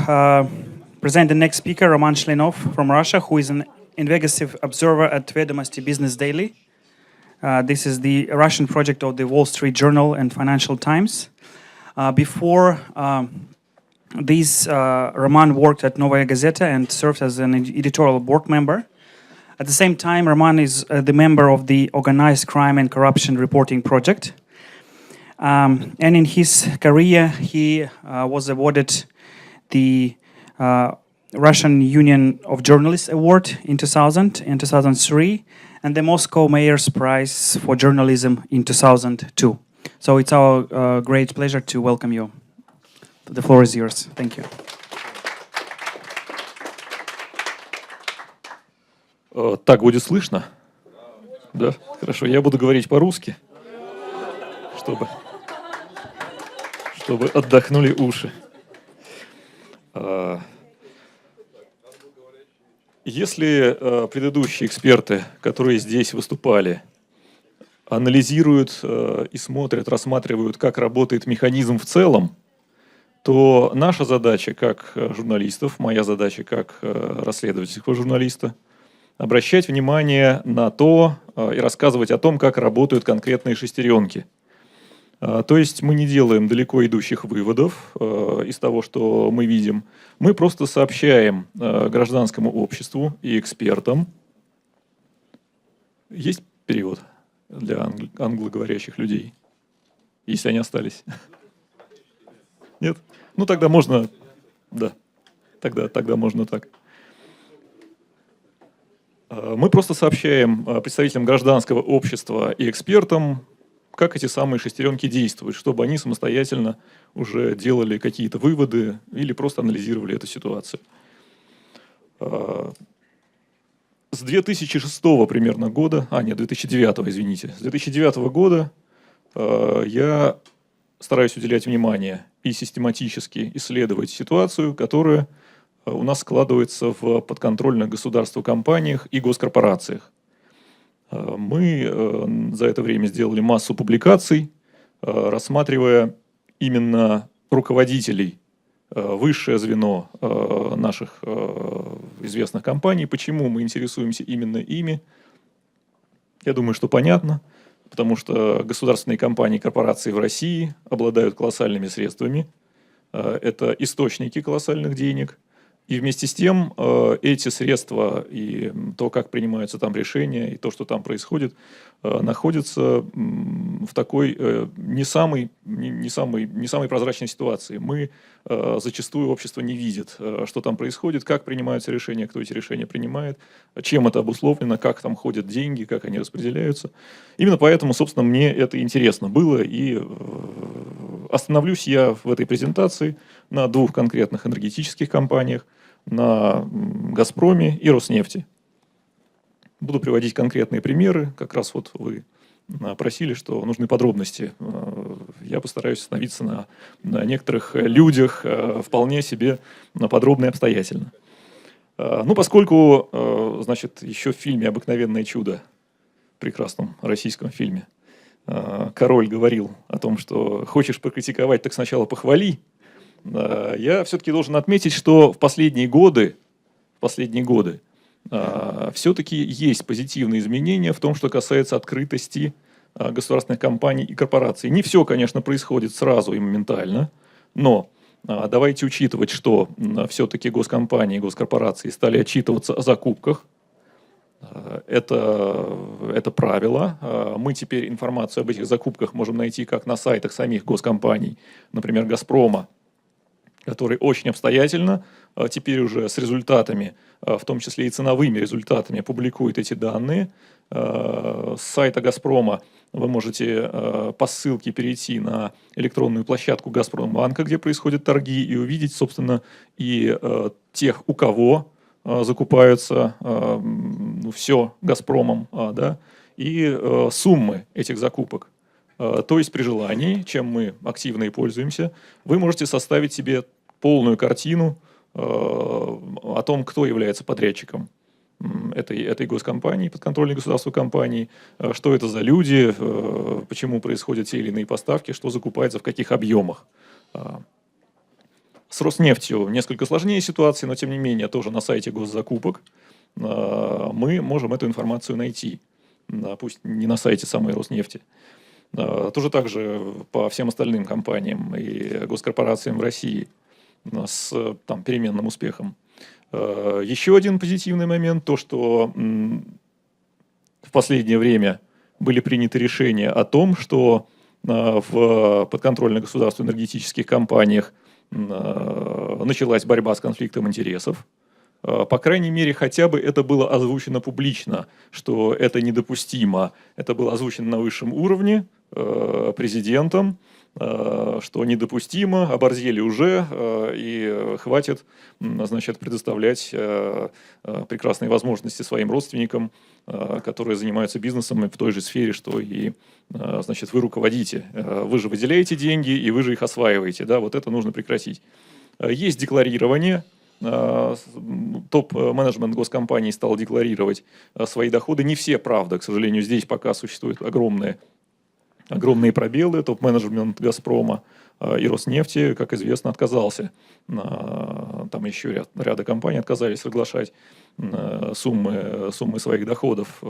S15: present the next speaker, Roman Shlenov from Russia, who is an investigative observer at Vedomosti Business Daily. This is the Russian project of the Wall Street Journal and Financial Times. Before this, Roman worked at Novaya Gazeta and served as an editorial board member. At the same time, Roman is the member of the Organized Crime and Corruption Reporting Project. And in his career, he was awarded the Russian Union of Journalists Award in 2000 and 2003, and the Moscow Mayor's Prize for Journalism in 2002. So it's our great pleasure to welcome you. The floor is yours. Thank you.
S20: Так будет слышно? Да? Хорошо, я буду говорить по-русски, чтобы отдохнули уши. Если предыдущие эксперты, которые здесь выступали, анализируют и смотрят, рассматривают, как работает механизм в целом, то наша задача как журналистов, моя задача как расследовательского журналиста, обращать внимание на то и рассказывать о том, как работают конкретные шестеренки. То есть мы не делаем далеко идущих выводов из того, что мы видим. Мы просто сообщаем гражданскому обществу и экспертам. Есть перевод для англоговорящих людей, если они остались? Нет? Ну тогда можно, да, тогда можно так. Мы просто сообщаем представителям гражданского общества и экспертам, как эти самые шестеренки действуют, чтобы они самостоятельно уже делали какие-то выводы или просто анализировали эту ситуацию. С 2006 примерно года, 2009, извините, с 2009 года я стараюсь уделять внимание и систематически исследовать ситуацию, которая у нас складывается в подконтрольных государству компаниях и госкорпорациях. Мы за это время сделали массу публикаций, рассматривая именно руководителей, высшее звено наших известных компаний. Почему мы интересуемся именно ими? Я думаю, что понятно, потому что государственные компании и корпорации в России обладают колоссальными средствами. Это источники колоссальных денег. И вместе с тем эти средства и то, как принимаются там решения, и то, что там происходит, находятся в такой не самой прозрачной ситуации. Мы зачастую общество не видит, что там происходит, как принимаются решения, кто эти решения принимает, чем это обусловлено, как там ходят деньги, как они распределяются. Именно поэтому, собственно, мне это интересно было, и остановлюсь я в этой презентации на двух конкретных энергетических компаниях, на «Газпроме» и «Роснефти». Буду приводить конкретные примеры. Как раз вот вы просили, что нужны подробности. Я постараюсь остановиться на некоторых людях вполне себе подробно и обстоятельно. Ну, поскольку, значит, еще в фильме «Обыкновенное чудо», прекрасном российском фильме, король говорил о том, что хочешь покритиковать, так сначала похвали, я все-таки должен отметить, что в последние годы все-таки есть позитивные изменения в том, что касается открытости государственных компаний и корпораций. Не все, конечно, происходит сразу и моментально, но давайте учитывать, что все-таки госкомпании и госкорпорации стали отчитываться о закупках. Это правило. Мы теперь информацию об этих закупках можем найти как на сайтах самих госкомпаний, например, «Газпрома», который очень обстоятельно, теперь уже с результатами, в том числе и ценовыми результатами, публикует эти данные. С сайта «Газпрома» вы можете по ссылке перейти на электронную площадку «Газпромбанка», где происходят торги, и увидеть, собственно, и тех, у кого закупаются все «Газпромом», да, и суммы этих закупок. То есть при желании, чем мы активно и пользуемся, вы можете составить себе полную картину о том, кто является подрядчиком этой госкомпании, подконтрольной государству компании, что это за люди, почему происходят те или иные поставки, что закупается в каких объемах. С Роснефтью несколько сложнее ситуация, но тем не менее тоже на сайте госзакупок мы можем эту информацию найти, пусть не на сайте самой Роснефти. Тоже так же по всем остальным компаниям и госкорпорациям в России с переменным успехом. Еще один позитивный момент, то, что в последнее время были приняты решения о том, что в подконтрольных государству энергетических компаниях началась борьба с конфликтом интересов. По крайней мере, хотя бы это было озвучено публично, что это недопустимо. Это было озвучено на высшем уровне президентом, что недопустимо, оборзели уже, и хватит, значит, предоставлять прекрасные возможности своим родственникам, которые занимаются бизнесом в той же сфере, что и, значит, вы руководите. Вы же выделяете деньги, и вы же их осваиваете. Да? Вот это нужно прекратить. Есть декларирование. Топ-менеджмент госкомпаний стал декларировать свои доходы. Не все, правда, к сожалению, здесь пока существуют огромные пробелы. Топ-менеджмент «Газпрома» и «Роснефти», как известно, отказался. Там еще ряда компаний отказались соглашать суммы своих доходов,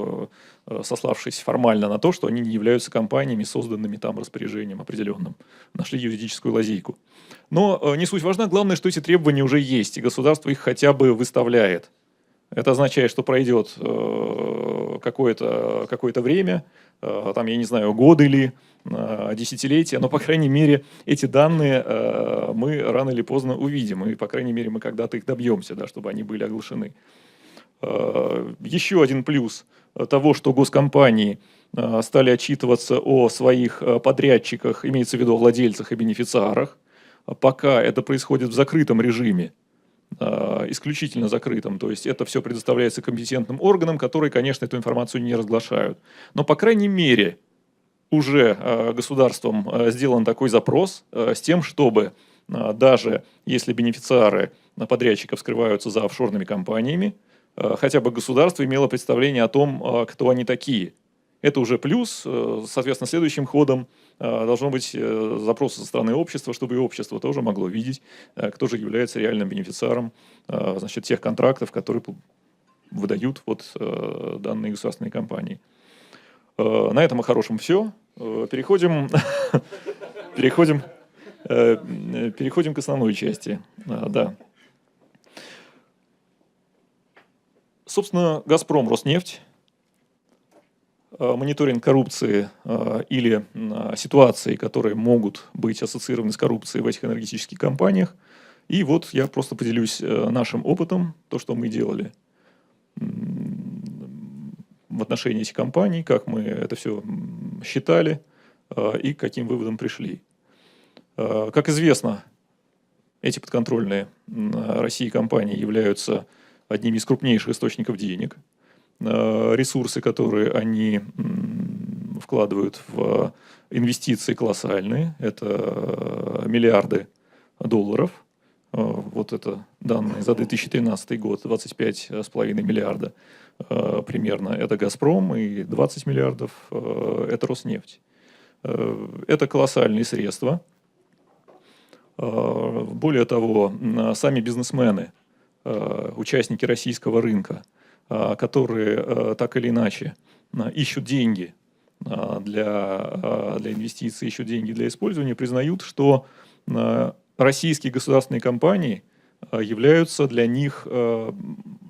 S20: сославшись формально на то, что они не являются компаниями, созданными там распоряжением определенным. Нашли юридическую лазейку. Но не суть важна. Главное, что эти требования уже есть, и государство их хотя бы выставляет. Это означает, что пройдет какое-то время, там, я не знаю, годы или десятилетия, но, по крайней мере, эти данные мы рано или поздно увидим, и, по крайней мере, мы когда-то их добьемся, да, чтобы они были оглашены. Еще один плюс того, что госкомпании стали отчитываться о своих подрядчиках, имеется в виду о владельцах и бенефициарах, пока это происходит в закрытом режиме, исключительно закрытым, то есть это все предоставляется компетентным органам, которые, конечно, эту информацию не разглашают. Но, по крайней мере, уже государством сделан такой запрос с тем, чтобы даже если бенефициары подрядчиков скрываются за офшорными компаниями, хотя бы государство имело представление о том, кто они такие. Это уже плюс. Соответственно, следующим ходом должно быть запрос со стороны общества, чтобы и общество тоже могло видеть, кто же является реальным бенефициаром, значит, тех контрактов, которые выдают вот данные государственные компании. На этом о хорошем все. Переходим к основной части. Да. Собственно, «Газпром», «Роснефть», мониторинг коррупции или ситуаций, которые могут быть ассоциированы с коррупцией в этих энергетических компаниях. И вот я просто поделюсь нашим опытом, то, что мы делали в отношении этих компаний, как мы это все считали и к каким выводам пришли. Как известно, эти подконтрольные России компании являются одними из крупнейших источников денег. Ресурсы, которые они вкладывают в инвестиции, колоссальные. Это миллиарды долларов. Вот это данные за 2013 год, 25,5 миллиарда примерно. Это «Газпром», и 20 миллиардов – это «Роснефть». Это колоссальные средства. Более того, сами бизнесмены, участники российского рынка, которые так или иначе ищут деньги для инвестиций, ищут деньги для использования, признают, что российские государственные компании являются для них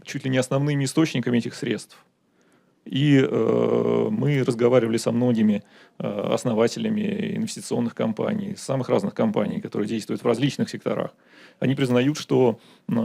S20: чуть ли не основными источниками этих средств. И мы разговаривали со многими основателями инвестиционных компаний, самых разных компаний, которые действуют в различных секторах. Они признают, что,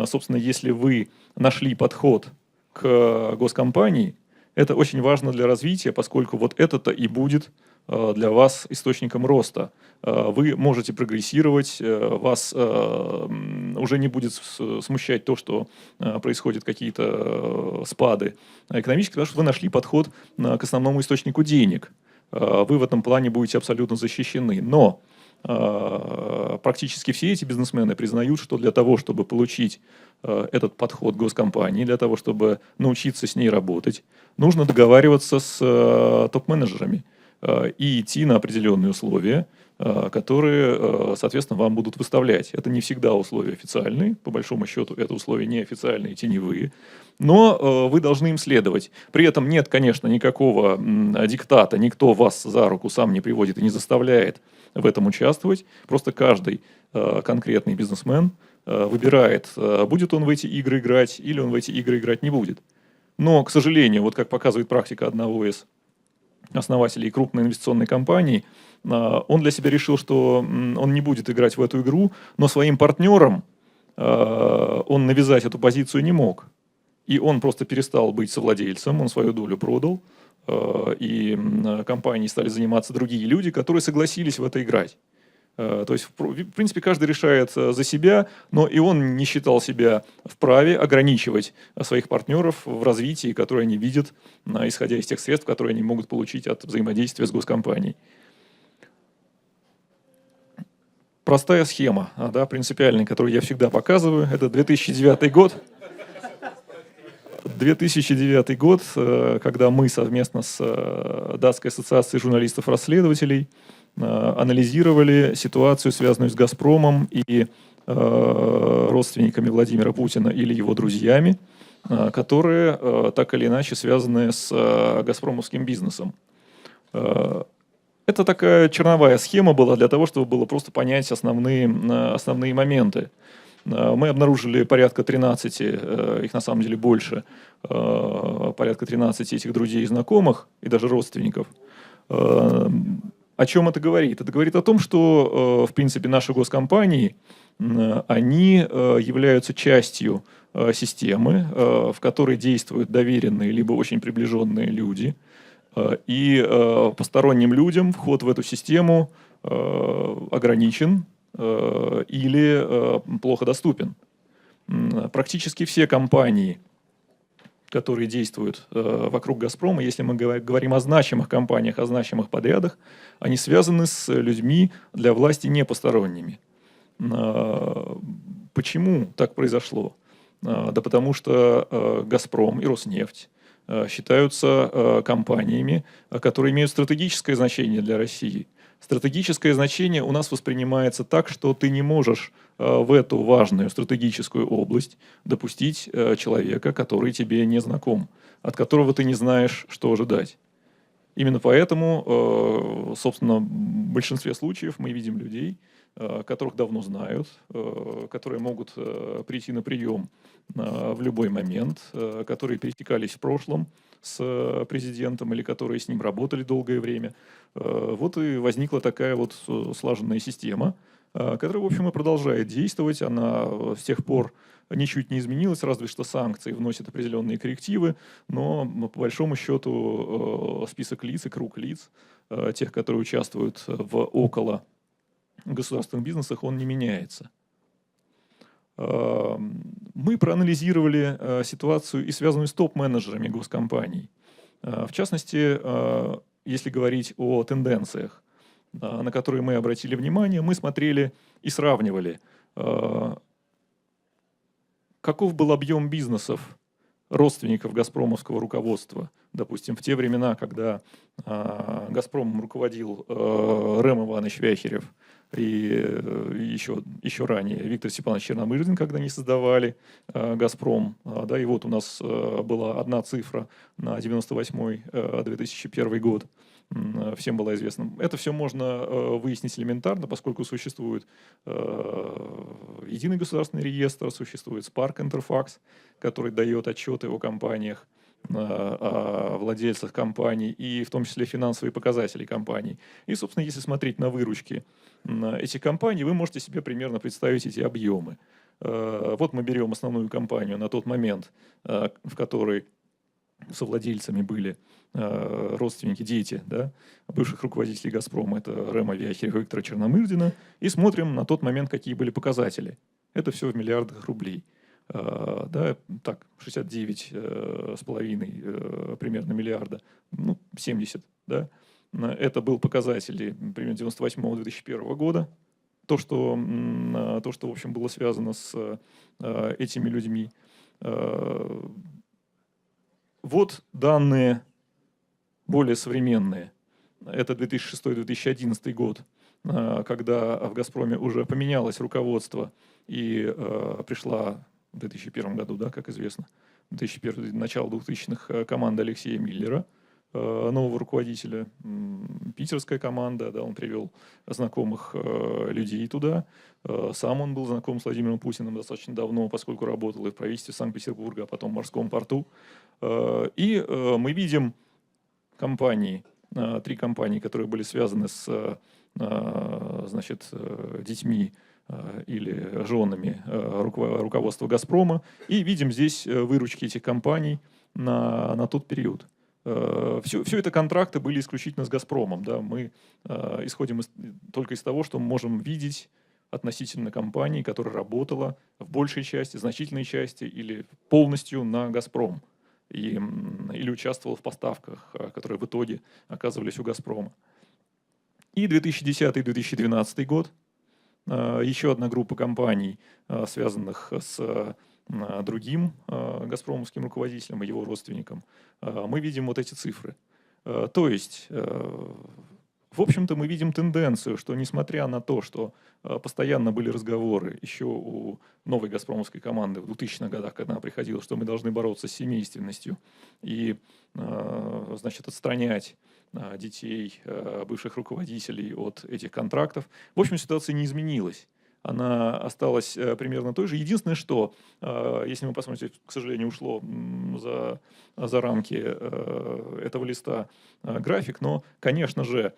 S20: собственно, если вы нашли подход к госкомпании, это очень важно для развития, поскольку вот это-то и будет для вас источником роста. Вы можете прогрессировать, вас уже не будет смущать то, что происходят какие-то спады экономические, потому что вы нашли подход к основному источнику денег. Вы в этом плане будете абсолютно защищены. Но практически все эти бизнесмены признают, что для того, чтобы получить этот подход госкомпании, для того, чтобы научиться с ней работать, нужно договариваться с топ-менеджерами и идти на определенные условия, которые, соответственно, вам будут выставлять. Это не всегда условия официальные, по большому счету это условия неофициальные, теневые, но вы должны им следовать. При этом нет, конечно, никакого диктата, никто вас за руку сам не приводит и не заставляет в этом участвовать. Просто каждый конкретный бизнесмен выбирает, будет он в эти игры играть или он в эти игры играть не будет. Но, к сожалению, вот как показывает практика одного из основателей крупной инвестиционной компании, он для себя решил, что он не будет играть в эту игру, но своим партнерам он навязать эту позицию не мог. И он просто перестал быть совладельцем, он свою долю продал, и компанией стали заниматься другие люди, которые согласились в это играть. То есть, в принципе, каждый решает за себя, но и он не считал себя вправе ограничивать своих партнеров в развитии, которое они видят, исходя из тех средств, которые они могут получить от взаимодействия с госкомпанией. Простая схема, да, принципиальная, которую я всегда показываю, это 2009 год. 2009 год, когда мы совместно с Датской ассоциацией журналистов-расследователей анализировали ситуацию, связанную с «Газпромом» и родственниками Владимира Путина или его друзьями, которые так или иначе связаны с газпромовским бизнесом. Это такая черновая схема была для того, чтобы было просто понять основные моменты. Мы обнаружили порядка 13, их на самом деле больше, порядка 13 этих друзей и знакомых, и даже родственников. О чем это говорит? Это говорит о том, что, в принципе, наши госкомпании, они являются частью системы, в которой действуют доверенные либо очень приближенные люди, и посторонним людям вход в эту систему ограничен или плохо доступен. Практически все компании, которые действуют вокруг «Газпрома», если мы говорим о значимых компаниях, о значимых подрядах, они связаны с людьми для власти непосторонними. Почему так произошло? Да потому что «Газпром» и «Роснефть» считаются компаниями, которые имеют стратегическое значение для России. Стратегическое значение у нас воспринимается так, что ты не можешь в эту важную стратегическую область допустить человека, который тебе не знаком, от которого ты не знаешь, что ожидать. Именно поэтому, собственно, в большинстве случаев мы видим людей, которых давно знают, которые могут прийти на прием в любой момент, которые пересекались в прошлом с президентом или которые с ним работали долгое время. Вот и возникла такая вот слаженная система, которая, в общем, и продолжает действовать. Она с тех пор ничуть не изменилась, разве что санкции вносят определенные коррективы, но по большому счету список лиц и круг лиц, тех, которые участвуют в около государственных бизнесах, он не меняется. Мы проанализировали ситуацию и связанную с топ-менеджерами госкомпаний. В частности, если говорить о тенденциях, на которые мы обратили внимание, мы смотрели и сравнивали, каков был объем бизнесов родственников газпромовского руководства. Допустим, в те времена, когда «Газпромом» руководил Рэм Иванович Вяхерев и еще ранее Виктор Степанович Черномырдин, когда они создавали «Газпром». Да, и вот у нас была одна цифра на 98-2001 год. Всем было известно. Это все можно выяснить элементарно, поскольку существует единый государственный реестр, существует Spark Interfax, который дает отчеты о компаниях, о владельцах компаний и в том числе финансовые показатели компаний. И, собственно, если смотреть на выручки этих компаний, вы можете себе примерно представить эти объемы. Вот мы берем основную компанию на тот момент, в которой совладельцами были родственники, дети, да, бывших руководителей «Газпрома», это Рэма Вяхерева и Виктора Черномырдина, и смотрим на тот момент, какие были показатели. Это все в миллиардах рублей. Да, так, 69,5 примерно миллиарда, ну, 70, да. Это был показатель примерно 98-2001 года. То, что, в общем, было связано с этими людьми. Вот данные более современные. Это 2006-2011 год, когда в «Газпроме» уже поменялось руководство и пришла в 2001 году, да, как известно, 2001, начало 2000-х команда Алексея Миллера. нового руководителя. Питерская команда, да, он привел знакомых людей туда. Сам он был знаком с Владимиром Путиным достаточно давно, поскольку работал и в правительстве Санкт-Петербурга, а потом в морском порту. И мы видим компании, 3 компании, которые были связаны с, значит, детьми или женами руководства «Газпрома», и видим здесь выручки этих компаний на тот период. Все это контракты были исключительно с «Газпромом». Да? Мы исходим только из того, что мы можем видеть относительно компании, которая работала в большей части, значительной части или полностью на «Газпром». Или участвовал в поставках, которые в итоге оказывались у «Газпрома». И 2010-2012 год. Еще одна группа компаний, связанных с другим газпромовским руководителем и его родственником. Мы видим вот эти цифры. То есть, в общем-то, мы видим тенденцию, что несмотря на то, что постоянно были разговоры еще у новой газпромовской команды в 2000-х годах, когда она приходила, что мы должны бороться с семейственностью и, значит, отстранять детей бывших руководителей от этих контрактов. В общем, ситуация не изменилась. Она осталась примерно той же. Единственное, что, если мы посмотрим, к сожалению, ушло за рамки этого листа график, но, конечно же,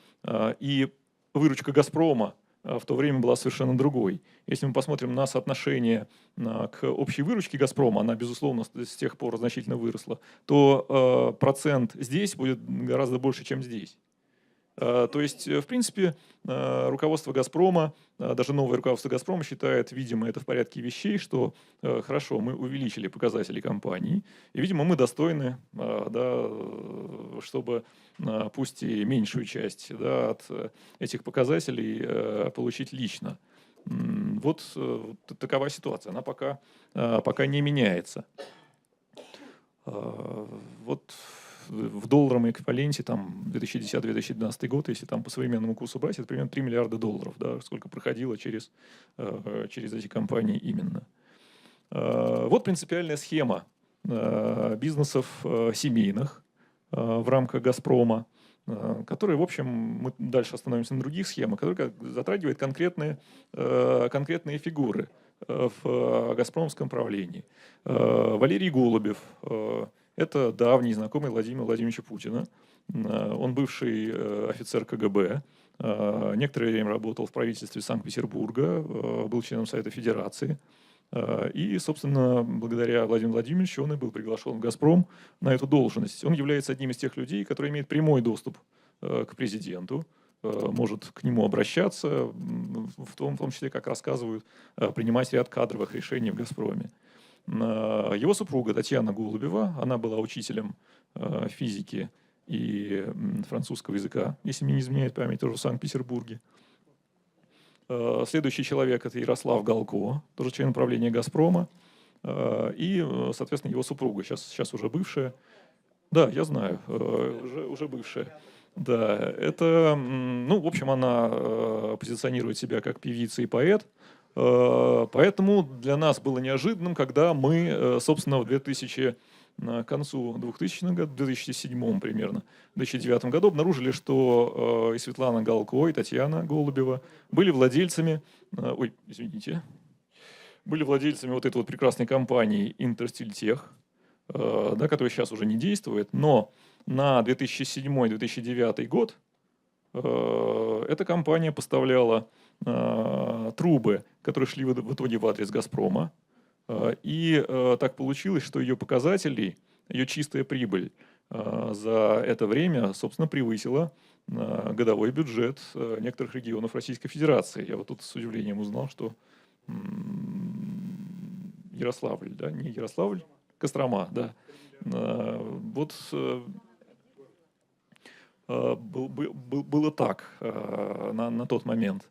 S20: и выручка «Газпрома» в то время была совершенно другой. Если мы посмотрим на соотношение к общей выручке «Газпрома», она, безусловно, с тех пор значительно выросла, то процент здесь будет гораздо больше, чем здесь. То есть, в принципе, руководство «Газпрома», даже новое руководство «Газпрома» считает, видимо, это в порядке вещей, что хорошо, мы увеличили показатели компании, и, видимо, мы достойны, да, чтобы пусть и меньшую часть, да, от этих показателей получить лично. Вот такова ситуация, она пока не меняется. Вот в долларовом эквиваленте там 2010-2012 год, если там по современному курсу брать, это примерно $3 миллиарда, да, сколько проходило через эти компании именно. Вот принципиальная схема бизнесов семейных в рамках «Газпрома», которые, в общем, мы дальше остановимся на других схемах, которые затрагивают конкретные фигуры в «Газпромовском правлении». Валерий Голубев – это давний знакомый Владимира Владимировича Путина. Он бывший офицер КГБ, некоторое время работал в правительстве Санкт-Петербурга, был членом Совета Федерации. И, собственно, благодаря Владимиру Владимировичу он и был приглашен в «Газпром» на эту должность. Он является одним из тех людей, который имеет прямой доступ к президенту, может к нему обращаться, в том числе, как рассказывают, принимать ряд кадровых решений в «Газпроме». Его супруга Татьяна Голубева, она была учителем физики и французского языка, если мне не изменяет память, тоже в Санкт-Петербурге. Следующий человек – это Ярослав Галко, тоже член правления «Газпрома», и, соответственно, его супруга, сейчас уже бывшая. Да, я знаю, уже бывшая. Да, это, ну, в общем, она позиционирует себя как певица и поэт. Поэтому для нас было неожиданным, когда мы, собственно, к концу 2000-х годов, в 2007 примерно, в 2009 году обнаружили, что и Светлана Галко, и Татьяна Голубева были владельцами, были владельцами вот этой вот прекрасной компании «Интерстильтех», да, которая сейчас уже не действует, но на 2007-2009 год эта компания поставляла трубы, которые шли в итоге в адрес «Газпрома». И так получилось, что ее показатели, ее чистая прибыль за это время, собственно, превысила годовой бюджет некоторых регионов Российской Федерации. Я вот тут с удивлением узнал, что Ярославль, да, не Ярославль, Кострома, да. Вот было так на тот момент.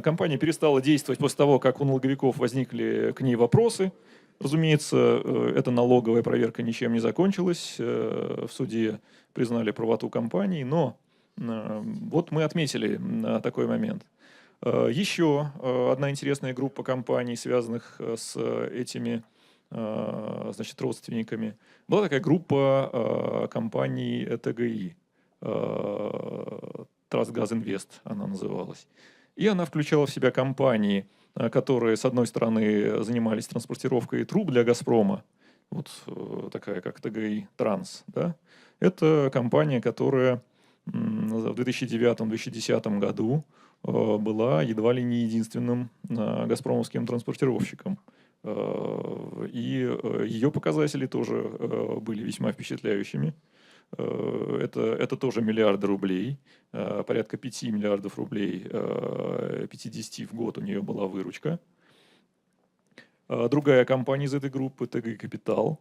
S20: Компания перестала действовать после того, как у налоговиков возникли к ней вопросы. Разумеется, эта налоговая проверка ничем не закончилась. В суде признали правоту компании, но вот мы отметили такой момент. Еще одна интересная группа компаний, связанных с этими значит, родственниками. Была такая группа компаний ТГИ, Трансгазинвест она называлась. И она включала в себя компании, которые, с одной стороны, занимались транспортировкой труб для «Газпрома», вот такая как ТГИ «Транс», да? Это компания, которая в 2009-2010 году была едва ли не единственным газпромовским транспортировщиком. И ее показатели тоже были весьма впечатляющими. Это тоже миллиарды рублей, порядка 5 миллиардов рублей, 50 в год у нее была выручка. Другая компания из этой группы, ТГ «Капитал»,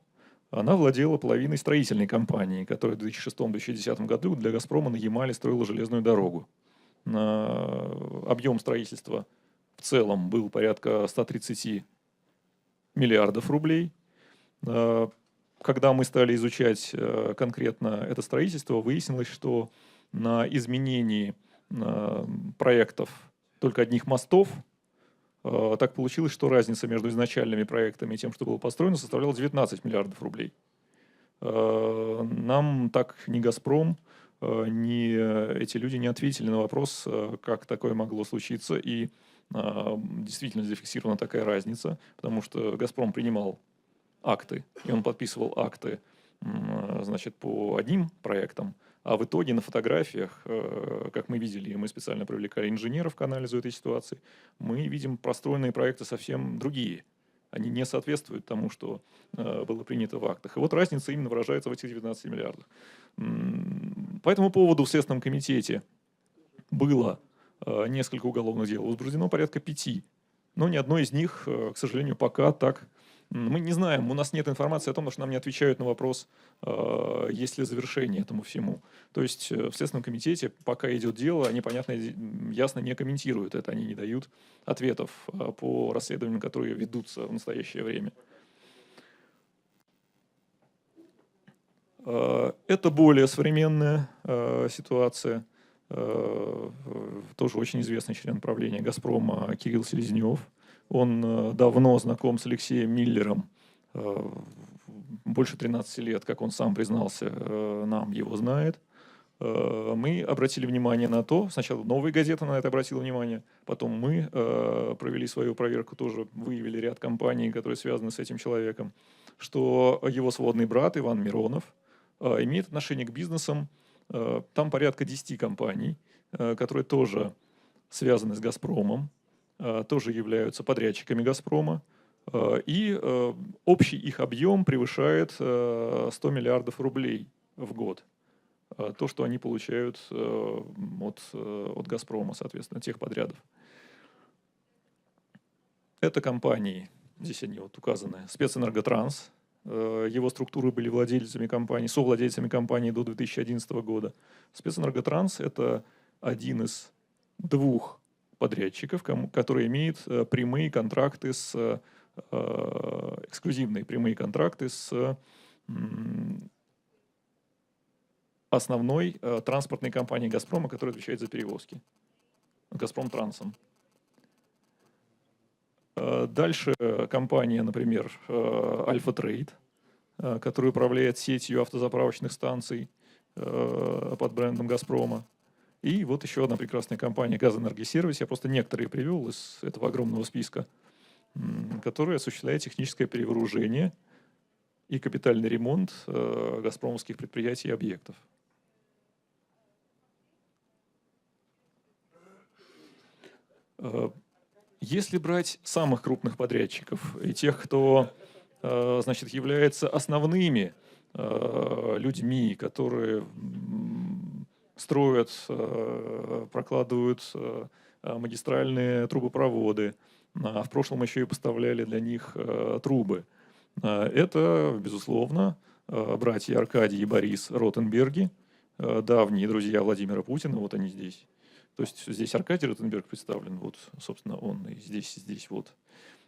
S20: она владела половиной строительной компании, которая в 2006-2010 году для «Газпрома» на Ямале строила железную дорогу. Объем строительства в целом был порядка 130 миллиардов рублей. Когда мы стали изучать конкретно это строительство, выяснилось, что на изменении проектов только одних мостов так получилось, что разница между изначальными проектами и тем, что было построено, составляла 19 миллиардов рублей. Нам так ни «Газпром», ни эти люди не ответили на вопрос, как такое могло случиться, и действительно зафиксирована такая разница, потому что «Газпром» принимал акты, и он подписывал акты, значит, по одним проектам, а в итоге на фотографиях, как мы видели, и мы специально привлекали инженеров к анализу этой ситуации, мы видим простроенные проекты совсем другие. Они не соответствуют тому, что было принято в актах. И вот разница именно выражается в этих 19 миллиардах. По этому поводу в Следственном комитете было несколько уголовных дел возбуждено, порядка 5. Но ни одно из них, к сожалению, пока так... Мы не знаем, у нас нет информации о том, что нам не отвечают на вопрос, есть ли завершение этому всему. То есть в Следственном комитете, пока идет дело, они, понятно, ясно не комментируют это, они не дают ответов по расследованиям, которые ведутся в настоящее время. Это более современная ситуация. Тоже очень известный член правления «Газпрома» Кирилл Селезнев. Он давно знаком с Алексеем Миллером, больше 13 лет, как он сам признался, нам его знает. Мы обратили внимание на то, сначала «Новая газета» на это обратила внимание, потом мы провели свою проверку, тоже выявили ряд компаний, которые связаны с этим человеком, что его сводный брат Иван Миронов имеет отношение к бизнесам, там порядка 10 компаний, которые тоже связаны с «Газпромом», тоже являются подрядчиками «Газпрома», и общий их объем превышает 100 миллиардов рублей в год. То, что они получают от «Газпрома», соответственно, тех подрядов. Это компании, здесь они вот указаны, «Спецэнерготранс», его структуры были владельцами компании, совладельцами компании до 2011 года. «Спецэнерготранс» — это один из 2 подрядчиков, который имеет прямые контракты эксклюзивные прямые контракты с основной транспортной компанией «Газпрома», которая отвечает за перевозки, «Газпромтрансом». Дальше компания, например, «Альфа-Трейд», которая управляет сетью автозаправочных станций под брендом «Газпрома». И вот еще одна прекрасная компания «Газэнергосервис», я просто некоторые привел из этого огромного списка, которая осуществляет техническое перевооружение и капитальный ремонт газпромовских предприятий и объектов. Если брать самых крупных подрядчиков и тех, кто, значит, является основными людьми, которые строят, прокладывают магистральные трубопроводы, а в прошлом еще и поставляли для них трубы. Это, безусловно, братья Аркадий и Борис Ротенберги, давние друзья Владимира Путина, вот они здесь. То есть здесь Аркадий Ротенберг представлен, вот, собственно, он, и здесь вот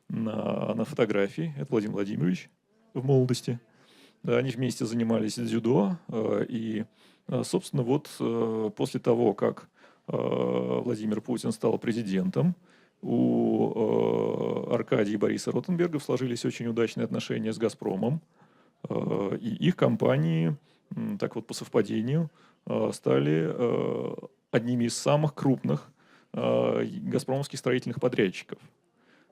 S20: на фотографии, это Владимир Владимирович в молодости. Они вместе занимались дзюдо, и, собственно, вот после того, как Владимир Путин стал президентом, у Аркадия и Бориса Ротенбергов сложились очень удачные отношения с «Газпромом», и их компании, так вот по совпадению, стали одними из самых крупных газпромовских строительных подрядчиков.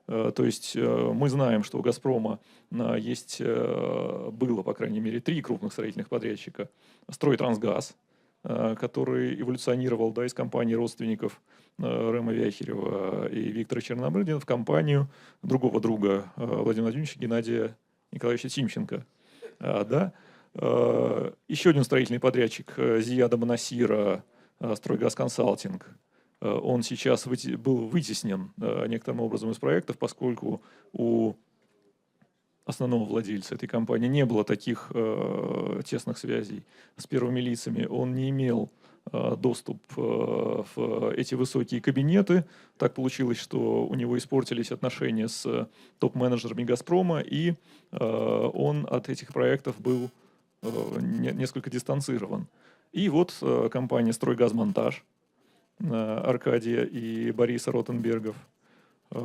S20: То есть мы знаем, что у «Газпрома» было, по крайней мере, 3 крупных строительных подрядчика. «Стройтрансгаз», который эволюционировал, да, из компании родственников Рема Вяхерева и Виктора Черномырдина в компанию другого друга Владимира Владимировича, Геннадия Николаевича Тимченко. Да? Еще один строительный подрядчик Зияда Монасира, «Стройгаз Консалтинг». Он сейчас был вытеснен некоторым образом из проектов, поскольку у основного владельца этой компании не было таких тесных связей с первыми лицами. Он не имел доступ в эти высокие кабинеты. Так получилось, что у него испортились отношения с топ-менеджерами «Газпрома», и он от этих проектов был несколько дистанцирован. И вот компания «Стройгазмонтаж» Аркадия и Бориса Ротенбергов,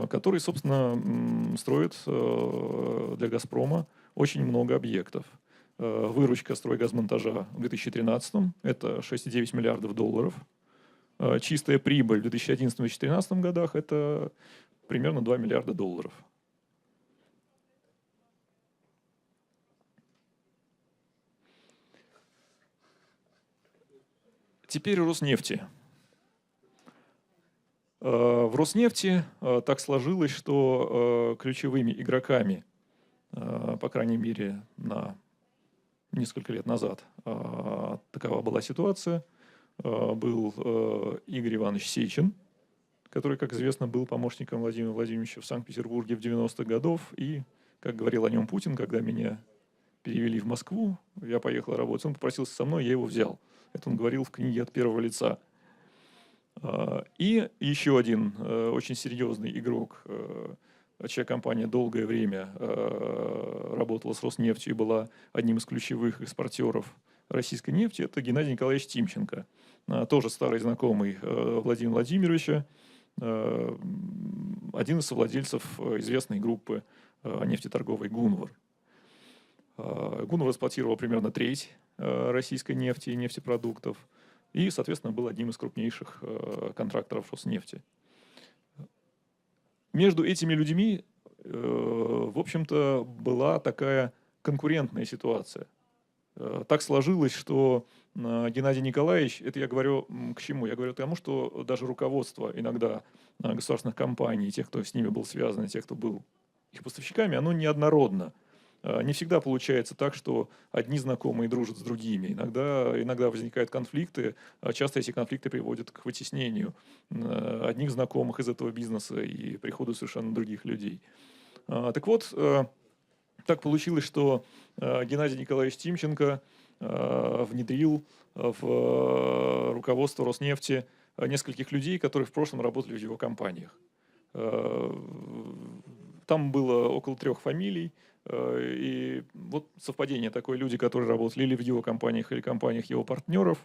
S20: который, собственно, строит для «Газпрома» очень много объектов. Выручка «Стройгазмонтажа» в 2013 – это 6,9 миллиардов долларов. Чистая прибыль в 2011-2013 годах – это примерно 2 миллиарда долларов. Теперь о Роснефти. В Роснефти так сложилось, что ключевыми игроками, по крайней мере, на несколько лет назад такова была ситуация, был Игорь Иванович Сечин, который, как известно, был помощником Владимира Владимировича в Санкт-Петербурге в 90-х годах. И, как говорил о нем Путин, когда меня перевели в Москву, я поехал работать, он попросился со мной, я его взял. Это он говорил в книге от первого лица. И еще один очень серьезный игрок, чья компания долгое время работала с Роснефтью и была одним из ключевых экспортеров российской нефти, это Геннадий Николаевич Тимченко, тоже старый знакомый Владимира Владимировича, один из совладельцев известной группы нефтеторговой «Гунвар». Гунвар эксплуатировал примерно треть российской нефти и нефтепродуктов, и, соответственно, был одним из крупнейших контракторов Роснефти. Между этими людьми, в общем-то, была такая конкурентная ситуация. Так сложилось, что Геннадий Николаевич, это я говорю к чему? Я говорю к тому, что даже руководство иногда государственных компаний, тех, кто с ними был связан, тех, кто был их поставщиками, оно неоднородно. Не всегда получается так, что одни знакомые дружат с другими. Иногда возникают конфликты, часто эти конфликты приводят к вытеснению одних знакомых из этого бизнеса и приходу совершенно других людей. Так вот, так получилось, что Геннадий Николаевич Тимченко внедрил в руководство Роснефти нескольких людей, которые в прошлом работали в его компаниях. Там было около 3 фамилий, и вот совпадение такое: люди, которые работали или в его компаниях, или компаниях его партнеров,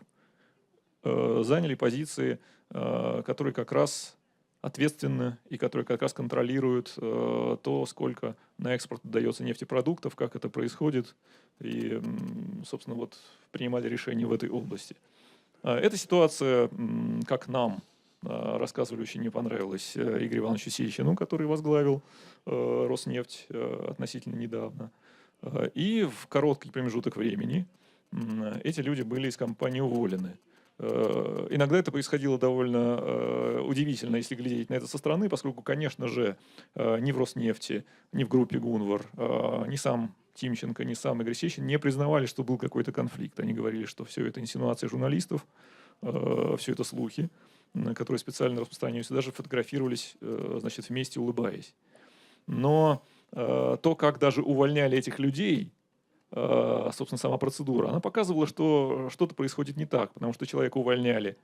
S20: заняли позиции, которые как раз ответственны и которые как раз контролируют то, сколько на экспорт дается нефтепродуктов, как это происходит, и, собственно, вот принимали решения в этой области. Эта ситуация, как нам рассказывали, очень не понравилась Игорю Ивановичу Сечину, который возглавил Роснефть относительно недавно. И в короткий промежуток времени эти люди были из компании уволены. Иногда это происходило довольно удивительно, если глядеть на это со стороны, поскольку, конечно же, ни в Роснефти, ни в группе «Гунвар», ни сам Тимченко, ни сам Игорь Сечин не признавали, что был какой-то конфликт. Они говорили, что все это инсинуации журналистов, все это слухи, которые специально распространяются, даже фотографировались, значит, вместе улыбаясь. Но то, как даже увольняли этих людей, собственно, сама процедура, она показывала, что что-то происходит не так, потому что человека увольняли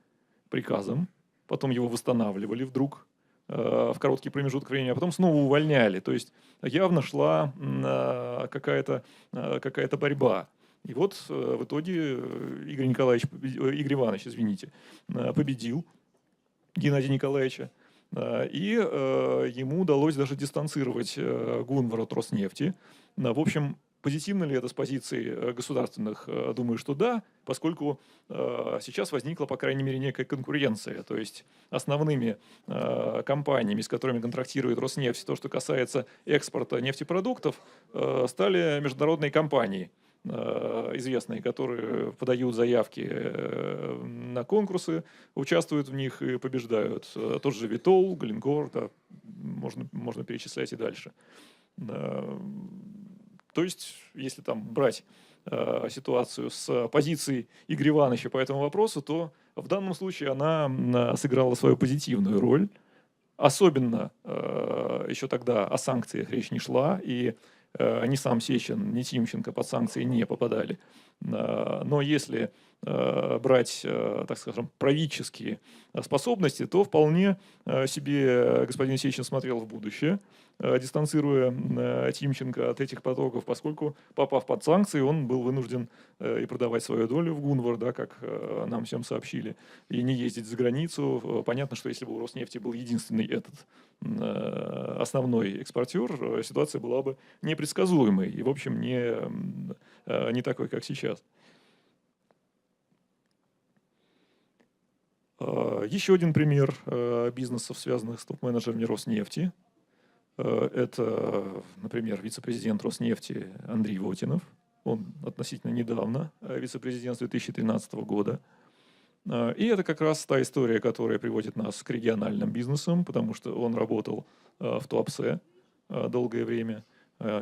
S20: приказом, потом его восстанавливали вдруг в короткий промежуток времени, а потом снова увольняли. То есть явно шла какая-то борьба. И вот в итоге Игорь Иванович, победил Геннадия Николаевича. И ему удалось даже дистанцировать Гунвар от Роснефти. В общем, позитивно ли это с позиции государственных? Думаю, что да, поскольку сейчас возникла, по крайней мере, некая конкуренция. То есть основными компаниями, с которыми контрактирует Роснефть, то, что касается экспорта нефтепродуктов, стали международные компании, известные, которые подают заявки на конкурсы, участвуют в них и побеждают. Тот же Vitol, Glencore, да, можно перечислять и дальше. То есть, если там брать ситуацию с позиции Игоря Ивановича по этому вопросу, то в данном случае она сыграла свою позитивную роль. Особенно еще тогда о санкциях речь не шла, и ни сам Сечин, ни Тимченко под санкции не попадали. Но если брать, так скажем, правительские способности, то вполне себе господин Сечин смотрел в будущее, дистанцируя Тимченко от этих потоков, поскольку, попав под санкции, он был вынужден и продавать свою долю в Гунвар, да, как нам всем сообщили, и не ездить за границу. Понятно, что если бы у Роснефти был единственный этот основной экспортер, ситуация была бы непредсказуемой и, в общем, не такой, как сейчас. Еще один пример бизнесов, связанных с топ-менеджерами Роснефти. Это, например, вице-президент Роснефти Андрей Вотинов. Он относительно недавно вице-президент с 2013 года. И это как раз та история, которая приводит нас к региональным бизнесам, потому что он работал в Туапсе долгое время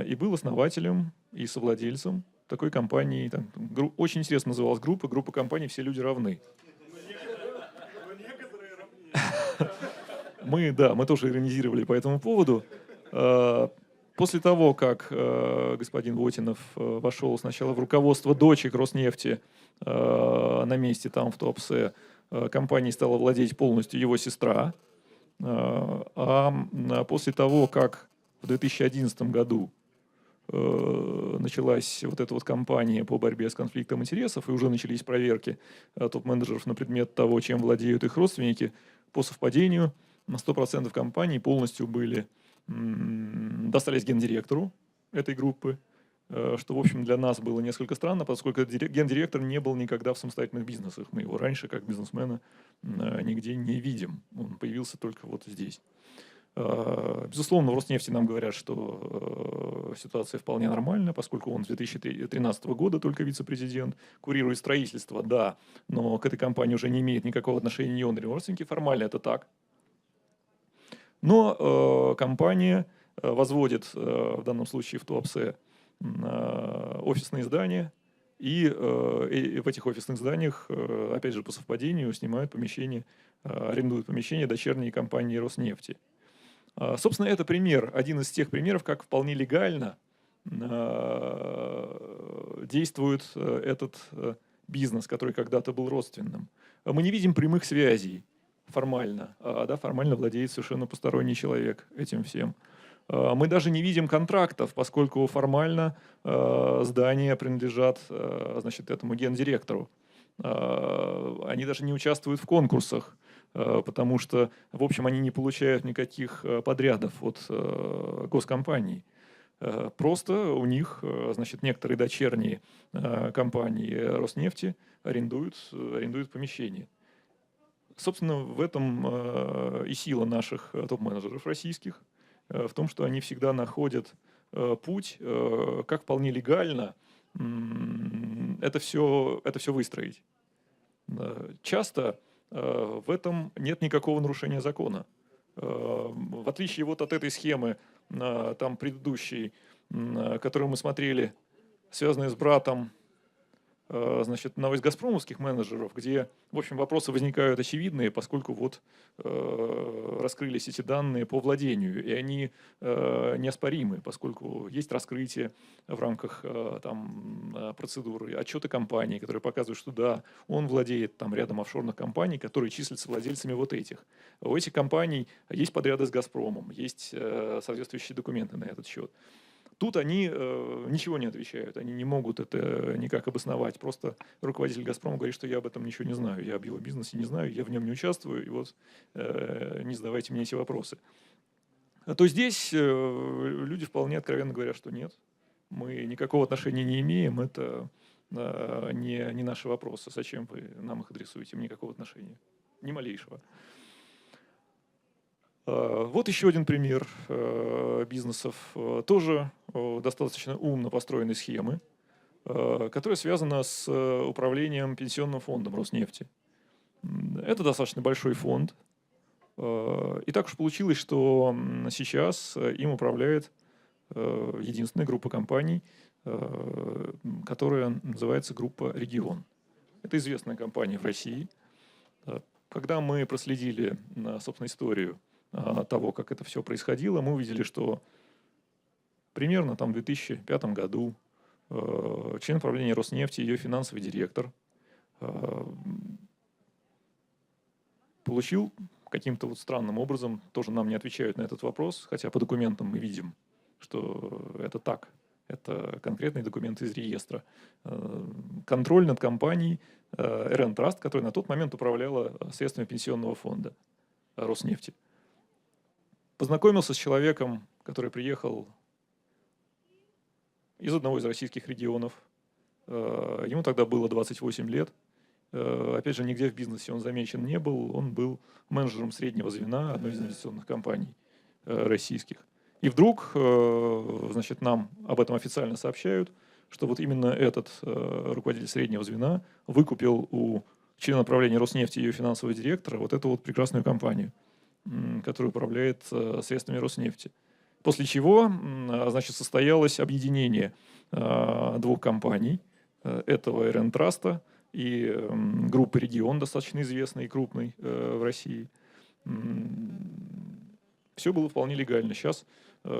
S20: и был основателем и совладельцем такой компании. Там, очень интересно называлась группа компаний «Все люди равны». Мы тоже иронизировали по этому поводу. После того, как господин Вотинов вошел сначала в руководство дочек Роснефти на месте там в Туапсе, компанией стала владеть полностью его сестра. А после того, как в 2011 году началась вот эта вот кампания по борьбе с конфликтом интересов, и уже начались проверки топ-менеджеров на предмет того, чем владеют их родственники, по совпадению на 100% компаний полностью достались гендиректору этой группы, что, в общем, для нас было несколько странно, поскольку гендиректор не был никогда в самостоятельных бизнесах. Мы его раньше, как бизнесмена, нигде не видим. Он появился только вот здесь. Безусловно, в Роснефти нам говорят, что ситуация вполне нормальна, поскольку он с 2013 года только вице-президент, курирует строительство, да, но к этой компании уже не имеет никакого отношения ни он, ни родственники. Формально это так. Но компания возводит в данном случае в Туапсе офисные здания, и в этих офисных зданиях, опять же, по совпадению, снимают помещения, арендуют помещения дочерней компании Роснефти. Собственно, это пример, один из тех примеров, как вполне легально действует этот бизнес, который когда-то был родственным. Мы не видим прямых связей формально, формально владеет совершенно посторонний человек этим всем. Мы даже не видим контрактов, поскольку формально здания принадлежат, значит, этому гендиректору. Они даже не участвуют в конкурсах, потому что, в общем, они не получают никаких подрядов от госкомпаний. Просто у них, значит, некоторые дочерние компании Роснефти арендуют помещения. Собственно, в этом и сила наших топ-менеджеров российских, в том, что они всегда находят путь, как вполне легально это все выстроить. Часто в этом нет никакого нарушения закона. В отличие вот от этой схемы, там предыдущей, которую мы смотрели, связанной с братом, значит, новость-газпромовских менеджеров, где, в общем, вопросы возникают очевидные, поскольку вот раскрылись эти данные по владению, и они неоспоримы, поскольку есть раскрытие в рамках там процедуры, отчеты компании, которые показывают, что да, он владеет там рядом офшорных компаний, которые числятся владельцами вот этих. У этих компаний есть подряды с «Газпромом», есть соответствующие документы на этот счет. Тут они ничего не отвечают, они не могут это никак обосновать. Просто руководитель «Газпрома» говорит, что я об этом ничего не знаю, я об его бизнесе не знаю, я в нем не участвую, и вот не задавайте мне эти вопросы. То здесь люди вполне откровенно говорят, что нет, мы никакого отношения не имеем, это не наши вопросы, зачем вы нам их адресуете, им никакого отношения, ни малейшего. Вот еще один пример бизнесов, тоже достаточно умно построенной схемы, которая связана с управлением пенсионным фондом Роснефти. Это достаточно большой фонд, и так уж получилось, что сейчас им управляет единственная группа компаний, которая называется группа «Регион». Это известная компания в России. Когда мы проследили, собственно, историю того, как это все происходило, мы увидели, что примерно там, в 2005 году член правления Роснефти, ее финансовый директор, получил каким-то вот странным образом, тоже нам не отвечают на этот вопрос, хотя по документам мы видим, что это так. Это конкретные документы из реестра. Контроль над компанией РН Траст, которая на тот момент управляла средствами пенсионного фонда Роснефти. Познакомился с человеком, который приехал из одного из российских регионов. Ему тогда было 28 лет. Опять же, нигде в бизнесе он замечен не был. Он был менеджером среднего звена одной из инвестиционных компаний российских. И вдруг, значит, нам об этом официально сообщают, что вот именно этот руководитель среднего звена выкупил у члена правления Роснефти и ее финансового директора вот эту вот прекрасную компанию, которая управляет средствами Роснефти. После чего, значит, состоялось объединение двух компаний, этого РН Траста и группы «Регион», достаточно известной и крупной в России. Все было вполне легально. Сейчас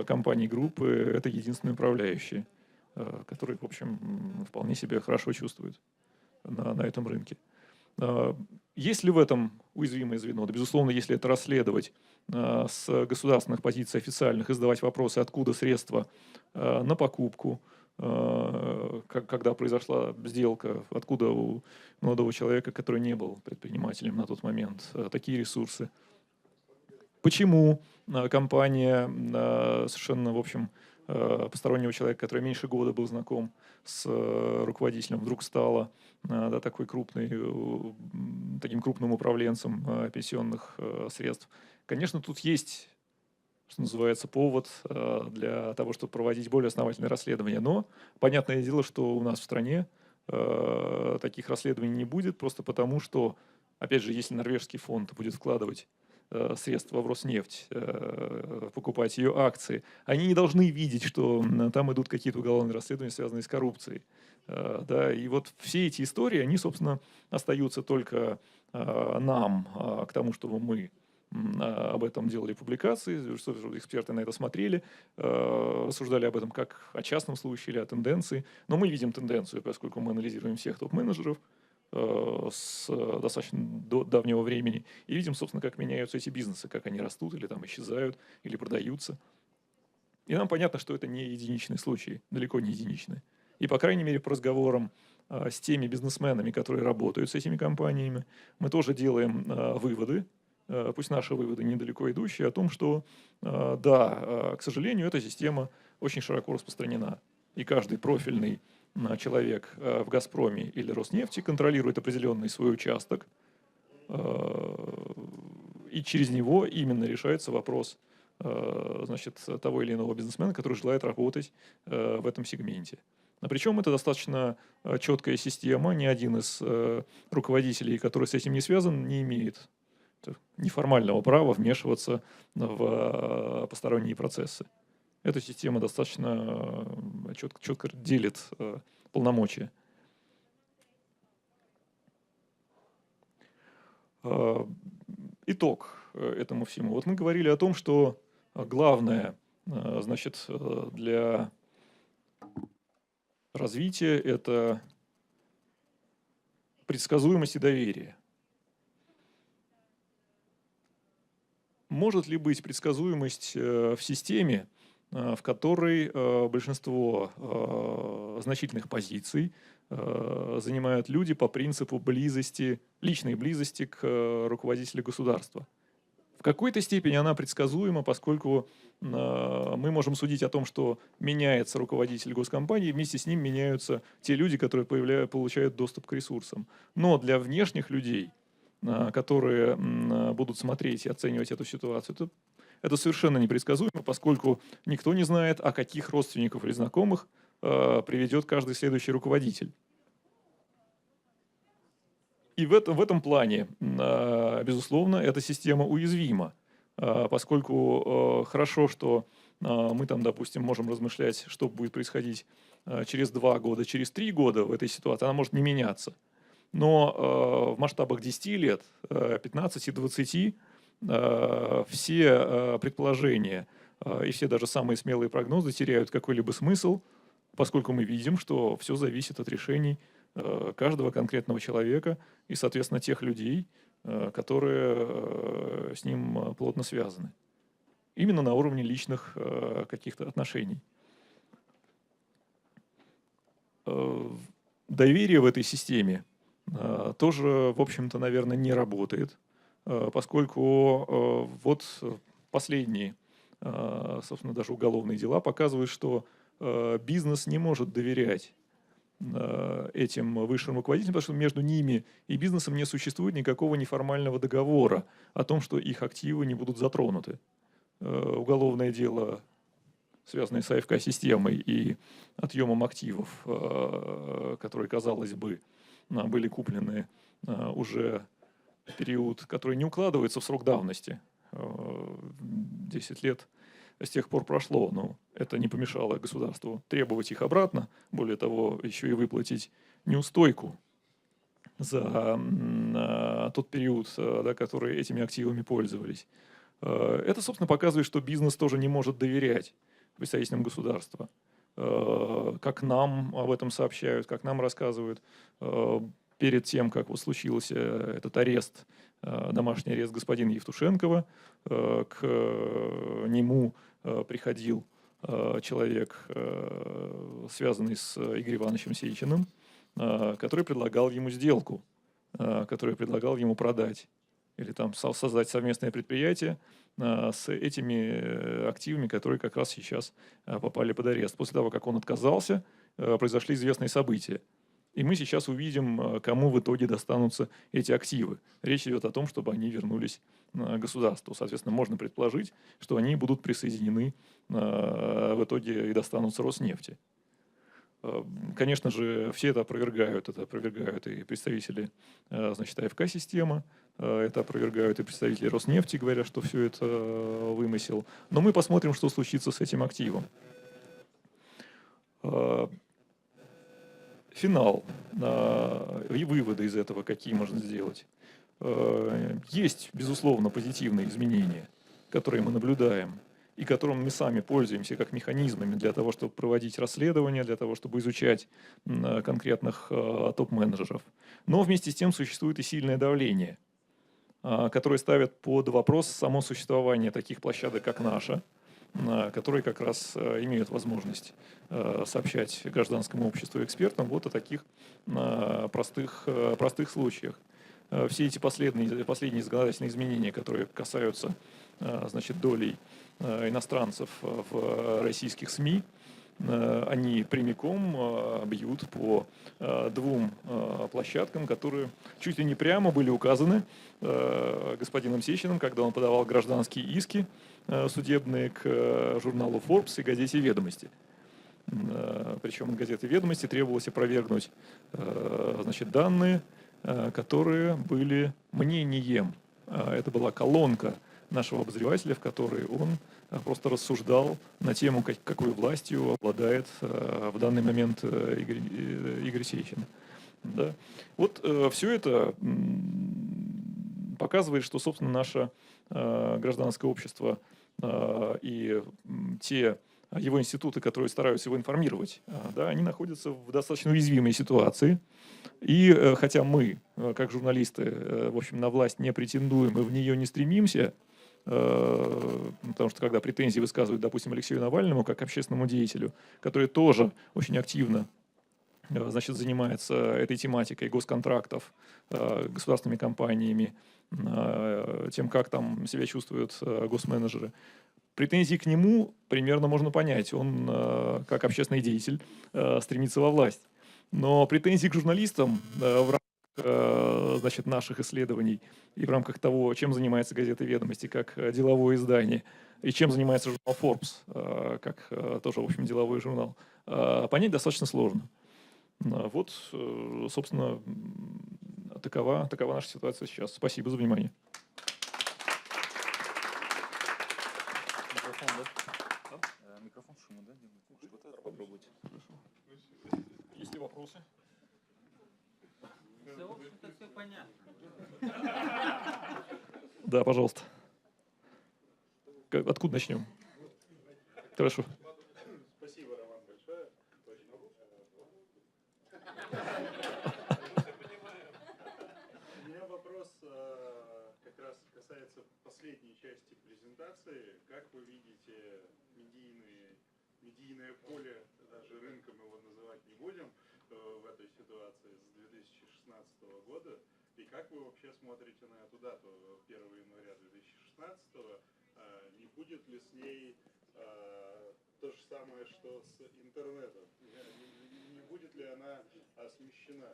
S20: компании группы – это единственные управляющие, которые, в общем, вполне себя хорошо чувствуют на этом рынке. Есть ли в этом уязвимое звено? Да, безусловно, если это расследовать с государственных позиций официальных и задавать вопросы, откуда средства на покупку, когда произошла сделка, откуда у молодого человека, который не был предпринимателем на тот момент, такие ресурсы. Почему компания совершенно, в общем, постороннего человека, который меньше года был знаком с руководителем, вдруг стала таким крупным управленцем пенсионных средств. Конечно, тут есть, что называется, повод для того, чтобы проводить более основательное расследование. Но понятное дело, что у нас в стране таких расследований не будет, просто потому что, опять же, если норвежский фонд будет вкладывать средства в Роснефть, покупать ее акции, они не должны видеть, что там идут какие-то уголовные расследования, связанные с коррупцией. Да, и вот все эти истории, они, собственно, остаются только нам, к тому, чтобы мы об этом делали публикации, чтобы эксперты на это смотрели, рассуждали об этом как о частном случае или о тенденции. Но мы видим тенденцию, поскольку мы анализируем всех топ-менеджеров с достаточно давнего времени и видим, собственно, как меняются эти бизнесы, как они растут или там исчезают, или продаются. И нам понятно, что это не единичный случай, далеко не единичный. И, по крайней мере, по разговорам с теми бизнесменами, которые работают с этими компаниями, мы тоже делаем выводы, пусть наши выводы недалеко идущие, о том, что, да, к сожалению, эта система очень широко распространена. И каждый профильный человек в «Газпроме» или «Роснефти» контролирует определенный свой участок, и через него именно решается вопрос, значит, того или иного бизнесмена, который желает работать в этом сегменте. Причем это достаточно четкая система, ни один из руководителей, который с этим не связан, не имеет неформального права вмешиваться в посторонние процессы. Эта система достаточно четко делит полномочия. Итог этому всему. Вот мы говорили о том, что главное, значит, для развития – это предсказуемость и доверие. Может ли быть предсказуемость в системе, в которой большинство значительных позиций занимают люди по принципу близости, личной близости к руководителю государства. В какой-то степени она предсказуема, поскольку мы можем судить о том, что меняется руководитель госкомпании, и вместе с ним меняются те люди, которые получают доступ к ресурсам. Но для внешних людей, которые будут смотреть и оценивать эту ситуацию, это совершенно непредсказуемо, поскольку никто не знает, а каких родственников или знакомых приведет каждый следующий руководитель. И в этом плане, безусловно, эта система уязвима, поскольку хорошо, что мы там, допустим, можем размышлять, что будет происходить через 2 года, через 3 года в этой ситуации, она может не меняться. Но в масштабах 10 лет, 15 и 20 все предположения и все даже самые смелые прогнозы теряют какой-либо смысл, поскольку мы видим, что все зависит от решений каждого конкретного человека и, соответственно, тех людей, которые с ним плотно связаны. Именно на уровне личных каких-то отношений. Доверие в этой системе тоже, в общем-то, наверное, не работает, поскольку вот последние, собственно, даже уголовные дела показывают, что бизнес не может доверять этим высшим руководителям, потому что между ними и бизнесом не существует никакого неформального договора о том, что их активы не будут затронуты. Уголовное дело, связанное с АФК-системой и отъемом активов, которые, казалось бы, были куплены уже в период, который не укладывается в срок давности. 10 лет с тех пор прошло, но это не помешало государству требовать их обратно, более того, еще и выплатить неустойку за тот период, который этими активами пользовались. Это, собственно, показывает, что бизнес тоже не может доверять представителям государства. Как нам об этом сообщают, как нам рассказывают, перед тем, как вот случился этот арест, домашний арест господина Евтушенкова, к нему приходил человек, связанный с Игорем Ивановичем Сечиным, который предлагал ему сделку, который предлагал ему продать или там создать совместное предприятие с этими активами, которые как раз сейчас попали под арест. После того, как он отказался, произошли известные события. И мы сейчас увидим, кому в итоге достанутся эти активы. Речь идет о том, чтобы они вернулись государству. Соответственно, можно предположить, что они будут присоединены в итоге и достанутся Роснефти. Конечно же, все это опровергают и представители, значит, АФК-системы, это опровергают и представители Роснефти, говоря, что все это вымысел. Но мы посмотрим, что случится с этим активом. Финал и выводы из этого какие можно сделать. Есть, безусловно, позитивные изменения, которые мы наблюдаем, и которым мы сами пользуемся как механизмами для того, чтобы проводить расследования, для того, чтобы изучать конкретных топ-менеджеров. Но вместе с тем существует и сильное давление, которое ставит под вопрос само существование таких площадок, как наша, которые как раз имеют возможность сообщать гражданскому обществу и экспертам вот о таких простых случаях. Все эти последние законодательные изменения, которые касаются, значит, долей иностранцев в российских СМИ, они прямиком бьют по 2 площадкам, которые чуть ли не прямо были указаны господином Сечиным, когда он подавал гражданские иски судебные к журналу Forbes и газете «Ведомости». Причем от газеты «Ведомости» требовалось опровергнуть, значит, данные, которые были мнением. Это была колонка нашего обозревателя, в которой он просто рассуждал на тему, какой властью обладает в данный момент Игорь Сечин. Да. Вот все это показывает, что, собственно, наше гражданское общество и те его институты, которые стараются его информировать, да, они находятся в достаточно уязвимой ситуации. И хотя мы, как журналисты, в общем, на власть не претендуем и в нее не стремимся, Потому что когда претензии высказывают, допустим, Алексею Навальному как общественному деятелю, который тоже очень активно значит, занимается этой тематикой госконтрактов, государственными компаниями, тем, как там себя чувствуют госменеджеры. Претензии к нему примерно можно понять. Он, как общественный деятель, стремится во власть. Но претензии к журналистам в рамках значит, наших исследований и в рамках того, чем занимается газета «Ведомости» как деловое издание, и чем занимается журнал Forbes, как тоже, в общем, деловой журнал, понять достаточно сложно. Вот, собственно, такова наша ситуация сейчас. Спасибо за внимание.
S18: Микрофон шуму, да? Вот это попробуйте.
S20: Есть ли вопросы?
S18: Все, в общем-то, все понятно.
S20: Да, пожалуйста. Откуда начнем? Хорошо.
S14: Спасибо, Роман, большое. У меня вопрос как раз касается последней части презентации. Как вы видите медийное поле, даже рынком его называть не будем, в этой ситуации с 2016 года? И как вы вообще смотрите на эту дату 1 января 2016? Не будет ли с ней то же самое, что с интернетом? Не будет ли она смещена?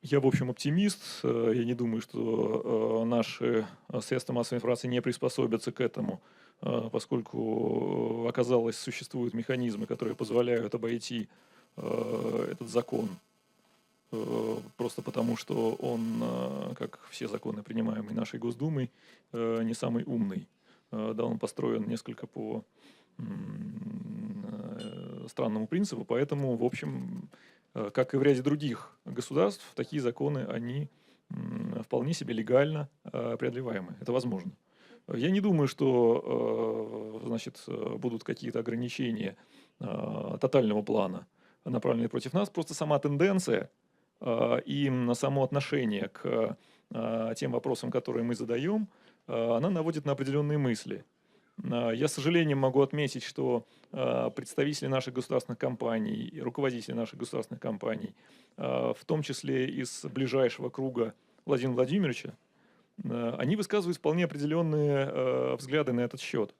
S20: Я, в общем, оптимист. Я не думаю, что наши средства массовой информации не приспособятся к этому, поскольку оказалось, существуют механизмы, которые позволяют обойти этот закон. Просто потому, что он, как все законы, принимаемые нашей Госдумой, не самый умный. Да, он построен несколько по странному принципу, поэтому, в общем, как и в ряде других государств, такие законы, они вполне себе легально преодолеваемы. Это возможно. Я не думаю, что значит, будут какие-то ограничения тотального плана, направленные против нас. Просто сама тенденция и само отношение к тем вопросам, которые мы задаем, она наводит на определенные мысли. Я с сожалением могу отметить, что представители наших государственных компаний и руководители наших государственных компаний, в том числе из ближайшего круга Владимира Владимировича, они высказывают вполне определенные взгляды на этот счет,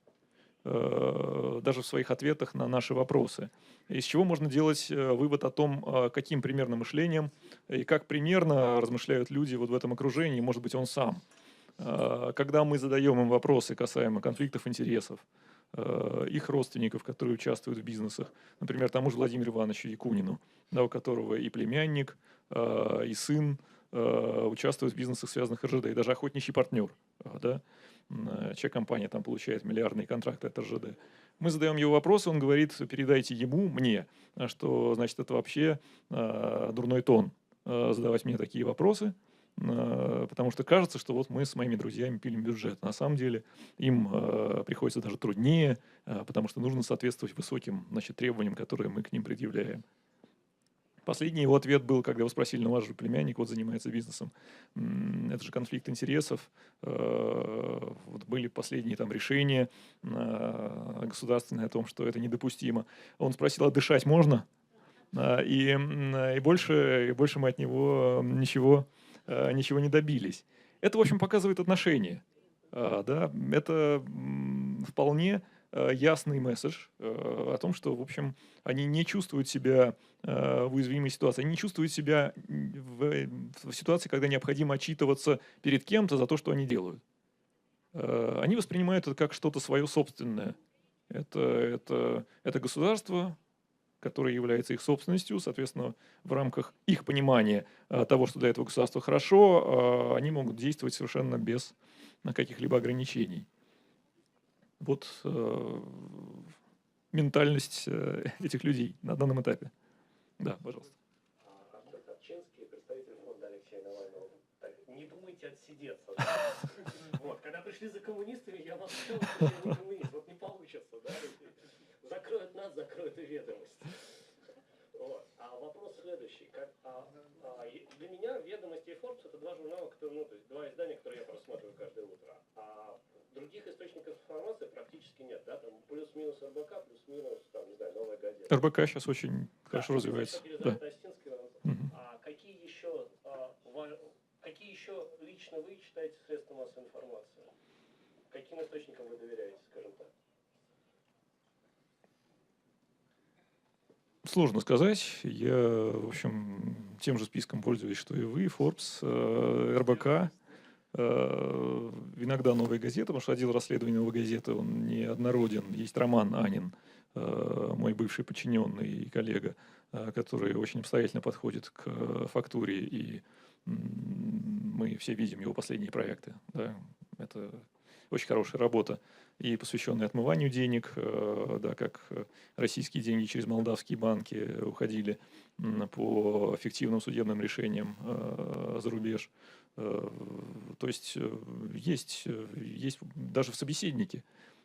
S20: даже в своих ответах на наши вопросы. Из чего можно делать вывод о том, каким примерно мышлением и как примерно размышляют люди вот в этом окружении, может быть, он сам. Когда мы задаем им вопросы касаемо конфликтов интересов, их родственников, которые участвуют в бизнесах, например, тому же Владимиру Ивановичу Якунину, да, у которого и племянник, и сын участвуют в бизнесах, связанных с РЖД, и даже охотничий партнер, да, чья компания там получает миллиардные контракты от РЖД. Мы задаем ему вопросы, он говорит, передайте ему, мне, что, значит, это вообще дурной тон задавать мне такие вопросы, потому что кажется, что вот мы с моими друзьями пилим бюджет. На самом деле им приходится даже труднее, потому что нужно соответствовать высоким, значит, требованиям, которые мы к ним предъявляем. Последний его ответ был, когда вы спросили, ну, ваш же племянник вот занимается бизнесом. Это же конфликт интересов. Вот были последние там решения государственные о том, что это недопустимо. Он спросил, а дышать можно? И больше мы от него ничего не добились. Это, в общем, показывает отношение. Да? Это вполне ясный месседж о том, что, в общем, они не чувствуют себя в уязвимой ситуации, они не чувствуют себя в ситуации, когда необходимо отчитываться перед кем-то за то, что они делают. Они воспринимают это как что-то свое собственное. Это государство, которое является их собственностью, соответственно, в рамках их понимания того, что для этого государства хорошо, они могут действовать совершенно без каких-либо ограничений. Вот ментальность этих людей на данном этапе. Да, пожалуйста.
S3: Артур Ковчинский, представитель фонда Алексея Навального. Так, не думайте отсидеться. Вот, когда пришли за коммунистами, я вам сказал, что я не коммунист. Вот не получится, да? Закроют нас, закроют и ведомость. Вот. А вопрос следующий. Для меня «Ведомости» и Forbes — это два журнала, которые, ну, то есть два издания, которые я просматриваю каждое утро. А РБК плюс-минус, там, не знаю, новая газета.
S20: РБК сейчас очень хорошо развивается. Да.
S3: А какие еще лично вы читаете средства массовой информации? Каким источникам вы доверяете, скажем так?
S20: Сложно сказать. Я, в общем, тем же списком пользуюсь, что и вы, Forbes, РБК. Иногда «Новая газета», потому что отдел расследования «Новой газеты», он не однороден. Есть Роман Анин, мой бывший подчиненный и коллега, который очень обстоятельно подходит к фактуре, и мы все видим его последние проекты. Да. Это очень хорошая работа, и посвященная отмыванию денег, да, как российские деньги через молдавские банки уходили по фиктивным судебным решениям за рубеж. То есть есть даже в собеседнике,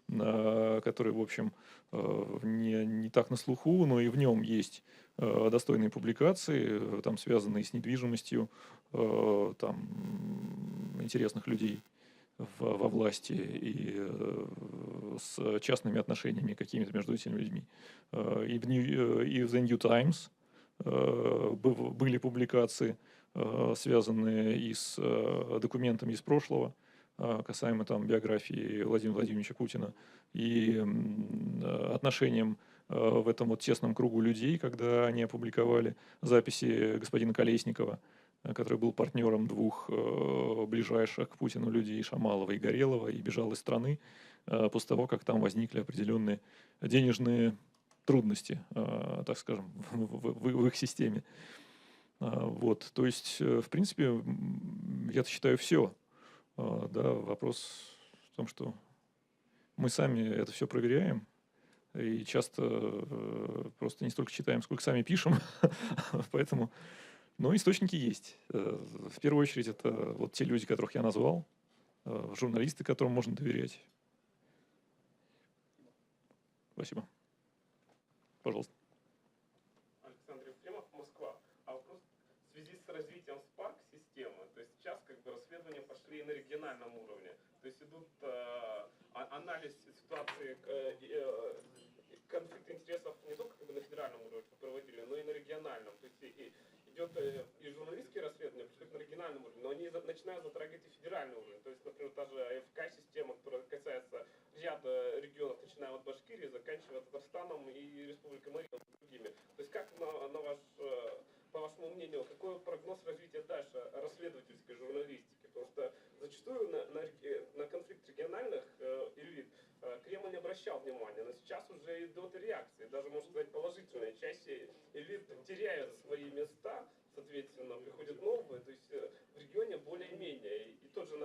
S20: который, в общем, не так на слуху, но и в нем есть достойные публикации, там, связанные с недвижимостью, там, интересных людей во власти и с частными отношениями какими-то между этими людьми. И в The New Times были публикации, связанные и с документами из прошлого, касаемо там биографии Владимира Владимировича Путина, и отношением в этом вот тесном кругу людей, когда они опубликовали записи господина Колесникова, который был партнером двух ближайших к Путину людей, Шамалова и Горелова, и бежал из страны после того, как там возникли определенные денежные трудности, так скажем, в их системе. Вот, то есть, в принципе, я-то считаю все. Да, вопрос в том, что мы сами это все проверяем, и часто просто не столько читаем, сколько сами пишем, поэтому, но источники есть. В первую очередь это вот те люди, которых я назвал, журналисты, которым можно доверять. Спасибо. Пожалуйста.
S12: Александр Ефремов, Москва. А вопрос в связи с развитием Spark-системы, то есть сейчас как бы расследования пошли на региональном уровне, то есть идут анализ ситуации, конфликт интересов не только как бы на федеральном уровне проводили, но и на региональном. То есть идет и журналистские расследования, происходят на региональном уровне, но они начинают затрагивать и федеральный уровень. То есть, например, та же АФК-система, которая касается ряда регионов, начиная от Башкирии, заканчивая Татарстаном и Республикой Мария, и другими. То есть как, по вашему мнению, какой прогноз развития дальше расследовательской журналистики? Потому что зачастую на конфликт региональных элит Кремль не обращал внимания, но сейчас уже идут реакции, даже, можно сказать, положительные. Часть элит теряют свои места, соответственно, приходят новые, то есть в регионе более-менее. И тот же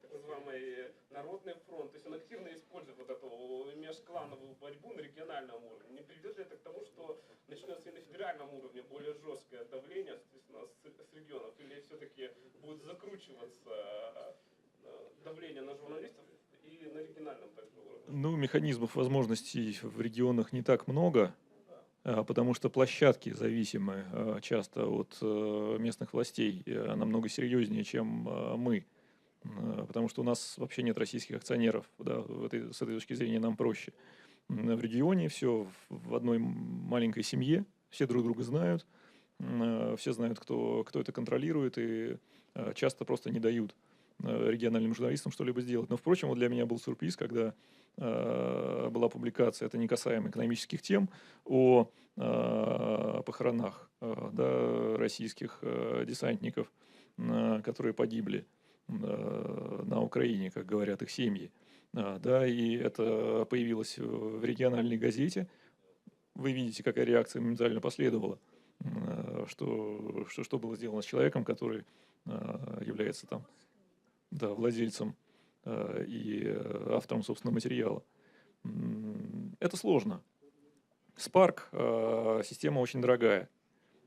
S12: так называемый Народный фронт, то есть он активно использует вот эту межклановую борьбу на региональном уровне. Не приведет ли это к тому, что начнется и на федеральном уровне более жесткое давление, соответственно, с регионов, или все-таки будет закручиваться давление на журналистов и на региональном также уровне?
S20: Ну, механизмов возможностей в регионах не так много, потому что площадки зависимы часто от местных властей намного серьезнее, чем мы. Потому что у нас вообще нет российских акционеров. Да, с этой точки зрения нам проще. В регионе все в одной маленькой семье, все друг друга знают, все знают, кто это контролирует, и часто просто не дают региональным журналистам что-либо сделать. Но, впрочем, вот для меня был сюрприз, когда была публикация, это не касаемо экономических тем, о похоронах российских десантников, которые погибли на Украине, как говорят их семьи. Да, и это появилось в региональной газете. Вы видите, какая реакция моментально последовала. Что было сделано с человеком, который является там, да, владельцем и автором, собственно, материала. Это сложно. Spark система очень дорогая.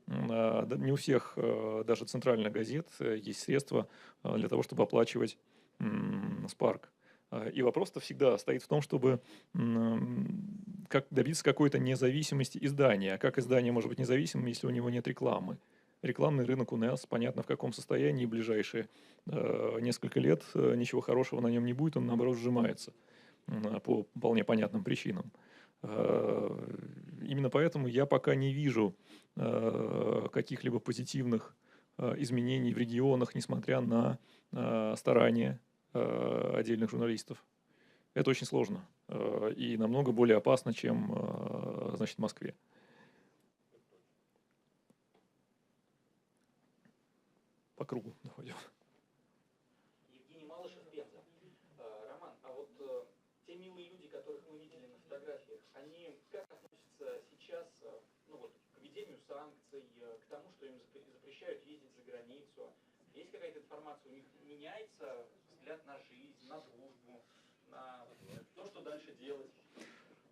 S20: Не у всех, даже центральных газет, есть средства для того, чтобы оплачивать Spark. И вопрос-то всегда стоит в том, чтобы как добиться какой-то независимости издания. А как издание может быть независимым, если у него нет рекламы? Рекламный рынок у нас, понятно, в каком состоянии, ближайшие несколько лет ничего хорошего на нем не будет, он, наоборот, сжимается по вполне понятным причинам. Именно поэтому я пока не вижу каких-либо позитивных изменений в регионах, несмотря на старания отдельных журналистов. Это очень сложно и намного более опасно, чем значит, в Москве. По кругу находим.
S4: Евгений Малышев, Пенза. Роман, а вот те милые люди, которых мы видели на фотографиях, они как относятся сейчас ну, вот, к введению санкций, к тому, что им запрещают ездить за границу? Есть какая-то информация, у них меняется взгляд на жизнь, на дружбу, на то, что дальше делать?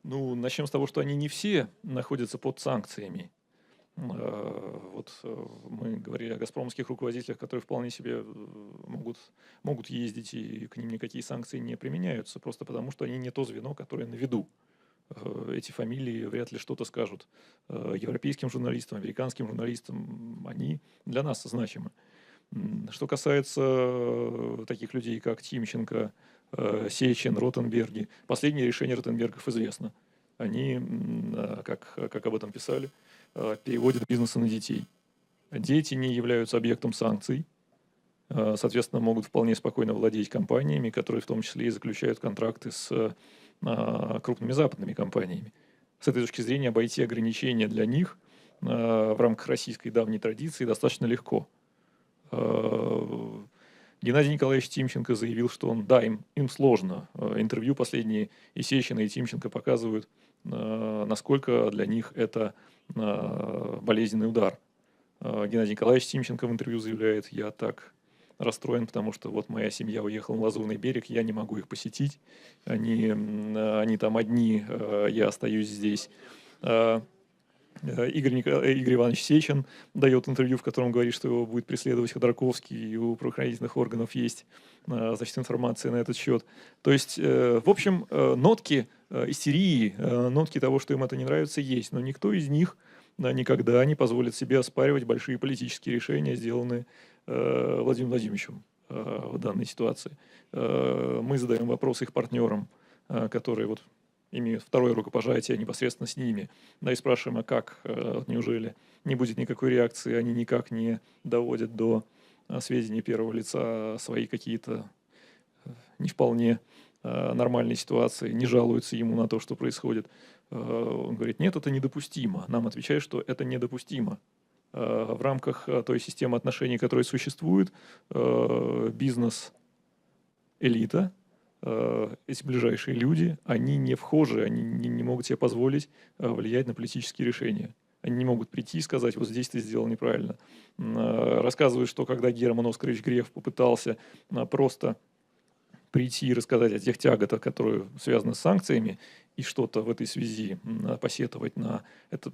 S20: Ну, начнем с того, что они не все находятся под санкциями. Вот мы говорили о газпромских руководителях, которые вполне себе могут ездить, и к ним никакие санкции не применяются, просто потому что они не то звено, которое на виду. Эти фамилии вряд ли что-то скажут европейским журналистам, американским журналистам. Они для нас значимы. Что касается таких людей, как Тимченко, Сечин, Ротенберги, последнее решение Ротенбергов известно. Они, как об этом писали, переводят бизнесы на детей. Дети не являются объектом санкций, соответственно, могут вполне спокойно владеть компаниями, которые в том числе и заключают контракты с крупными западными компаниями. С этой точки зрения обойти ограничения для них в рамках российской давней традиции достаточно легко. Геннадий Николаевич Тимченко заявил, что им сложно. Интервью последние и Сечина, и Тимченко показывают, насколько для них это болезненный удар. Геннадий Николаевич Тимченко в интервью заявляет: я так расстроен, потому что вот моя семья уехала на Лазурный берег, я не могу их посетить, они там одни, я остаюсь здесь. Игорь Иванович Сечин дает интервью, в котором говорит, что его будет преследовать Ходорковский, и у правоохранительных органов есть, значит, информация на этот счет. То есть, в общем, нотки истерии, нотки того, что им это не нравится, есть, но никто из них никогда не позволит себе оспаривать большие политические решения, сделанные Владимиром Владимировичем в данной ситуации. Мы задаем вопрос их партнерам, которые вот имеют второе рукопожатие непосредственно с ними, да, и спрашиваем, а как, неужели не будет никакой реакции, они никак не доводят до сведений первого лица свои какие-то не вполне нормальные ситуации, не жалуются ему на то, что происходит. Он говорит: нет, это недопустимо. Нам отвечают, что это недопустимо. В рамках той системы отношений, которая существует, бизнес, элита, эти ближайшие люди, они не вхожи, они не могут себе позволить влиять на политические решения. Они не могут прийти и сказать: вот здесь ты сделал неправильно. Рассказывают, что когда Герман Оскарович Греф попытался просто прийти и рассказать о тех тяготах, которые связаны с санкциями, и что-то в этой связи посетовать на... Это,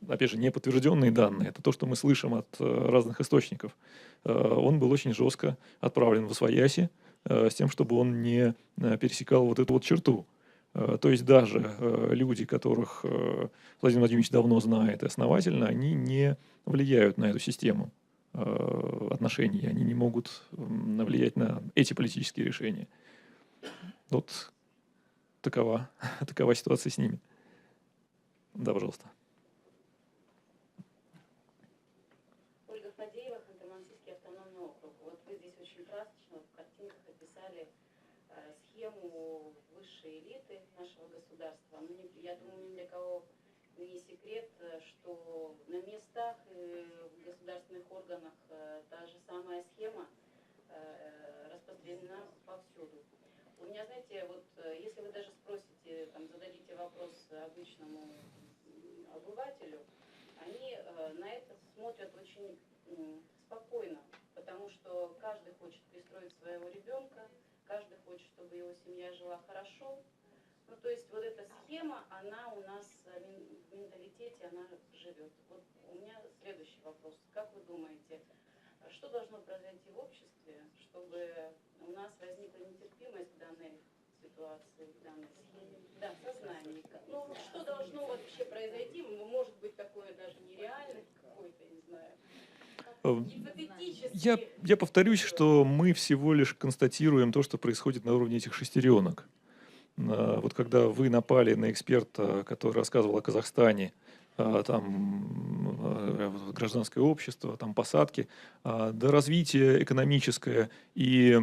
S20: опять же, неподтвержденные данные, это то, что мы слышим от разных источников. Он был очень жестко отправлен в освояси, с тем, чтобы он не пересекал вот эту вот черту. То есть даже люди, которых Владимир Владимирович давно знает и основательно, они не влияют на эту систему отношений, они не могут влиять на эти политические решения. Вот такова ситуация с ними. Да, пожалуйста.
S21: Ольга Фадеева, Ханты-Мансийский автономный округ. Вот вы здесь очень красочно в картинках описали схему высшей элиты нашего государства. Ну, я думаю, ни для кого не секрет, что на местах и в государственных органах та же самая схема распространена повсюду. У меня, знаете, вот если вы даже спросите, там, зададите вопрос обычному обывателю, они на это смотрят очень спокойно, потому что каждый хочет пристроить своего ребенка, каждый хочет, чтобы его семья жила хорошо. Ну, то есть вот эта схема, она у нас в менталитете, она живет. Вот у меня следующий вопрос. Как вы думаете, что должно произойти в обществе, чтобы у нас возникла нетерпимость к данной ситуации, к данной схеме? Да, сознание. Ну, что должно вообще произойти? Может быть, такое даже нереальное какое-то, не знаю. Гипотетически.
S20: Я повторюсь, что мы всего лишь констатируем то, что происходит на уровне этих шестеренок. Вот когда вы напали на эксперта, который рассказывал о Казахстане, там гражданское общество, там посадки, да развитие экономическое и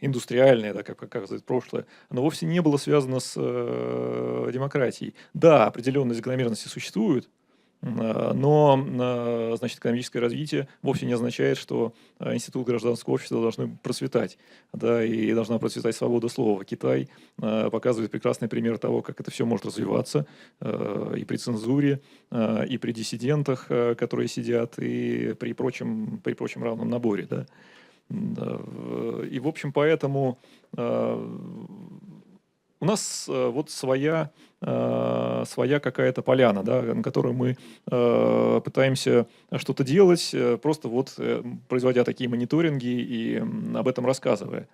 S20: индустриальное, да, как оказывается, прошлое, оно вовсе не было связано с демократией. Да, определенные закономерности существуют, но, значит, экономическое развитие вовсе не означает, что институт гражданского общества должны процветать, да, и должна процветать свобода слова. Китай показывает прекрасный пример того, как это все может развиваться и при цензуре, и при диссидентах, которые сидят, и при прочем равном наборе, да. И, в общем, поэтому у нас вот своя какая-то поляна, да, на которой мы пытаемся что-то делать, просто вот производя такие мониторинги и об этом рассказывая.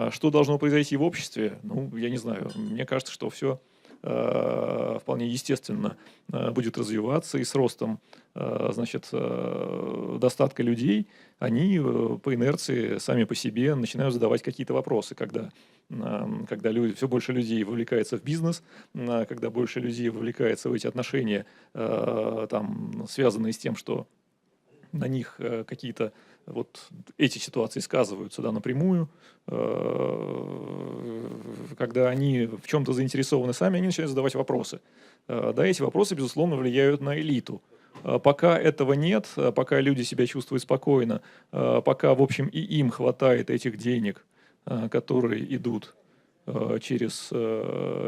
S20: Что должно произойти в обществе? Ну, я не знаю. Мне кажется, что все вполне естественно будет развиваться, и с ростом, значит, достатка людей, они по инерции сами по себе начинают задавать какие-то вопросы, когда все больше людей вовлекается в бизнес, когда больше людей вовлекается в эти отношения, там, связанные с тем, что на них какие-то вот эти ситуации сказываются, да, напрямую, когда они в чем-то заинтересованы сами, они начинают задавать вопросы. Да, эти вопросы, безусловно, влияют на элиту. Пока этого нет, пока люди себя чувствуют спокойно, пока, в общем, и им хватает этих денег, которые идут через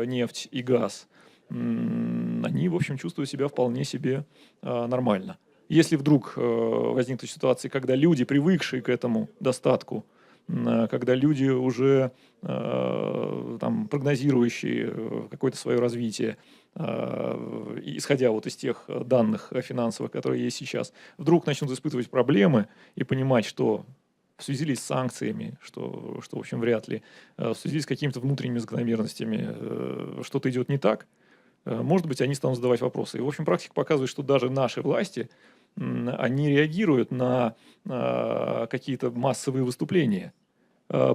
S20: нефть и газ, они, в общем, чувствуют себя вполне себе нормально. Если вдруг возникнут ситуации, когда люди, привыкшие к этому достатку, когда люди уже там, прогнозирующие какое-то свое развитие, исходя вот из тех данных финансовых, которые есть сейчас, вдруг начнут испытывать проблемы и понимать, что в связи ли с санкциями, что в общем, вряд ли, в связи с какими-то внутренними закономерностями что-то идет не так, может быть, они станут задавать вопросы. И, в общем, практика показывает, что даже наши власти, они реагируют на какие-то массовые выступления.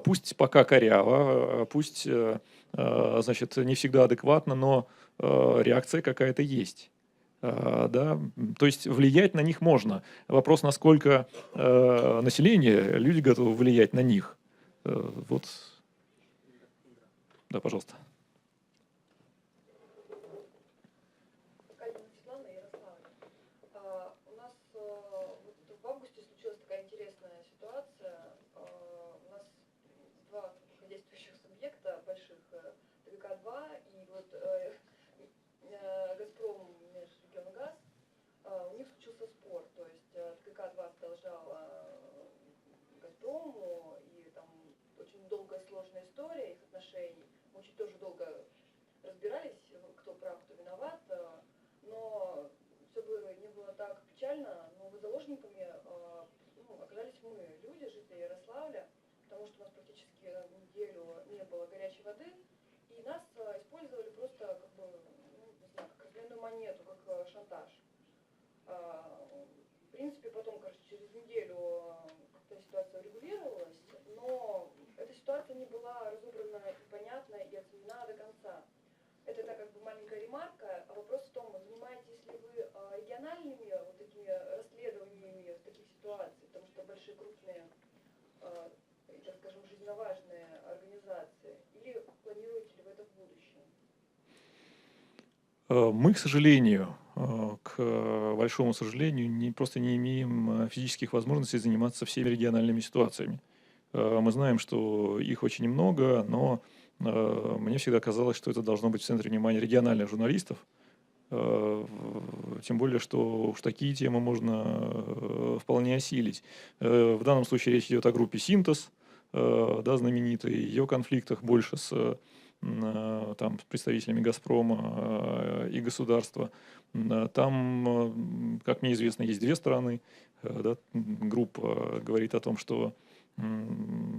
S20: Пусть пока коряво, пусть, значит, не всегда адекватно, но реакция какая-то есть. Да? То есть влиять на них можно. Вопрос, насколько население, люди готовы влиять на них. Вот. Да, пожалуйста.
S6: У нас в августе случилась такая интересная ситуация. У нас два действующих субъекта больших, ТВК-2 и вот Газпром Межрегионгаз, у них случился спор. То есть ТВК-2 задолжал Газпрому, и там очень долгая сложная история их отношений. Мы очень тоже долго разбирались, кто прав, кто виноват, но все бы не было так печально, но заложниками оказались мы, люди, жители Ярославля, потому что у нас практически неделю не было горячей воды, и нас использовали просто как бы, не знаю, как разменную монету, как шантаж. В принципе, потом, кажется, через неделю как-то ситуация урегулировалась, но эта ситуация не была разобрана и понятна и оценена до конца. Это так как бы маленькая ремарка, а вопрос в том, занимаетесь ли вы региональными вот такими расследованиями в таких ситуациях, потому что большие, крупные, так скажем, жизненно важные организации, или планируете ли вы это в будущем?
S20: Мы, к сожалению, к большому сожалению, просто не имеем физических возможностей заниматься всеми региональными ситуациями. Мы знаем, что их очень много, но мне всегда казалось, что это должно быть в центре внимания региональных журналистов. Тем более, что уж такие темы можно вполне осилить. В данном случае речь идет о группе «Синтез», да, знаменитой, ее конфликтах больше с там, с представителями «Газпрома» и государства. Там, как мне известно, есть две стороны. Да, группа говорит о том, что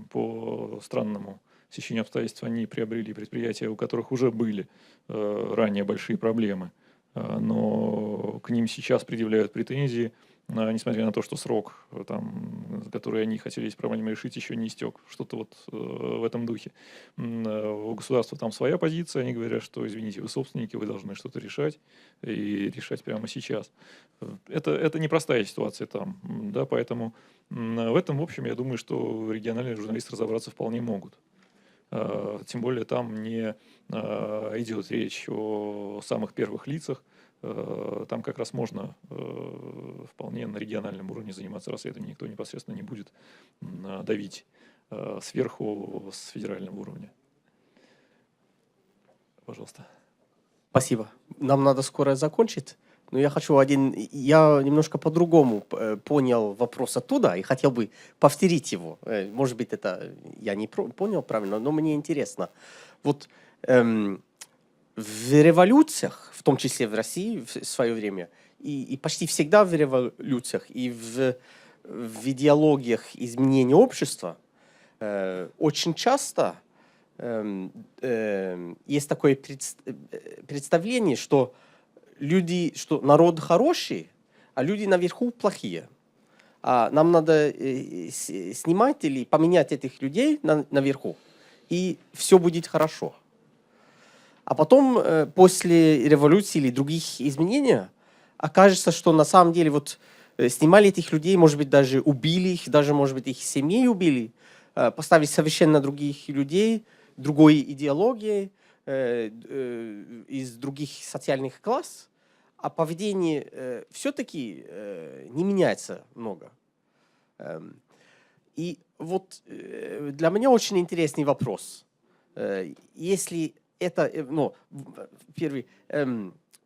S20: по странному стечению обстоятельств они приобрели предприятия, у которых уже были ранее большие проблемы, но к ним сейчас предъявляют претензии несмотря на то, что срок, который они хотели эти проблемы решить, еще не истек. Что-то вот в этом духе. У государства там своя позиция, они говорят, что, извините, вы собственники, вы должны что-то решать, и решать прямо сейчас. Это непростая ситуация там, да, поэтому в этом, в общем, я думаю, что региональные журналисты разобраться вполне могут. Тем более там не идет речь о самых первых лицах, там как раз можно вполне на региональном уровне заниматься расследованием, никто непосредственно не будет давить сверху с федерального уровня. Пожалуйста.
S8: Спасибо. Нам надо скоро закончить. Но я хочу я немножко по-другому понял вопрос оттуда и хотел бы повторить его. Может быть, это я не понял правильно, но мне интересно. Вот в революциях, в том числе в России в свое время, и почти всегда в революциях, и в идеологиях изменения общества, очень часто есть такое представление, что народ хороший, а люди наверху плохие. А нам надо снимать или поменять этих людей наверху, и все будет хорошо. А потом, после революции или других изменений, окажется, что на самом деле снимали этих людей, может быть, даже убили их, даже, может быть, их семьи убили, поставили совершенно других людей, другой идеологии, из других социальных классов, а поведение все-таки не меняется много. И вот для меня очень интересный вопрос. Если это, первый,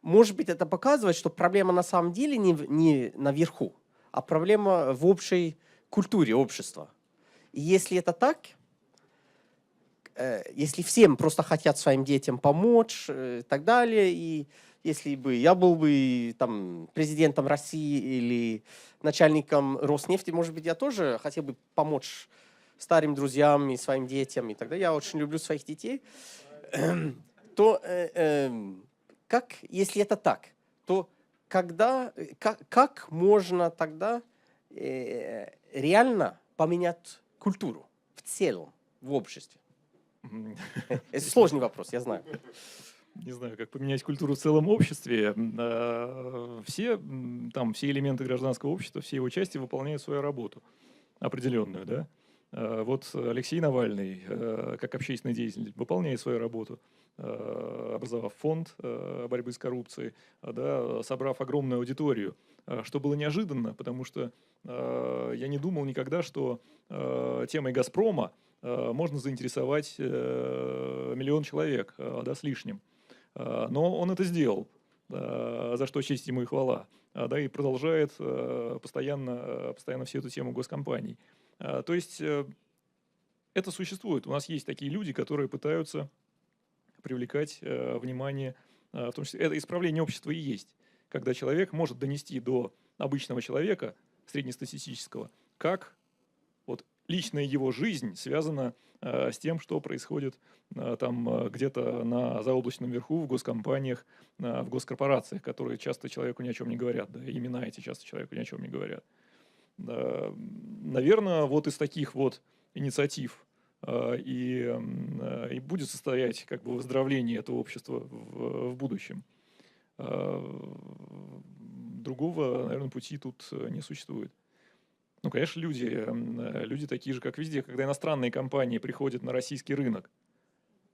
S8: может быть, это показывает, что проблема на самом деле не наверху, а проблема в общей культуре общества. И если это так, если всем просто хотят своим детям помочь и так далее, и если бы я был бы там президентом России или начальником Роснефти, может быть, я тоже хотел бы помочь старым друзьям и своим детям, и тогда я очень люблю своих детей, то если это так, то как можно тогда реально поменять культуру в целом в обществе? Это сложный вопрос, я знаю.
S20: Не знаю, как поменять культуру в целом обществе. Все элементы гражданского общества, все его части выполняют свою работу определенную, да. Вот Алексей Навальный, как общественный деятель, выполняет свою работу, образовав фонд борьбы с коррупцией, да, собрав огромную аудиторию, что было неожиданно, потому что я не думал никогда, что темой «Газпрома» можно заинтересовать 1 миллион человек, да, с лишним. Но он это сделал, за что честь ему и хвала, да, и продолжает постоянно всю эту тему госкомпаний. То есть это существует. У нас есть такие люди, которые пытаются привлекать внимание, в том числе это исправление общества и есть, когда человек может донести до обычного человека, среднестатистического, как вот личная его жизнь связана с тем, что происходит там где-то на заоблачном верху, в госкомпаниях, в госкорпорациях, которые часто человеку ни о чем не говорят, да, имена эти часто человеку ни о чем не говорят. Наверное, вот из таких вот инициатив и будет состоять как бы выздоровление этого общества в будущем. Другого, наверное, пути тут не существует. Ну, конечно, люди такие же, как везде. Когда иностранные компании приходят на российский рынок,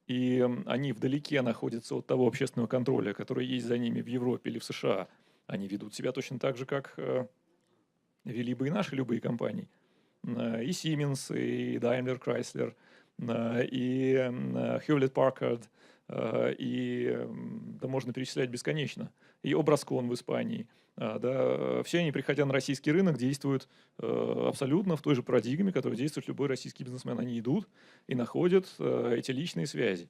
S20: и они вдалеке находятся от того общественного контроля, который есть за ними в Европе или в США, они ведут себя точно так же, как вели бы и наши любые компании. И Siemens, и Daimler Chrysler, и Hewlett Packard, и да, можно перечислять бесконечно. И Обраскон в Испании. Да, все они, приходя на российский рынок, действуют абсолютно в той же парадигме, которой действует любой российский бизнесмен. Они идут и находят эти личные связи.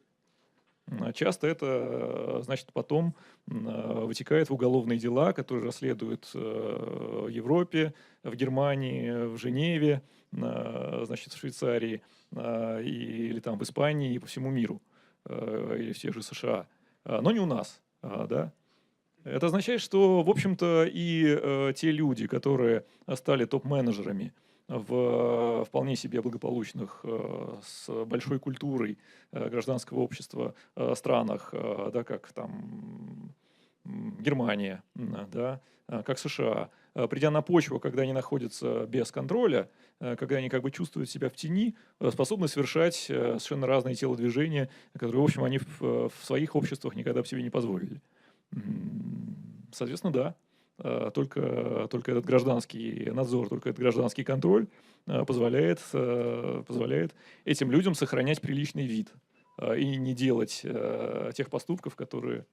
S20: Часто это, значит, потом вытекает в уголовные дела, которые расследуют в Европе, в Германии, в Женеве, значит, в Швейцарии, или там в Испании и по всему миру, или в тех же США. Но не у нас, да. Это означает, что, в общем-то, и те люди, которые стали топ-менеджерами в вполне себе благополучных, с большой культурой гражданского общества странах, да, как там Германия, да, как США, придя на почву, когда они находятся без контроля, когда они как бы чувствуют себя в тени, способны совершать совершенно разные телодвижения, которые, в общем, они в своих обществах никогда бы себе не позволили. Соответственно, да, только этот гражданский надзор, только этот гражданский контроль позволяет этим людям сохранять приличный вид и не делать тех поступков, которые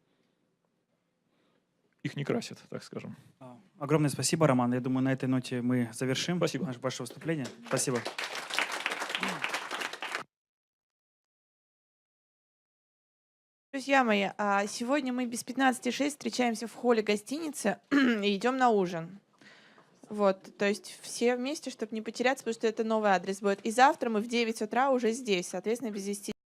S20: их не красят, так скажем.
S15: Огромное спасибо, Роман. Я думаю, на этой ноте мы завершим
S20: Спасибо.
S15: ваше выступление. Спасибо.
S5: Друзья мои, сегодня мы без 15:06 встречаемся в холле гостиницы и идем на ужин. Вот, то есть все вместе, чтобы не потеряться, потому что это новый адрес будет. И завтра мы в 9 утра уже здесь, соответственно, без 10.